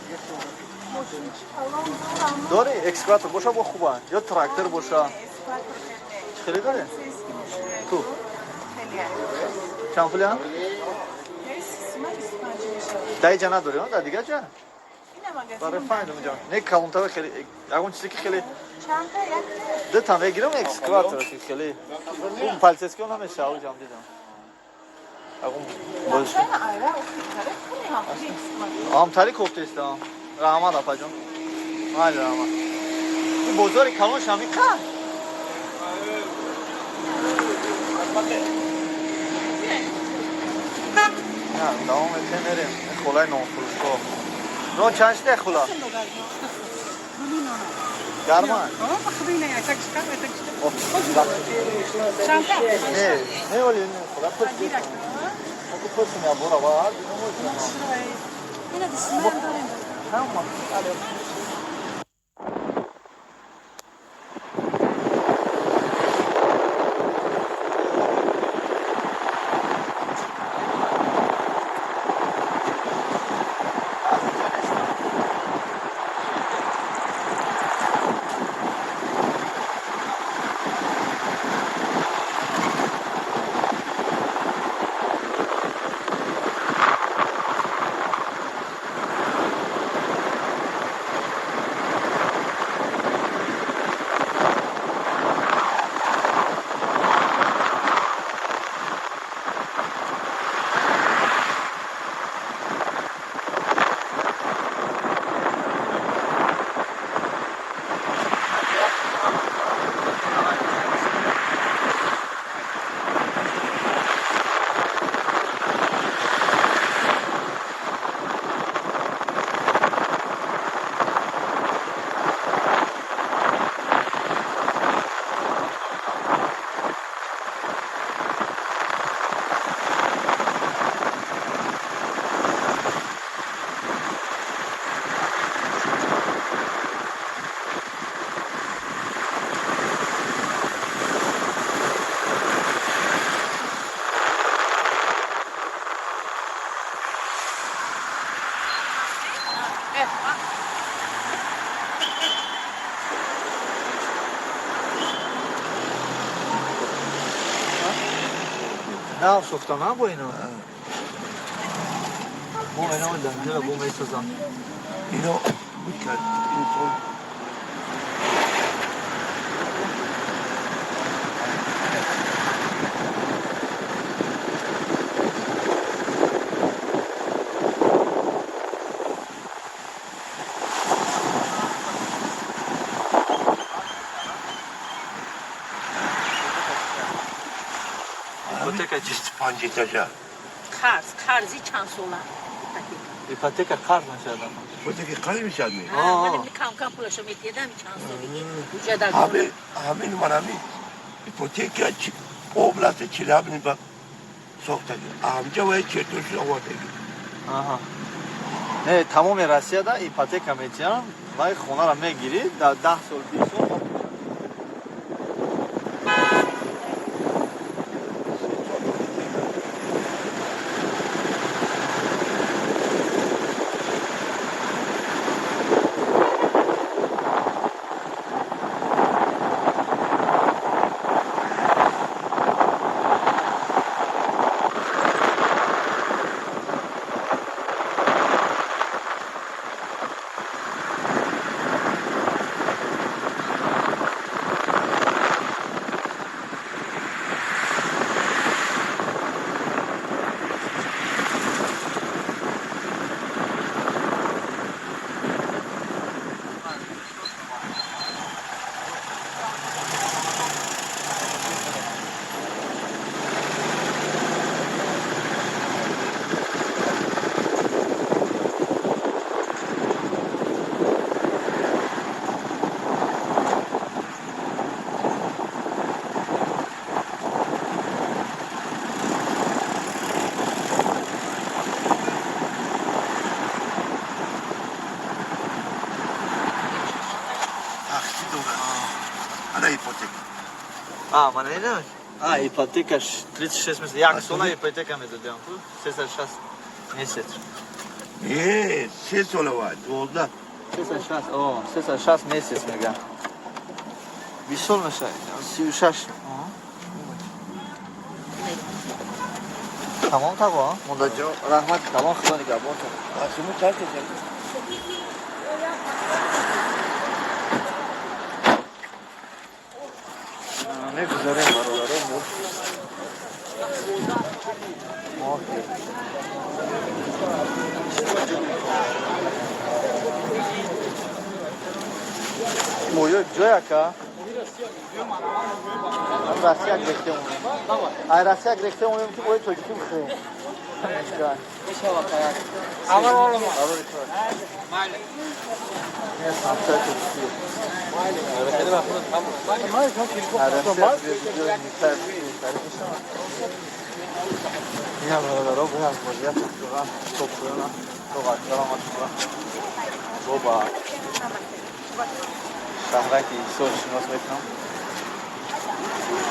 Дори экскаватор боша бо хуба ё трактор боша. Хеле дори? Ту. Чанд пули ам? Дай ҷа надори, да дига ҷа? Барои файндам ҷа. Не калонтава хеле ягон чизе ки хеле дутам мегирам экскаватор ки хеле ун полицейский он ҳамеша ҷам дидам. Ягон боз. Амтари кофтестам. Раҳмат апаҷон. Майли раҳмат. Ин бозори калон шами қа? На, давом етем мерем. Хулай нонфурӯшгоҳ. Non чанд шиде хула? Гарма? Не оли не хула пурси. Аку пурси ме бора ва дидам мо. Ина дисман дорем. Тамам. نه سوختم هم با اینا با اینا دنجه با میسازم اینا بکرد این طول ipoteka چیست؟ 5 تاجا قرضی چند ساله ipoteka قرض نشدم ipoteka قرض میشدمی؟ من کم کم پولشو میدیدم چند سالگی همین من همین ipoteka oblast چلابنی با ساخته همجا باید چطورش آورده نه تمام روسیه دا ipoteka میتونم وای خونه را میگیری در 10 سال 20 سال Ana ipoteka. Mana اینه؟ ایپاتیکش 36 متر. یک سال ایپاتیکا میدادم. 360 متر. 3 سال وای. 12. 360 متر میگم. 20 سال میشه. 36. تمام تمام. مدجا رحمت تمام خدا نگهبان. شما چند تا نگذاریم برادران. مویو جویا که راسیا گرفته اون. راسیا گرفته اونم که باید توجیه می‌کنه. اما والله ما نه سامسا توجیه. خیلی مفهوم تمام. ما یکم اینا برادرها باید از وضعیت واقعا صبحونه توقعاتم بابا شهرکی سوش شناس میکنم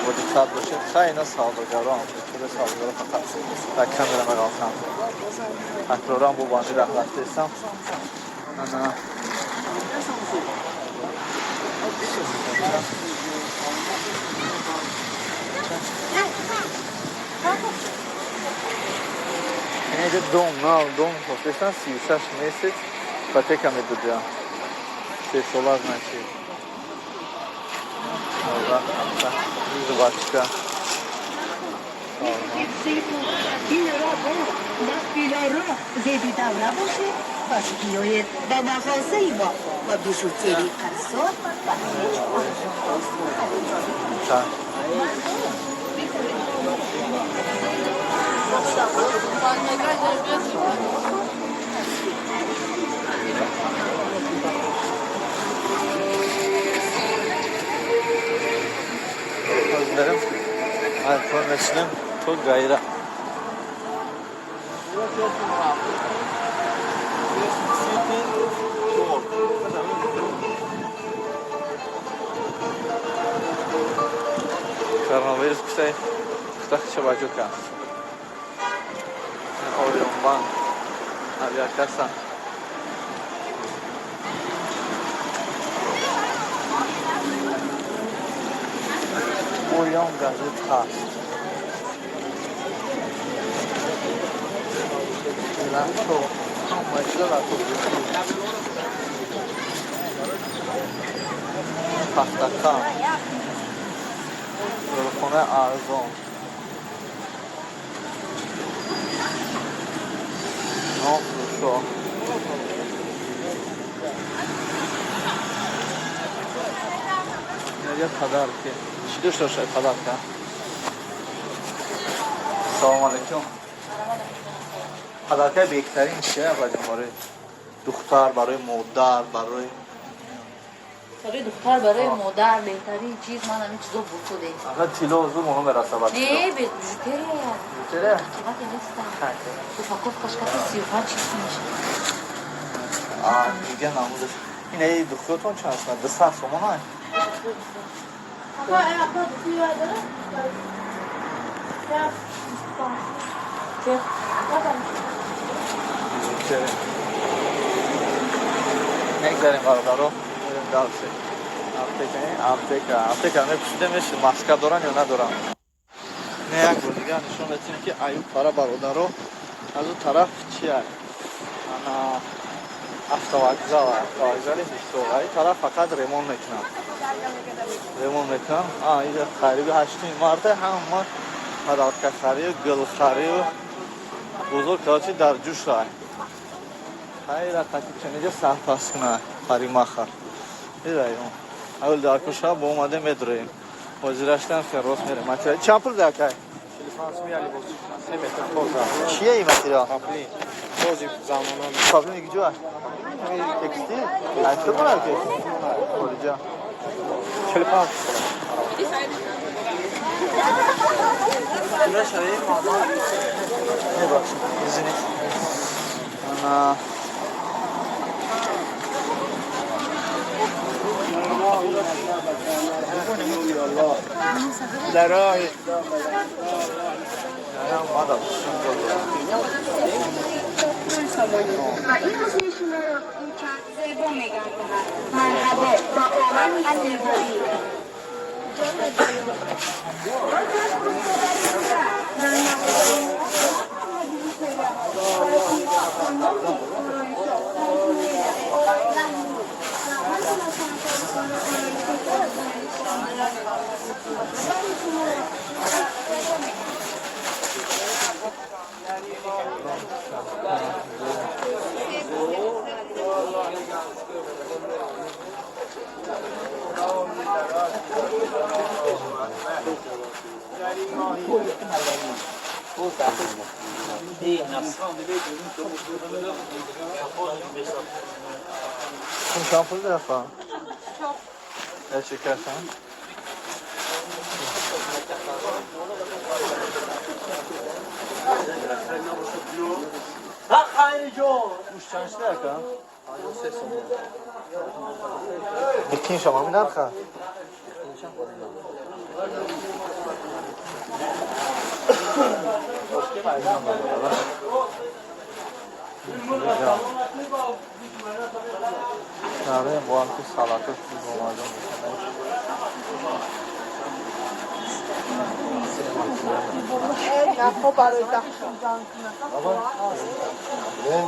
بودی صد باشه خیلی اینا سوداگران چه سوداگران فقط در کاملا مگافتم اکرارم با باندی رفته استم انا اینجا دوم پروفیشنال 36 متر پاتیکا میدادم 3 سال نشد آره این بچه این را بیلارو زیدی دوره باشه پس بیاید به مغازه با و بیشوتری قصاب Özlerim, alkol neslim çok gayrı. Koronavirüs kuşay, kısa bacuka. Orion Bank, aviakasa. Orion gazet hast. Lanto, amaçlar atılıyor. Tahtakan. Telefona arzon. Ne oldu şu an? Nereye kadar ki? چی داشته باشه خدا کنم سلام علیکم خدا بهترین چیه برای دختر برای مادر برای دختر برای مادر بهترین چیز من همین چیزا بوده آقا تیلو وزو مونو میرسه بچه نه بیجوتره قیمتی نیستم تو فکر کشکت 35 چیز میشه دیگه نمودش اینه ای دخترتون چند هستن 200 تومان های نگذاریم برادر رو بریم درسه افتکه همه پشیده میشه مسکه دارن یا ندارن نه یک بار دیگه نشون بدیم که ایوب برای برادر رو از اون طرف چیه انا автовокзали این طرف فقط ریمون میکنم اینجا خریب 8 مرده همه مدارکه خرید گل خرید بزرگ کاچی در جوش رای خیلی رقتی چنینجا سرپاس کنه خریم آخر بیراییم اول در کشا با اومده میدرهیم وزیرشتن فیروز میریم چند پول دکه؟ چیه این متریال؟ Bozuk zamanlar. Kablo ne gücü var? Tekstil. Ayakkabı mı herkes? Olacak. Çelpan. Şuraya şuraya mı? Ne bak şimdi izini. Ana. درای این حسین شما رو این چند سوم نگاه کنم مرحبا با آمن علیزایی Cum șampul de afa? E ce ca așa? Ha khayri jo. Uş çançlı ya ka? Bikin şama mı narka? آره با هم که سلاتش اومدم نفو برای دخشم جان کنم نه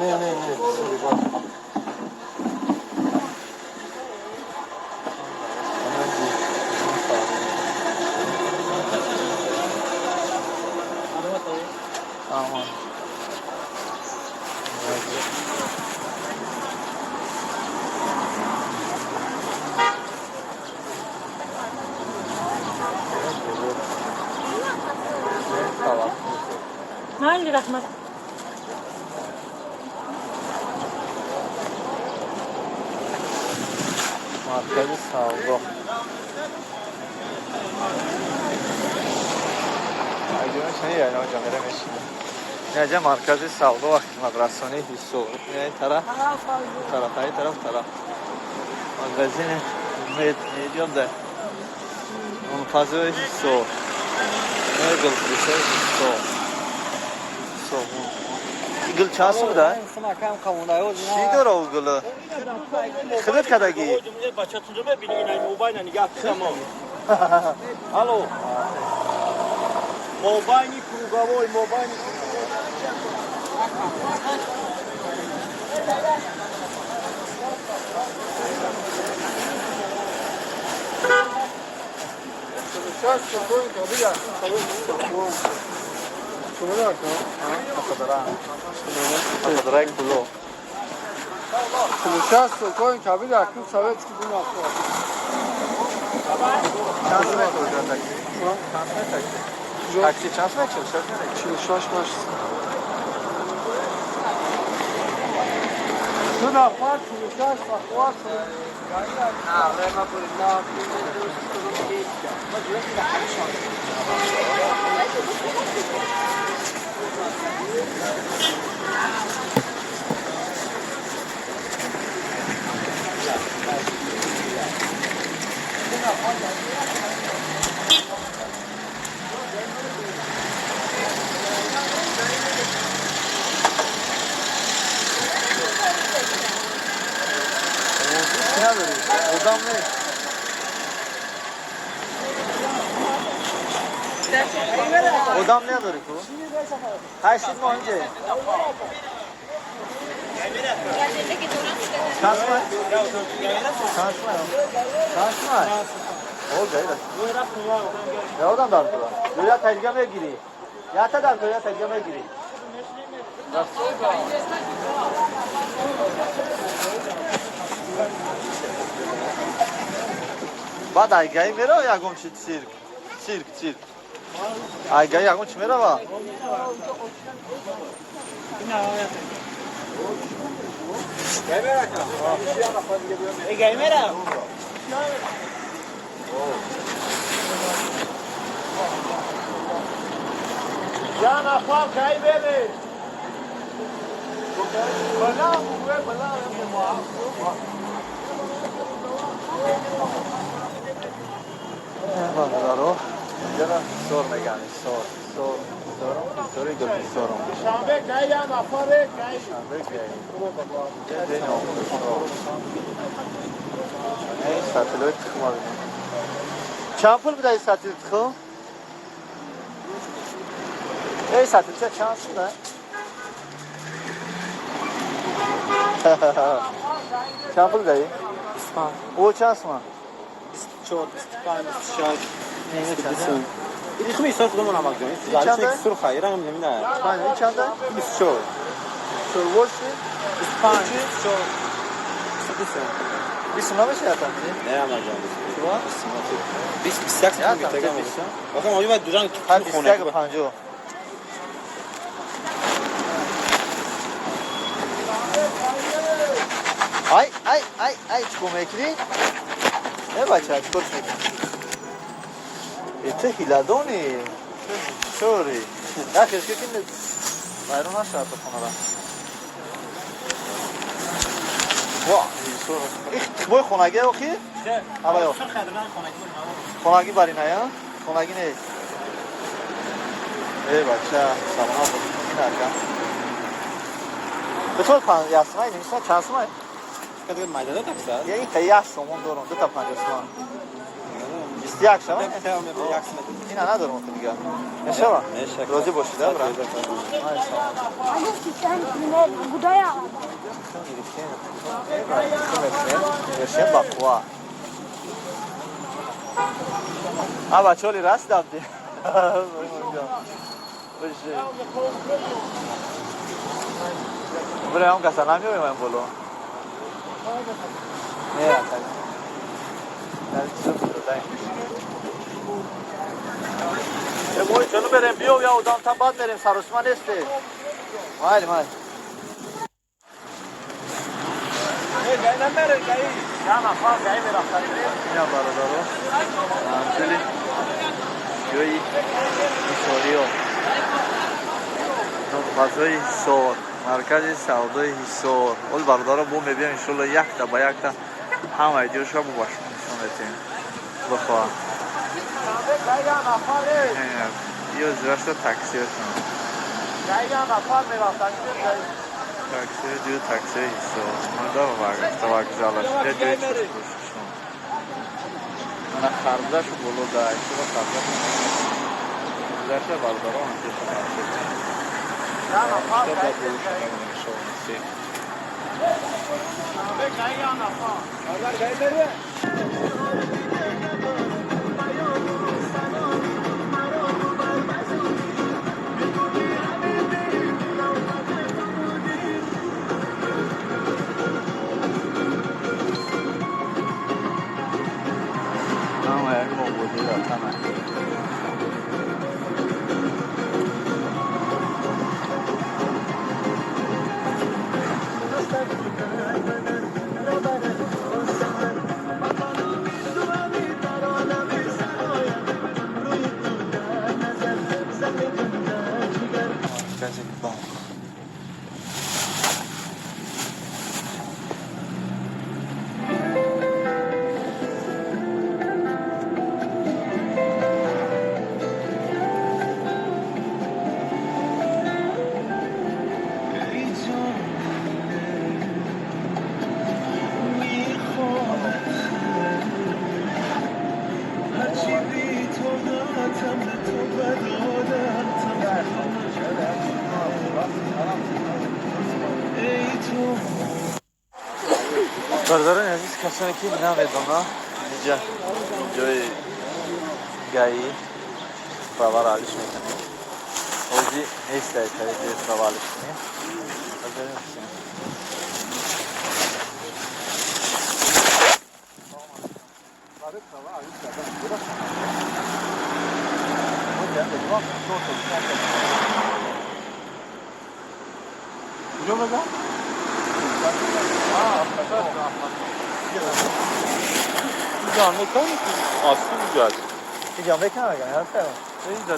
Aman. Hangi rahmet? Markeli savdo. Aydın'a şey yani hocam veremeyiz. Nece markezi savdo vakti madrasani hisso. Yani taraf taraf. Magazine medium da. Onun fazla hisso. Ne gıldı hisso. گل چاسو ده؟ چی داره او گله؟ خودت کدایی؟ بچه تو رو ببینی این موبایل نگاه کنم. الو. موبایلی کروگاوی موبایلی. Kadraй куло. Сейчас сокой кабель акив советский бунак. Чанс метр уже такси. Чанс метр. Такси чанс метр, Шаш маш. Туда пар, сейчас похват. Время будет на. Odam ne? Odam ne alır bu? Her şey mi önce? Şans mı? O gayret. Ne odam da var? Böyle tezgahına giriyor. Yata da böyle tezgahına giriyor. بعد آیگاهی میره یا گم چی سیرک آیگاهی یا گم چی میره با گای میره جان افام گای بره بلا Vallahi ایسار میگن ایسار اینطوری گل ایسار هم شنبه گایی هم افاره گایی شنبه گایی دین آموزش ها این سطل های تخم ها بینیم چند پول بده این سطل تخم؟ این سطل چند بوده؟ چند پول داری؟ 25 او چند سمان؟ 24 25 26 اینه چنده؟ این خمی ایسان خودمون هم اگریم این چنده؟ سرخ خیره هم نمینه این چنده؟ 24 سرگوش 25 24 29 بشه حتم چی؟ نه هم اگریم 21 یا میگه حتم تگه 20 آخه ما باید دوزن هر تو 21 خونه به 50 ای چکو میکنی؟ نه بچه چکو میکنی؟ چه هیلدونی؟ چوری؟ نه خیلی که کنید بایرون هست شاید خونه را واه این بای خونگی او خی؟ نه آبایو خونگی باری نه یا؟ خونگی نیست ای بچه سلام بود این هرکم به طور یاسمایی نمیستن چند سمایی؟ کدوم مایداده تاکساد؟ یه این قیاس سومون دارم 2 تا 50 تومان 21 شما؟ این ندارم تو دیگه نشوا روزی باشید برام Hani sistem ne budaya Yaşayan bakwa. Ha bacholi rast dabdi. Buraya هم کسا نمیاریم این بولو نه اصلا در چیزا بودایی یه بوی جلو بریم بیو یا ادام تا بعد بریم سروسما نیستی مایلی گای نمیره گای یا نفر گای میرفتن اینا برادارو منزلی جوی ایساریو غذای حصار مرکز سودای حصار اول برادارا بو میبینیم انشالله یک تا با یک تا هم ایدیوش رو بباشم نشون بدیم بخواه یه زیرش رو تاکسی هستم تاکسی دیو تاکسی حصار من دارم واگزالش یه دیوی چشمشون من خربزش رو بلو داشت و خربزش رو برادارا هم برادران عزیز کسانی که نمیدونن اینجا جای گایی پروار آلیش میکنیم اوزی نیست دایی جای پروار آلیش کنیم بذاریم بسیم کجا بگم؟ جامعه کار میکنی؟ آسون اینجا هست این جامعه کم بگم هر سرم اینجا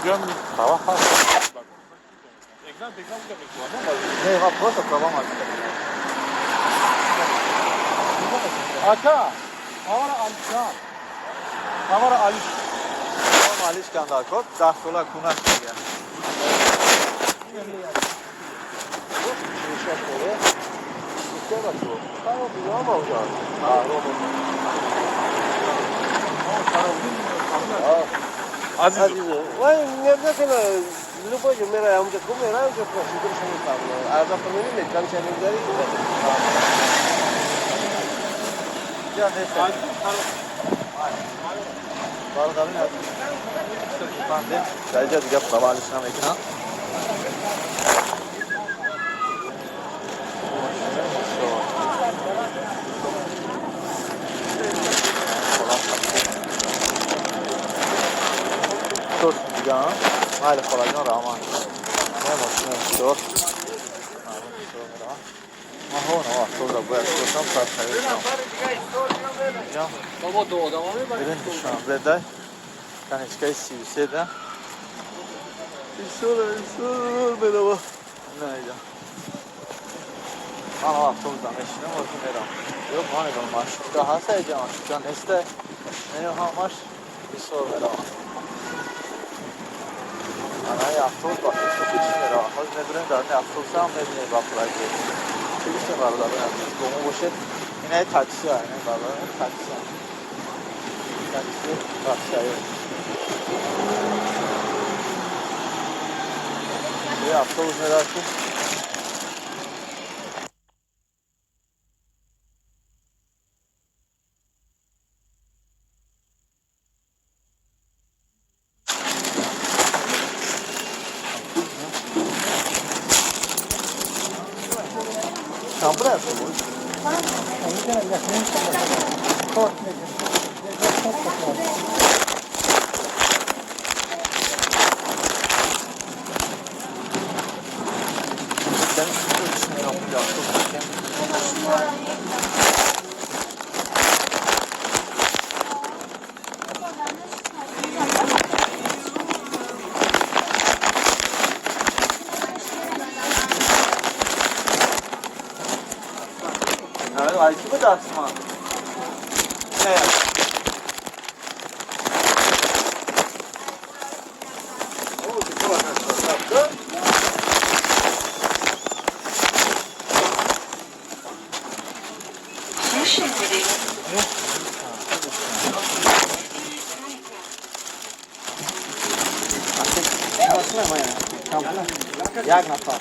جامعه خواهد هست اگرام بگم میکنم نه ما پروسا پروام هست آکا آوار آلیشان آوار آلیش معلیش کندر کد 10 ساله کنش دیگه عزیزو وای نمی‌دونم که لوبوی میره اونجا کوم میره اونجا کوچیک شما کاملا از اون میگم چه میگذاری یا نه برادران عزیز بنده جای دیگه پروالش نمیکنم شورت دیگه ها مایل خلاجان رامان نه ماشین شورت ما هون تو را باید شورتم سر خرید کنم بابا دو آدم ها میبرید برین دوشنبه ده کنشگاه 33 ده ایسور میرم نه ایجا من وقت تو بودم اشنم و میرم یو مانگم ماشکا هست ایجا ماشکا نیسته نه همش ایسور میرم انا یه افتور با ایسو پیچی میرم خواهد میبریم در این افتور سام میبینیم با پرایزه چیلیسته برداره گمو باشه اینه تاکسی ها اینه برداره تاکسی ها تاکسی های یه افتور میرم که Kampra yapıyor bu. Ayki mi datsma? Ne ya? O bir kulak açtı. Ne şimdi? Nasıl ama ya? Tamam. Yak nasıl?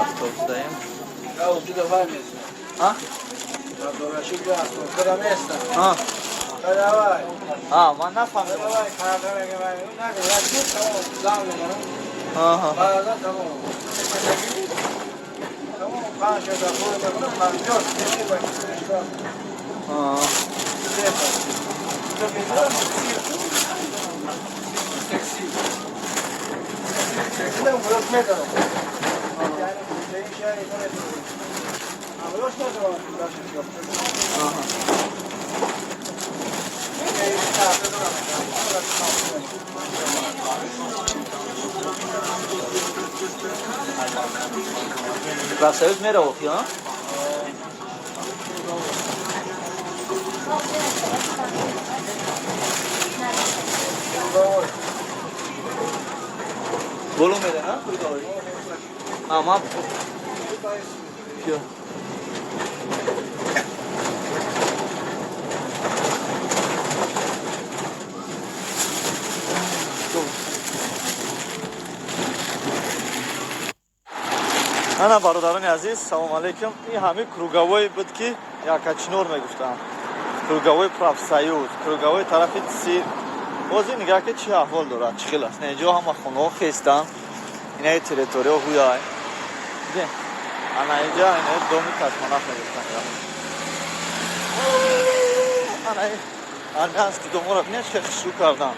Avtobusdayım. Ya ucu da var mısın? Ha? Ya dolaşık bir hasta. Kıra mesta. Ha. Kıra var. Ha, man nafahmım. Kıra var. Kıra var. Ne kadar? Tamam. Zamlı mı? Ha ha. Bazen tamam. Tamam. Karşıda burada bunlar yok. Bir bak. Ha. Seksiden burası ne kadar? Yani değişen ekonomi. Ama yok ne zaman karşılık yok. Başlayız nereye okuyor? Bolu meydan ha? Ama şu. انا برادران عزیز سلام علیکم این همه کروگاوی بود که یا کچنور میگفتم کروگاوی پروفسایوز کروگاوی طرف سی بازی نگاه که چه احوال داره چه خیلی است نه اینجا همه خونه خستن اینا تریتوریا هویای دیگه انا اینجا اینا دومی کشمناف میگفتن انا آنگانس که دوم رو نیست که شروع کردن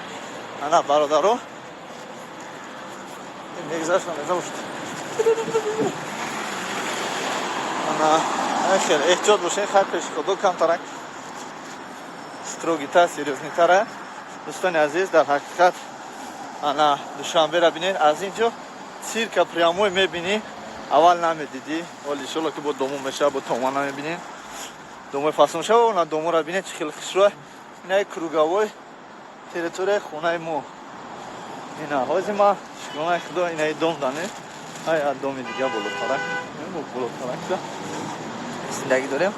انا برادرو میگذاشتم میذاشت انا خیلی احتیاط باشین خیلی پیش خودو کم ترک ستروگیتا سیریوزنی تره دوستان عزیز در حقیقت انا دوشنبه را بینید از اینجا سیرک پریاموی میبینی اول نمیدیدی ولی انشالله که با دومو میشه با تومان نمیبینین دومو فصل میشه و اونا دومو را بینید چه خیلی خشروه اینه کروگاوی تریتوری خونه مو اینا حاضی ما شکلونه خدا اینه دوم دانه های دومی دیگه بلوتارک بلوتارک زندگی داریم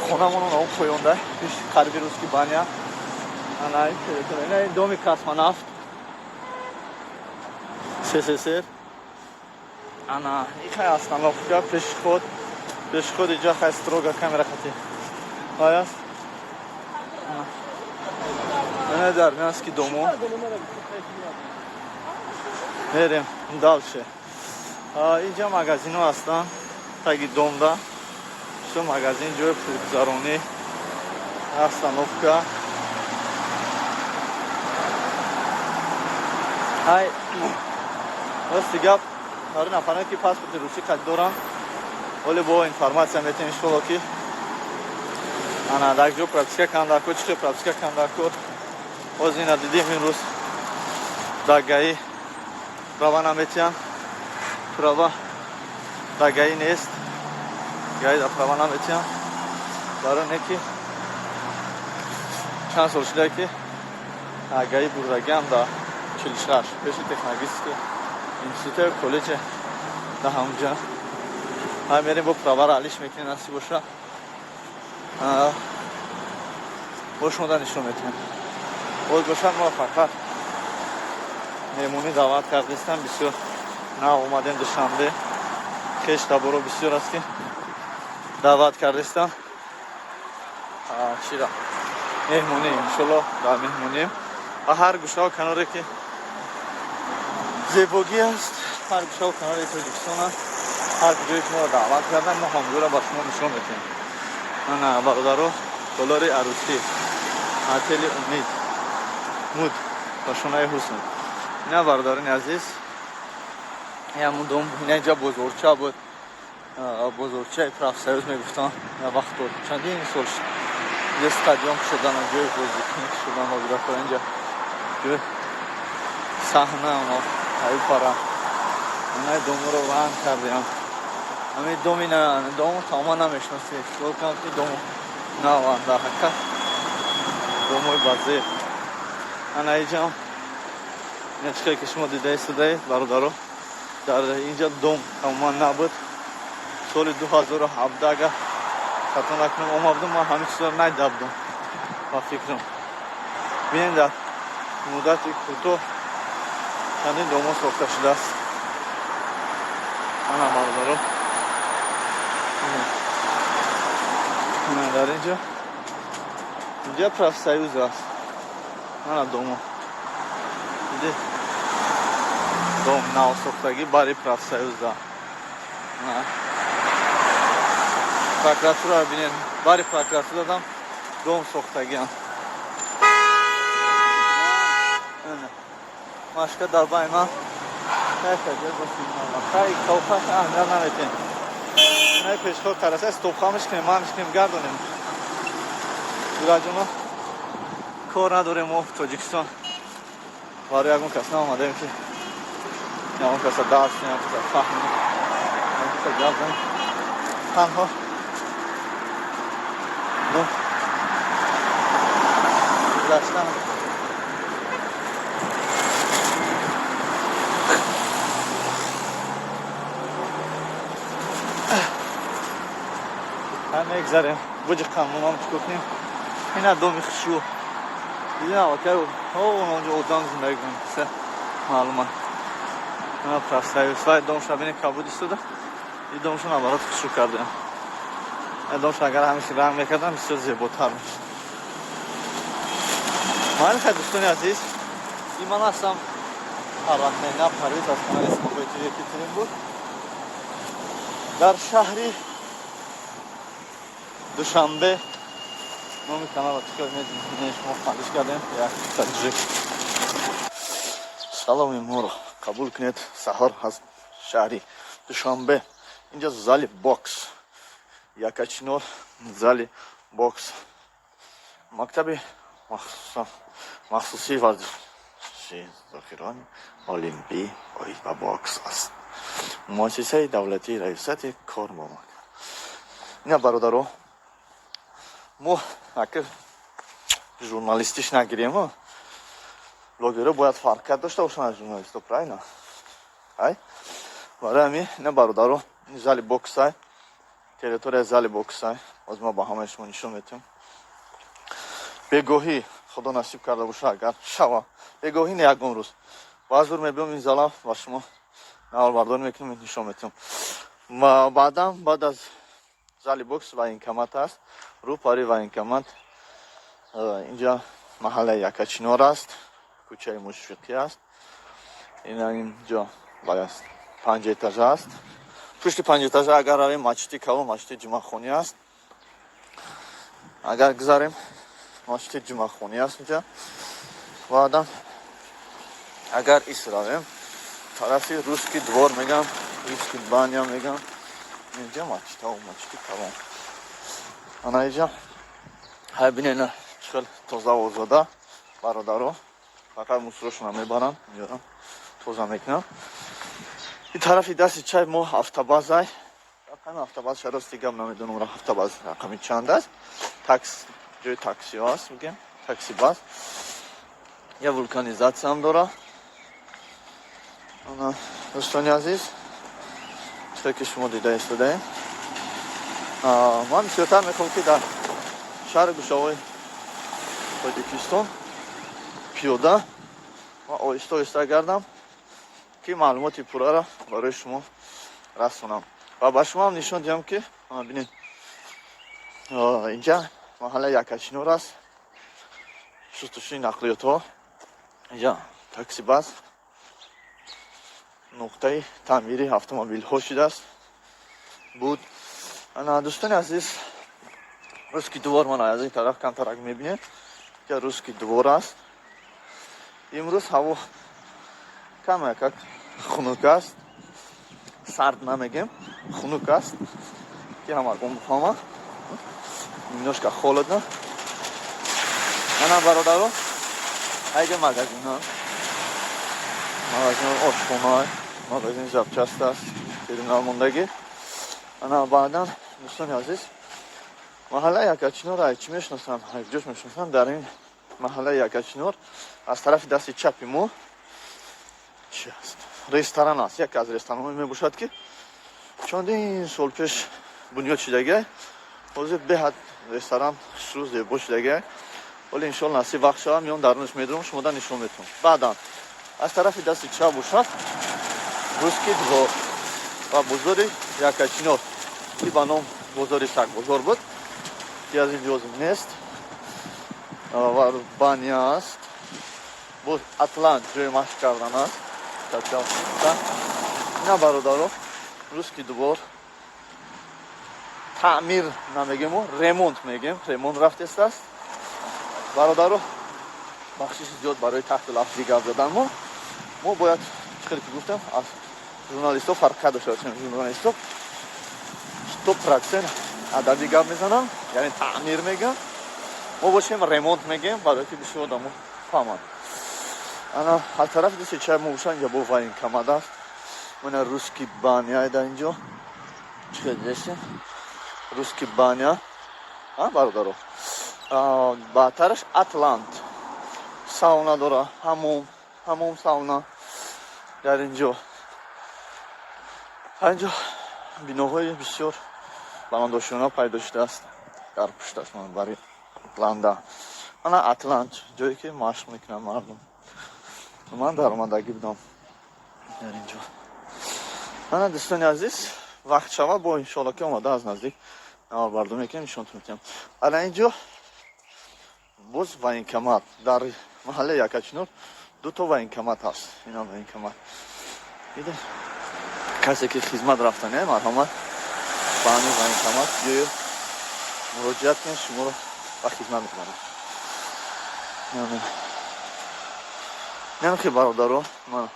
خونه مونو اون پویونده پیش قربی روز که بانیا انا این تریتوری اینه دومی کاسمانافت سر انا این остановка пешеход اینجا خیلی строго камера خطی آیا اینه در میانسکی دومو میریم دالشه اینجا مغازینو هستن تاگی دومدا شو مغازین جوی پولگزارونی остановка های راستی گپ هر نفره که پاسپورت روسی قد دارن ولی با інформація میتونیم شلو که انا در جو پرактика کانداکو چه پرактика کانداکو از این دیدیم این روز داگایی права наметян права дагай нест гай да права наметян бара неки чанд сол шуда ки дагай бурдагам да 46 пеши технологический институт колледжи да ҳамҷа ҳам мерем бо правара алиш мекунем насиб боша бошонда нишон метунем боз боша муваффақат меҳмонӣ даъват кардистам бисёр нав омадем душанбе хеш таборо бисёр аст ки даъват кардистам чира меҳмонӣ иншоалло дар меҳмонӣ ва ҳар гӯшаҳо каноре ки зебогӣ аст ҳар гӯшаҳо канори тоҷикистон аст ҳар куҷое ки моро даъват кардан мо ҳамгӯро ба шумо нишон метиҳем ана бародаро долори арӯсӣ отели умид муд ба шонаи ҳусн ина бародарони азиз ямудум ина инҷа бозорча буд бозорчаи профсоюз мегуфтан я вақто чандин сол шуд инҷа стадион шудан ҷои бозикунӣ шудан ҳозиратора инҷа ҷои саҳна оно айпара инаи домуро ваҳн кардем ҳамин доми дому тамо намешнаси волкам ки дому нава дар ҳақиқат домои базир ана инҷам ина чиқе ки шумо дидаистудаед бародаро дар инҷа дом тамоман набуд соли 2017 агар хато накунам омадам ман ҳамин чизро надидабудам ба фикрам бинем дар муддати кӯтоҳ чандин домо сохта шудааст ана бародаро дар инҷа профсоюз аст ана домо диди дом навсохтагӣ бари профсоюза прокуратура бинед бари прокуратура дам дом сохтагиам машка дар байни ман хай кавфаш аҳамият наметем инаи пешход караса стопхамиш кунем маниш кунем гардонем дураҷоно кор надорем мо тоҷикистон барои ягон кас наомадем ки ягон каса дарс ягон каса фаҳм ягон каса гап занем танҳо гузаштан мегзарем буҷи қанунам чикор кунем ина доми хушӯ дидинавакай онҷо одам зиндагӣ кунем киса маълума ина профсоюз вай домша бинем кабуд истода и домшо набарот хушӯ кардем домша агар ҳамиши ранг мекардам бисёр зеботар мешуд майли хай дӯстони азиз и ман ҳастам ҳарвақтмена парвиз аз канали смоҳои телевизорин буд дар шаҳри душанбе номи каналро чикор медонед шумо фаҳриш кардем як таҷриб саломи моро қабул кунед саҳор аз шаҳри душанбе инҷа зали бокс якачинор зали бокс мактаби махсуси варзиши зохирон олимпӣ ва бокс аст. муассисаи давлатии раисати кор момад. ина бародаро мо акр журналистиш нагирем, блогерҳо бояд фарқият дошта бошанд аз журналистҳо, правильно? ай барои ҳамин ина бародаро зали боксай территорияи зали боксай боз мо ба ҳамаи шумо нишон метиҳам. бегоҳӣ худо насиб карда боша агар шава бегоҳӣ не ягон рӯз баъзур мебиём ин зала ба шумо наварбардорӣ мекунем, нишон метиҳам. баъдан баъд аз зали бокс военкомат аст, рӯпари военкомат инҷа маҳаллаи Якачинор аст, кӯчаи Мушфиқӣ аст. инҷо 5 этажа аст. пушти 5 этажа агар равем масҷиди калон, масҷиди ҷумъахонӣ аст. агар гузарем масҷиди ҷумъахонӣ аст инҷа. баъдан агар ис равем тарафи русский двор мегам, русский баня мегам, инҷа масҷиди калон. ана инҷа ҳай бинена чӣ хел тоза озода бародаро, фақат мусорошона мебарам, меёрам, тоза мекунам. ин тарафи дасти чай мо автобазай, рақами автобаз шарости гап намедонам, автобаз рақами чанд аст, ҷои таксиҳо аст, мегем такси баз. я вулканизатсия дора. ана дӯстони азиз, чӣ ки шумо дида истодаем, ман бисёртар мехоҳам ки дар шаҳри гӯшавои Тоҷикистон пиёда ва оҳиста оҳиста гардам ки маълумоти пурраро барои шумо расонам ва ба шумо ҳам нишон диҳам ки бинед инҷа маҳаллаи Якачинор аст, шустушӯи нақлиётҳо, инҷа такси баз, нуқтаи таъмири автомобилҳо шудааст буд. ана дӯстони азиз, русский двор ман аз ин тараф камтарак мебинед, ҷа русский двор аст. имрӯз ҳаво каме як хунук аст, сард намегем, хунук аст ки ҳамагон бифаҳмад, немножко холодно. ана бародаро айҷа магазин аст, магазин ошхона, магазин запчаст аст, терминал мондагӣ. ана баъдан дӯстони азиз, маҳаллаи Якачинор ай чӣ мешиносам, ҷош мешиносам, дар ин маҳаллаи Якачинор аз тарафи дасти чапи мо чӣ аст? Ресторан аст. Яке аз ресторанҳое мебошад ки чандин сол пеш бунёд шудагиай. ҳозир беҳад ресторан хушрӯ зебо шудагиай. вале иншоалло насиб вақт шавад меём дарунаш медурам, шумода нишон метавам. баъдан аз тарафи дасти чап бошад русский двор ва бозори Якачинор ки ба ном бозори Сагбозор буд, ки аз ин ҷоз нест. ва баня аст, боз атлант ҷои машқ кардан аст. ина бародаро русский двор таъмир намегему, ремонт мегем, ремонт рафтест аст. бародаро бахшиши зиёд барои таҳти лафзи гап задан мо бояд чӣ хел ки гуфтам аз журналистҳо фарқият дошта бошем. журналистҳо 100% адади гап мезанам, яъне таъмир мегам, мо бошем ремонт мегем, барои ки бисёр одамо фаҳманд. ана аз тарафи дасти чай мо бошад инҷа бо военкомат аст. мана русский баня дар инҷо чӣ хел дидастем, русский баня бародаро. баъдтараш атлант сауна дора, ҳамом сауна дар инҷо. инҷо биноҳои бисёр баландошона пайдо шудааст дар пушташ бари атланда. ана атлант ҷое ки машқ мекунам мардум. ман даромадагӣ будам дар инҷо. ана дӯстони азиз, вақт шавад бо иншоалло ки омада аз наздик наварбардорӣ мекунем, нишонтон метиҳам. ана инҷо боз военкомат дар маҳаллаи Якачинор 2 военкомат аст. ина военкомат касе ки хизмат рафтане марҳамат ба ҳамин военкомат биёед муроҷиат кунед, шуморо ба хизмат мекунам. нехи бародаро, ман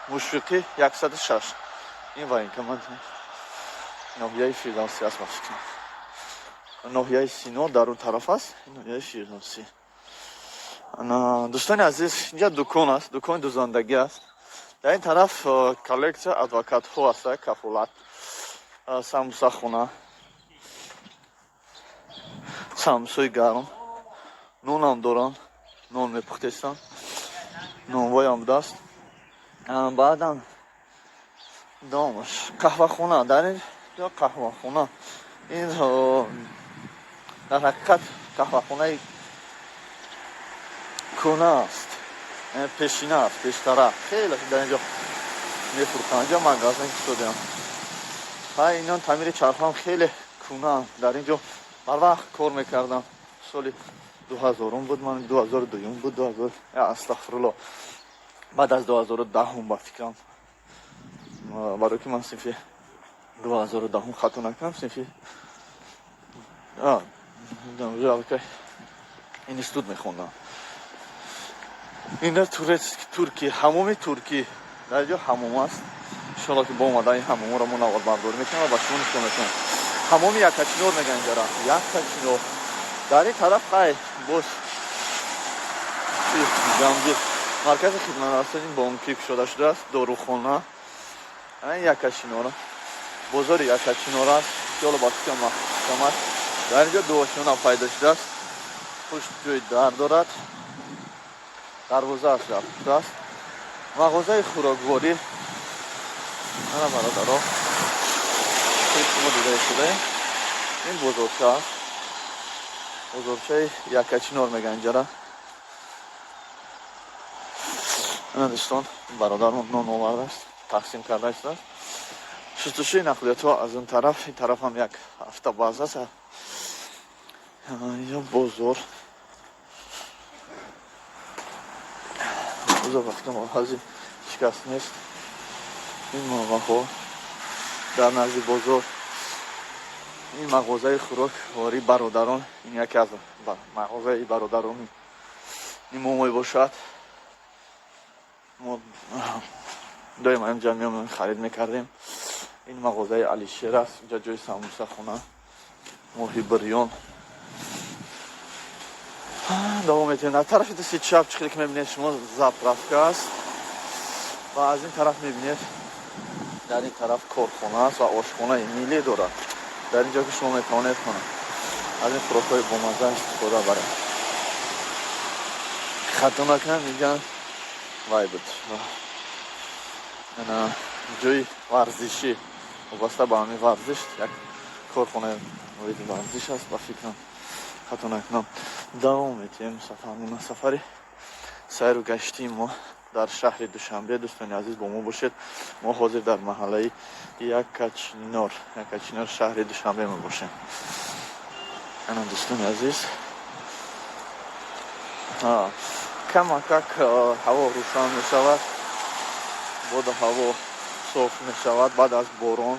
Мушфиқӣ 106 ин военкомат ноҳияи Фирдавсӣ аст. ноҳияи Сино дар он тараф аст, ноҳияи Фирдавсӣ. Дӯстони азиз, инҷа дукон аст, дукони дузандагӣ аст. Дар ин тараф коллексия адвокатҳо аст, кафолат, самбусахона, самбусои гарм, нонам доранд, нон мепухтестанд, нонвоям будаст. Баъдам домаш қаҳвахона, дар ин ҷо қаҳвахона. ин дар ҳақиқат қаҳвахонаи кӯна аст, пешина аст, пештараф хеле дар инҷо мефурӯхтанд. инҷо магазин шудем. инон таъмири чархҳам хеле кӯнаам. дар инҷо барвақт кор мекардам. соли 2000 буд, ман 2002 буд, астағфирулло, баъд аз 2010 ба фикрам, барои ки ман синфи 2010 хато накунам, синфи институт мехондам. ин дар Туркия, ҳамоми Туркӣ. дар инҷо ҳамом аст. иншоалло ки бо омадан ин ҳамомро мо навбардорӣ мекунам ва ба шумо нишон метавонам. ҳамоми Якачинор мегӯянд инҷара. Якачинор. дар ин тараф қай боз ҷамгир маркази хидматрасонӣ бонкӣ кушода шудааст, дорухона. ин Якачинор, бозори Якачинор аст. иншоалло ба фикрам маҳкам аст. дар инҷо дуошона пайдо шудааст. пушт ҷои дар дорад. дарвозааш рафтааст. мағозаи хӯрокворӣ. ана бародаро, шумо дида шудаем. ин бозорча аст. бозорчаи Якачинор мегӯянд инҷара. ана дӯстон, бародарон нон овардааст, тақсим карда шудааст. шустушӯи нақлиётҳо аз он тараф, ин тараф ҳам як автобаза аст. ё бозор. бозор вақтан ҳази шикаст нест. ин моғаҳо дар назди бозор. ин мағозаи хӯроквори бародарон. ин яке аз мағозаи бародарони мо мебошад. мо доим инҷа меомадем, харид мекардем. ин мағозаи Алишер аст. инҷа ҷои самбусахона, моҳи бирён. давом метавонем. дар тарафи дасти чап чӣ хеле ки мебинед шумо заправка аст. ва аз ин тараф мебинед дар ин тараф корхона аст ва ошхонаи миллӣ дорад. дар ин ҷо ки шумо метавонед аз ин хӯрокҳои бомаза истифода баред. хато накунам, мегӯям вай буд. ана ҷои варзишӣ, вобаста ба ҳамин варзиш, як корхонаи варзиш аст ба фикрам, хато накунам. давом метавонем сафари сайру гаштии мо дар шаҳри Душанбе. дӯстони азиз, бо мо бошед. мо ҳозир дар маҳаллаи Якачинор шаҳри Душанбе мебошем. ана дӯстони азиз, камакак ҳаво рӯшан мешавад, бода ҳаво соф мешавад баъд аз борон.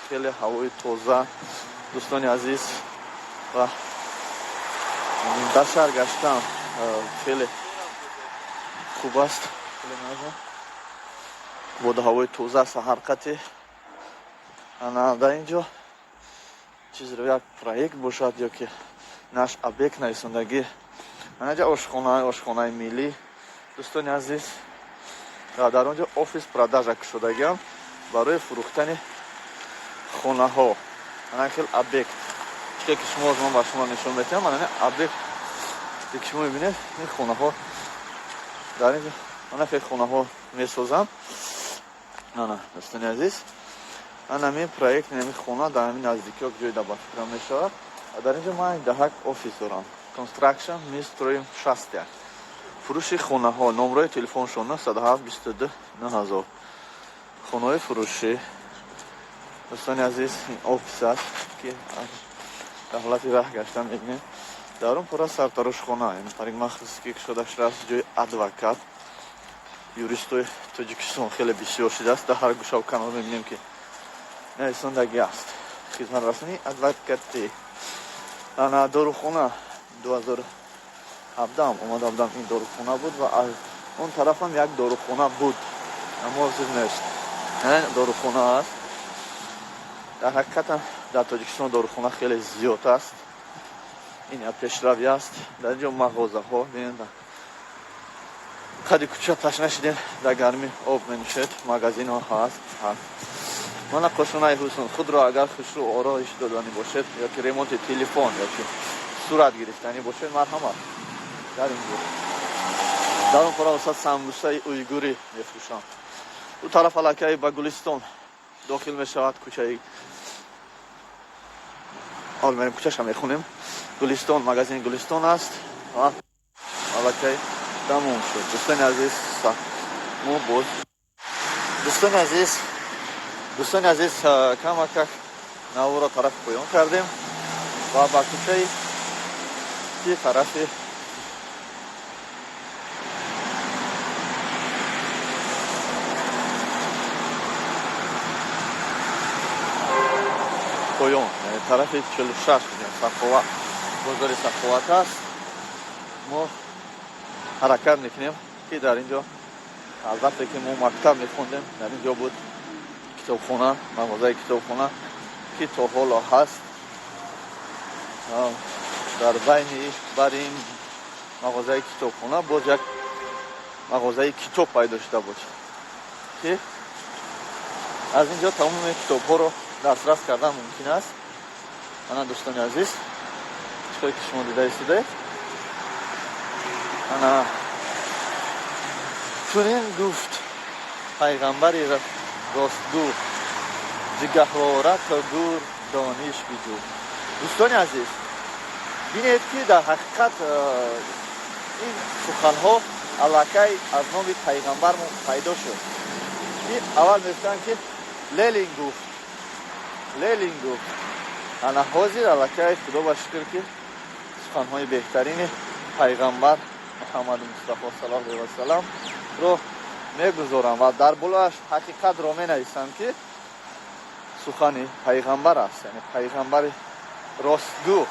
хеле ҳавои тоза, дӯстони азиз, ва дар шаҳр гаштан хеле хуб аст. бода ҳавои тоза аст ҳарқате. ана дар ин ҷо чизро як проект бошад ё ки наш объект нависондагӣ. ана ҷо ошхонаи миллӣ. дӯстони азиз, дар он ҷо офис продажа кушодагиам барои фурӯхтани хонаҳо. ана хел объект чике ки шумо ман ба шумо нишон метавам. ана объект ки шумо мебинед, ин хонаҳо дар ин ҷо ана хел хонаҳо месозам. ана дӯстони азиз, ана мин проект нами хона дар ҳамин наздикиҳо ҷойда ба фикрам мешавад. дар ин ҷо ман даҳак офис дорам. Construction Мистроим 61. фурӯши хонаҳо. номрои телефоншон 97 22 9000. хонаҳои фурӯшӣ. дӯстони азиз, ин офис аст ки дар ҳолати раҳ гашта мебинем. дар он пора сартарошхона, парикмахерскӣ кушода шудааст, ҷои адвокат, юристои Тоҷикистон хеле бисёр шудааст. дар ҳар гӯшаву канор мебинем ки нависондагӣ аст. хизматрасонии адвокатӣ. ана дорухона 2017 омада будам, ин дорухона буд ва аз он тарафам як дорухона буд, аммо ҳозир нест. ин дорухона аст. дар ҳақиқатам дар Тоҷикистон дорухона хеле зиёд аст. این پیشروی است. در اینجا مغازه ها ببینید خیلی کوچه تشنه شدیم در گرمی آب می‌نوشید مغازین ها هست من قشنای حسن خود را اگر خوشرو و آرایش دادنی باشد یا که ریمونت تلفن یا که صورت گرفتنی باشد مرحمت در اینجا در اون طرف وسط سمبوسه اویگوری میفروشن اون طرف علاقه با گلستان داخل میشود کوچه حال میریم کوچه‌ش هم میخونیم گلستان مغازین گلستان است علاقه تموم شد دوستان عزیز ما بود دوستان عزیز کم نو را طرف پایان کردیم و با کوچه که طرف پایان یعنی طرف 46 صفوات بازار صفوات است ما حرکت میکنیم که در اینجا البته که ما مکتب میخوندیم در اینجا بود کتابخانه مغازه کتابخانه که تا حالا هست در بین بر این مغازه کتابخانه باز یک مغازه کتاب پیدا شده بود که از اینجا تمام کتاب ها رو دسترس کردن ممکن است. انا دوستان عزیز چطور که شما دیده ایستید انا چنین گفت پیغمبری راستگو ز گهواره تا دور دانش بجو. دوستان عزیز بینید که در حقیقت این سخنها علاقه از نام پیغمبر پیدا شد. این اول میفتن که لیلین گفت انا حاضر علاقه خدا با شکر که سخنهای بهترین پیغمبر محمد مصطفی صلی الله علیه و سلم رو میگذارم و در بلاش حقیقت رو می نویسم که سخن پیغمبر است یعنی پیغمبر راستگو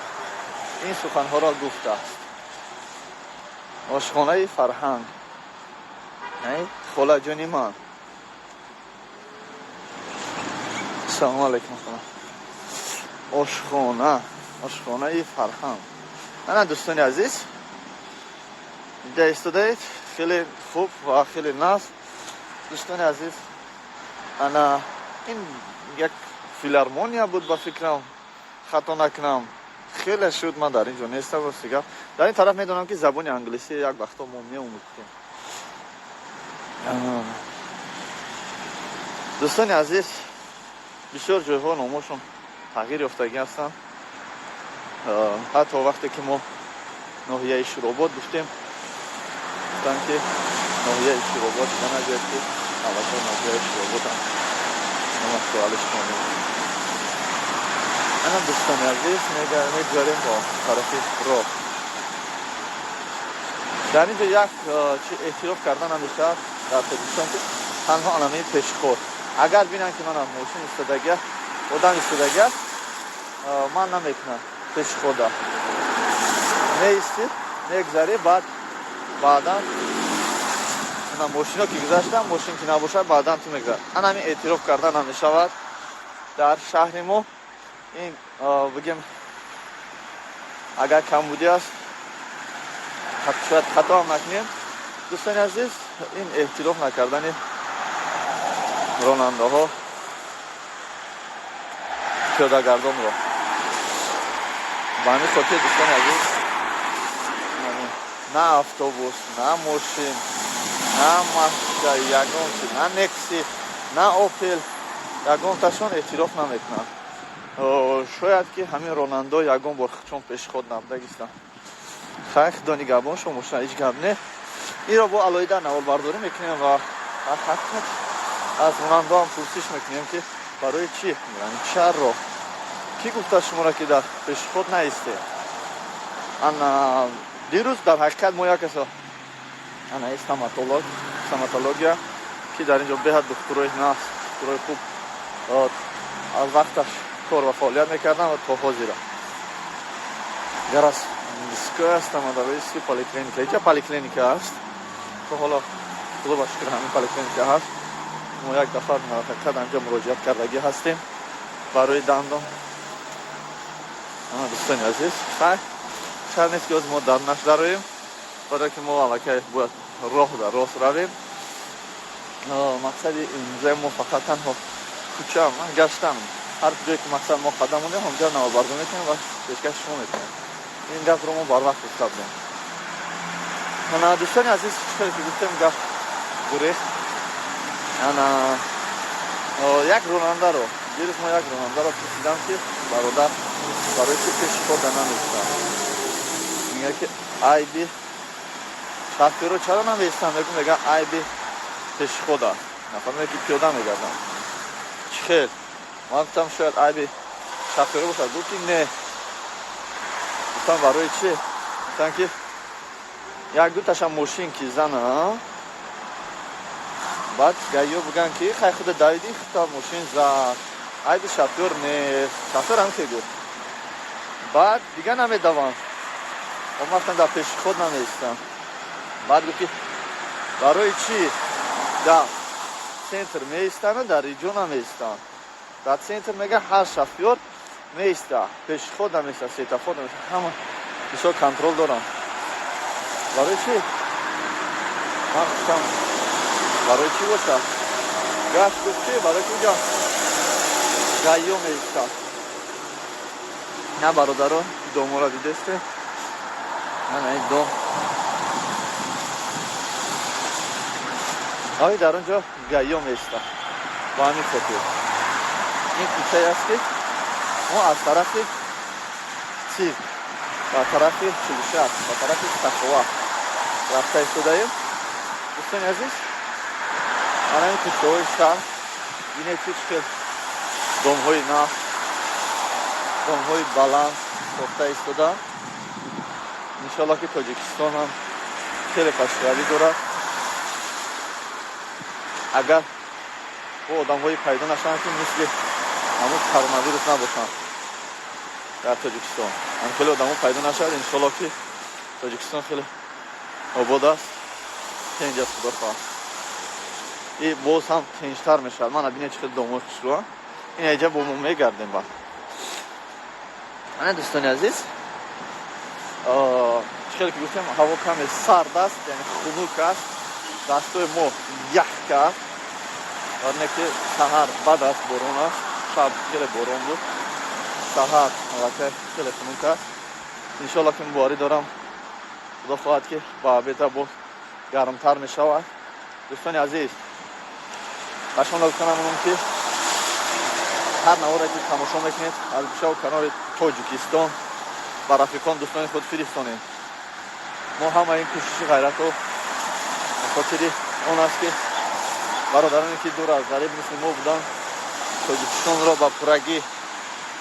این سخنها را گفته است. آشخانه فرهنگ خاله جانی من سلام علیکم آشخانه فرهنگ انا دوستان عزیز اینجا ایستادید خیلی خوب و خیلی ناز. دوستان عزیز انا این یک فیلارمونیا بود با فکرم خطا نکنم خیلی شد من در اینجا نیستم و سیگار در این طرف میدونم که زبان انگلیسی یک وقتا ما می‌آموختیم. دوستان عزیز بسیار جایها نامشون تغییر یافتگی هستند. حتی وقتی که ما ناحیه شوراباد گفتیم گفتن که ناحیه شوراباد نمی‌گوید که البته ناحیه شوراباد هم ما سوالش کنیم. انا دوستان عزیز میگذاریم با طرف راه در اینجا یک اعتراف کردن همیشه در دوستان که تنها علامه پیشخور اگر بینن که من ماشین ایستادگی آدم ایستادگی من نمیکنم پیشخور دار میستی میگذاری بعدا ماشینا که گذاشتم ماشین که نباشه بعدا تو میگذار. انا همین اعتراف کردن هم میشود در شهر ما این بگیم اگر کمبودی است شاید خطا هم نکنیم. دوستان عزیز این اعتراف نکردن راننده ها پیاده گردان را به همین خاطر دوستان عزیز نه اتوبوس نه ماشین نه ماشین یگان نه نکسی نه اوپل یگان تاشون اعتراف نمیکنن. شاید که همین راننده یگان بار چون پیش خود نبودگیستن خیلی دانی گبان شما ماشین هیچ گب نه این را با علایده نوال برداری میکنیم و حقیقت از راننده هم پرسش میکنیم که برای چی میرن چه راه کی گفته شما را که در پیش خود نیسته. انا دیروز در حقیقت ما یک اصلا انا استماتولوژیا که در اینجا بهت دکترای نفس دکترای خوب از وقتش کار و فعالیت میکردن و تا حاضر گرس اسکا استماتولوژی پالیکلینیک اینجا پالیکلینیک است تو حالا خدا با شکر همین پالیکلینیک هست. ما یک دفعه حقیقت اینجا مراجعت کردگی هستیم برای دندان. دوستان عزیز چند نیست که از ما در نشده رویم برای که ما علاقه باید راه در راست رویم مقصد اینجا ما فقط تنها کوچه هم گشتم هر جایی که مقصد ما قدم مونده همجا نوبردو میکنیم و پیشکش شما میکنیم این گفت رو ما بر وقت حساب دیم من دوستانی عزیز چطوری که گفتم گفت گریخت یک راننده رو دیروز ما یک راننده رو پرسیدم که برادر برای چی پیش خود نمیستن میگه که ای بی شفتی رو چرا نمیستن میگه ای بی پیش خود است نفرمه که پیاده میگردم چی خیل ما گفتم شاید ای بی شفتی رو باشد گفتی نه گفتم برای چی گفتن که یک دو تاشم ماشین که زنه بعد گایو بگن که خیلی خود دایدی خطا ماشین زد ایدی شفیور نیست شفیور هم که گفت بعد دیگه نمیدوان اما افتن در پیش خود نمیستم بعد گفت که برای چی در سنتر میستن و در ریجون نمیستن در سنتر میگه هر شفیور میسته پیش خود نمیسته سیتا خود نمیسته همه بسیار کنترل دارم برای چی؟ من گفتم برای چی باشه؟ گفت چی؟ برای کجا؟ گایو میسته نه برادرها دومو را دیدسته نه این دوم آقای در اونجا گایو میسته با همین خطور این کوچه است که ما از طرف چیز با طرف چلوشت با طرف تخواه رفته ایستادهیم دوستان عزیز من این کوچه های شهر اینه چیز که دام های نه دام های بلند ساخته ایستاده انشالله که تاجیکستان هم خیلی پشتیبانی دارد اگر با آدم های پیدا نشدن که مثل همون کرونا ویروس نباشن در تاجیکستان هم خیلی آدم ها پیدا نشد انشالله که تاجیکستان خیلی آباد است که اینجا خدا خواهد این باز هم تنشتر میشد من بینه چه خیلی دامور کشلو هم این اینجا با ما میگردیم با من دوستانی عزیز خیلی که گفتیم هوا کمی سرد است یعنی خنک است دستای ما یخ کرد وارنه که سهر بد است بارون است شب خیلی بارون بود سهر مواقع خیلی خنک است انشالله که باری دارم خدا خواهد که با بیتا باز گرمتر می شود دوستانی عزیز باشم لازم کنم اونم که هر نواره که تماشا میکنید از گوشه و کنار تاجیکستان و رفیقان دوستان خود فرستانید ما همه این کوشش غیرت و خاطر اون است که برادرانی که دور از غریب مثل ما بودن تاجیکستان را با پورگی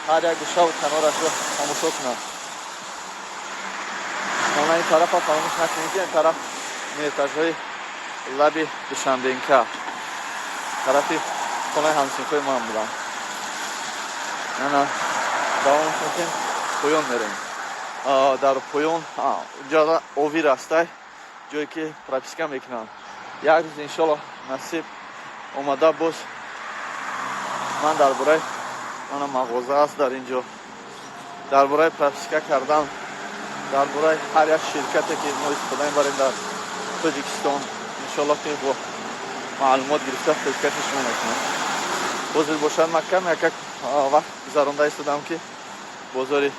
هر یک گوشه و کنارش را تماشا کنند ما این طرف ها فراموش نکنید که این طرف میرتاجهای لب دوشنبینکا طرفی خونه همسینخوی ما هم بودن نه دوام کنیم پویون میریم در پویون جا اوی راسته جایی که پراپیسکا میکنن یک روز انشالله نصیب اومده باز من در برای من مغازه است در اینجا در برای پراپیسکا کردم در برای هر یک شرکتی که ما استفاده میبریم در تاجیکستان انشالله که با معلومات گرفته پیشکشش میکنم بازدید باشد مکم یک وقت گذرانده ایستادم که بازار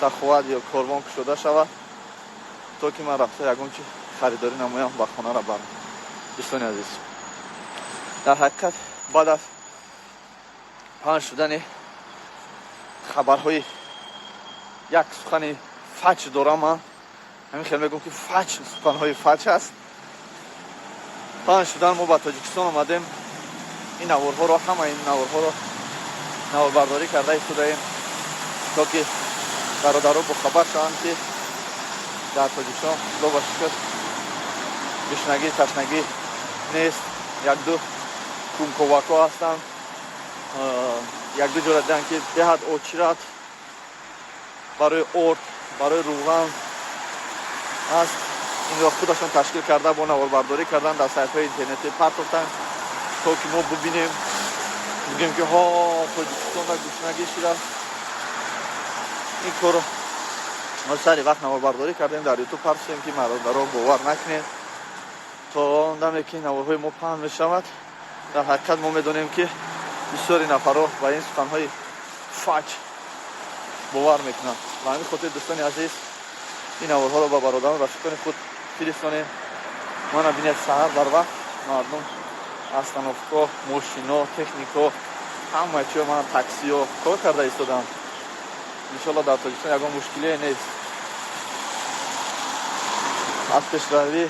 سخوت یا کاروان شده شود تا که من رفته یکم چی خریداری نمایم با خانه را برم دوستان عزیز در حقیقت بعد از پنج شدن خبرهای یک سخن فچ دارم من همین خیلی میگم که فچ سخنهای فچ است پنج شدن ما با تاجیکستان آمدیم این نوارها را همه این نوارها را نوار برداری کرده ایستادیم تا که برادرها با خبر شوند که در تاجیکستان خدا با شکر گشنگی تشنگی نیست یک دو کونکوواکا هستند یک دو جور دیدن که دهد اوچیرات برای ارد برای روغن است این را خودشون تشکیل کرده با نوار برداری کردن در سایت های اینترنتی پرتافتن تا که ما ببینیم بگیم که ها تاجیکستان در گشنگی شده این کار ما سری وقت نواربرداری کردیم در یوتیوب پخش کردیم که برادرها باور نکنید تا اندمی که نوارهای ما پخش میشود در حقیقت ما میدونیم که بسیاری نفرها با این سخنهای فاک باور میکنند و همین خاطر دوستان عزیز این نوارها را با برادران رفیقان خود فرستانید. ما نبینید سحر بر وقت مردم استانوفکا، ماشینا، تکنیکا همه چیز من تاکسی ها کار کرده ایستادم. انشالله در تاجیکستان یکان مشکلی نیست. از پیشروی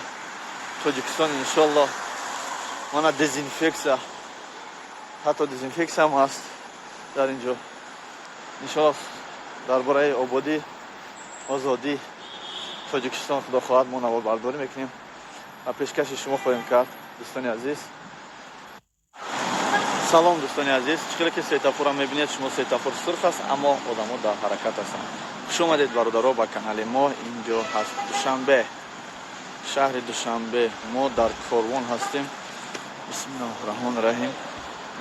تاجیکستان انشالله من دزینفکسیا حتی دزینفکسیا هم هست در اینجا. انشالله درباره آبادی آزادی تاجیکستان خدا خواهد ما نواربرداری میکنیم و پیشکش شما خواهیم کرد. دوستان عزیز سلام. دوستان عزیز چقدر که سیتافور هم میبینید شما سیتافور سرخ است اما آدم ها در حرکت هستند. خوش آمدید برادرها با کانال ما. اینجا هست دوشنبه، شهر دوشنبه. ما در کاروان هستیم. بسم الله الرحمن الرحیم.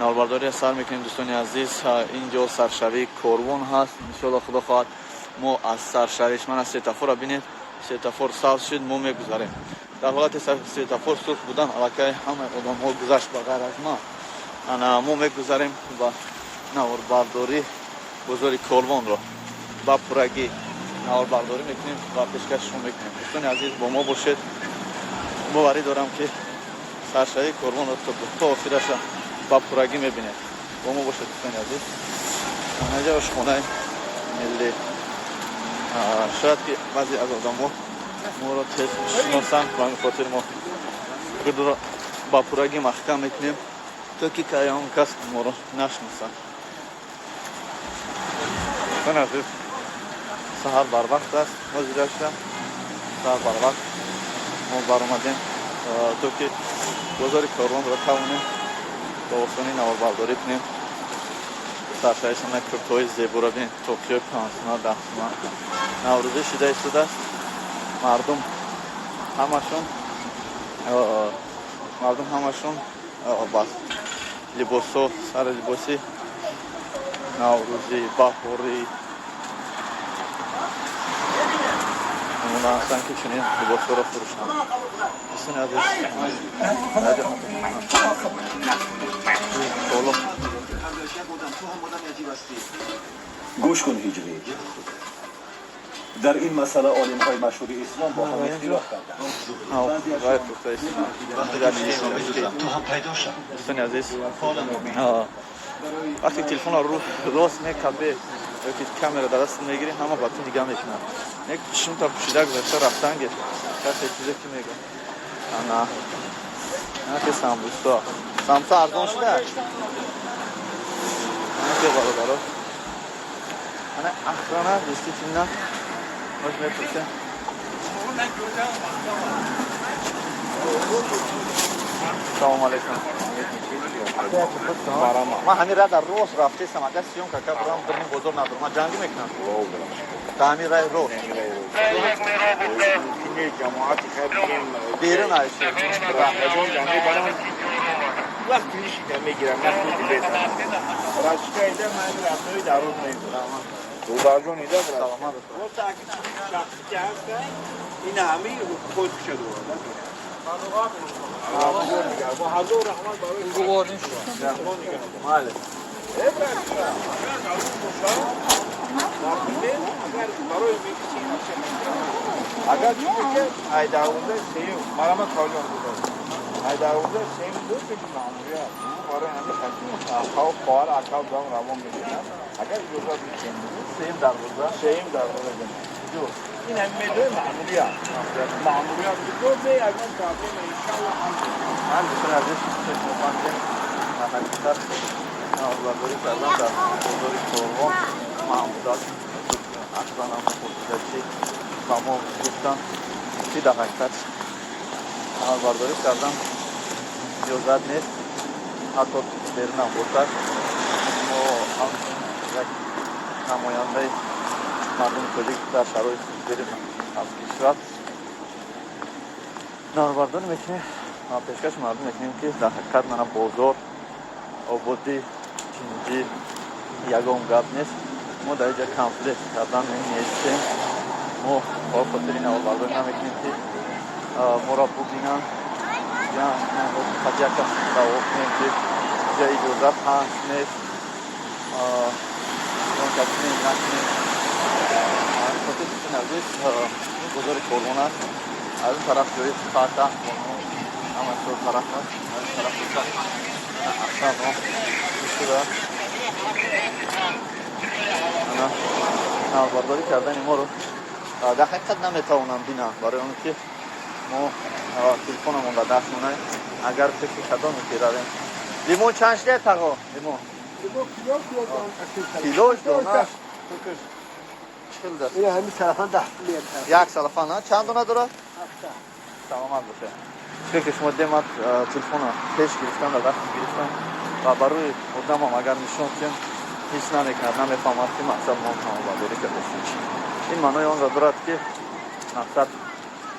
نواربرداری سر میکنیم دوستان عزیز. اینجا سرشوی کاروان هست. انشالله خدا خواهد ما از سرشویش من از سیتافور ببینید سیتافور سبز شد ما میگذاریم. در حالت سیتافور سرخ بودن علاقه همه آدم ها گذشت بغیر از ما انا ما میگذاریم با نواربرداری بزرگ کاروان را با پورگی نواربرداری میکنیم و پیشکش شما میکنیم. دوستان عزیز با ما باشید. باوری دارم که سرشوی کاروان را تا آخرش با پورگی میبینید. با ما باشید دوستان عزیز. اینجا آشخانه ملی. شاید که بعضی از آدم ها ما را تیز شناسن و همین خاطر ما گرد را با پورگی محکم میکنیم تا که کیام کس ما را نشناسن. دوستان عزیز سحر بر وقت است. ما زیده شدم سحر بر وقت ما برآمدیم تا که بازار کاروان را توانیم با آسانی نواربرداری کنیم. سرشویش هم کرپتوهای زیبا را بینید. توکیو 5 تومن 10 تومن نوروزی شده ایستاده است. مردم همشون با لباس ها سر لباسی نوروزی بهاری نمونه هستن که چنین لباس ها را فروشند. دوستان عزیز گوش کن هجری. در این مسئله عالم های مشهور اسلام با هم اختلاف کردند. تو هم پیدا شد. دوستان عزیز وقتی تلفن رو راست میکبه یا که کامera در دست میگیری همه با تو نگاه میکنن. یک چشم تا پوشیده گذاشته رفتن گه کسی چیزی که میگه نه که سامسا ارزان شده نه که برادرها انا اخرانه دوستی که نه باش میپرسه سلام علیکم. من همین را در روز رفته سم اگر سیوم که برام در این بازار ندارم. من جنگی میکنم تعمیر رای رو جماعتی خیلی بیرون هست وقتی نیشیده میگیرم نخوردی بیتن راشته ایده من رفتوی در روز میگیرم رو برجون ایده برد رو تاکید شخصی که هست این همه خود شده با حضور رحمت برای گوارنی شد ماله اگر چیزی که ایداونده سیم مرامه کاجان بود ایداونده سیم بود که معمولیه برای همه خشم اخاو خوار اخاو دام روان بگیرن اگر اجازه بیشتیم بود سیم در روزه جو این هم میدوی معمولیه بود به اگر کافی انشاءالله من دوستان عزیز شکل حقیقت نواربرداری کردم در بازار کاروان محمودات اصلا هم خودشی و ما گفتم که در حقیقت نواربرداری کردم اجازت نیست حتی بیرون هم بودتر ما هم یک نماینده مردم تاجیک در شرایط بریم از کشور نواربرداری میکنیم و پیشکش مردم میکنیم که در حقیقت من بازار آبادی چینجی یکم گپ نیست. ما در اینجا کامپلیت کردن نیستیم мо ба хотири навбардорӣ намекунем ки моро бубинанд я яка даво кунем ки ҷа иҷозат ҳаст нест он касинем накунем хотири азиз бозори корвон аст аз ин тараф ҷои фата ҳамашо тараф аст аз ин тараф асано шуда навбардорӣ кардани моро дар ҳақиқат наметавонам бинам барои он ки мо телефонамон ба даст монад агар фикри кадоме ки равем лимон чанд шле таго лимон килош донаш чил даст ҳамин сарафан 10 як сарафан чанд дона дорад саломат боше чунки ки шумо демат телефона пеш гирифтам дар даст гирифтам ва ба рӯи одамам агар нишон ким ҳис намекунад намефаҳмад ки мақсад мо навбардорӣ кардастем ин маънои онро дорад ки мақсад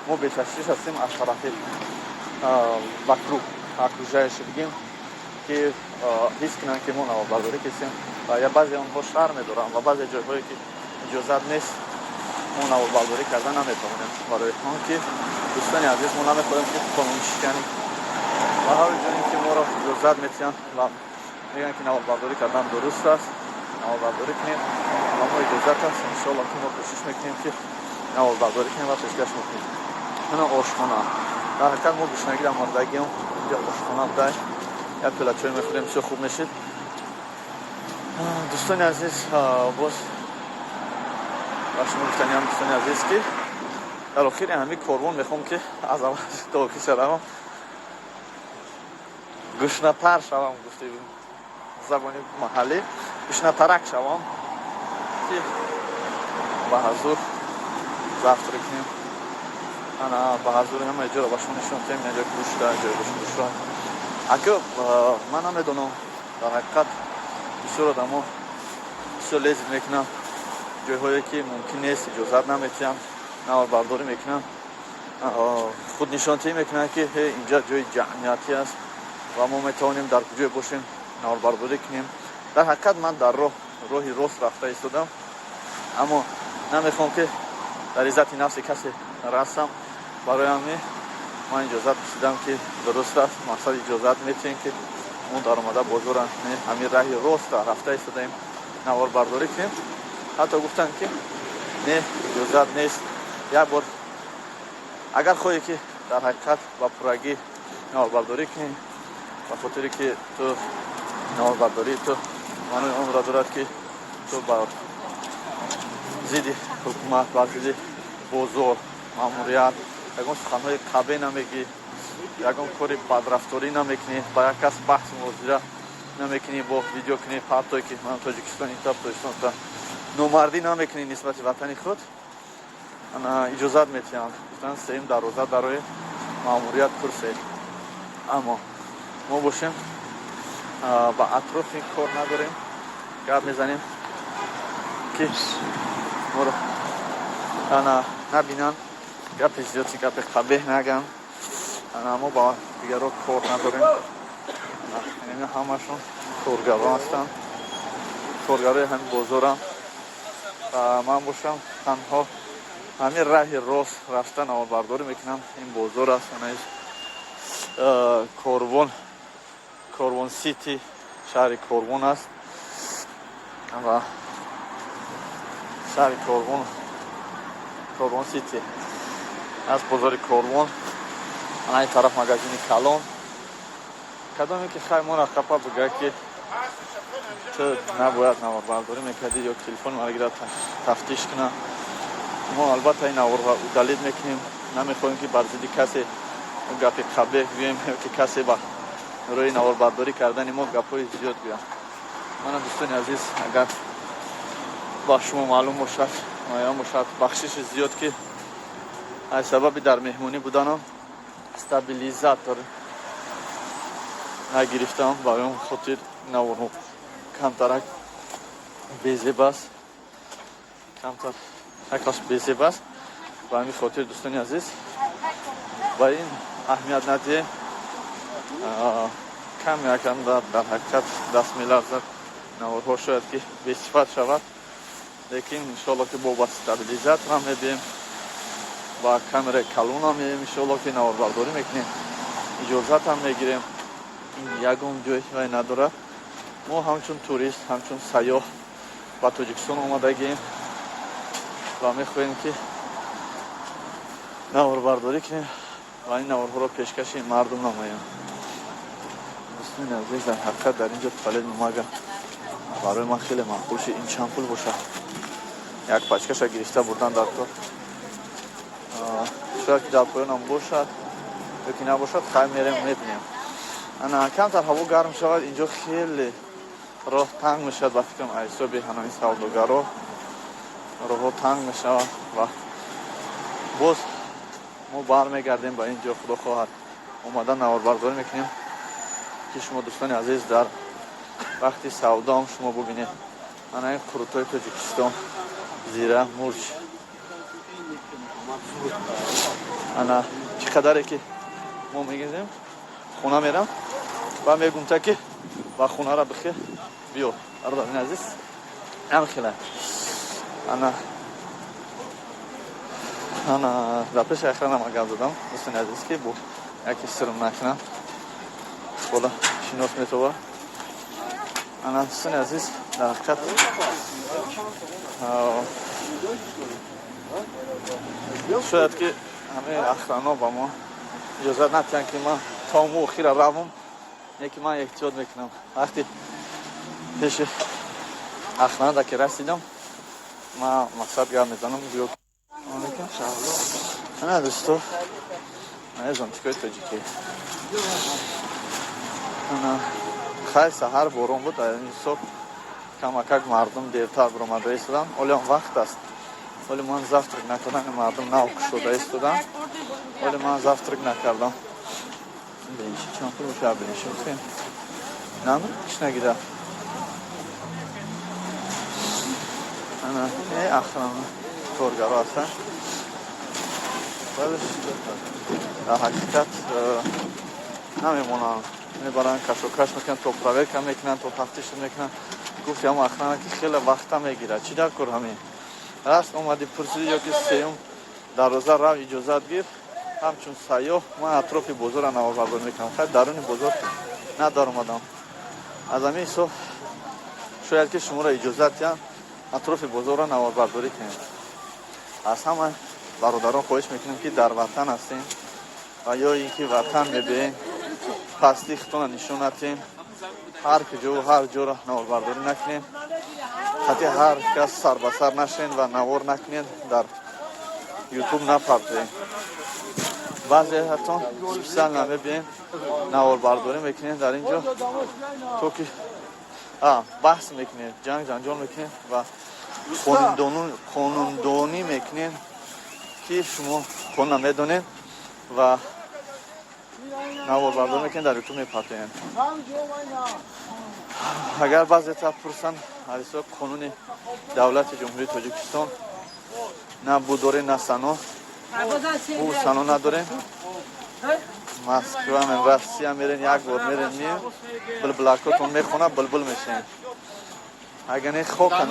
мо беташтиш ҳастем аз тарафи вакруг окружающие бигем ки ҳис кунанд ки мо навбардорӣ кардем ва я баъзе онҳо шар медоранд ва баъзе ҷойҳое ки иҷозат нест мо навбардорӣ карда наметавонем барои он ки дӯстони азиз мо намехоҳем ки қонунишиканӣ ва ҳар ҷоем ки моро иҷозат метиҳанд ва мегӯянд ки навбардорӣ кардан дуруст аст навбардорӣ кунем ва мо иҷозат аст иншоалло ки мо кӯшиш мекунем ки навбардорӣ кунем ва пешкаш мекунем ина ошхона дар ҳақиқат мо гушнагӣ дар мордагиём ҷа ошхона будай як пила чой мехӯрем бисёр хуб мешид дӯстони азиз боз ба шумо гуфтаниам дӯстони азиз ки дар охири ҳамин корвон мехоҳам ки аз аввал то киша равам гушнатар шавам гуфти забони маҳаллӣ гушнатарак шавам ки ба ҳазур завтра кунем ана ба ҳазури ҳама ҷоро ба шумо нишон дем ҷои гӯшта ҷои гӯшта ака ман намедонам дар ҳақиқат бисёр одамо бисёр лезит мекунанд ҷойҳое ки мумкин нест иҷозат наметиҳанд навбардорӣ мекунанд худ нишонтӣ мекунанд ки инҷа ҷои ҷамъиятӣ аст ва мо метавонем дар куҷое бошем навбардорӣ кунем дар ҳақиқат ман дар роҳи рост рафта истодам аммо намехоҳам ки дар иззати нафси касе расам барои ҳамин ман иҷозат пурсидам ки дуруст аст мақсад иҷозат метиҳем ки мо дар омада бозора ҳамин раҳи рост рафта истодаем навбардорӣ кунем ҳатто гуфтанд ки не иҷозат нест як бор агар хоҳе ки дар ҳақиқат ба пуррагӣ навбардорӣ кунем ба хотире ки ту навбардории ту маънои онро дорад ки ту ба зидди ҳукумат ба зидди бозор маъмурият ягон суханҳои қабеҳ намегӣ ягон кори бадрафторӣ намекунӣ ба як кас баҳс мувозира намекунӣ бо видео кунӣ ҳатто ки ман тоҷикистони тоҷикистон номардӣ намекунӣ нисбати ватани худ иҷозат метиҳанд гуфтанд сеюм дар роза дарои маъмурият пурсед аммо мо бошем ба атрофи кор надорем гап мезанем ки моро набинанд гапи зиёди гапи қабеҳ нагӯянд мо ба дигаро кор надорем ҳамашон коргарон ҳастанд коргарои ҳамин бозорам ман бошам танҳо ҳамин раҳи рост рафта навбардорӣ мекунам ин бозор аст корвон сити шаҳри корвон аст ва шаҳри корвон сити аз бозори корвон ана ин тараф магазини калон кадоме ки хай моро хапа буга ки ту набояд навбардорӣ мекардӣ ё телефон маргира тафтиш куна мо албатта ин авворро удалид мекунем намехоҳем ки бар зидди касе гапи қабеҳ гӯем ё ки касе ба рӯи навбардорӣ кардани мо гапҳои зиёд гӯяд манам дӯстони азиз агар ба шумо маълум бошад муайян бошад бахшиши зиёд ки аз сабаби дар меҳмонӣ буданам стабилизатор нагирифтам ба он хотир навоно камтарак безеб аст камтар якаш безеб аст ба ҳамин хотир дӯстони азиз ба ин аҳамият надиҳем кам якам дар ҳақиқат даст меларзад наворҳо шояд ки бесифат шавад лекин иншолло ки бо стабилизатор ҳам мебием ба камераи калон ҳам мебием иншолло ки наворбардорӣ мекунем иҷозат ҳам мегирем ягон ҷой вай надорад мо ҳамчун турист ҳамчун сайёҳ ба тоҷикистон омадагием ва мехоҳем ки наворбардорӣ кунем ва ин наворҳоро пешкаши мардум намоем. дӯстони азиз, дар ҳақиқат дар ин ҷо таваллуди мага барои ман хеле маъқул шуд. ин чанд пул бошад? як пачкаша гирифта бурдан дар кор. шояд ки дар поёнам бошад ёки набошад, хай мерем мебинем. ана камтар ҳаво гарм шавад, инҷо хеле роҳ танг мешавад. ба фикрам айсоби ҳанои савдогаро роҳҳо танг мешавад ва боз мо бармегардем ба ин ҷо. худо хоҳад омадан наворбардорӣ мекунем ки шумо дӯстони азиз дар вақти савдом шумо бубинед. ана ин қурутои Тоҷикистон, зира, мурч. ана чӣ қадаре ки мо мегирем, хона мерам ва мегумта ки ба хонара бихе биё. Бардорин азиз, амхела. ана дар пеши ахранам гап задам, дӯстони азиз, ки бо яке сирм накунам. бола шинос метова. ана дӯстони азиз, дар ҳақиқат шояд ки ҳамаи ахранҳо ба мо иҷозат надиҳанд ки ман то мо охира равам, яки ман эҳтиёт мекунам. вақти пеши ахранда ки расидам, ман мақсад гап мезанам биё. ана дӯсто, ана зонтикои тоҷикӣ. ана хай саҳар борон буд, дар ин ҳисоб камакак мардум дертар биромада истоданд. олиам вақт аст. оли ман завтрак накардам, мардум наокушода истоданд. оли ман завтрак накардам. бениши чанд пул бошад? бениши бихем. нами кишнагида. ана ахрана коргаро ҳастанд. дар ҳақиқат намемонанд. мебаранд кашокаш мекунанд, то проверка мекунанд, то тафтиш мекунанд. гуфти ҳама ахрана ки хеле вақта мегирад. чӣ дар кор ҳамин? раст омади пурсиди ёки сеюм дароза рав иҷозат гир. ҳамчун сайёҳ ман атрофи бозора наворбардорӣ мекунам. хай даруни бозор надаромадам. аз ҳамин ҳисоб шояд ки шуморо иҷозат диҳанд атрофи бозорро наворбардорӣ кунем. аз ҳама бародарон хоҳиш мекунем ки дар ватан ҳастем ва ё ин ки ватан мебием пастӣ хитона нишон натем. ҳар куҷову ҳар ҷоро наворбардорӣ накунем. ҳатти ҳар кас сар ба сар нашен ва навор накунед, дар ютуб напартоем. баъзе ҳатто специал намебием наворбардорӣ мекунем дар ин ҷо, то ки баҳс мекунем, ҷанг ҷанҷол мекунем ва қонундонӣ мекунем ки шумо қонун намедонед ва наворбардорӣ мекунем, дар ютуб мепартоем. агар баъзета пурсанд ҳисоб қонуни давлати ҷумҳурии Тоҷикистон на бу дорем, на сано. бу сано надорем. Москва мен Россия мерем, як бор мерем, билблакотон мехонад, булбул мешем. агар не хока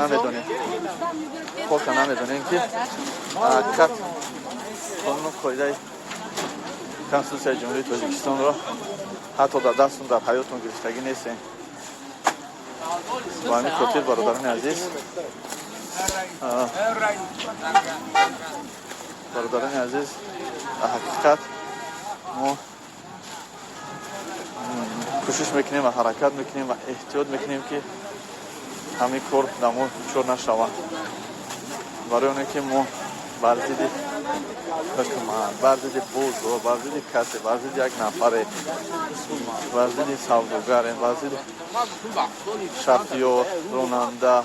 намедонем ки ҳақиқат қонуну қоидаи конститутсияи ҷумҳурии Тоҷикистонро ҳатто дар дастон дар ҳаётон гирифтагӣ нестем. ба ҳамин хотир бародарони азиз, дар ҳақиқат мо кӯшиш мекунем ва ҳаракат мекунем ва эҳтиёт мекунем ки ҳамин кор дар мо дучор нашавад. барои оне ки мо бар зидди ҳукумат, бар зидди бозор, бар зидди касе, бар зидди як нафаре, бар зидди савдогаре, бар зидди шахсиёт, ронанда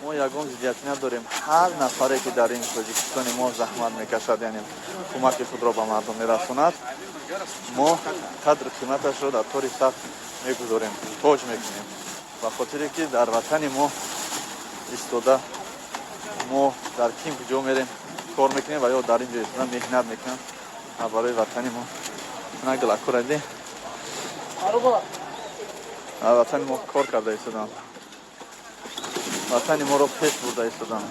мо ягон зиддият надорем. ҳар нафаре ки дар ин Тоҷикистони мо заҳмат мекашад, яъне кӯмаки худро ба мардум мерасонад, мо қадри қиматашро дар тори сар мегузорем, тоҷ мекунем. ба хотире ки дар ватани мо истода мо дар ким ҷо мерем кор мекунем ва ё дар ин ҷо истода меҳнат мекунем ва барои ватани мо нагилакураде ватани мо кор карда истодам. ватани моро пеш бурда истодан.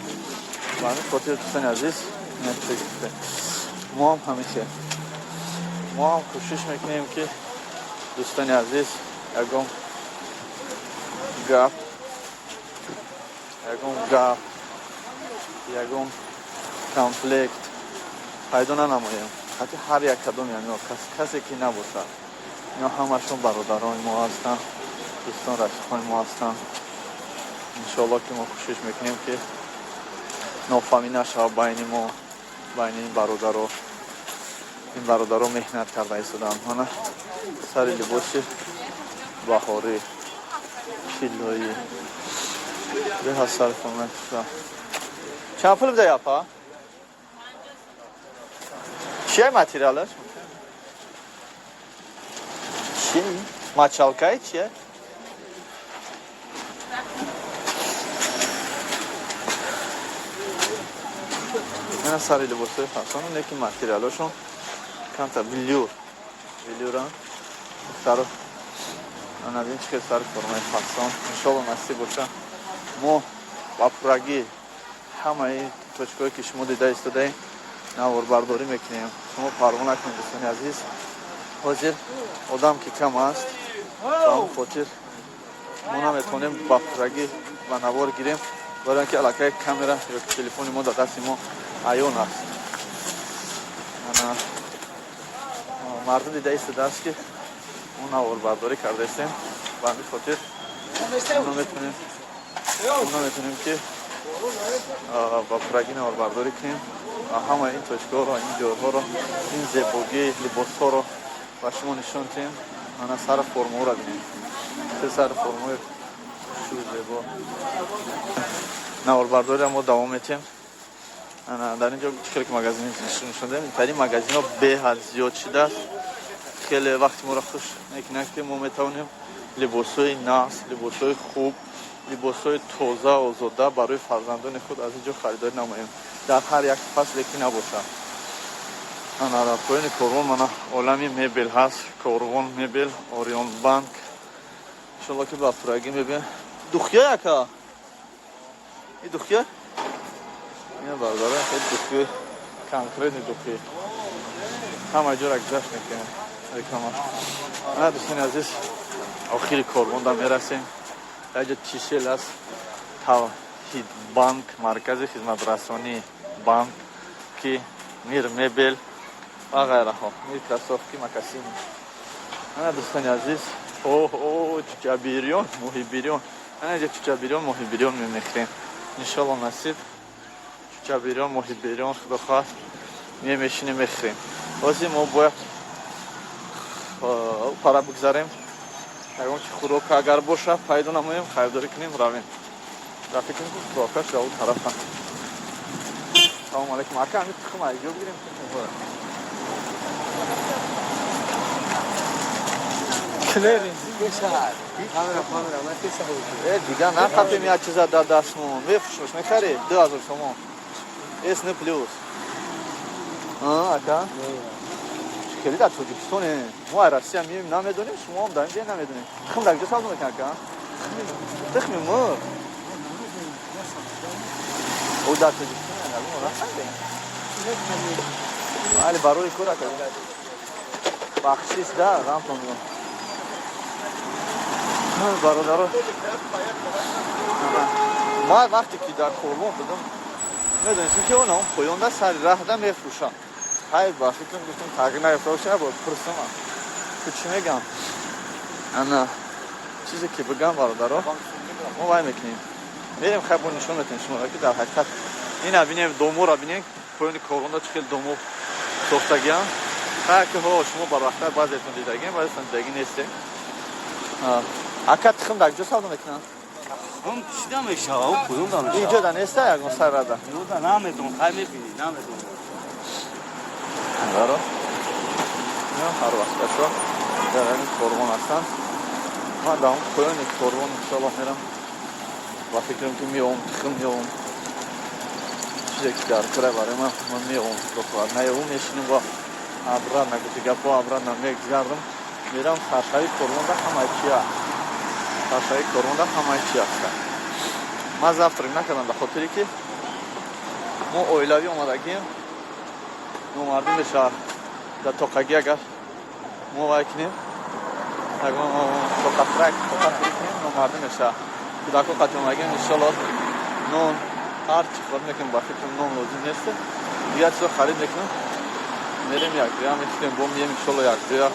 Бани хотир дӯстони азиз, мо ҳам кӯшиш мекунем ки дӯстони азиз ягон гап ягон конфликт пайдо нанамоем. ҳатто ҳар як кадом касе ки набошад, ино ҳамашон бародарони мо ҳастанд, дӯстон рафиқони мо ҳастанд. иншоалло ки мо кӯшиш мекунем ки нофаҳмӣ нашавад байни мо, байни ин бародаро меҳнат карда истоданд. мана сари либоси баҳорӣ тиллоӣ беҳад сари хона чанд пул буда япа чия материалаш чи мачалкаи чия мана сари либосои фасону леки материалошон камта вилюран сару анабин чикер сари формаи фасон иншоалло насиб боша мо ба пурагӣ ҳамаи точкаҳое ки шумо дида истодаем наворбардорӣ мекунем. шумо парво накунед дӯстони азиз, ҳозир одам ки кам аст, ба он хотир мо наметавонем ба пурагӣ ба навор гирем, барои он ки аллакай камера ё телефони мо дар дасти мо аён аст. мардум дида истодааст ки мо наворбардорӣ кардаистем, ба ҳамин хотир мо наметавонем ки ба пурагӣ наворбардорӣ кунем ва ҳама ин точкаҳоро, ин ҷойҳоро, ин зебогии либосҳоро ба шумо нишон диҳем. мана сари формаҳоро бинем, сари формаҳои хушу зебо. наворбардориро мо давом метиҳем. дар ин ҷо чикаре ки магазини нишон дадем, тари магазинҳо беҳад зиёд шудааст. хеле вақти моро хуш мекунад ки мо метавонем либосҳои нағз, либосҳои хуб, либосҳои тоза озода барои фарзандони худ аз ин ҷо харидорӣ намоем, дар ҳар як фасле ки набошад. дар поёни корвон мана олами мебел ҳаст, корвон мебел, орион банк. иншоалло ки ба пурагӣ мебинем. духя яка и духя ина бардора духи конкретни духи ҳама ҷора гузашт мекунем реклама. ана дӯстони азиз охири корвонда мерасем. ҷо тишел аст, тавҳид банк, маркази хизматрасонии банк ки мир мебел ва ғайраҳо, мир красовки макасини. ана дӯстони азиз чучабирён моҳибирён, ана ҷо чучабирён моҳибирён мемехрем. иншоалло насиб чучабирён моҳибирён худо хоҳад мемешинем мехрем. ҳозир мо бояд пара бигзарем, ягон чи хӯрок агар боша пайдо намоем, харидорӣ кунем, равем. рафиқ кунем хӯрокаш дар он тарафа. салому алайкум ака, ҳамин тухм айҷо бигирем. дигар нақапем як чиза дар дастмон мефушош мехари 2000 сомон эсн плюс ака хеле дар тоҷикистоне мо аз россия миёем намедонем, шумо ҳам дар ин ҷо намедонем. тухм дар куҷо савдо мекунад ака? тухми мӯр ӯ дар тоҷикистон рафтандем. бале барои кор ака бахшиш да рамтон бародаро. мо вақте ки дар корвон будам медонистем ки он поёнда сари раҳда мефурӯшанд. ҳай ба фикрам гуфтам тағйир наёфташа бо пурсам ку чӣ мегам. ана чизе ки бигам бародаро мо вай мекунем, мерем хай бо нишон метавонем шуморо ки дар ҳақиқат ина бинем доморо бинем поёни корвонда чӣ хел домо сохтагиам. ҳай ки ҳо шумо барвақта баъзеатон дидагем, баъзеатон дидагӣ нестем. ака тухм дар куҷо савдо мекунанд? чида мешава поёнда мешава. инҷо да неста ягон саррада? ёда наметавон, хай мебинӣ, наметавон. даро ҳар вақташо дар ин корвон ҳастанд. ман дар он поёни корвон иншоалло мерам ва фикрам ки меовам тухм меовам чизе ки дар кора барои ман меовам худохоҳад наёвам мешинем ва абрад нагуфти гапҳо абрад намегзардам. мерам саршавии корвонда ҳамаи чи аст, саршавии корвонда ҳамаи чи аст. من завтрак نکردم به خاطری که ما اویلاوی اومدگیم ما مردم شهر در توقعی اگر ما وای کنیم اگر ما توقع کنیم ما مردم شهر که در قطع اومدگیم انشالله نون هر چی خورد میکنیم با فکرم نون لازم نیست دیگر چیزا خرید میکنیم میریم یک جا میشیم با میم انشالله یک جا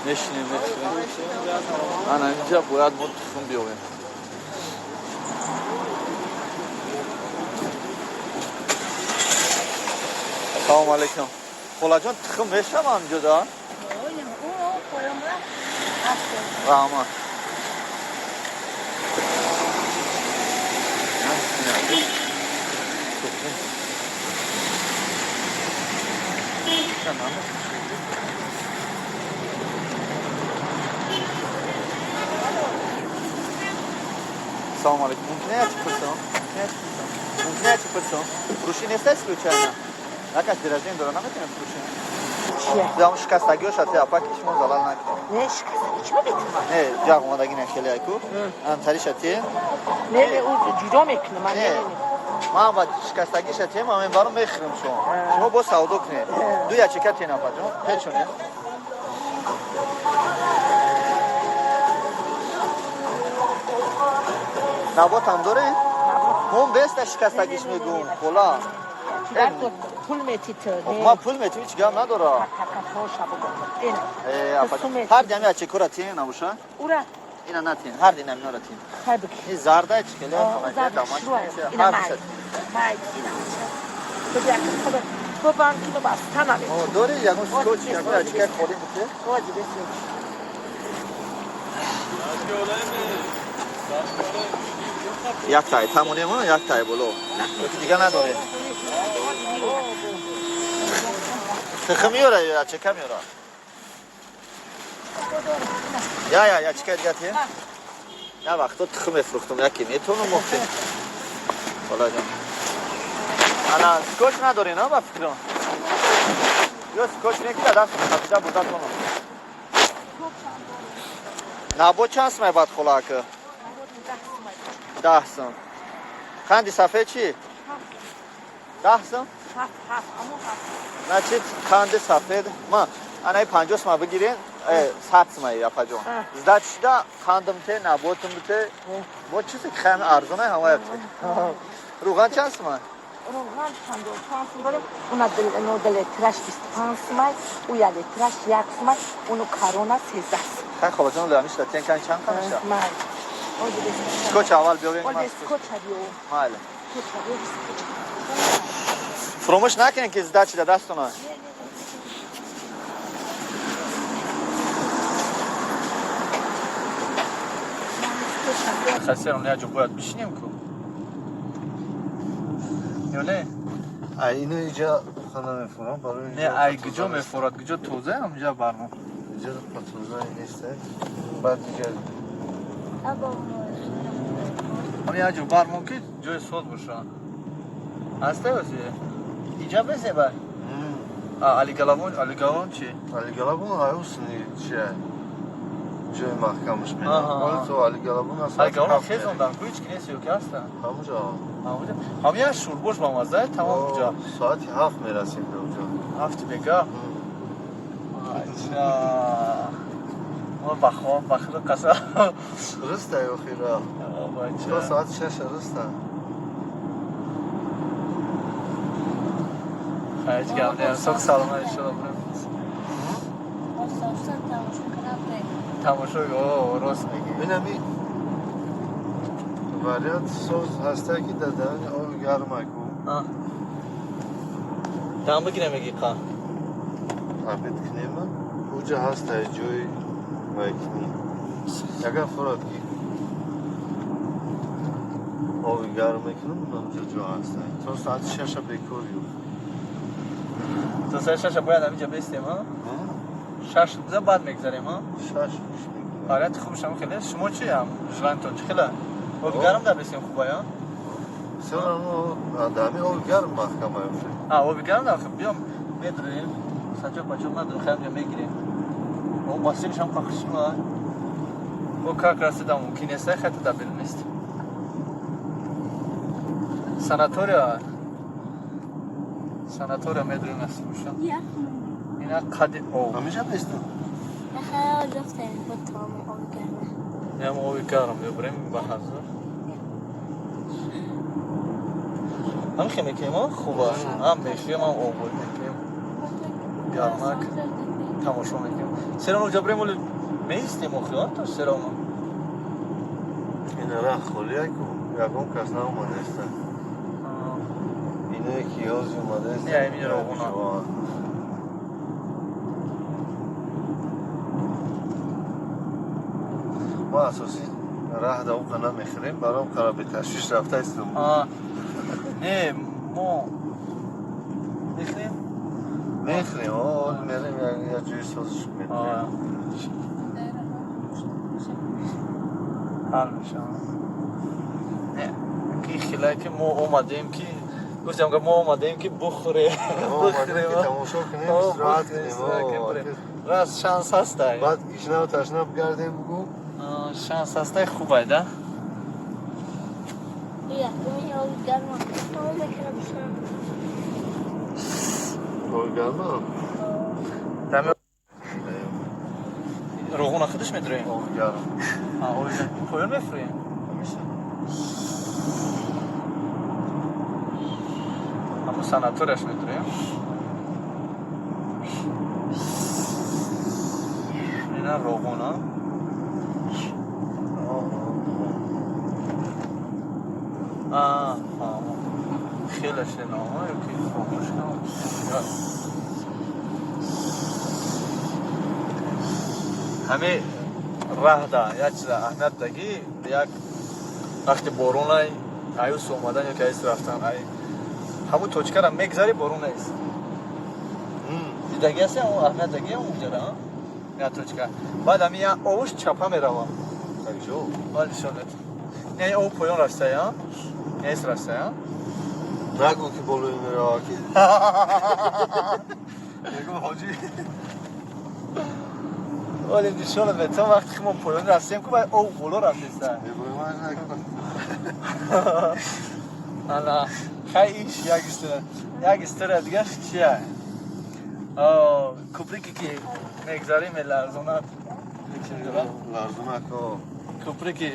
میشینیم انا اینجا باید ما تخم بیاویم سلام علیکم خولا جان تخم میشه من اینجا دا؟ رحمت سلام علیکم ممکنه چی پرسم؟ ممکنه چی پرسم؟ فروشی نیست است لوچه نکش درجه داره نمیتونیم فروشیم چیه؟ دیدم شکستگی ها شده اپاکیش ما زلال نکنیم نه شکستگی چی بگیتیم؟ نه جاق اومدگی نشلی ایکو انتری شده نه او جدا میکنه من نمیدونم من با شکستگی شده من این بارو میخرم شما با سودا کنید دو یا چکت تین اپا جان پیچونه نبات هم داره؟ هم بست شکستگیش میگم خولا پول میتیت ما پول میتیم هیچ گم نداره هر دمی از چکورا تین نباشه؟ اورا اینا نتین هر دینم اینا را تین خیلی بکی این زرده چی کلی هم زرده شروع اینا مای بگه اکر تو بانکی رو بسته نمید دوری یکون سکوچ یکون اچکر خوریم بکه واجی بسی یک تای تمونیم ها یک تای بلو دیگه نداره تخم میاره یا چکه میاره یا چکه دیگه تیم یا وقتا تخم افروختم یکی میتونم ممکن حالا جان انا سکوچ نداری نه با فکرم یا سکوچ نکی دست خفیده بوده کنم نبو چند سمه بعد خلا که 10 سم خندی صفحه چی؟ 10 سم؟ نه چی خنده سفید ما انا 50 سم بگیرین 100 سم یا پجون زده چیده خندم ته نبوتم ته با چیزی که خیلی ارزانه همه روغن چند سم؟ روغن چند سم داریم اونا دل ترش 25 سم او یا دل ترش 1 سم اونو کارونا 13 سم خیلی خوبه جان لعنیش داتین کن چند کنشه؟ سکوچ اول بیاوین سکوچ بیاوین ماله فراموش نکنین که زده چی در دستونه خسیرم نه جو باید بشینیم که یا نه؟ اینو اینجا خانه میفورم برای نه ای گجا میفورد گجا توزه هم اینجا برنو اینجا توزه نیسته بعد دیگه همین اجو برمون که جای سود باشن هسته بسی اینجا بسی بای علی گلابون چی؟ علی گلابون هایوسنی چیه؟ جای محکمش میدن ولی تو علی گلابون هست علی گلابون خیلی زندن که هیچ کنیسی که هستن همونجا همین از شوربوش با مزه تمام اونجا ساعتی 7 میرسیم به اونجا 7 بگاه اچھا ما بخیر قصه رسته یا خیره تو ساعت 6 رسته خیلی گم نیم سوک سلامه ایشالا بریم تماشا راست میگی بینمی وریات سوز هسته که دادن او گرمه کو دم بگیرم میگی قا عبید کنیم اوجا هسته جوی ویکنی اگر فراد کی او گرمه کنم اونجا جو هسته تو ساعت 6 بکوریو تو ساعت 6 باید همینجا بیستیم ها؟ 6 بزن بعد میگذاریم ها؟ 6 میگذاریم حالت خوبش هم خیلی شما چی هم؟ جلانتون چی خیلی؟ او گرم در بیستیم خوبه یا؟ سرم آدمی او گرم محکمه میشه او گرم در خب بیام میدریم سجا بچه من در خیلی میگیریم او ماسیرش هم کاکشیم ها؟ او کاک رسید هم ممکن است خیلی در بیل نیست Sanatoriya medrun nasıl bu şu? Yine kadim o. Amca mı istiyorsun? Aha, gofte. Bu tamam o gelme. Ya o yıkarım ya buraya mı bahazır? Hem kimikiyim o خوبه. هم میخوام هم آبول میکنیم. گرمک تماشا میکنیم. سرانو جبریم ولی میستیم آخیان تو سرانو. این راه خالیه که یکم کس نمونه است. اینه کیازی اومده است. نه این روغونا. ما اساسی راه دو قنا میخریم برام قرار به تشویش رفته استم. نه ما میخریم میریم یه جوی سازش میکنیم. حال میشه. نه کی خیلی که ما اومدیم که گفتم که ما اومدیم که بخوریم. تماشا کنیم استراحت کنیم. راست شانس هسته. بعد گشنه و تشنه بگردیم بگو. شانس هسته خوبه ده. بیا ببین آب گرما. آب میکنم شام. آب گرما. دم روغون خودش میدریم. آب گرم. آب پایان میفریم. میشه. اما سناتورش میدریم. اینا روغونا. خیلی شنوه که خاموش کنم. همه راه دا یا چیز اهمیت دگی یک وقتی بارون های ایوس اومدن یا که ایس رفتن همون توچکر هم میگذاری بارون ایست دیدگی هستی همون اهمیت دگی هم اونجا یا توچکر بعد همین اوش چپا میروم ولی شونت نه او پایان راسته ها نیست راسته ها نگو که بلوی میره که نگو حاجی ولی نشانه به تو وقتی که ما پایان رستیم که باید او بلو رفتیسته نگوی من نگو حالا خیلیش یک استره دیگه چیه کپریکی که میگذاریم لرزونت لرزونت کپریکی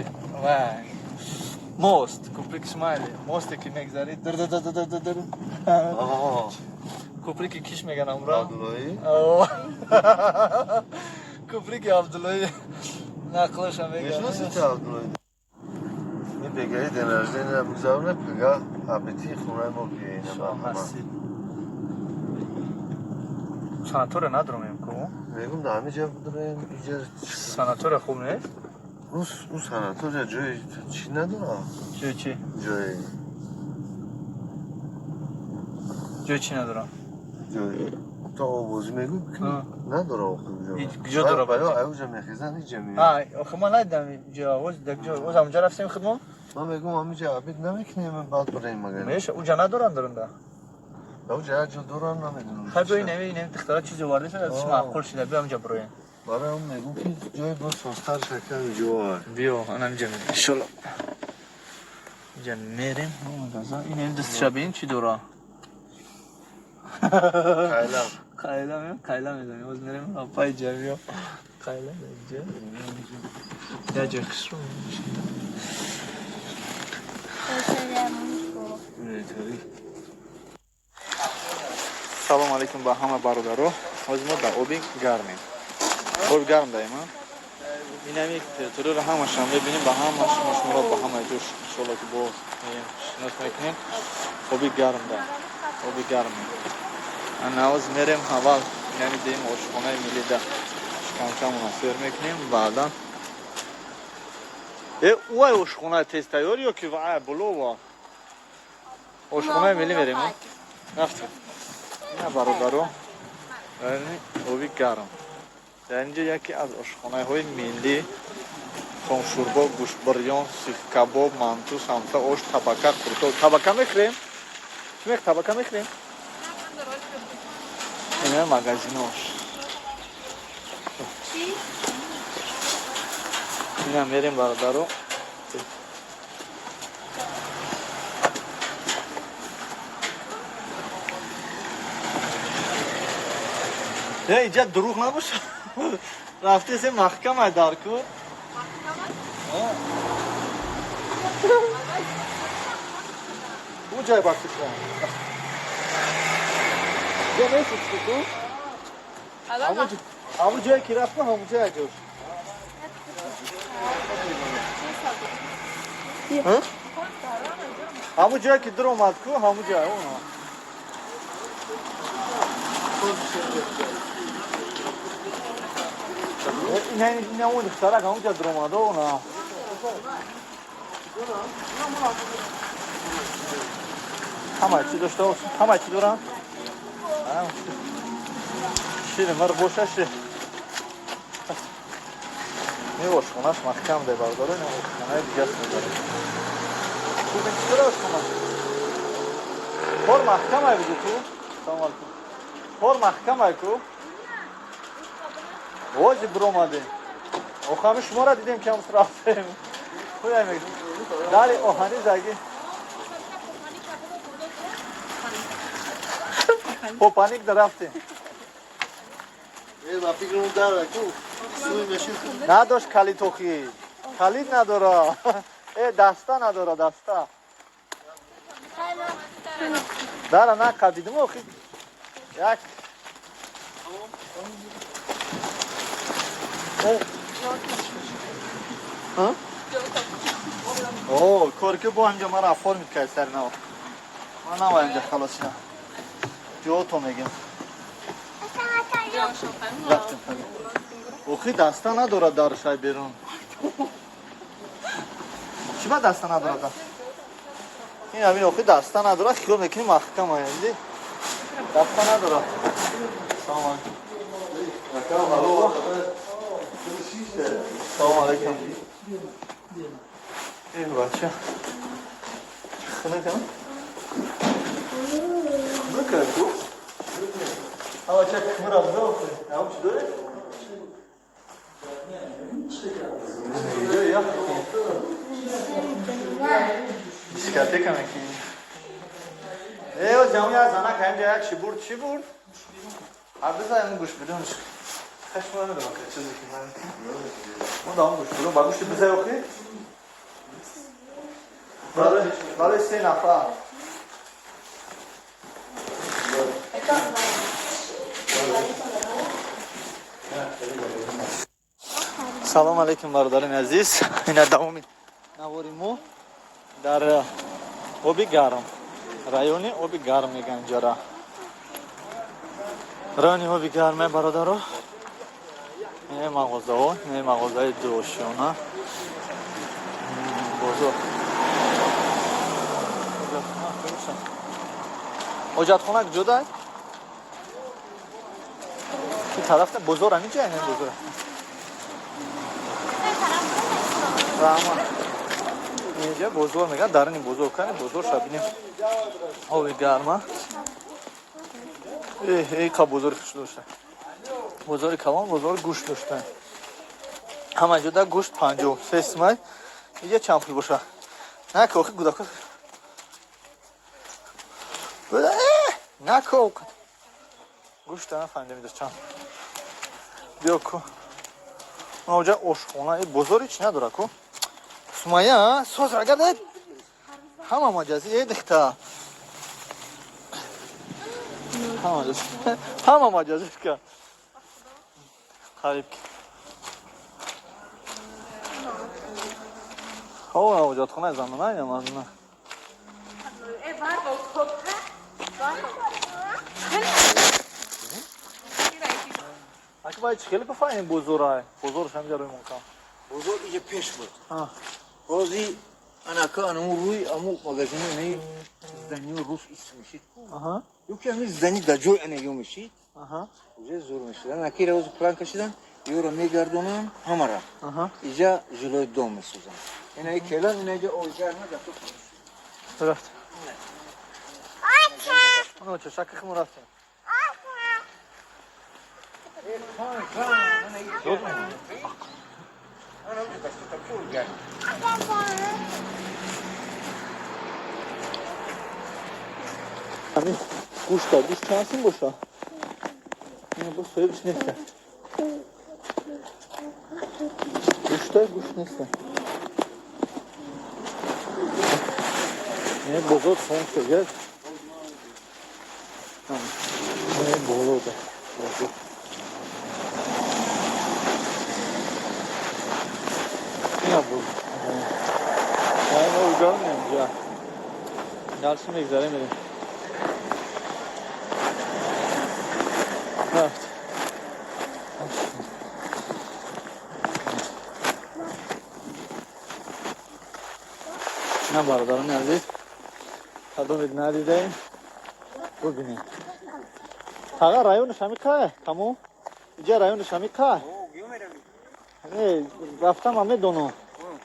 موست کپریک شمایلی موستی که میگذاری در در در در در در کپریکی کیش میگن امرا عبداللهی کپریکی عبداللهی نقلش هم میگن میشناسی چه عبداللهی این بگهی دنرژده این رو بگذارونه پگاه عبیتی خونه ما بیه اینه ساناتور ندارم که میگم ده همه جا بداریم اینجا ساناتور خوب نیست؟ اون ساناتور جای چی نداره؟ جای چی؟ جای چی نداره؟ جای تا آوازی میگو نداره آخه کجا داره برای اوجا میخیزن اینجا میگه آخه ما ندیدم جا آواز اوز همونجا رفتیم خدمون؟ من میگم همینجا عبید نمیکنیم بعد بریم مگه میشه اوجا ندارن دارنده؟ اوجا هر جا دارن نمیدونم خیلی بایی نمید دخترها چیزی وارده شد ازش معقول شده بیا همونجا برویم برای هم میگم که جای با سوستر شکر اینجا بیا انا اینجا میریم انشالله اینجا میریم این دست شبیه چی داره؟ قایلم میزنیم باز میریم پای جمعی قایلم اینجا یا جا خسرو سلام علیکم با همه برادرها از ما در آبی گرمیم آب گرم داریم این همی تمپراتوره رو همش هم ببینیم با همش شما با همه جوش انشالله که با شناس میکنیم آبی گرم داریم آبی گرم انا از میریم اول یعنی دیم آشخانه ملی ده کم منصر میکنیم بعدا اوه آشخانه تست تیاری یا که وعه بلو و آشخانه ملی میریم رفتیم این برادرها یعنی آبی گرم در اینجا یکی از آشخانه های ملی خون شوربا گوشت بریان سیخ کباب منتو سمسا آش طبقه قرطا طبقه میخوریم؟ چی میخ طبقه میخوریم؟ اینه مگزین آش این هم میریم برادر رو اینجا دروغ نباش رفتی سه محکمه دارکو او جای باکسی کنم جا نیست تو همون جایی که رفتم همون جای جوش همون جایی که در اومد کو همون جای اونا این اون دخترک همون جا در اومده اونا همه چی داشته باش همه چی دارم شیره مر بوشه شیر میواش خونش محکم ده برداره نمو خانه دیگه است میداره خوبه چی داره خونه خور محکم های بگو تو سلام علیکم خور محکم های کو وازی برو ماده اوخامه شما را دیدیم که همس رفتیم خودای میگه داری اوهانی زگی خب پانیک در رفتیم من فکر اون داره کو سوی ماشین نداشت کلید توخی کلید نداره دسته نداره دسته داره نه قدیدم اوخی یک اوه کاری که با اینجا مرا افار میکنه سر نو من نو اینجا خلاص نه جو تو میگم رفتیم اوخی دسته نداره دارشای بیرون چی با دسته نداره دار این همین اوخی دسته نداره خیال میکنی محکم هایندی دسته نداره سلام سلام علیکم ای بچه خونه کنم بکر تو اما چه کمر افزا اخوری نمون چی داره؟ اینجا یا بیسکته کمه که ایو جمعی از زنک همینجا یک چی برد؟ هر بزا همون گوش بدونش خشم من ندارم که چیزی که من دارم گوش بدون با گوشت بزای اخی؟ برای 3 نفر سلام علیکم برادران عزیز این دوامی نواری مو در آبی گرم رایونی آبی گرم میگن جرا رانی آبی گرمه برادرو این مغازه ها این مغازه دوشیانه بزرگ اوجت خونک جدا این طرف بزرگ همینجا این بزرگ رحمان اینجا بزرگ میگن در این بزرگ کنه بزرگ شبینیم آبی گرمه ای که بزرگش داشته بزرگ کمان بزرگ گوشت داشته همه جدا گوشت 53 اسمای اینجا چند پول باشه نه که گودا کن نه که گوشت نه فهمیدم چند بیا کو اونجا آشخونه بزرگ چی نداره کو سمایه سوز را گرده همه مجازی یه دخته همه مجازی که قریب که اوه اوجات خونه زمانه یا مردونه اگه باید خیلی بفاین بزرگه بزرگش همینجا روی ممکن بزرگ اینجا پیش بود روزی انا که اون روی امو مغازینه نی زنی روس اسمشید یکی همین زنی در جای انا یو میشید اینجا زور میشید انا کی روز پلان کشیدن یو رو میگردونن همه را اینجا جلوی دوم میسوزن اینا ای کلان اینا اینجا اوجر نده تو رفت اونو چه شک خمو رفتیم همین گوشت چند سیم باشه Bu soyup neyse. Güç neyse. Ne bozot son söger. Ne bolu da. Ne bu? Ben uygarmıyorum ya. Gelsin egzare mi? Evet. Ne var da nerede? Tadım edinadideyim. Bugün. Taga rayon Shamika, kamu? İca rayon Shamika. Ne, raftam ame dono.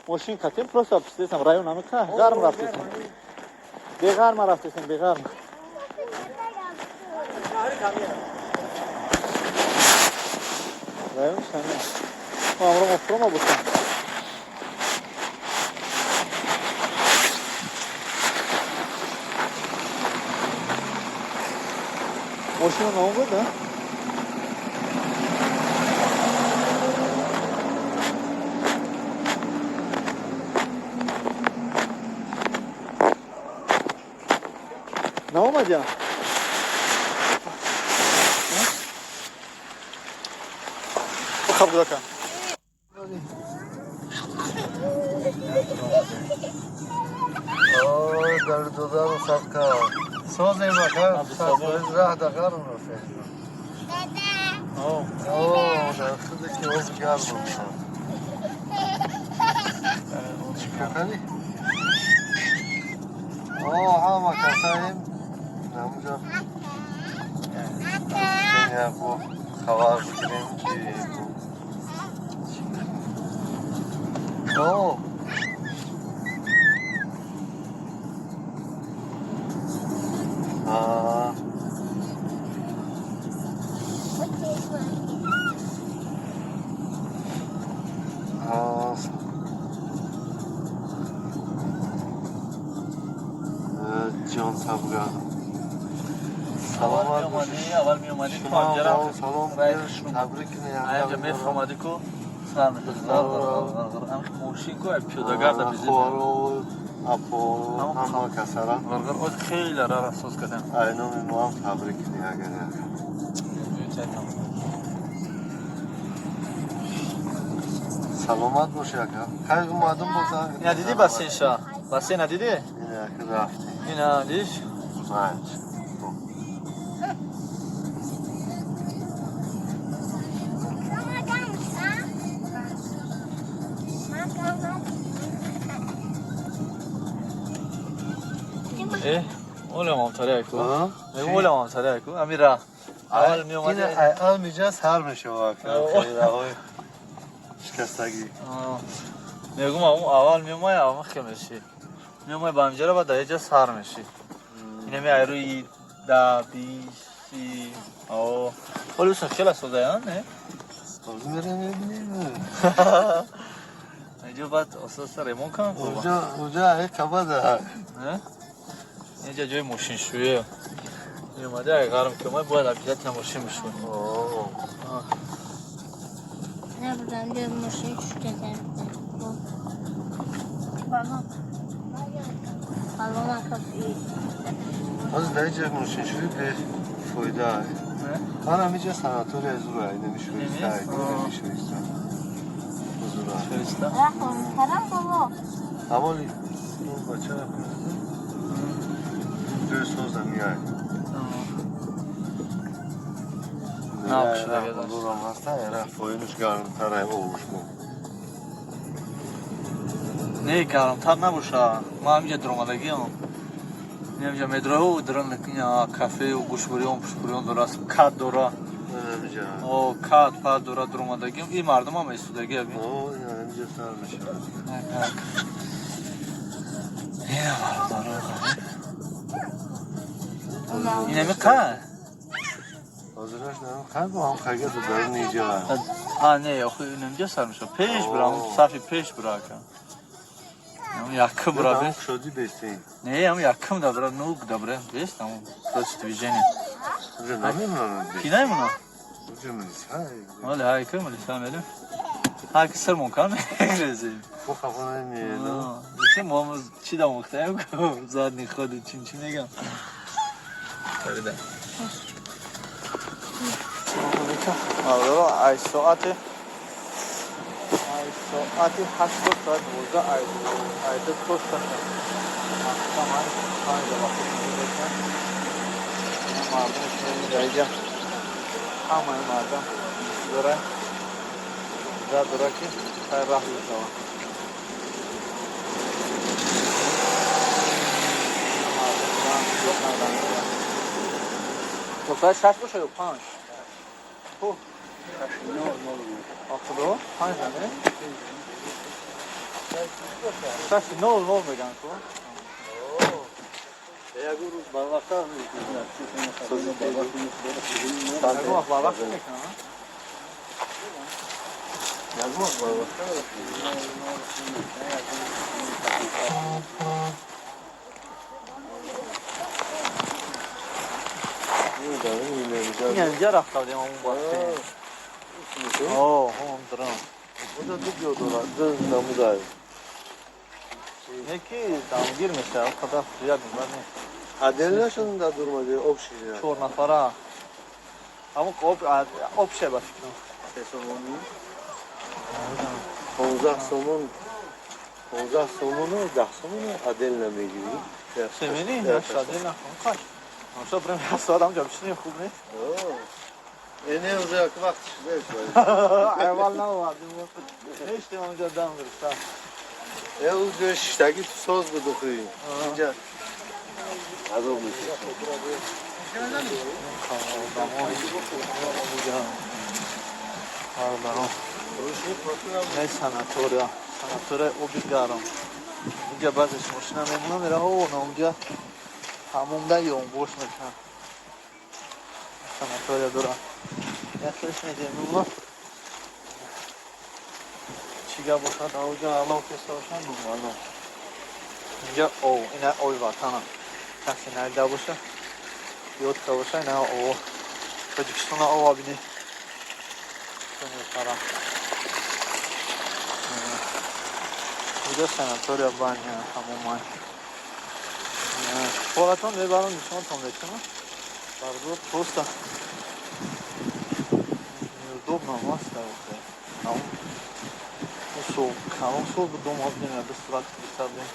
Moşin katim prosta pistesem rayon Amika. Garm raftesem. Begar mı raftesem begar mı? Rayon Shamika. Amro mofroma busan. Moşin ne oldu da? Ne olmadı ya? Bakalım bir dakika. Oy, deri dodar sakka. Soz ey bakar, soz rah da kar onu sen. Dersideki o gel bunu. Bakali. Ama kasayım. Namca. Ya bu hava bitireyim ki. Can Sabra. Salam اول می اومدی تو همجرم سلام تبریک میگم اینجا میفهمادی کو سلام هم موشی کو پیاده‌گر ده بیزی اپو هم کسرا غرغر او خیلی را افسوس کردم اینو میگم تبریک میگم سلامت باشه اکا خیلی اومدم بازم ندیدی بسیشا بسی ندیدی اینه که رفتی اینا دیش اولم تره کو اولم تره کو امیرا اول می اومد اول میجا سر میشه واقعا خیلی آقای شکستگی میگم اول می اومد اول خمیشی می اومد با همجرا بعد اینجا سر میشی اینه می ایروی دا بیشی او خلوص خیلی سودایان نه باز میرم میبینیم اینجا بعد اساس ریمون کنم اونجا ای کباده اینجا جای ماشین شویه می اومده اگه قرم که ما باید ابجدت ماشین بشون نه بودم جای ماشین شو کردم بابا کافی از درجه ماشین شوی به فایده های من همیشه سناتور از رو های نمیشوی سعی نمیشوی شویسته رفتم کرم بابا اولی اون بچه جای سوزم میای نه شده گذاشت دورم هستن یه رفت فایلش گرمتر های اوش مون نه گرمتر نباشه ما همینجا درآمدگی هم اینجا مدرو و درن لکنیا کافه و گوشبریون پشبریون درست کات دورا او کات پاد دورا درآمدگی این مردم هم استودگی ابی اینجا سر میشه اینه مردم اینه میکن حاضرش نرم خیلی با هم خیلی تو دارم نیجا نه آخه اینجا سر میشه پیش برام صفی پیش برا کن هم یکم برا بیش شدی بیستین نه هم یکم دا برا نوگ دا برا بیست هم پروست ویژنی اینجا نمیمونم کی نمیمونم ولی های که ملیسا میریم هر کی سر ممکن میرزیم خب خفانه میرم دیگه ما چی دا مختیم که زاد نی خود چی میگم بریده آره ای ساعت 8 ساعت 12 ای توست تمام خانه وقتی میگم مردم میگه همه مردم داره داره که خیر راه میشه تو ساعت 6 باشه یا 5 اوه 5 نه 6 نول بگن تو یک روز بالاخره سالگو بالاخره میکنه اینجا رفت بودیم اون باشه اوه هم درام اونجا دو دلار دو نموده یکی دامگیر میشه خدا زیاد میبرنه عدل نشدن در دورمده آب شیره 4 نفره همون آب شه باشه چه سومونی 15 سومون 15 سومون و 10 سومون عدل نمیگیری سمینی هشت عدل نخون خوش همشا بریم هست آدم جا بشنیم خوب نیست اینه اونجا که وقت شده اول نوادیم هشتیم اونجا دم برسه یه روز به شتگی تو ساز بدوخی اینجا عذاب میشه نه سناتور اوبیگارم اینجا بعضش ماشینا میمونه میره و اونجا همون ده یا اون بوش میکنن سناتور دورا یکلش میدیم اونو چیگه باشد اونجا علاو کسا باشن نمالا اینجا او اینه اوی وطنم کسی نایده باشه یاد که باشه اینه او تاجیکستان او آبینی کنید طرف اینجا سناتوریا بانی همون مای خورتون ببرم نشان تون بکنم بردو پوستا دوب ناماست در همون صبح به دوم آب نمیاد به صورت بسردیم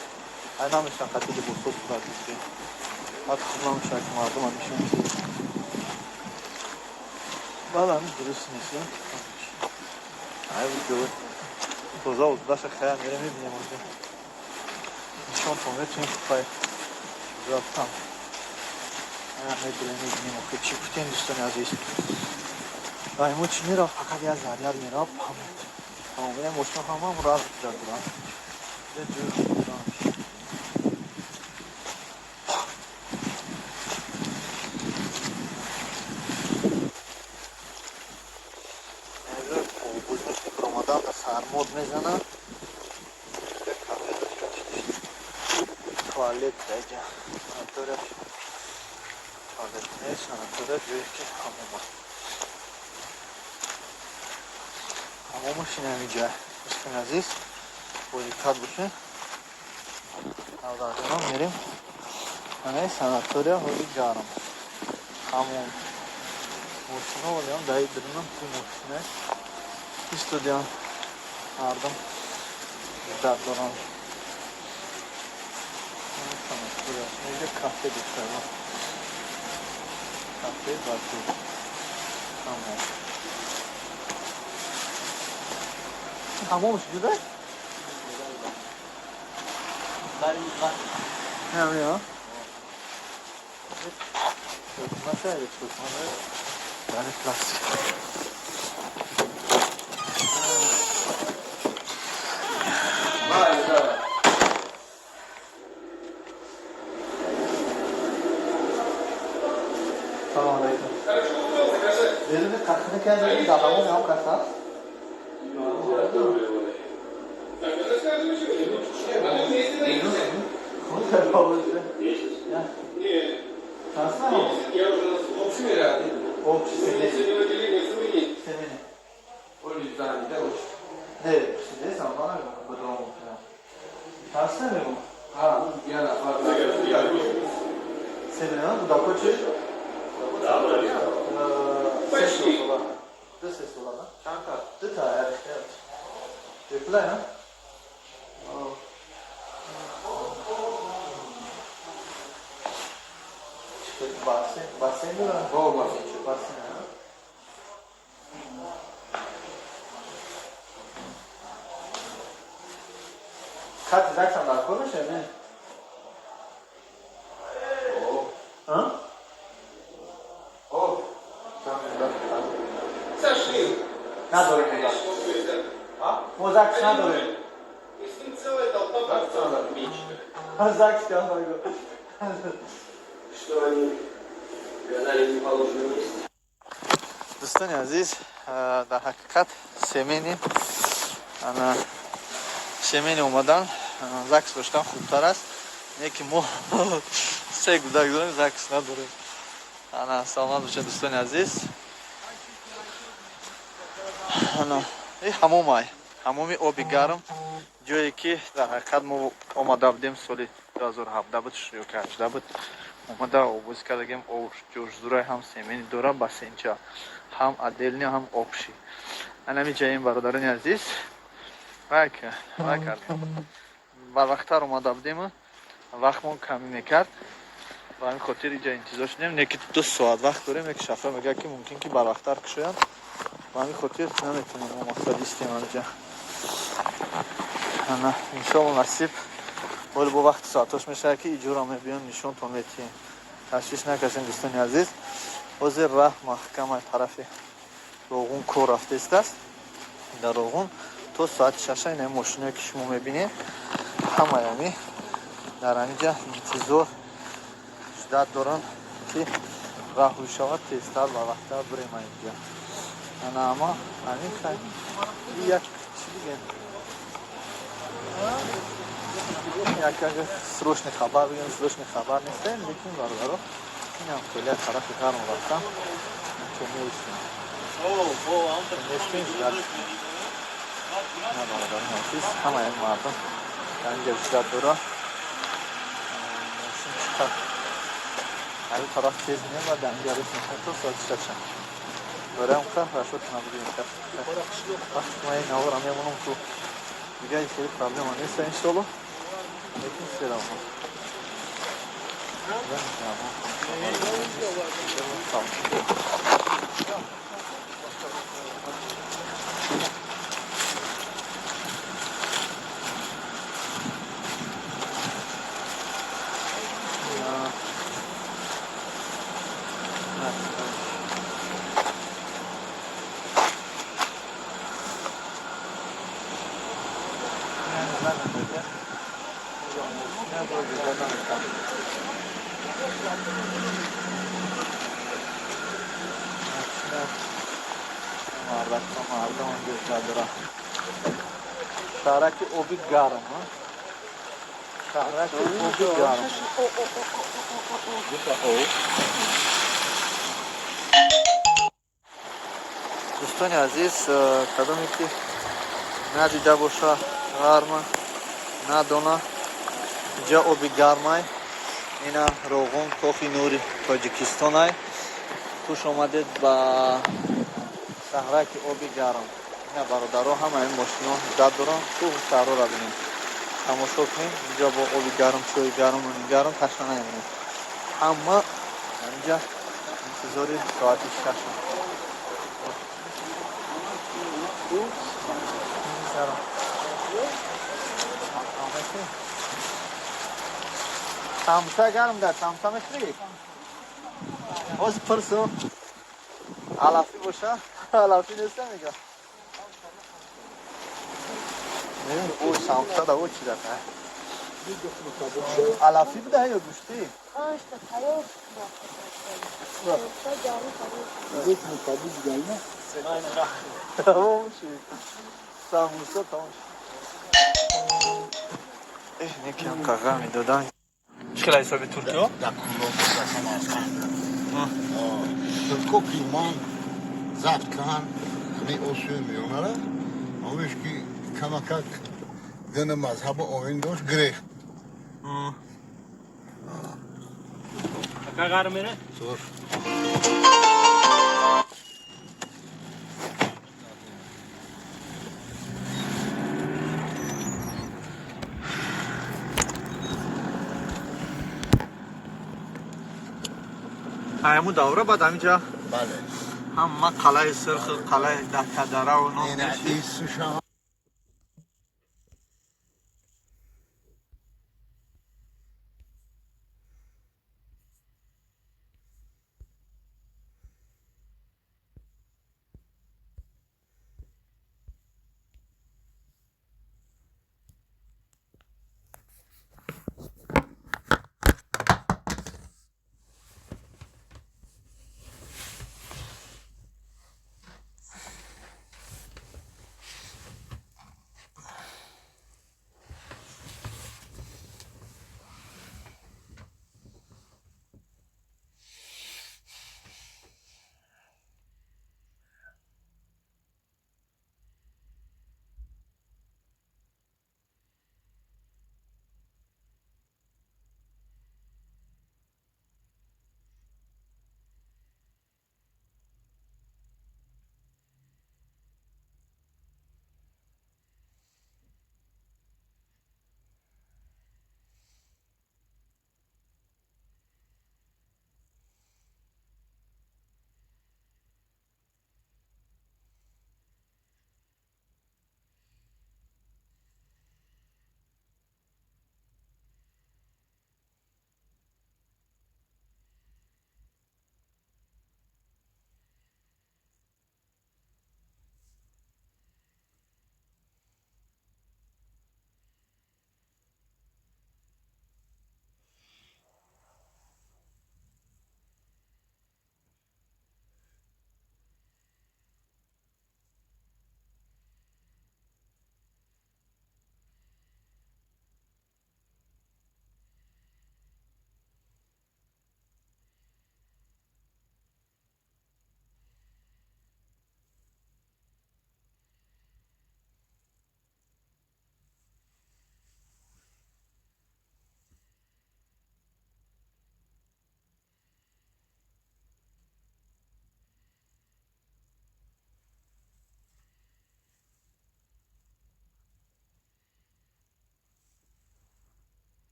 این همیشه خطیل با صبح صورت بسیم حتی خوب نمیشه که مردم هم میشن بله همیش درست نیست ای بود دوید توزه و داشت خیلی میره میبینیم اونجا نشان تون بکنیم خواهی رفتم همه بله میبینیم و چی کتین دوستان عزیز دایمو چی میره فقط یه زریار میره همه مشکل همه راز بجا دارم یه جور خوب دارم رمضان سرمود میزنن توالت دیگه سناتوره توالت نیست سناتوره جوی که همومش این همینجا دوستان عزیز باید دقت بشه اول میریم همه سناتوره هایی جارم همون موشنه ولی هم دایی درونم توی موشنه استودیان مردم در دارم سناتوره اینجا کافه دوستان کافه باید همون همومش جده؟ همه ها؟ مسئله چوزمانه برای پلاستیک سلام علیکم یه دونه قطعه کرده در همون هم قطعه Ne? Size bana mı bu durum? Tersine mi bu? Ha, bir nafar daha Senin ha? Bu da koçu? Ses olan. Da ses olan ha? Çanta. Dıta evet. Reply ha? Basen mi lan? O basen. Basen ha? Kaç dakika daha konuşuyor ne? Ha? O. Надо ли? А? Мозак надо ли? Мозак сказал его. Что они сказали не положено месте. Достань азиз, дар ҳақиқат семени омадан закс доштан хубтар аст, неки мо се гудак дорем, закс надорем. Саломат бошед дӯстони азиз. И ҳамоми оби гарм, ҷое ки дар ҳақиқат мо омада будем соли 2017 буд, шуё ки 18 буд. омада обоз кардагем ҷӯшзурай ҳам семени дора басенча, ҳам аделни, ҳам обши. Анами ҷаим бародарони азиз, вай кардем. Барвақттар омада будем, вақтмон камӣ мекард. Ба ҳамин хотир иҷа интизор шудем, неки 2 соат вақт дорем, неки шофёр мегӯяд ки мумкин ки барвақттар кушоянд. Ба ҳамин хотир наметавонем мо мақсад истем анҷа. Иншоалло насиб ولی با وقت ساعتاش میشه که ایجور همه بیان نشونتون میتیم. تشویش نکشین دوستانی عزیز. حاضر راه محکمه طرف روغون کور رفته است. در روغون تو ساعت 6 این ماشینایی که شما میبینید همه یعنی در اینجا انتظار شدت دارن که راه روی شود تیزتر و وقتتر بریم اینجا. اما همین خیلی یک چی دیگه якаге срочный хабар бигем, срочный хабар нестем, лекин бародаро инам хеле тарафи гарм рафтам ки меистем. Нестем шудар. На бародаро ҳафиз, ҳамаи мардум дар инҷа шидат дора. Мошин чиқад ҳари тараф тез меем ва дар инҷа рисем то соати 6. Бораям кар рашод набудем кар. Вақти ки ман навора мемонам ки دیگه خیلی پرابلم نیست انشالله لیکن سلام شهرک اوبی گرم شهرک اوبی گرم دوستان عزیز کدامی که ندیده باشه گرمه ندونه اینجا اوبی گرمه اینا روغون کافی نوری تاجیکستان های خوش آمدید با شهرک اوبی گرم برادرها همه این ماشینا زد دارن تو شهر را ببینیم تماشا کنیم اینجا با آبی گرم چای گرم و نون گرم تشنه نمیمونیم اما اینجا انتظار ساعت 6 samsa گرم در samsa میشی از پرسو علافی باشه علافی نیست میگه او samsa da o çiğ zaten. Alafi bir daha yok işte. işte tayo. Git mi tabi gelme? Tamam şey. Samsa tamam. Ne ki am kaga mi dodan. Şkilay sobi Türkiye? Da kumlo Türko kliman zaten mi o söylüyorlar. اوش کی کمکک دن مذهب اوین دوش گریخت اکا غار میره زور همون دوره بعد همینجا بله هم قلعه سرخ قلعه دکدره و نام این ایسوشان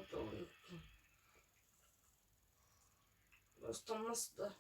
Foto uyuttum. Dostum nasıl?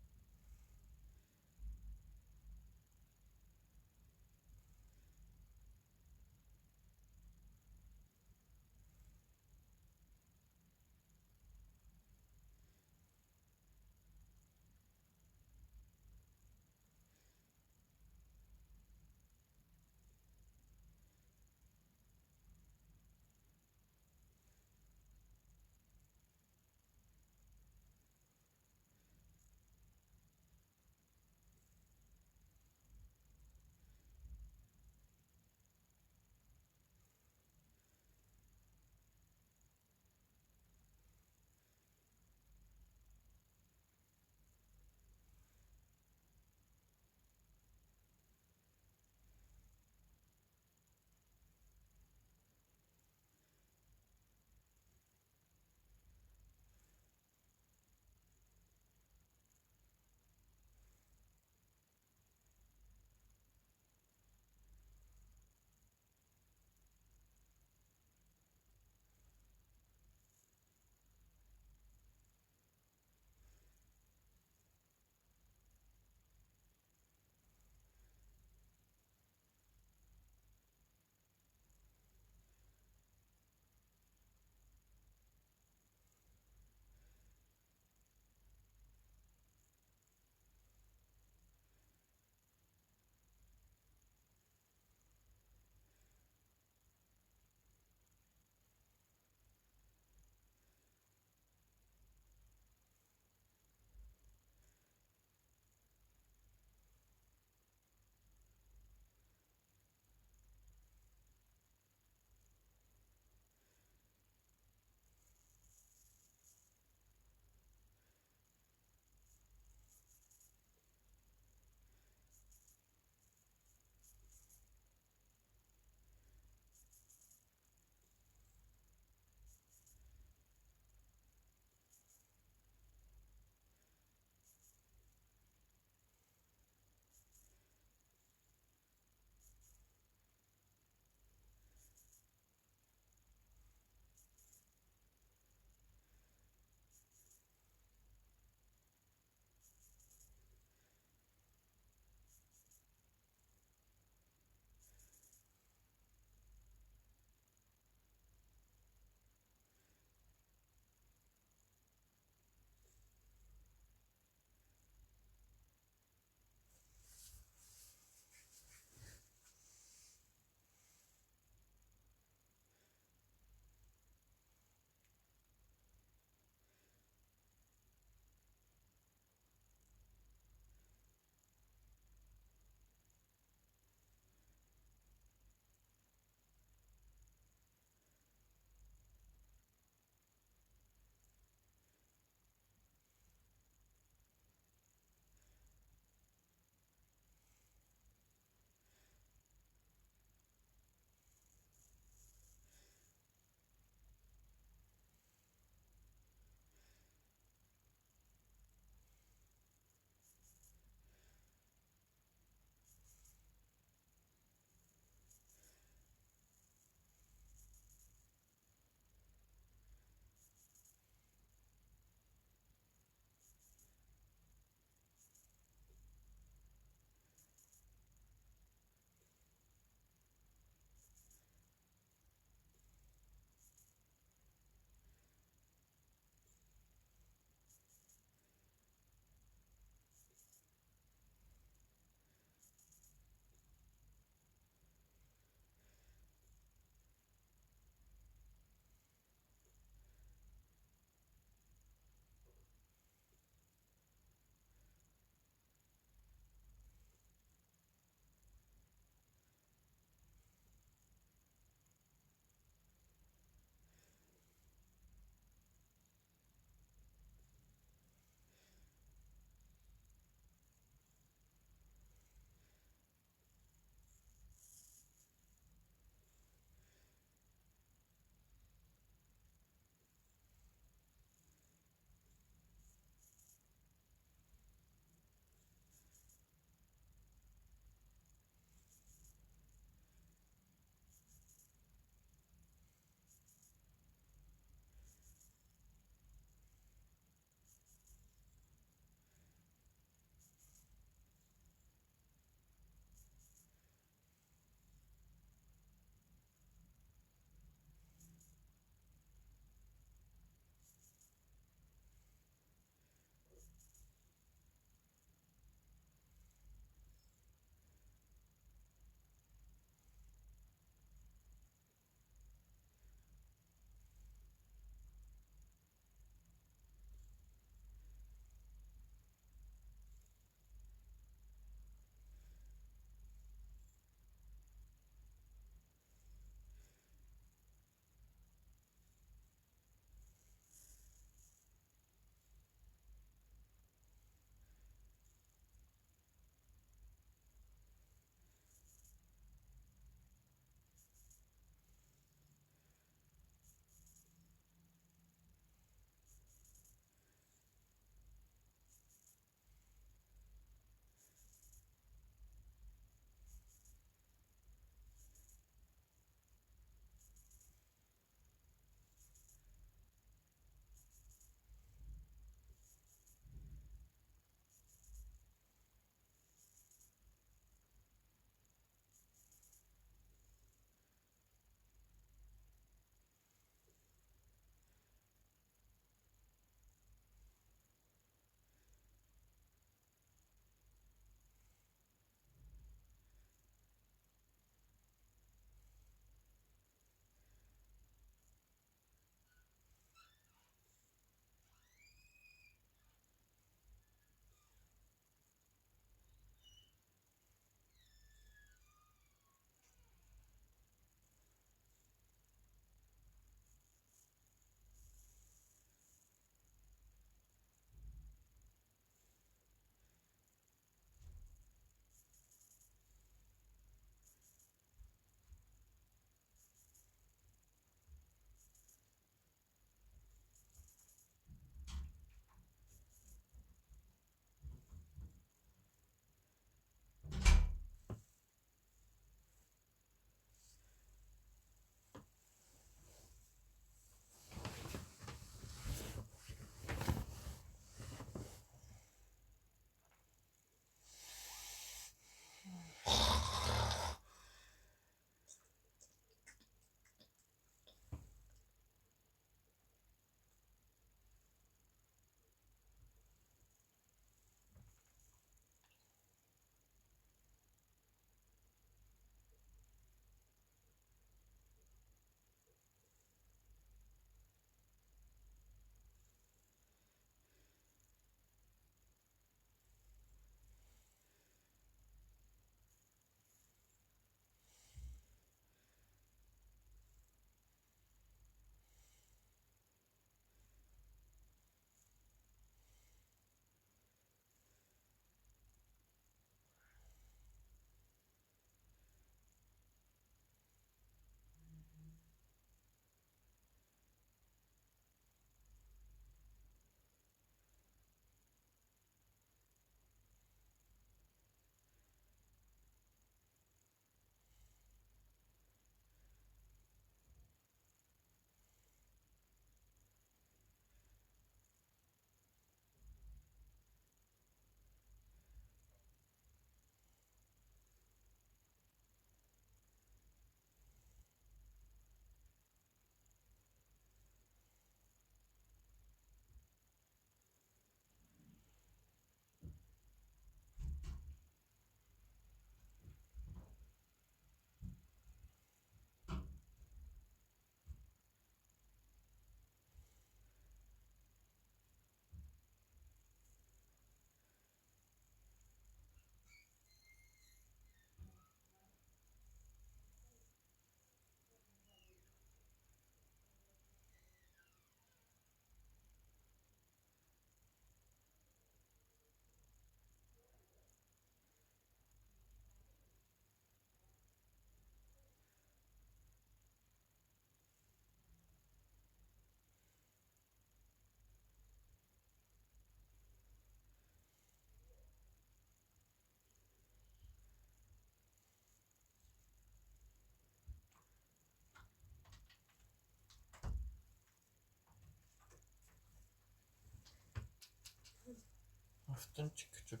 Rıftım çık küçük.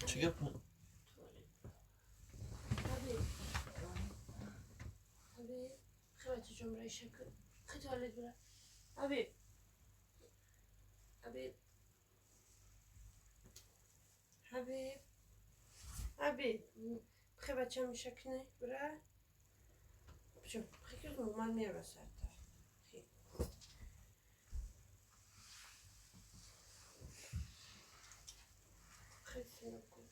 Çık yapma. Abi, خواهد جمعه شکل خطالت برا. abi. بخی بچه هم شکنه برا. بچه بخی که من میره بسر تا. بخی سینو کن.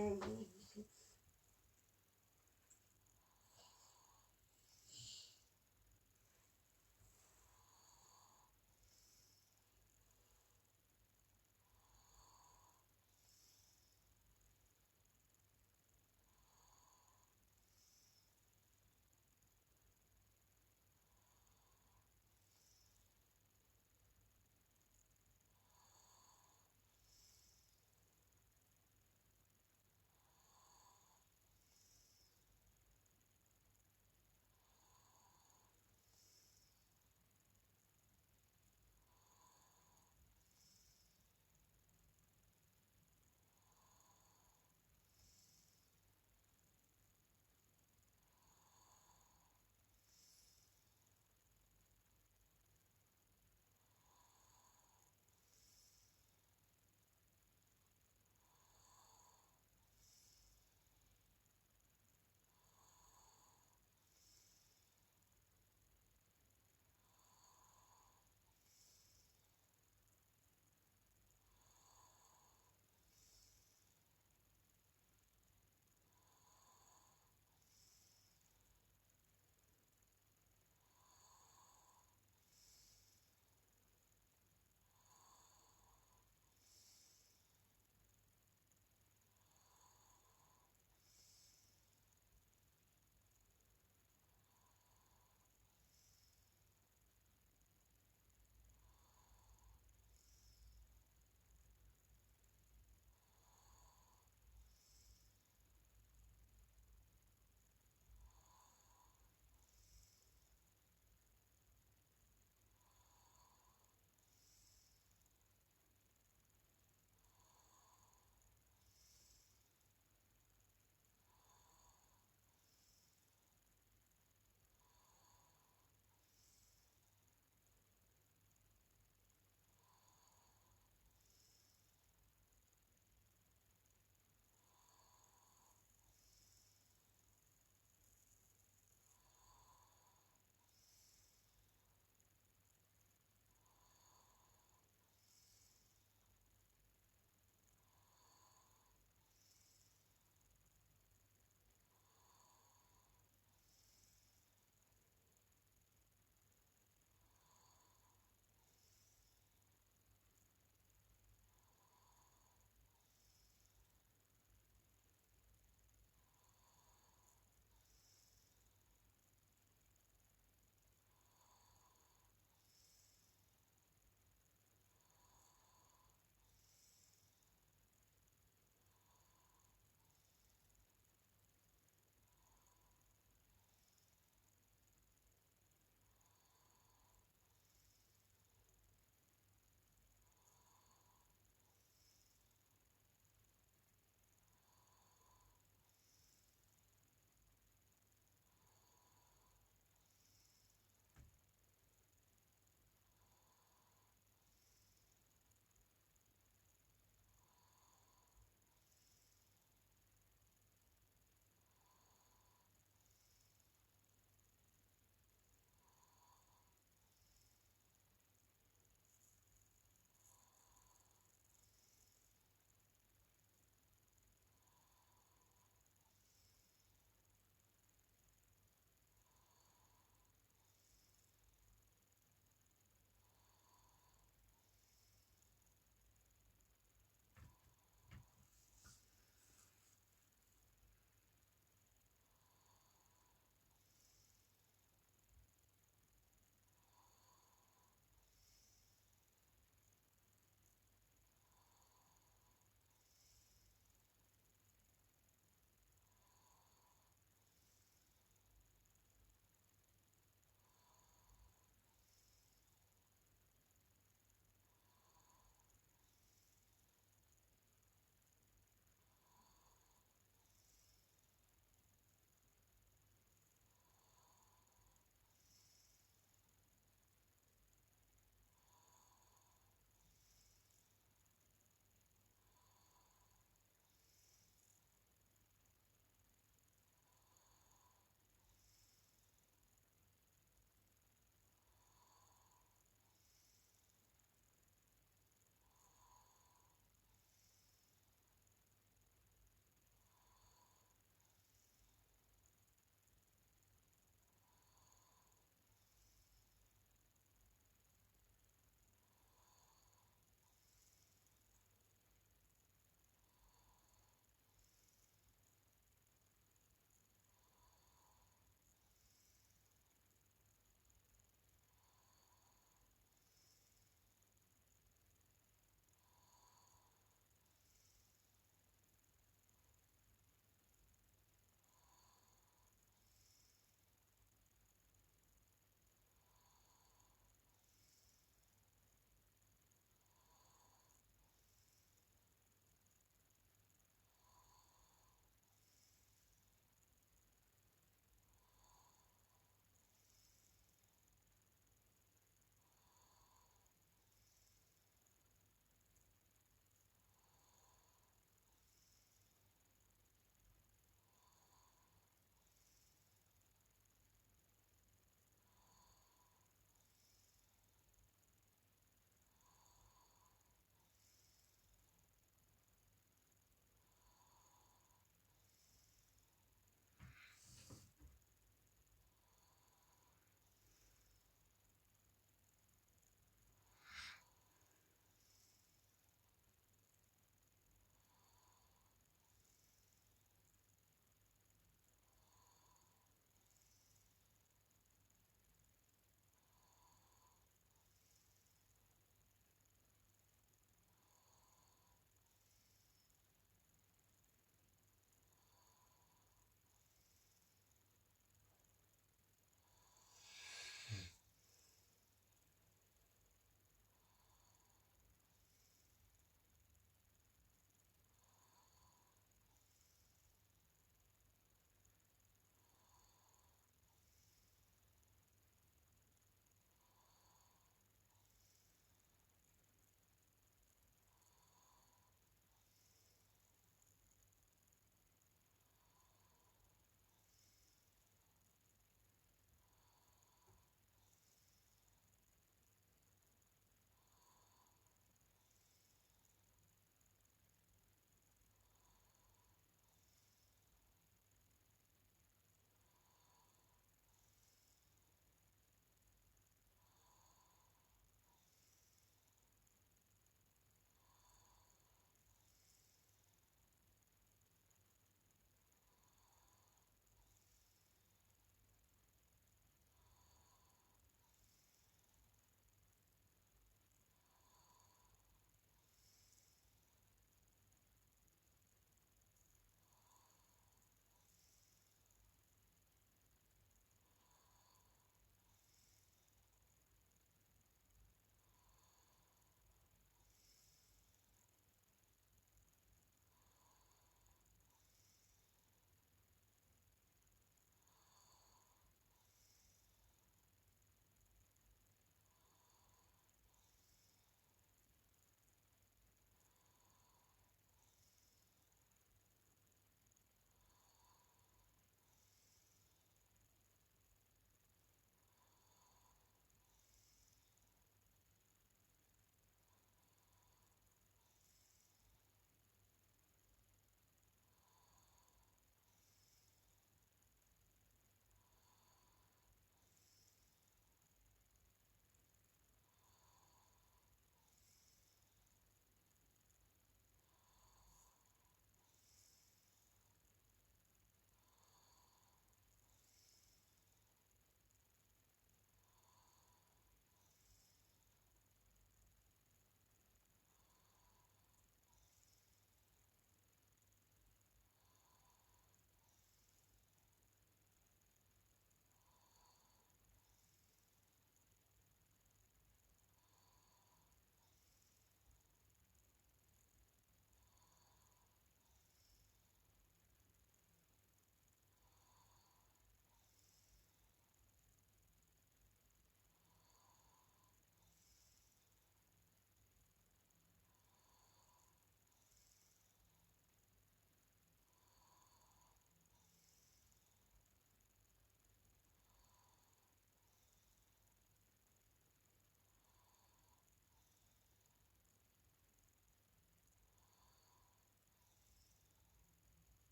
خیلی